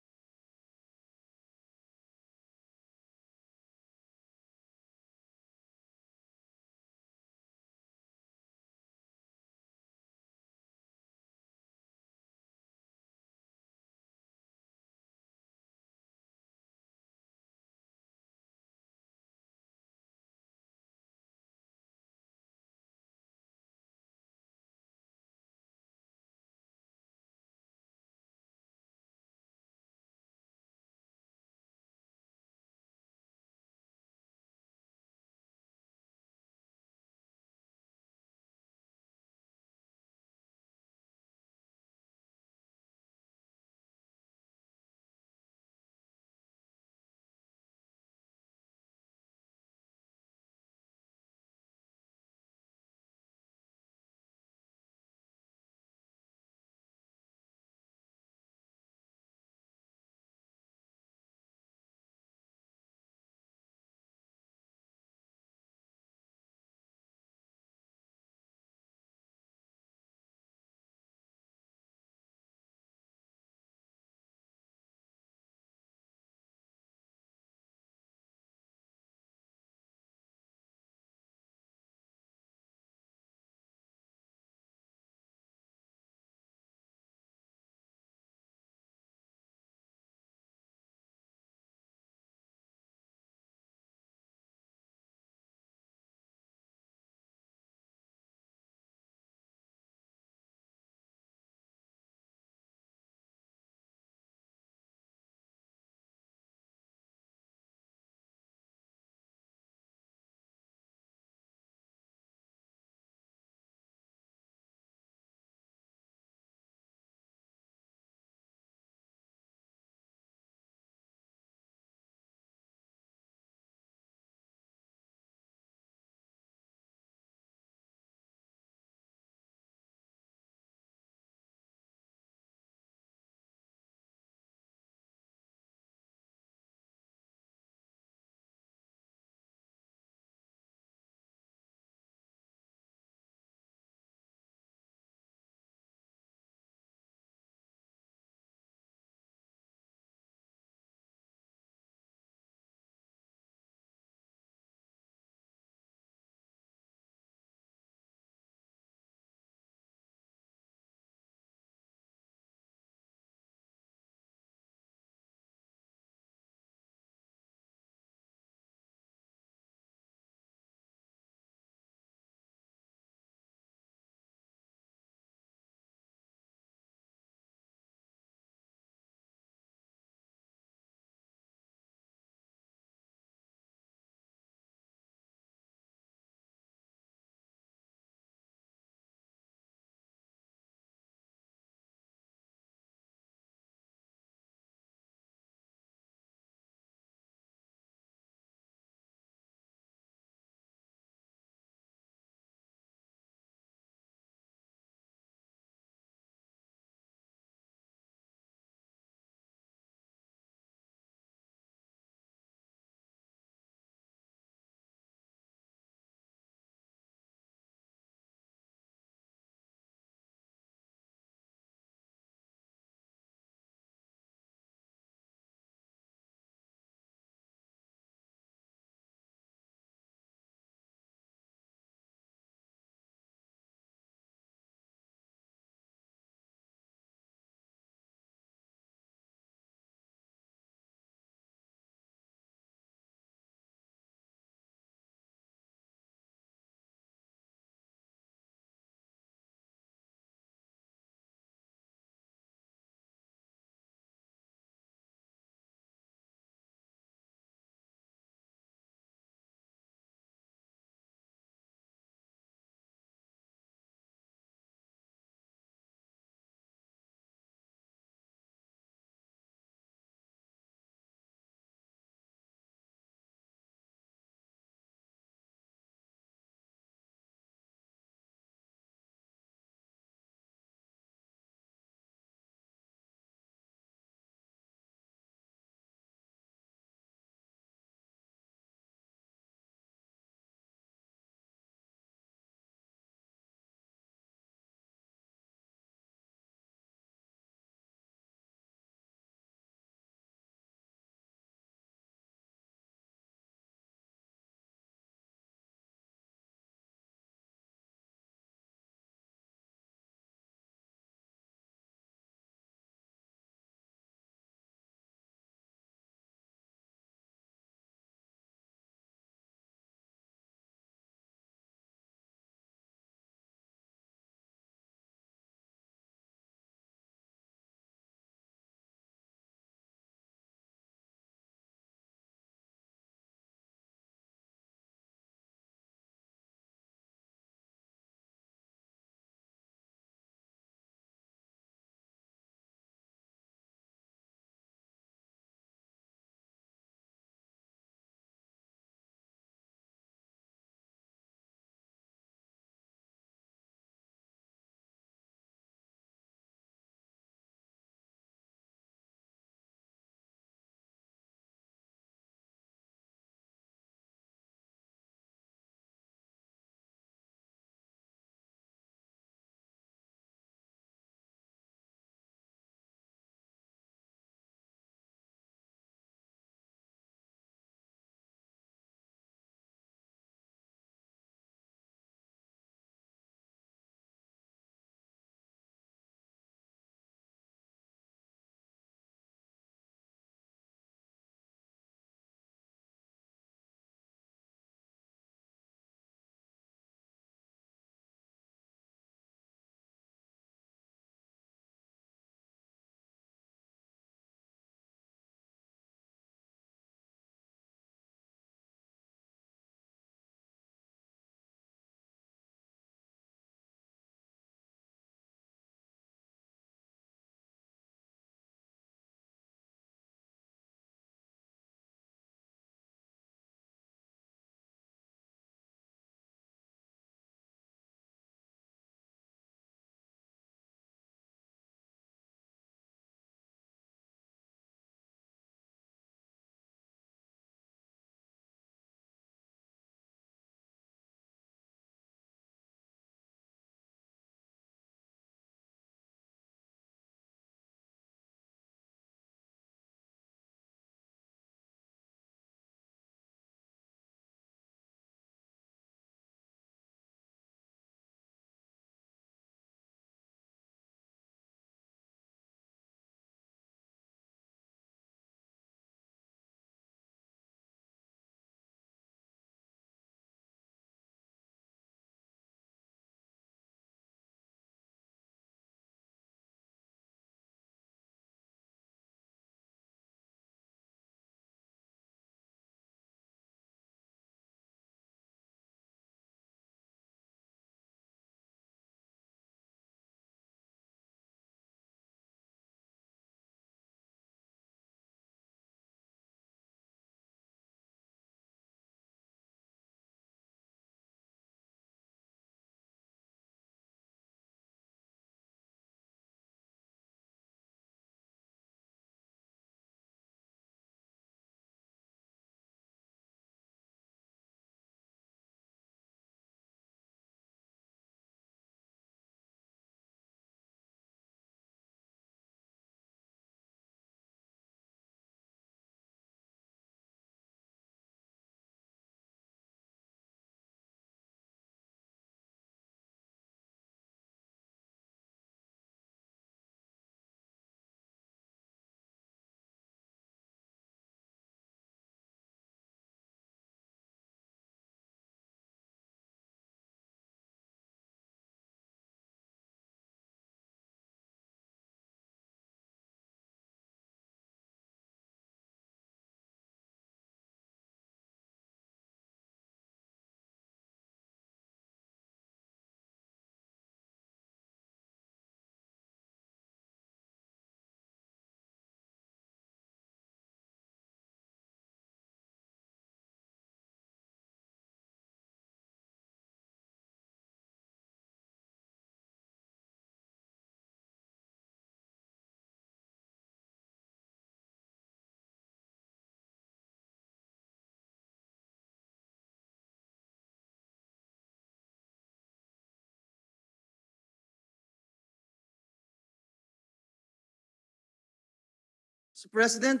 Mr. President,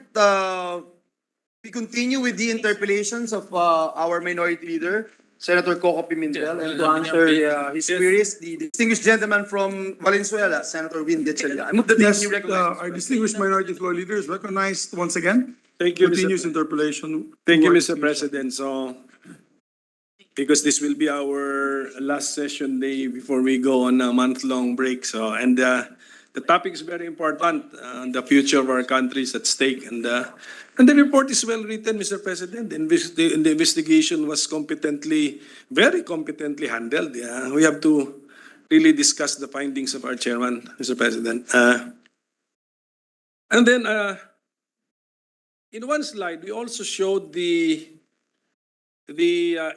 we continue with the interpellations of our minority leader, Senator Coco Pimentel, and to answer his queries, the distinguished gentleman from Valenzuela, Senator Win Gatchalian. I move that Yes, he be recognized. our distinguished minority floor leader is recognized once again. Thank you, Continuous Mr. interpellation. Thank you, to our Mr. distinguished- President. So, because this will be our last session day before we go on a month-long break. So, and the topic is very important. The future of our country is at stake, and the report is well written, Mr. President. The investigation was very competently handled. Yeah, we have to really discuss the findings of our chairman, Mr. President. And then, in one slide, we also showed the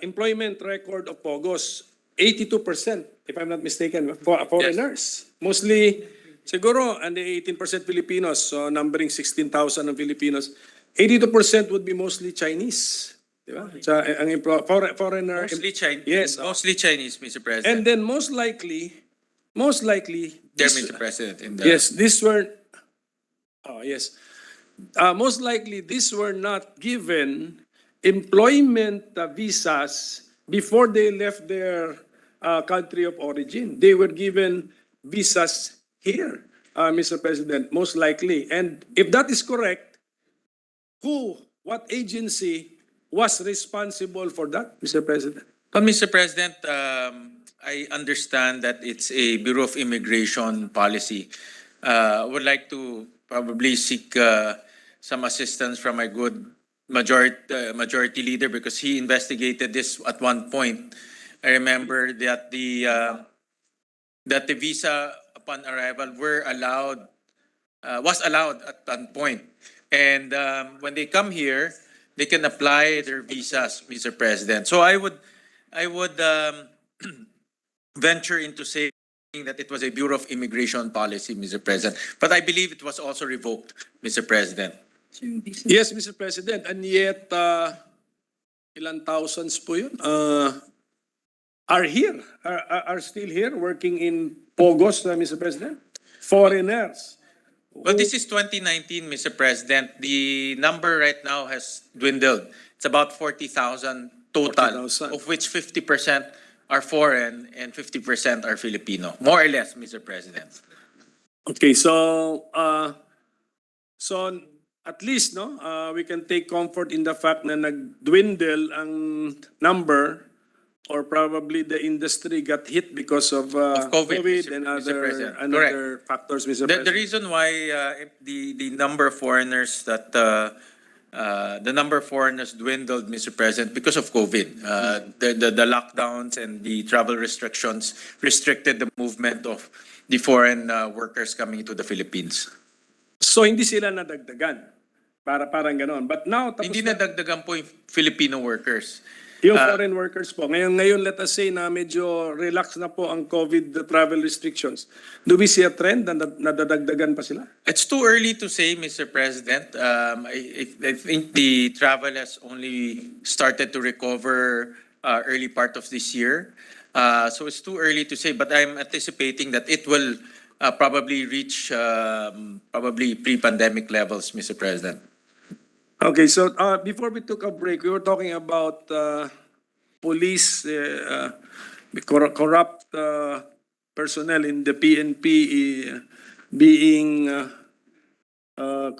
employment record of Pogos, 82%, if I'm not mistaken, for foreigners. Mostly, siguro, and the 18% Filipinos, so numbering 16,000 ng Filipinos. 82% would be mostly Chinese. Di ba? So, foreigner. Mostly Chinese. Yes. Mostly Chinese, Mr. President. And then most likely, There, Mr. President. In the, yes, most likely these were not given employment visas before they left their country of origin. They were given visas here, Mr. President, most likely. And if that is correct, what agency was responsible for that, Mr. President? But Mr. President, I understand that it's a Bureau of Immigration policy. I would like to probably seek some assistance from my good majority leader because he investigated this at one point. I remember that the visa upon arrival was allowed at one point. And when they come here, they can apply their visas, Mr. President. So I would venture into saying that it was a Bureau of Immigration policy, Mr. President. But I believe it was also revoked, Mr. President. Yes, Mr. President, and yet, ilang thousands po yun, are still here working in Pogos, Mr. President? Foreigners. Well, this is 2019, Mr. President. The number right now has dwindled. It's about 40,000 total, 40,000. of which 50% are foreign and 50% are Filipino. More or less, Mr. President. Okay, so at least we can take comfort in the fact na nagdwindle ang number, or probably the industry got hit because of COVID, and Mr. President. other factors, Mr. The President. reason why the number of foreigners dwindled, Mr. President, because of COVID. The lockdowns and the travel restrictions restricted the movement of the foreign workers coming into the Philippines. So hindi sila nadagdagan. Parang ganon. But now, tapos Hindi nadagdagan po yung Filipino workers. yung foreign workers po. Ngayon, let us say na medyo relax na po ang COVID travel restrictions. Do we see a trend na nadadagdagan pa sila? It's too early to say, Mr. President. I think the travel has only started to recover early part of this year. So it's too early to say, but I'm anticipating that it will probably reach probably pre-pandemic levels, Mr. President. Okay, so before we took a break, we were talking about police, corrupt personnel in the PNP being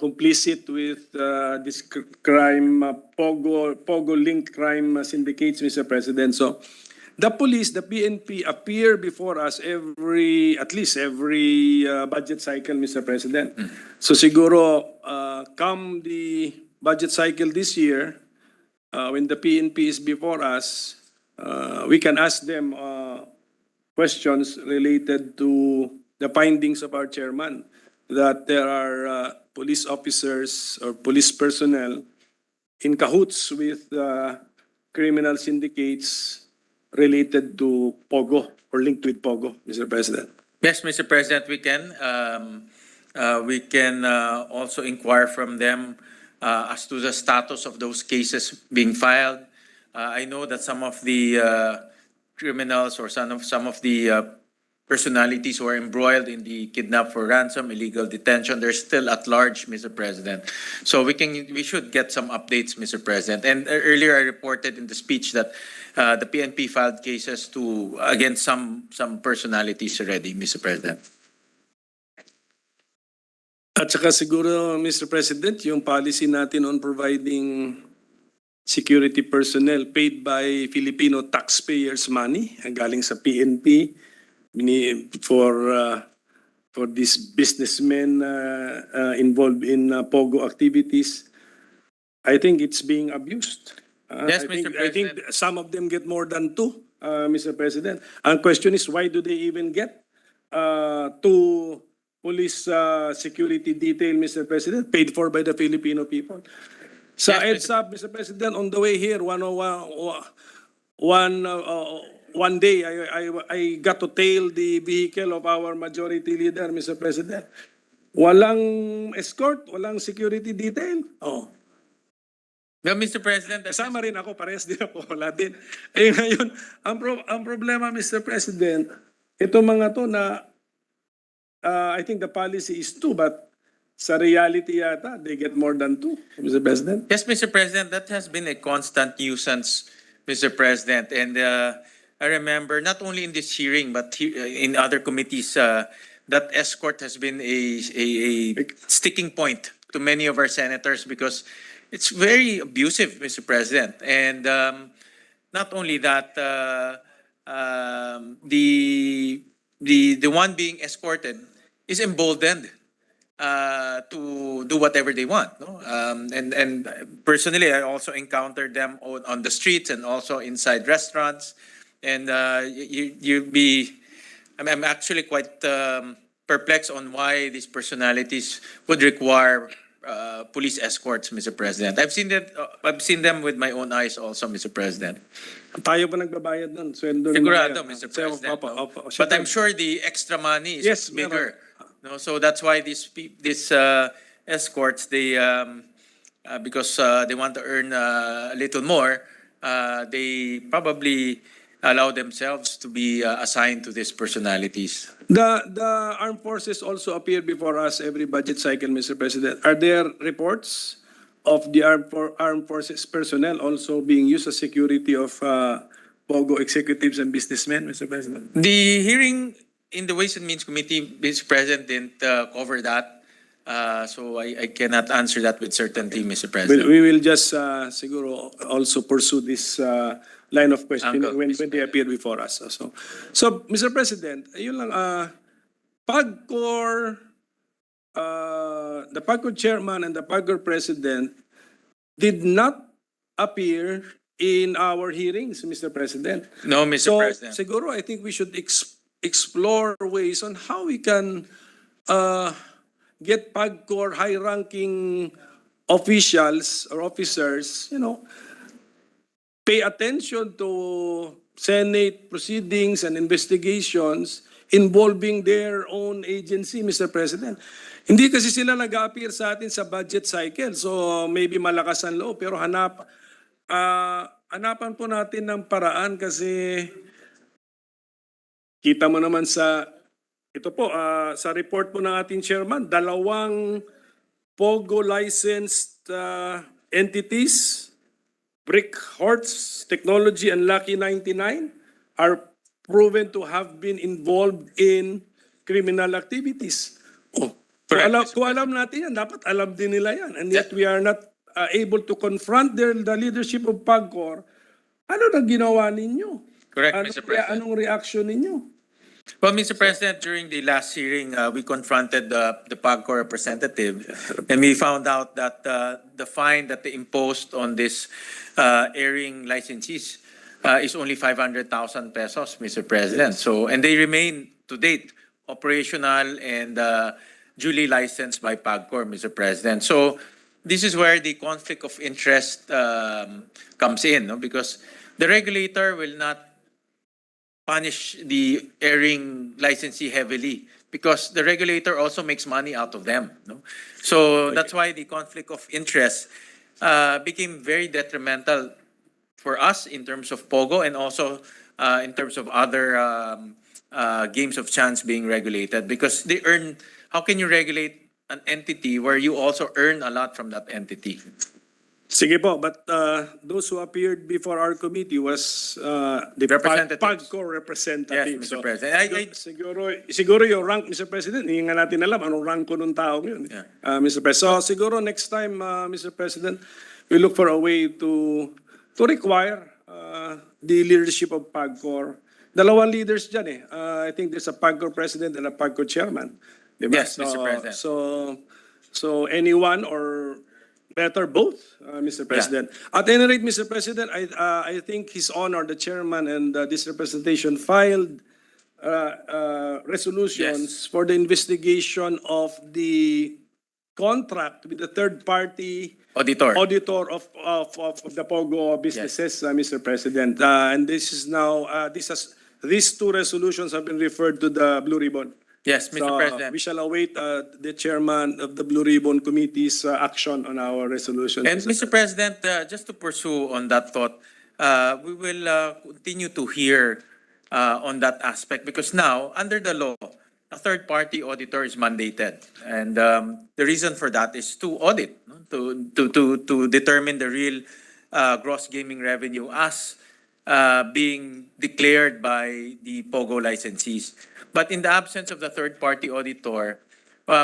complicit with this crime, Pogo-linked crime syndicates, Mr. President. So the police, the PNP appear before us at least every budget cycle, Mr. President. So siguro come the budget cycle this year, when the PNP is before us, we can ask them questions related to the findings of our chairman, that there are police officers or police personnel in cahoots with criminal syndicates related to Pogo or linked with Pogo, Mr. President. Yes, Mr. President, we can. We can also inquire from them as to the status of those cases being filed. I know that some of the criminals or some of the personalities who are embroiled in the kidnap for ransom, illegal detention, they're still at large, Mr. President. So we should get some updates, Mr. President. And earlier I reported in the speech that the PNP filed cases against some personalities already, Mr. President. At saka siguro, Mr. President, yung policy natin on providing security personnel paid by Filipino taxpayers' money, galing sa PNP, for these businessmen involved in POGO activities, I think it's being abused. Yes, Mr. I think some of them get more than two, Mr. President. And question is, why do they even get two police security detail, Mr. President, paid for by the Filipino people? Sa Yes, EDSA, Mr. President, on the way here, one day, I got to tail the vehicle of our majority leader, Mr. President. Walang escort, walang security detail. Oh. No, Mr. President, Kasama rin ako, parehas din ako, wala din. Eh ngayon, ang problema, Mr. President, ito mga to na, I think the policy is two, but sa reality yata, they get more than two, Mr. President. Yes, Mr. President, that has been a constant nuisance, Mr. President. And I remember not only in this hearing, but in other committees, that escort has been a sticking point to many of our senators because it's very abusive, Mr. President. And not only that, the one being escorted is emboldened to do whatever they want. No? And personally, I also encountered them on the streets and also inside restaurants. And I'm actually quite perplexed on why these personalities would require police escorts, Mr. President. I've seen them with my own eyes also, Mr. President. Tayo pa nagbabayad nun. Sweldo ng Sigurado, mga- Mr. President. Opo, No? opo. But I'm sure the extra money is Yes, bigger. No, so that's why these escorts, they because they want to earn a little more, they probably allow themselves to be assigned to these personalities. The armed forces also appear before us every budget cycle, Mr. President. Are there reports of the armed forces personnel also being used as security of POGO executives and businessmen, Mr. President? The hearing in the Ways and Means Committee, Mr. President, didn't cover that. So I cannot answer that with certainty, Mr. President. We will just siguro also pursue this line of questioning Uncle, when Mr. they appear before us. So Mr. President, yun lang, PAGCOR, the PAGCOR chairman and the PAGCOR president did not appear in our hearings, Mr. President. No, Mr. So President. siguro I think we should explore ways on how we can get PAGCOR high-ranking officials or officers, pay attention to Senate proceedings and investigations involving their own agency, Mr. President. Hindi kasi sila nag-appear sa atin sa budget cycle, so maybe malakas ang loob, pero hanapan po natin ng paraan kasi kita mo naman ito po, sa report po ng ating chairman, 2 POGO licensed entities, Brick Horse Technology and Lucky 99, are proven to have been involved in criminal activities. Kung alam natin yan, dapat alam din nila yan. And yet we are not able to confront the leadership of PAGCOR. Ano na ginawa ninyo? Correct, Mr. President. Anong reaction ninyo? Well, Mr. President, during the last hearing, we confronted the PAGCOR representative, and we found out that the fine that they imposed on this airing licensees is only 500,000 pesos, Mr. President. So, and they remain to date operational and duly licensed by PAGCOR, Mr. President. So, this is where the conflict of interest comes in, no? Because the regulator will not punish the airing licensee heavily because the regulator also makes money out of them. No? So that's why the conflict of interest became very detrimental for us in terms of POGO and also in terms of other games of chance being regulated because they earn. How can you regulate an entity where you also earn a lot from that entity? Sige po, but those who appeared before our committee was the Representatives. PAGCO representative. Yes, Mr. President. Siguro yung rank, Mr. President, hindi nga natin alam anong rank ko nung taong yun. Yeah. Mr. President. So siguro next time, Mr. President, we look for a way to require the leadership of PAGCOR. Dalawang leaders dyan eh. I think there's a PAGCOR president and a PAGCOR chairman. Diba? Yes, Mr. President. So anyone or better both, Mr. President. At any rate, Mr. President, I think His Honor, the chairman and this representation filed resolutions for the investigation of the contract with the third party Auditor. of the POGO businesses, Mr. President. And this is now, these two resolutions have been referred to the Blue Ribbon. Yes, Mr. So President. we shall await the chairman of the Blue Ribbon Committee's action on our resolution. And Mr. President, just to pursue on that thought, we will continue to hear on that aspect because now, under the law, a third-party auditor is mandated. And the reason for that is to audit, no? to determine the real gross gaming revenue as being declared by the POGO licensees. But in the absence of the third-party auditor,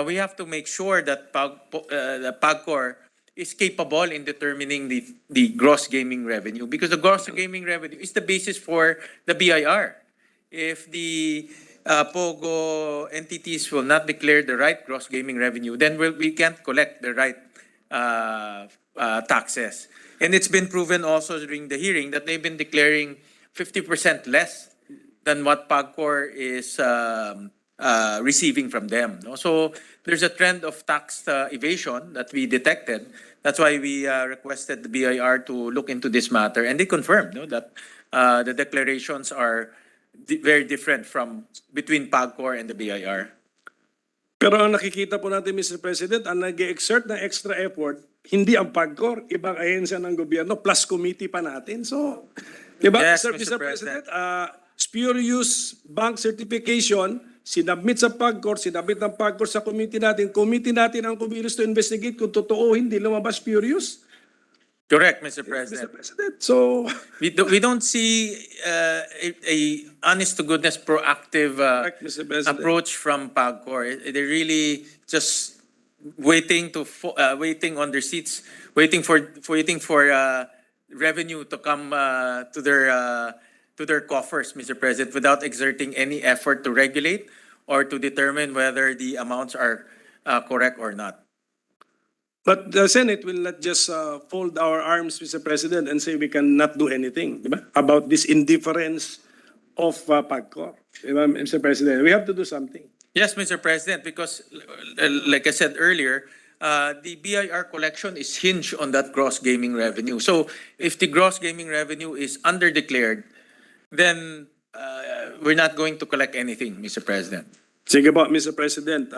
we have to make sure that the PAGCOR is capable in determining the gross gaming revenue because the gross gaming revenue is the basis for the BIR. If the POGO entities will not declare the right gross gaming revenue, then we can't collect the right taxes. And it's been proven also during the hearing that they've been declaring 50% less than what PAGCOR is receiving from them. No? So there's a trend of tax evasion that we detected. That's why we requested the BIR to look into this matter. And they confirmed that the declarations are very different between PAGCOR and the BIR. Pero ang nakikita po natin, Mr. President, ang nag-exert ng extra effort, hindi ang PAGCOR, ibang ahensya ng gobyerno, plus committee pa natin. So, diba, Yes, Mr. President, spurious bank certification, sinabmit sa PAGCOR, sinabmit ng PAGCOR sa committee natin ang kumilos to investigate kung totoo hindi lumabas spurious. Correct, Mr. President. Mr. President, so... We don't see a honest to goodness proactive Correct, Mr. President. approach from PAGCOR. They're really just waiting on their seats, waiting for revenue to come to their coffers, Mr. President, without exerting any effort to regulate or to determine whether the amounts are correct or not. But the Senate will not just fold our arms, Mr. President, and say we cannot do anything diba? About this indifference of PAGCOR. Diba, Mr. President, we have to do something. Yes, Mr. President, because like I said earlier, the BIR collection is hinged on that gross gaming revenue. So if the gross gaming revenue is underdeclared, then we're not going to collect anything, Mr. President. Sige po, Mr. President,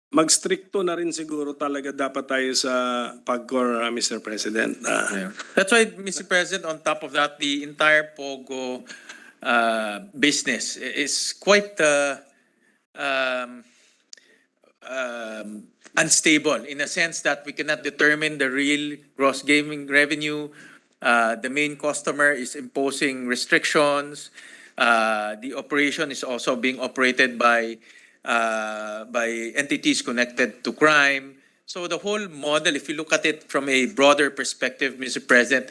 mag-stricto na rin siguro talaga dapat tayo sa PAGCOR, Mr. President. That's why, Mr. President, on top of that, the entire POGO business is quite unstable in a sense that we cannot determine the real gross gaming revenue. The main customer is imposing restrictions. The operation is also being operated by entities connected to crime. So the whole model, if you look at it from a broader perspective, Mr. President,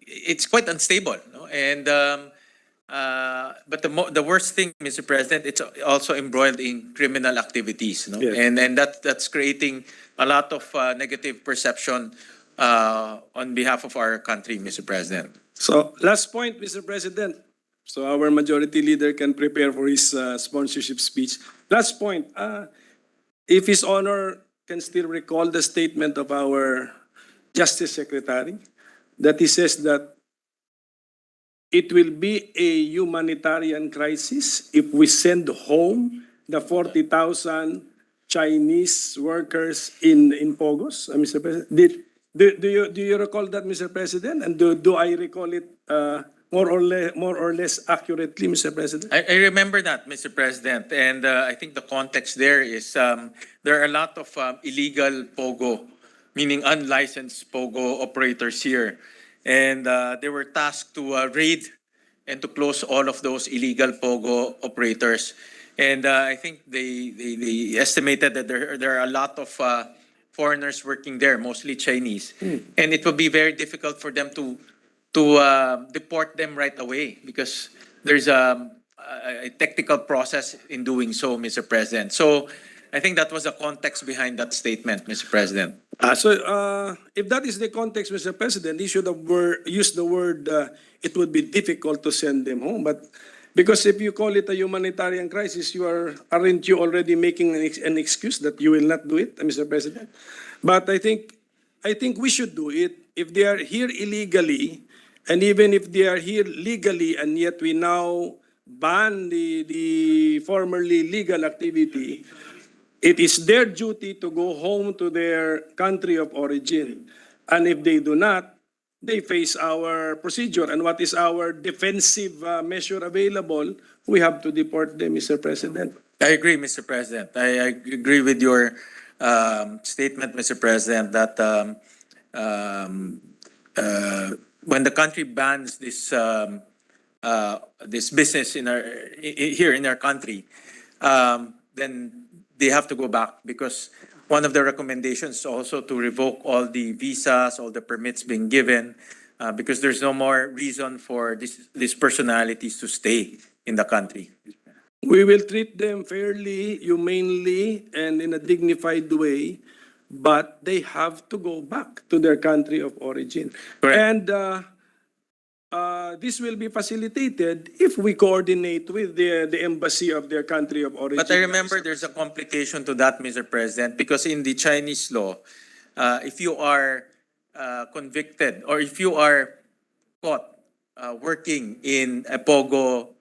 it's quite unstable. No? And but the worst thing, Mr. President, it's also embroiled in criminal activities. No? Yes. And that's creating a lot of negative perception on behalf of our country, Mr. President. So, last point, Mr. President. So our majority leader can prepare for his sponsorship speech. Last point, if His Honor can still recall the statement of our Justice Secretary, that he says that it will be a humanitarian crisis if we send home the 40,000 Chinese workers in Pogos, Mr. President. Do you recall that, Mr. President? And do I recall it more or less accurately, Mr. President? I remember that, Mr. President, and I think the context there is there are a lot of illegal POGO, meaning unlicensed POGO operators here, and they were tasked to raid and to close all of those illegal POGO operators. And I think they estimated that there are a lot of foreigners working there, mostly Chinese, and it will be very difficult for them to deport them right away because there's a technical process in doing so, Mr. President. So I think that was the context behind that statement, Mr. President. If that is the context, Mr. President, he should have used the word, it would be difficult to send them home. But because if you call it a humanitarian crisis, aren't you already making an excuse that you will not do it, Mr. President? But I think we should do it. If they are here illegally, and even if they are here legally, and yet we now ban the formerly legal activity, it is their duty to go home to their country of origin. And if they do not, they face our procedure. And what is our defensive measure available? We have to deport them, Mr. President. I agree, Mr. President. I agree with your statement, Mr. President, that when the country bans this this business here in our country, then they have to go back because one of the recommendations is also to revoke all the visas, all the permits being given, because there's no more reason for these personalities to stay in the country. We will treat them fairly, humanely, and in a dignified way, but they have to go back to their country of origin. Correct. And this will be facilitated if we coordinate with the embassy of their country of origin. But I remember there's a complication to that, Mr. President, because in the Chinese law, if you are convicted or if you are caught working in a POGO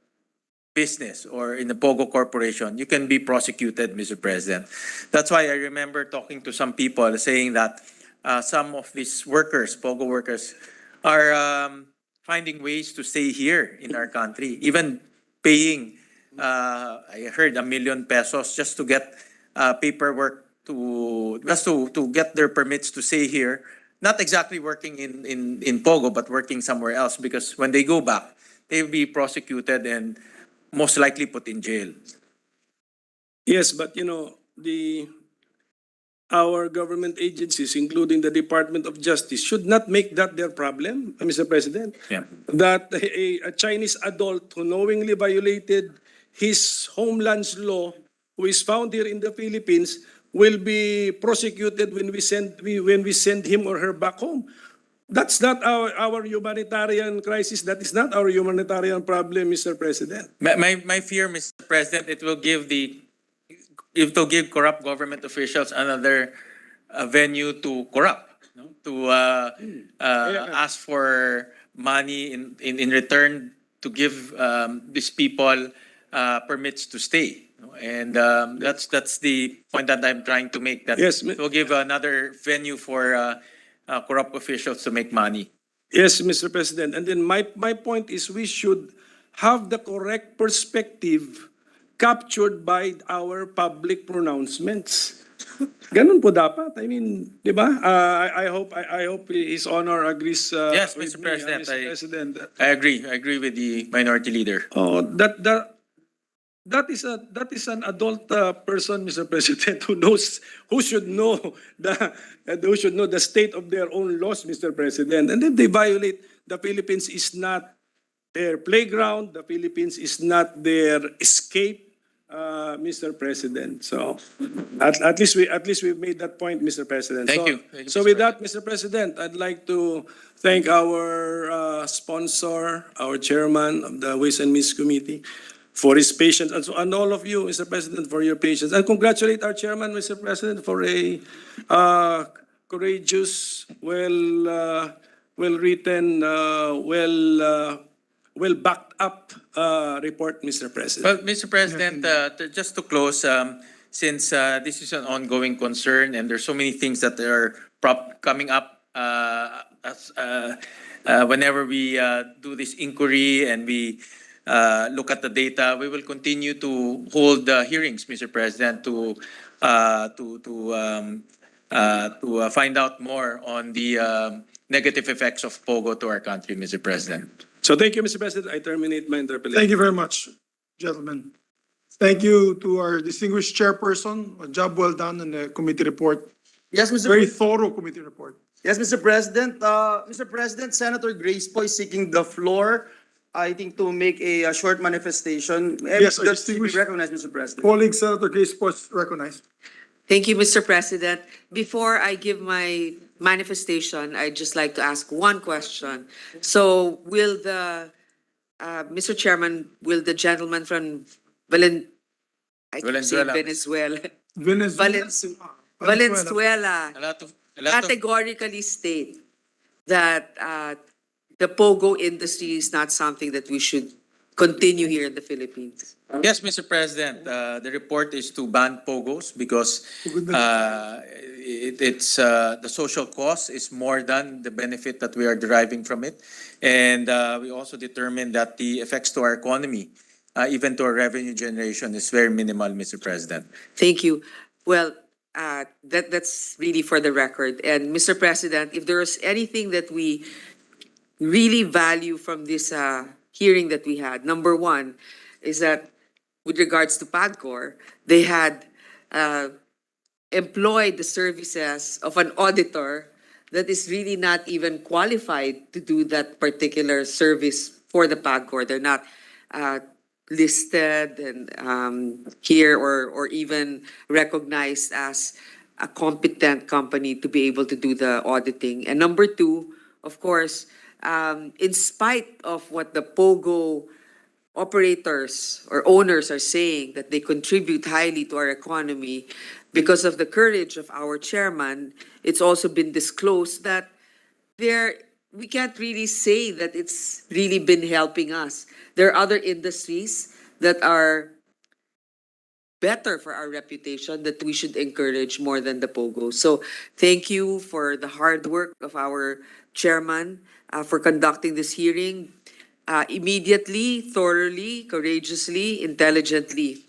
business or in a POGO corporation, you can be prosecuted, Mr. President. That's why I remember talking to some people saying that some of these workers, POGO workers, are finding ways to stay here in our country, even paying, I heard, 1 million pesos just to get paperwork just to get their permits to stay here. Not exactly working in POGO, but working somewhere else, because when they go back, they will be prosecuted and most likely put in jail. Yes, but our government agencies, including the Department of Justice, should not make that their problem, Mr. President. Yeah. That a Chinese adult who knowingly violated his homeland's law, who is found here in the Philippines, will be prosecuted when we send him or her back home. That's not our humanitarian crisis. That is not our humanitarian problem, Mr. President. My fear, Mr. President, it will give corrupt government officials another venue to corrupt, to ask for money in return to give these people permits to stay. And that's the point that I'm trying to make, that Yes, it will give another venue for corrupt officials to make money. Yes, Mr. President. And then my point is we should have the correct perspective captured by our public pronouncements. Ganun po dapat. I mean, di ba? I hope His Honor agrees Yes, with Mr. me, President, Mr. President. I agree with the minority leader. Oh, that is an adult person, Mr. President, who should know the state of their own laws, Mr. President. And if they violate, the Philippines is not their playground. The Philippines is not their escape, Mr. President. So at least we've made that point, Mr. President. Thank you. So with that, Mr. President, I'd like to thank our sponsor, our chairman of the Ways and Means Committee, for his patience, and all of you, Mr. President, for your patience. And congratulate our chairman, Mr. President, for a courageous, well-written, well-backed up report, Mr. President. Well, Mr. President, just to close, since this is an ongoing concern and there's so many things that are coming up whenever we do this inquiry and we look at the data, we will continue to hold hearings, Mr. President, to find out more on the negative effects of POGO to our country, Mr. President. So thank you, Mr. President. I terminate my interpellation. Thank you very much, gentlemen. Thank you to our distinguished chairperson. A job well done on the committee report. Yes, Mr. Very thorough committee report. Yes, Mr. President. Mr. President, Senator Grace Poe is seeking the floor, I think, to make a short manifestation. Yes, our That should be distinguished recognized, Mr. President. colleague, Senator Grace Post, recognized. Thank you, Mr. President. Before I give my manifestation, I'd just like to ask one question. So will Mr. Chairman, will the gentleman from Venezuela. Venezuela, Venezuela. Valenzuela A lot of categorically state that the POGO industry is not something that we should continue here in the Philippines? Yes, Mr. President, the report is to ban POGOs because it's the social cost is more than the benefit that we are deriving from it. And we also determined that the effects to our economy, even to our revenue generation, is very minimal, Mr. President. Thank you. Well, that's really for the record. And Mr. President, if there is anything that we really value from this hearing that we had, number one is that with regards to PAGCOR, they had employed the services of an auditor that is really not even qualified to do that particular service for the PAGCOR. They're not listed and here or even recognized as a competent company to be able to do the auditing. And number two, of course, in spite of what the POGO operators or owners are saying, that they contribute highly to our economy, because of the courage of our chairman, it's also been disclosed that we can't really say that it's really been helping us. There are other industries that are better for our reputation that we should encourage more than the POGO. So thank you for the hard work of our chairman for conducting this hearing immediately, thoroughly, courageously, intelligently.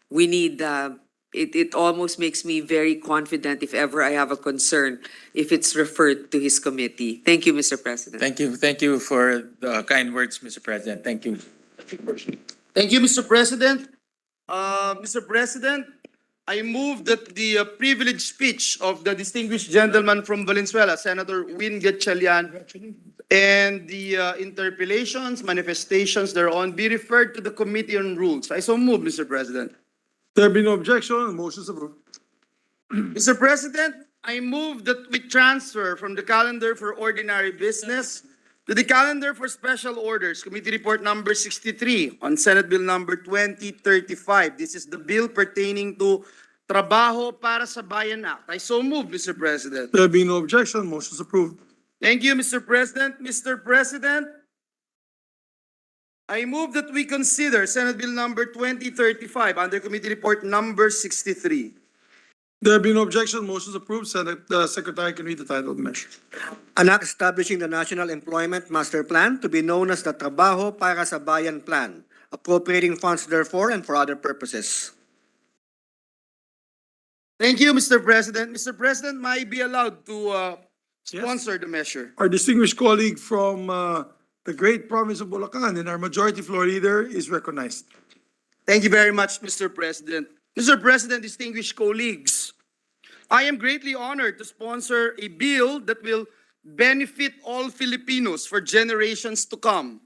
We need it almost makes me very confident if ever I have a concern, if it's referred to his committee. Thank you, Mr. President. Thank you for the kind words, Mr. President. Thank you. Thank you, Mr. President. Mr. President, I move that the privileged speech of the distinguished gentleman from Valenzuela, Senator Win Gatchalian, and the interpellations, manifestations thereon be referred to the Committee on Rules. I so move, Mr. President. There be no objection, the motion is approved. Mr. President, I move that we transfer from the calendar for ordinary business to the calendar for special orders, Committee Report number 63 on Senate Bill number 2035. This is the bill pertaining to Trabaho para sa Bayan Act. I so move, Mr. President. There be no objection, motion is approved. Thank you, Mr. President. Mr. President, I move that we consider Senate Bill number 2035 under Committee Report number 63. There be no objection, motion is approved. Senate Secretary can read the title of the measure. An act establishing the National Employment Master Plan to be known as the Trabaho para sa Bayan Plan, appropriating funds therefore and for other purposes. Thank you, Mr. President. Mr. President, may I be allowed to sponsor the measure? Our distinguished colleague from the great province of Bulacan and our majority floor leader is recognized. Thank you very much, Mr. President. Mr. President, distinguished colleagues, I am greatly honored to sponsor a bill that will benefit all Filipinos for generations to come.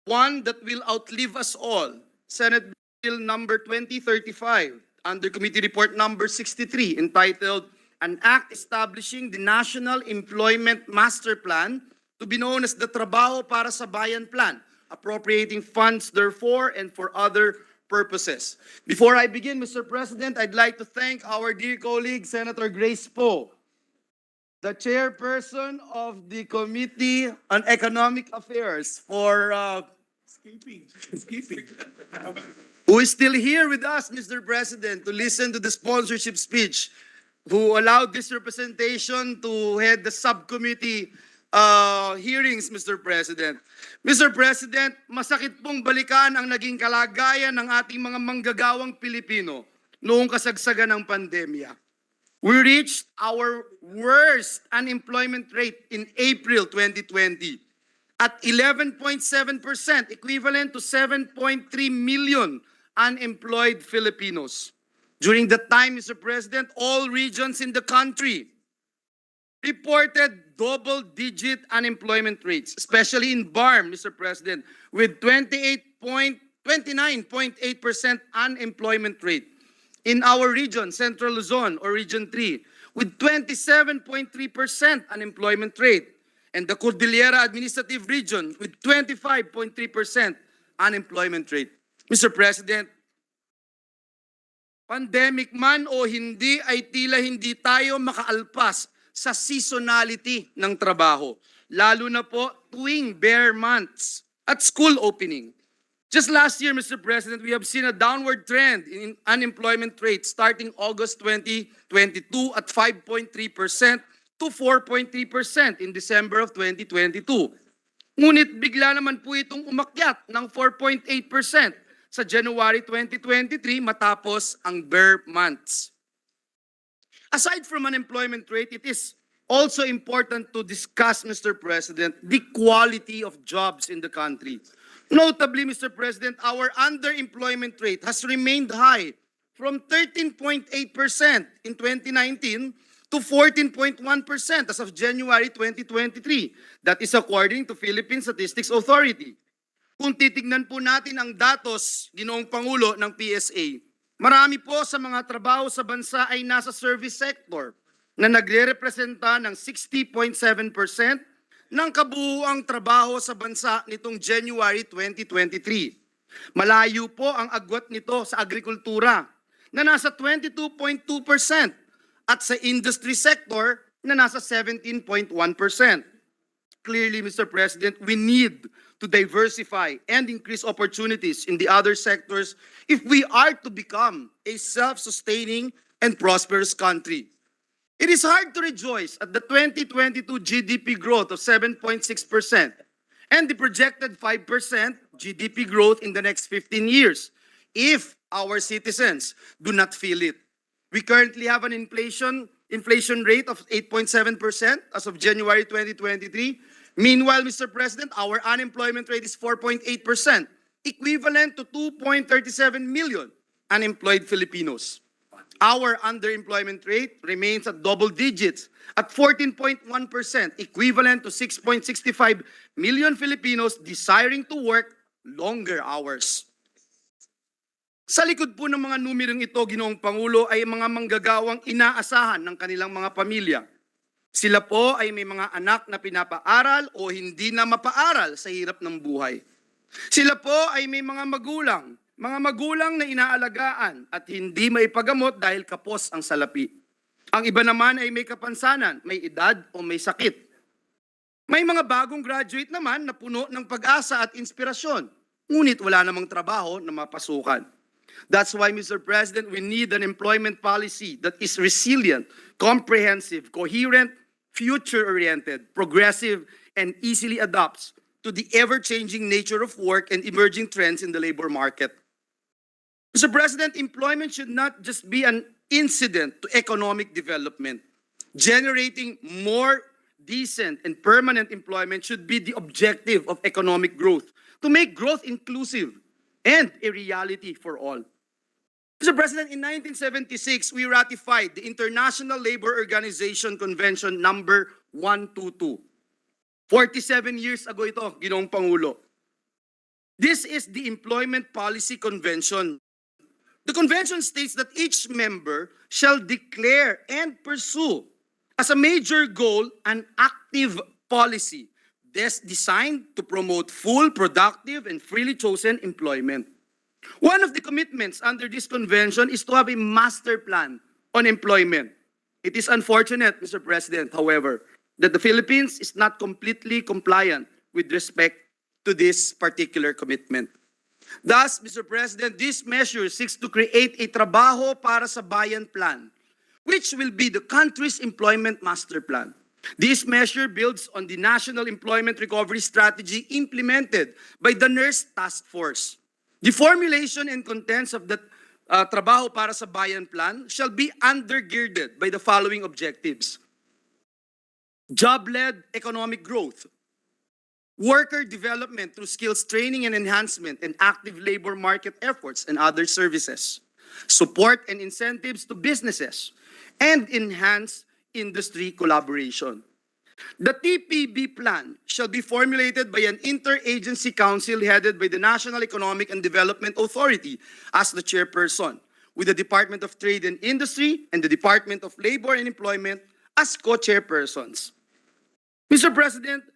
One that will outlive us all. Senate Bill number 2035 under Committee Report number 63 entitled An Act Establishing the National Employment Master Plan to be known as the Trabaho para sa Bayan Plan, appropriating funds therefore and for other purposes. Before I begin, Mr. President, I'd like to thank our dear colleague, Senator Grace Poe, the chairperson of the Committee on Economic Affairs, for who is still here with us, Mr. President, to listen to the sponsorship speech who allowed this representation to head the subcommittee hearings, Mr. President. Mr. President, masakit pong balikan ang naging kalagayan ng ating mga manggagawang Pilipino noong kasagsagan ng pandemya. We reached our worst unemployment rate in April 2020 at 11.7%, equivalent to 7.3 million unemployed Filipinos. During that time, Mr. President, all regions in the country reported double-digit unemployment rates, especially in BARM, Mr. President, with 29.8% unemployment rate. In our region, Central Luzon or Region 3, with 27.3% unemployment rate. And the Cordillera Administrative Region with 25.3% unemployment rate. Mr. President, pandemic man o hindi ay tila hindi tayo makaalpas sa seasonality ng trabaho, lalo na po tuwing bare months at school opening. Just last year, Mr. President, we have seen a downward trend in unemployment rate starting August 2022 at 5.3% to 4.3% in December of 2022. Ngunit bigla naman po itong umakyat ng 4.8% sa January 2023 matapos ang bare months. Aside from unemployment rate, it is also important to discuss, Mr. President, the quality of jobs in the country. Notably, Mr. President, our underemployment rate has remained high from 13.8% in 2019 to 14.1% as of January 2023. That is according to Philippine Statistics Authority. Kung titignan po natin ang datos, Ginoong Pangulo, ng PSA, marami po sa mga trabaho sa bansa ay nasa service sector na nagre-representa ng 60.7% ng kabuuang trabaho sa bansa nitong January 2023. Malayo po ang agwat nito sa agrikultura na nasa 22.2% at sa industry sector na nasa 17.1%. Clearly, Mr. President, we need to diversify and increase opportunities in the other sectors if we are to become a self-sustaining and prosperous country. It is hard to rejoice at the 2022 GDP growth of 7.6% and the projected 5% GDP growth in the next 15 years if our citizens do not feel it. We currently have an inflation rate of 8.7% as of January 2023. Meanwhile, Mr. President, our unemployment rate is 4.8%, equivalent to 2.37 million unemployed Filipinos. Our underemployment rate remains at double digits at 14.1%, equivalent to 6.65 million Filipinos desiring to work longer hours. Sa likod po ng mga numerong ito, Ginoong Pangulo, ay mga manggagawang inaasahan ng kanilang mga pamilya. Sila po ay may mga anak na pinapaaral o hindi na mapaaral sa hirap ng buhay. Sila po ay may mga magulang na inaalagaan at hindi maipagamot dahil kapos ang salapi. Ang iba naman ay may kapansanan, may edad o may sakit. May mga bagong graduate naman na puno ng pag-asa at inspirasyon, ngunit wala namang trabaho na mapasukan. That's why, Mr. President, we need an employment policy that is resilient, comprehensive, coherent, future-oriented, progressive, and easily adapts to the ever-changing nature of work and emerging trends in the labor market. Mr. President, employment should not just be an incident to economic development. Generating more decent and permanent employment should be the objective of economic growth, to make growth inclusive and a reality for all. Mr. President, in 1976, we ratified the International Labor Organization Convention number 122. 47 years ago ito, Ginoong Pangulo. This is the Employment Policy Convention. The convention states that each member shall declare and pursue as a major goal an active policy designed to promote full, productive, and freely chosen employment. One of the commitments under this convention is to have a master plan on employment. It is unfortunate, Mr. President, however, that the Philippines is not completely compliant with respect to this particular commitment. Thus, Mr. President, this measure seeks to create a trabaho para sa bayan plan, which will be the country's employment master plan. This measure builds on the National Employment Recovery Strategy implemented by the Nurse Task Force. The formulation and contents of the Trabaho para sa Bayan Plan shall be undergirded by the following objectives: job-led economic growth, worker development through skills training and enhancement and active labor market efforts and other services, support and incentives to businesses, and enhance industry collaboration. The TPB plan shall be formulated by an interagency council headed by the National Economic and Development Authority as the chairperson, with the Department of Trade and Industry and the Department of Labor and Employment as co-chairpersons. Mr. President,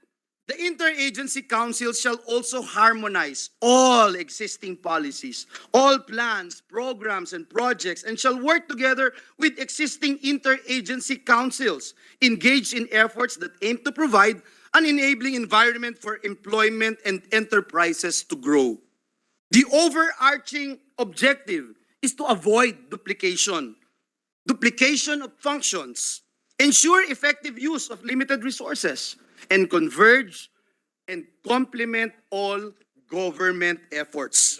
the Interagency Council shall also harmonize all existing policies, all plans, programs, and projects, and shall work together with existing interagency councils engaged in efforts that aim to provide an enabling environment for employment and enterprises to grow. The overarching objective is to avoid duplication of functions, ensure effective use of limited resources, and converge and complement all government efforts.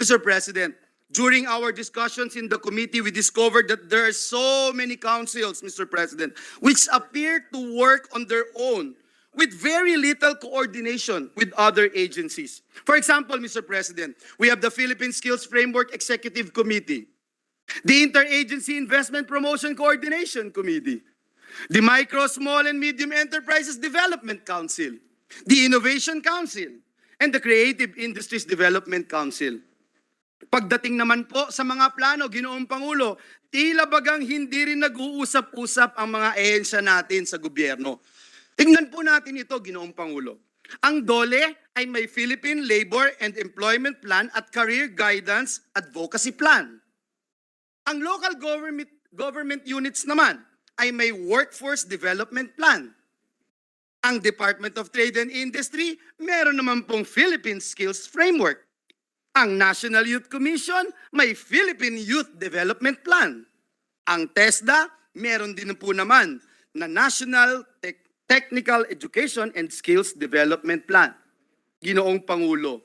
Mr. President, during our discussions in the committee, we discovered that there are so many councils, Mr. President, which appear to work on their own with very little coordination with other agencies. For example, Mr. President, we have the Philippine Skills Framework Executive Committee, the Interagency Investment Promotion Coordination Committee, the Micro, Small, and Medium Enterprises Development Council, the Innovation Council, and the Creative Industries Development Council. Pagdating naman po sa mga plano, Ginoong Pangulo, tila bagang hindi rin nag-uusap-usap ang mga ehensya natin sa gobyerno. Tingnan po natin ito, Ginoong Pangulo. Ang DOLE ay may Philippine Labor and Employment Plan at Career Guidance Advocacy Plan. Ang local government units naman ay may Workforce Development Plan. Ang Department of Trade and Industry, meron naman pong Philippine Skills Framework. Ang National Youth Commission, may Philippine Youth Development Plan. Ang TESDA, meron din po naman na National Technical Education and Skills Development Plan. Ginoong Pangulo,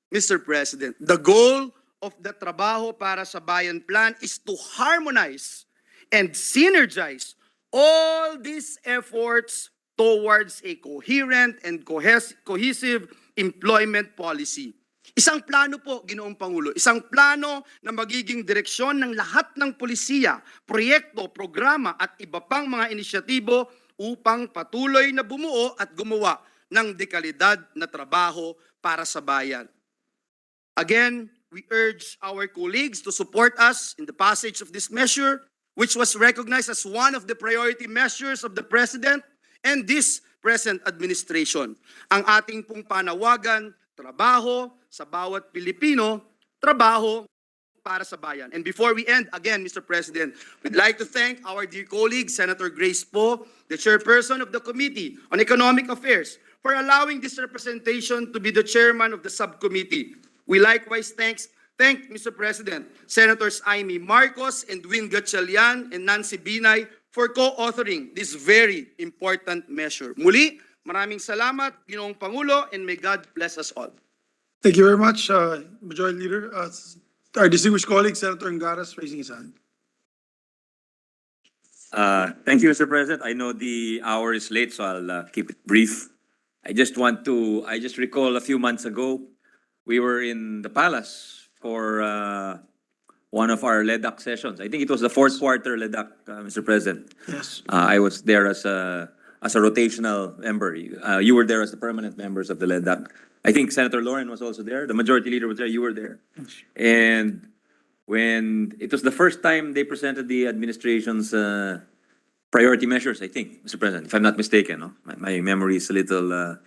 Mr. President, the goal of the Trabaho para sa Bayan Plan is to harmonize and synergize all these efforts towards a coherent and cohesive employment policy. Isang plano po, Ginoong Pangulo, isang plano na magiging direksyon ng lahat ng pulisiya, proyekto, programa at iba pang mga inisyatibo upang patuloy na bumuo at gumawa ng dekalidad na trabaho para sa bayan. Again, we urge our colleagues to support us in the passage of this measure, which was recognized as one of the priority measures of the President and this present administration. Ang ating pong panawagan, trabaho sa bawat Pilipino, trabaho para sa bayan. And before we end, again, Mr. President, we'd like to thank our dear colleague, Senator Grace Poe, the chairperson of the Committee on Economic Affairs, for allowing this representation to be the chairman of the subcommittee. We likewise thank Mr. President, Senators Amy Marcos and Win Gatchalian and Nancy Binay for co-authoring this very important measure. Muli, maraming salamat, Ginoong Pangulo, and may God bless us all. Thank you very much, Majority Leader. Our distinguished colleague, Senator Angaras, raising his hand. Thank you, Mr. President. I know the hour is late, so I'll keep it brief. I just recall a few months ago, we were in the palace for one of our LEDAC sessions. I think it was the fourth quarter LEDAC, Mr. President. Yes. I was there as a rotational member. You were there as the permanent members of the LEDAC. I think Senator Lauren was also there. The Majority Leader was there. You were there. And when it was the first time they presented the administration's priority measures, I think, Mr. President, if I'm not mistaken, no? My memory is a little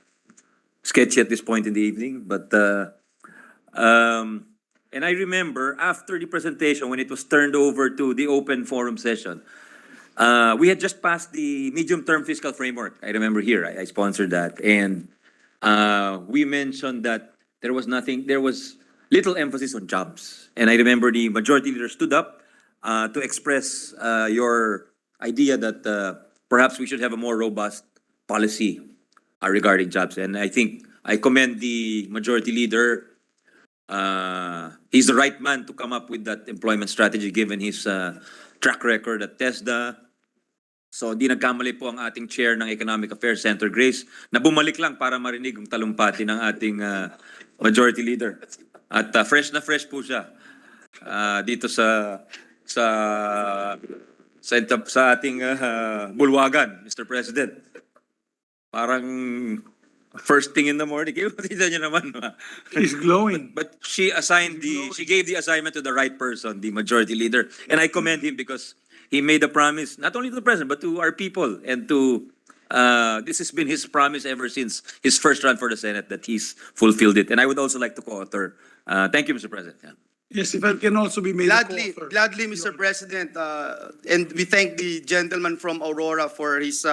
sketchy at this point in the evening, but and I remember after the presentation, when it was turned over to the open forum session, we had just passed the medium-term fiscal framework. I remember here, I sponsored that, and we mentioned that there was little emphasis on jobs. And I remember the Majority Leader stood up to express your idea that perhaps we should have a more robust policy regarding jobs. And I think I commend the majority leader. He's the right man to come up with that employment strategy given his track record at TESDA. So di nagkamali po ang ating chair ng Economic Affairs, Senator Grace, na bumalik lang para marinig ang talumpati ng ating majority leader. At fresh na fresh po siya dito sa ating bulwagan, Mr. President. Parang first thing in the morning. Kita niyo naman. He's glowing. But she gave the assignment to the right person, the majority leader. And I commend him because he made a promise, not only to the president, but to our people. And this has been his promise ever since his first run for the Senate, that he's fulfilled it. And I would also like to co-author. Thank you, Mr. President. Yeah. Yes, if I can also be made a Gladly, co-author. gladly, Mr. President, and we thank the gentleman from Aurora for his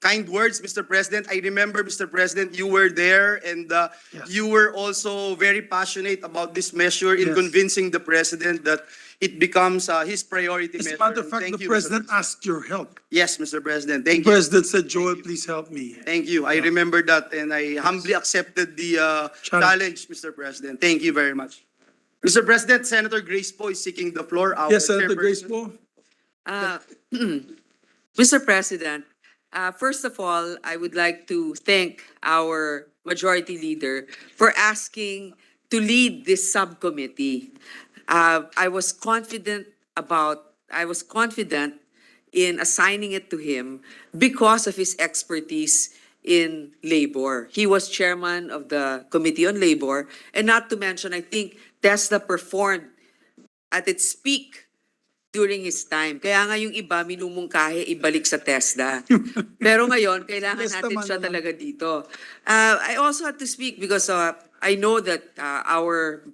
kind words, Mr. President. I remember, Mr. President, you were there and you were also very passionate about this measure in Yes. convincing the President that it becomes his priority As a measure. matter of fact, Thank the you, Mr. president asked your help. Yes, Mr. President. The Thank you. president said, Joel, please help me. Thank you. I remember that and I humbly accepted the challenge, Mr. President. Thank you very much. Mr. President, Senator Grace Po is seeking the floor. Our Yes, Senator Grace chairperson. po. Mr. President, first of all, I would like to thank our majority leader for asking to lead this subcommittee. I was confident in assigning it to him because of his expertise in labor. He was chairman of the Committee on Labor, and not to mention, I think TESDA performed at its peak during his time. Kaya nga yung iba minumungkahi ibalik sa TESDA. Pero ngayon, kailangan TESDA natin man siya naman. talaga dito. I also had to speak because I know that our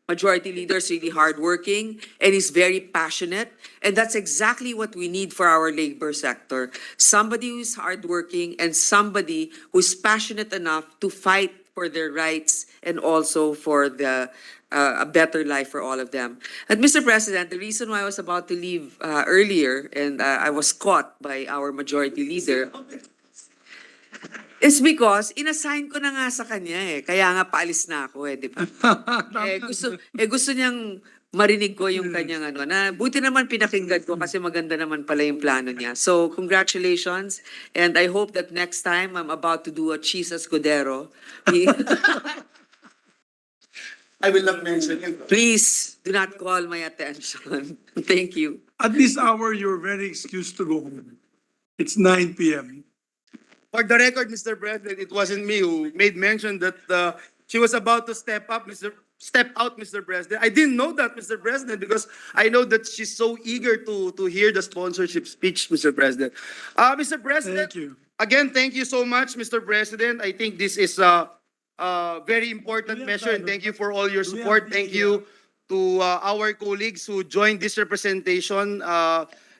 majority leader is really hardworking and is very passionate. And that's exactly what we need for our labor sector. Somebody who's hardworking and somebody who's passionate enough to fight for their rights and also for a better life for all of them. And Mr. President, the reason why I was about to leave earlier and I was caught by our majority leader is because inassign ko na nga sa kanya eh. Kaya nga paalis na ako eh, di ba? gusto niyang marinig ko yung kanyang ano. Na, buti naman pinakinggan ko kasi maganda naman pala yung plano niya. So, congratulations. And I hope that next time I'm about to do a cheese escudero. I will not mention it. Please do not call my attention. Thank you. At this hour, you're very excused to go home. It's 9 p.m. For the record, Mr. President, it wasn't me who made mention that she was about to step out, Mr. President. I didn't know that, Mr. President, because I know that she's so eager to hear the sponsorship speech, Mr. President. Mr. President, Thank you. again, thank you so much, Mr. President. I think this is a very important measure, and thank you for all your support. Thank you to our colleagues who joined this representation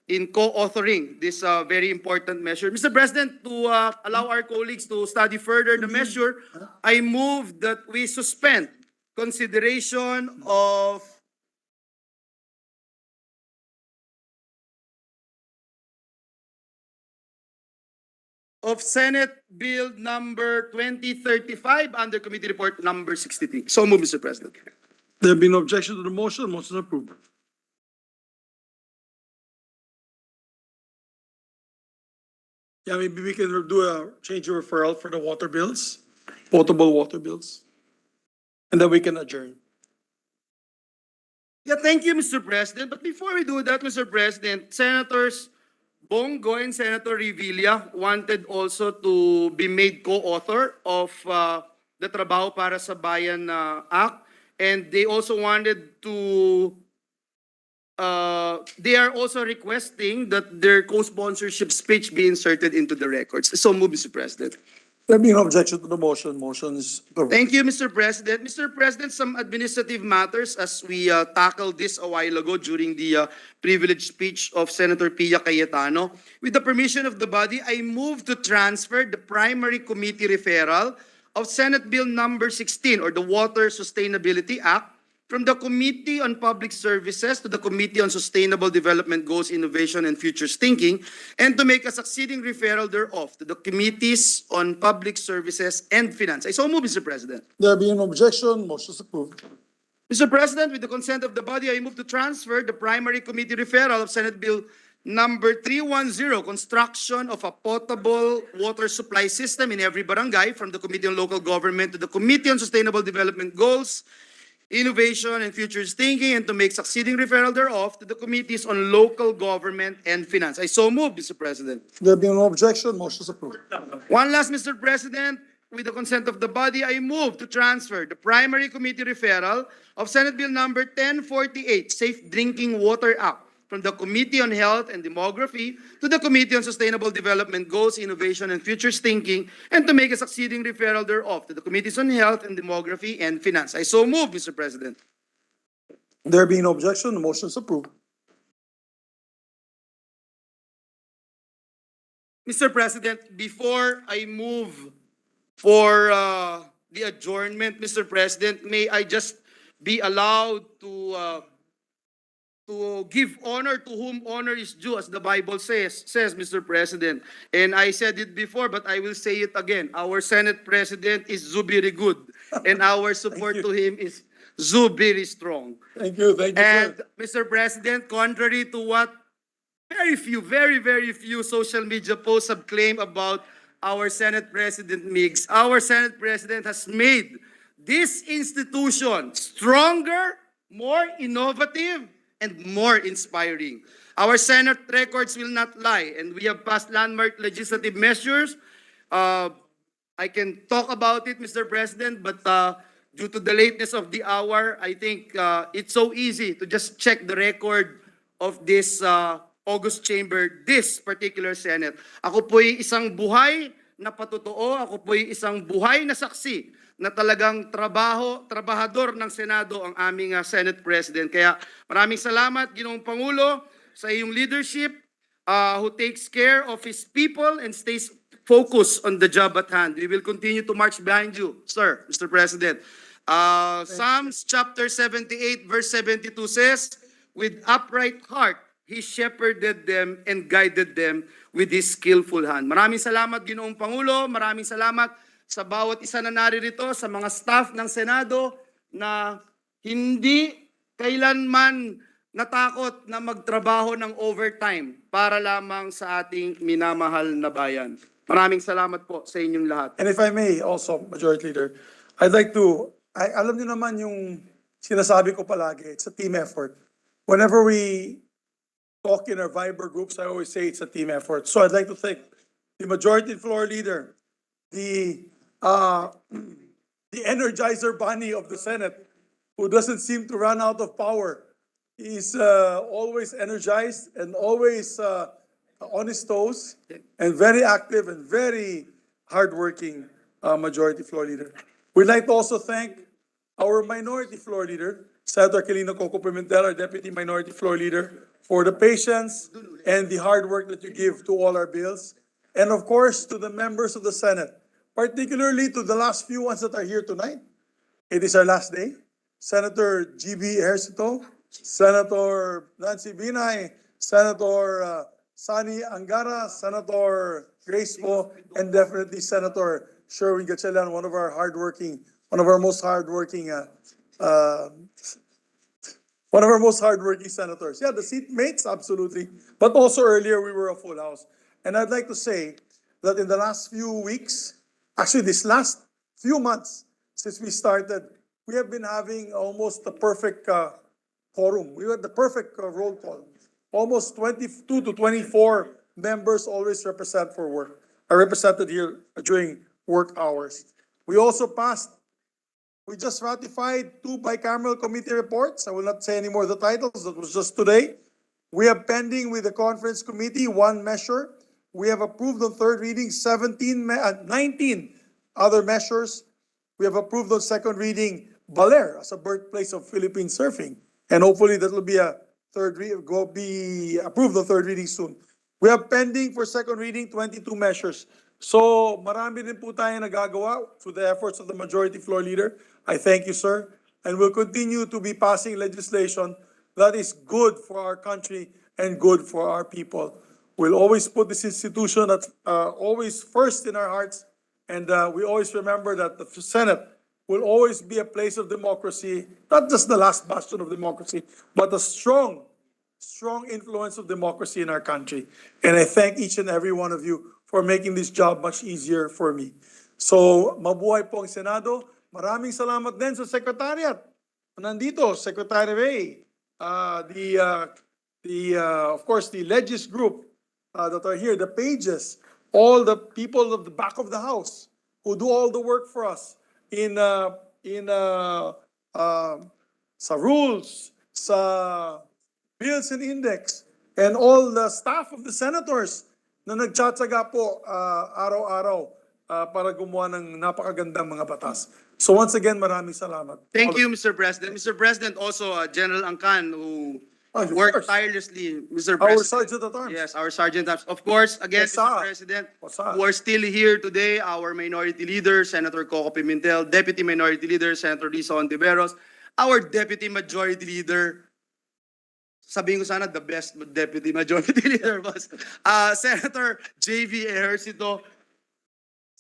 in co-authoring this very important measure. Mr. President, to allow our colleagues to study further the measure, I move that we suspend consideration of Senate Bill number 2035 under Committee Report number 63. So move, Mr. President. There have been no objection to the motion. Motion approved. Yeah, maybe we can do a change of referral for the water bills, potable water bills. And then we can adjourn. Yeah, thank you, Mr. President. But before we do that, Mr. President, Senators Bongo and Senator Revilla wanted also to be made co-author of the Trabaho para sa Bayan Act. And they also wanted to, they are also requesting that their co-sponsorship speech be inserted into the records. So move, Mr. President. There being no objection to the motion, motion is approved. Thank you, Mr. President. Mr. President, some administrative matters as we tackled this a while ago during the privileged speech of Senator Pia Cayetano. With the permission of the body, I move to transfer the primary committee referral of Senate Bill number 16 or the Water Sustainability Act from the Committee on Public Services to the Committee on Sustainable Development Goals, Innovation, and Futures Thinking, and to make a succeeding referral thereof to the Committees on Public Services and Finance. I so move, Mr. President. There being no objection, motion is approved. Mr. President, with the consent of the body, I move to transfer the primary committee referral of Senate Bill number 310, construction of a potable water supply system in every barangay, from the Committee on Local Government to the Committee on Sustainable Development Goals, Innovation, and Futures Thinking, and to make succeeding referral thereof to the Committees on Local Government and Finance. I so move, Mr. President. There being no objection, motion is approved. One last, Mr. President, with the consent of the body, I move to transfer the primary committee referral of Senate Bill number 1048, Safe Drinking Water Act, from the Committee on Health and Demography to the Committee on Sustainable Development Goals, Innovation, and Futures Thinking, and to make a succeeding referral thereof to the Committees on Health and Demography and Finance. I so move, Mr. President. There being no objection, the motion is approved. Mr. President, before I move for the adjournment, Mr. President, may I just be allowed to give honor to whom honor is due, as the Bible says, Mr. President. And I said it before, but I will say it again. Our Senate President is Zubiri good, and our support to him is Zubiri strong. Thank you, sir. And Mr. President, contrary to what very few social media posts have claimed about our Senate President Migs, our Senate President has made this institution stronger, more innovative, and more inspiring. Our Senate records will not lie, and we have passed landmark legislative measures. I can talk about it, Mr. President, but due to the lateness of the hour, I think it's so easy to just check the record of this August Chamber, this particular Senate. Ako po'y isang buhay na patotoo, ako po'y isang buhay na saksi na talagang trabahador ng Senado ang aming Senate President. Kaya maraming salamat, Ginoong Pangulo, sa iyong leadership who takes care of his people and stays focused on the job at hand. We will continue to march behind you, sir, Mr. President. Psalms chapter 78 verse 72 says, with upright heart, He shepherded them and guided them with His skillful hand. Maraming salamat, Ginoong Pangulo. Maraming salamat sa bawat isa na naririto, sa mga staff ng Senado na hindi kailanman natakot na magtrabaho ng overtime para lamang sa ating minamahal na bayan. Maraming salamat po sa inyong lahat. And if I may also, Majority Leader, I'd like to, alam niyo naman yung sinasabi ko palagi, it's a team effort. Whenever we talk in our Viber groups, I always say it's a team effort. So I'd like to thank the Majority Floor Leader, the Energizer Bunny of the Senate, who doesn't seem to run out of power. He's always energized and always on his toes and very active and very hardworking Majority Floor Leader. We'd like to also thank our Minority Floor Leader, Senator Aquilino Coco Pimentel, our Deputy Minority Floor Leader, for the patience and the hard work that you give to all our bills. And of course, to the members of the Senate, particularly to the last few ones that are here tonight. It is our last day. Senator G.B. Ejercito, Senator Nancy Binay, Senator Sani Angara, Senator Grace Mo, and definitely Senator Sherwin Gatchalian, one of our most hardworking senators. Yeah, the seatmates, absolutely. But also earlier, we were a full house. And I'd like to say that in the last few weeks, actually this last few months since we started, we have been having almost the perfect quorum. We had the perfect roll call. Almost 22 to 24 members always are represented here during work hours. We also we just ratified 2 bicameral committee reports. I will not say any more of the titles. That was just today. We have pending with the conference committee 1 measure. We have approved on third reading 19 other measures. We have approved on second reading Baler as a birthplace of Philippine surfing. And hopefully that will be approved on third reading soon. We have pending for second reading 22 measures. So marami din po tayo nagagawa through the efforts of the Majority Floor Leader. I thank you, sir. and will continue to be passing legislation that is good for our country and good for our people. We'll always put this institution at always first in our hearts, and we always remember that the Senate will always be a place of democracy, not just the last bastion of democracy, but a strong influence of democracy in our country. And I thank each and every one of you for making this job much easier for me. So, mabuhay po ang Senado. Maraming salamat din sa Secretariat. Nandito, Secretary Ray, of course, the Legis group that are here, the pages, all the people of the back of the house who do all the work for us sa rules, sa bills and index, and all the staff of the senators na nagtsatsaga po araw-araw para gumawa ng napakagandang mga batas. So once again, maraming salamat. Thank you, Mr. President. Mr. President, also General Angkan, who Of worked course. tirelessly, Mr. Our President. Sergeant at Arms. Yes, our Sergeant at Arms. Of course, again, Wasa. Mr. President, Wasa. who are still here today, our Minority Leader, Senator Coco Pimentel, Deputy Minority Leader, Senator Risa Ontiveros, our Deputy Majority Leader, sabihin ko sana, the best Deputy Majority Leader was Senator J.V. Ejercito,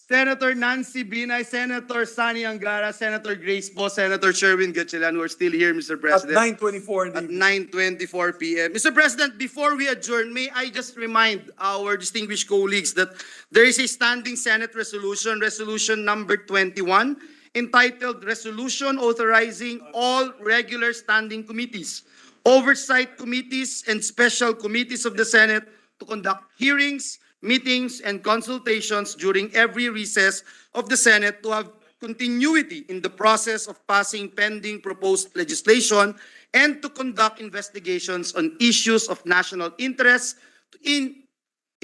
Senator Nancy Binay, Senator Sani Angara, Senator Grace Po, Senator Sherwin Gatchalian, who are still here, Mr. At President. 9:24 in the At evening. 9:24 p.m. Mr. President, before we adjourn, may I just remind our distinguished colleagues that there is a standing Senate resolution, resolution number 21, entitled Resolution Authorizing All Regular Standing Committees, Oversight Committees, and Special Committees of the Senate to conduct hearings, meetings, and consultations during every recess of the Senate to have continuity in the process of passing pending proposed legislation and to conduct investigations on issues of national interest in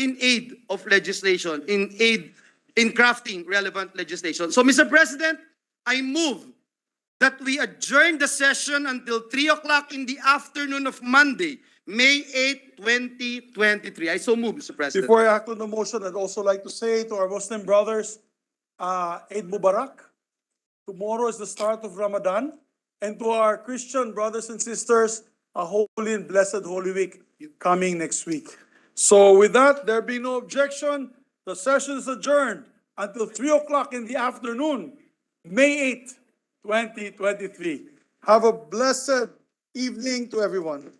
aid of legislation, in crafting relevant legislation. So, Mr. President, I move that we adjourn the session until 3 o'clock in the afternoon of Monday, May 8, 2023. I so move, Mr. President. Before I act on the motion, I'd also like to say to our Muslim brothers, Eid Mubarak. Tomorrow is the start of Ramadan. And to our Christian brothers and sisters, a holy and blessed Holy Week coming next week. So with that, there being no objection, the session is adjourned until 3 o'clock in the afternoon, May 8, 2023. Have a blessed evening to everyone.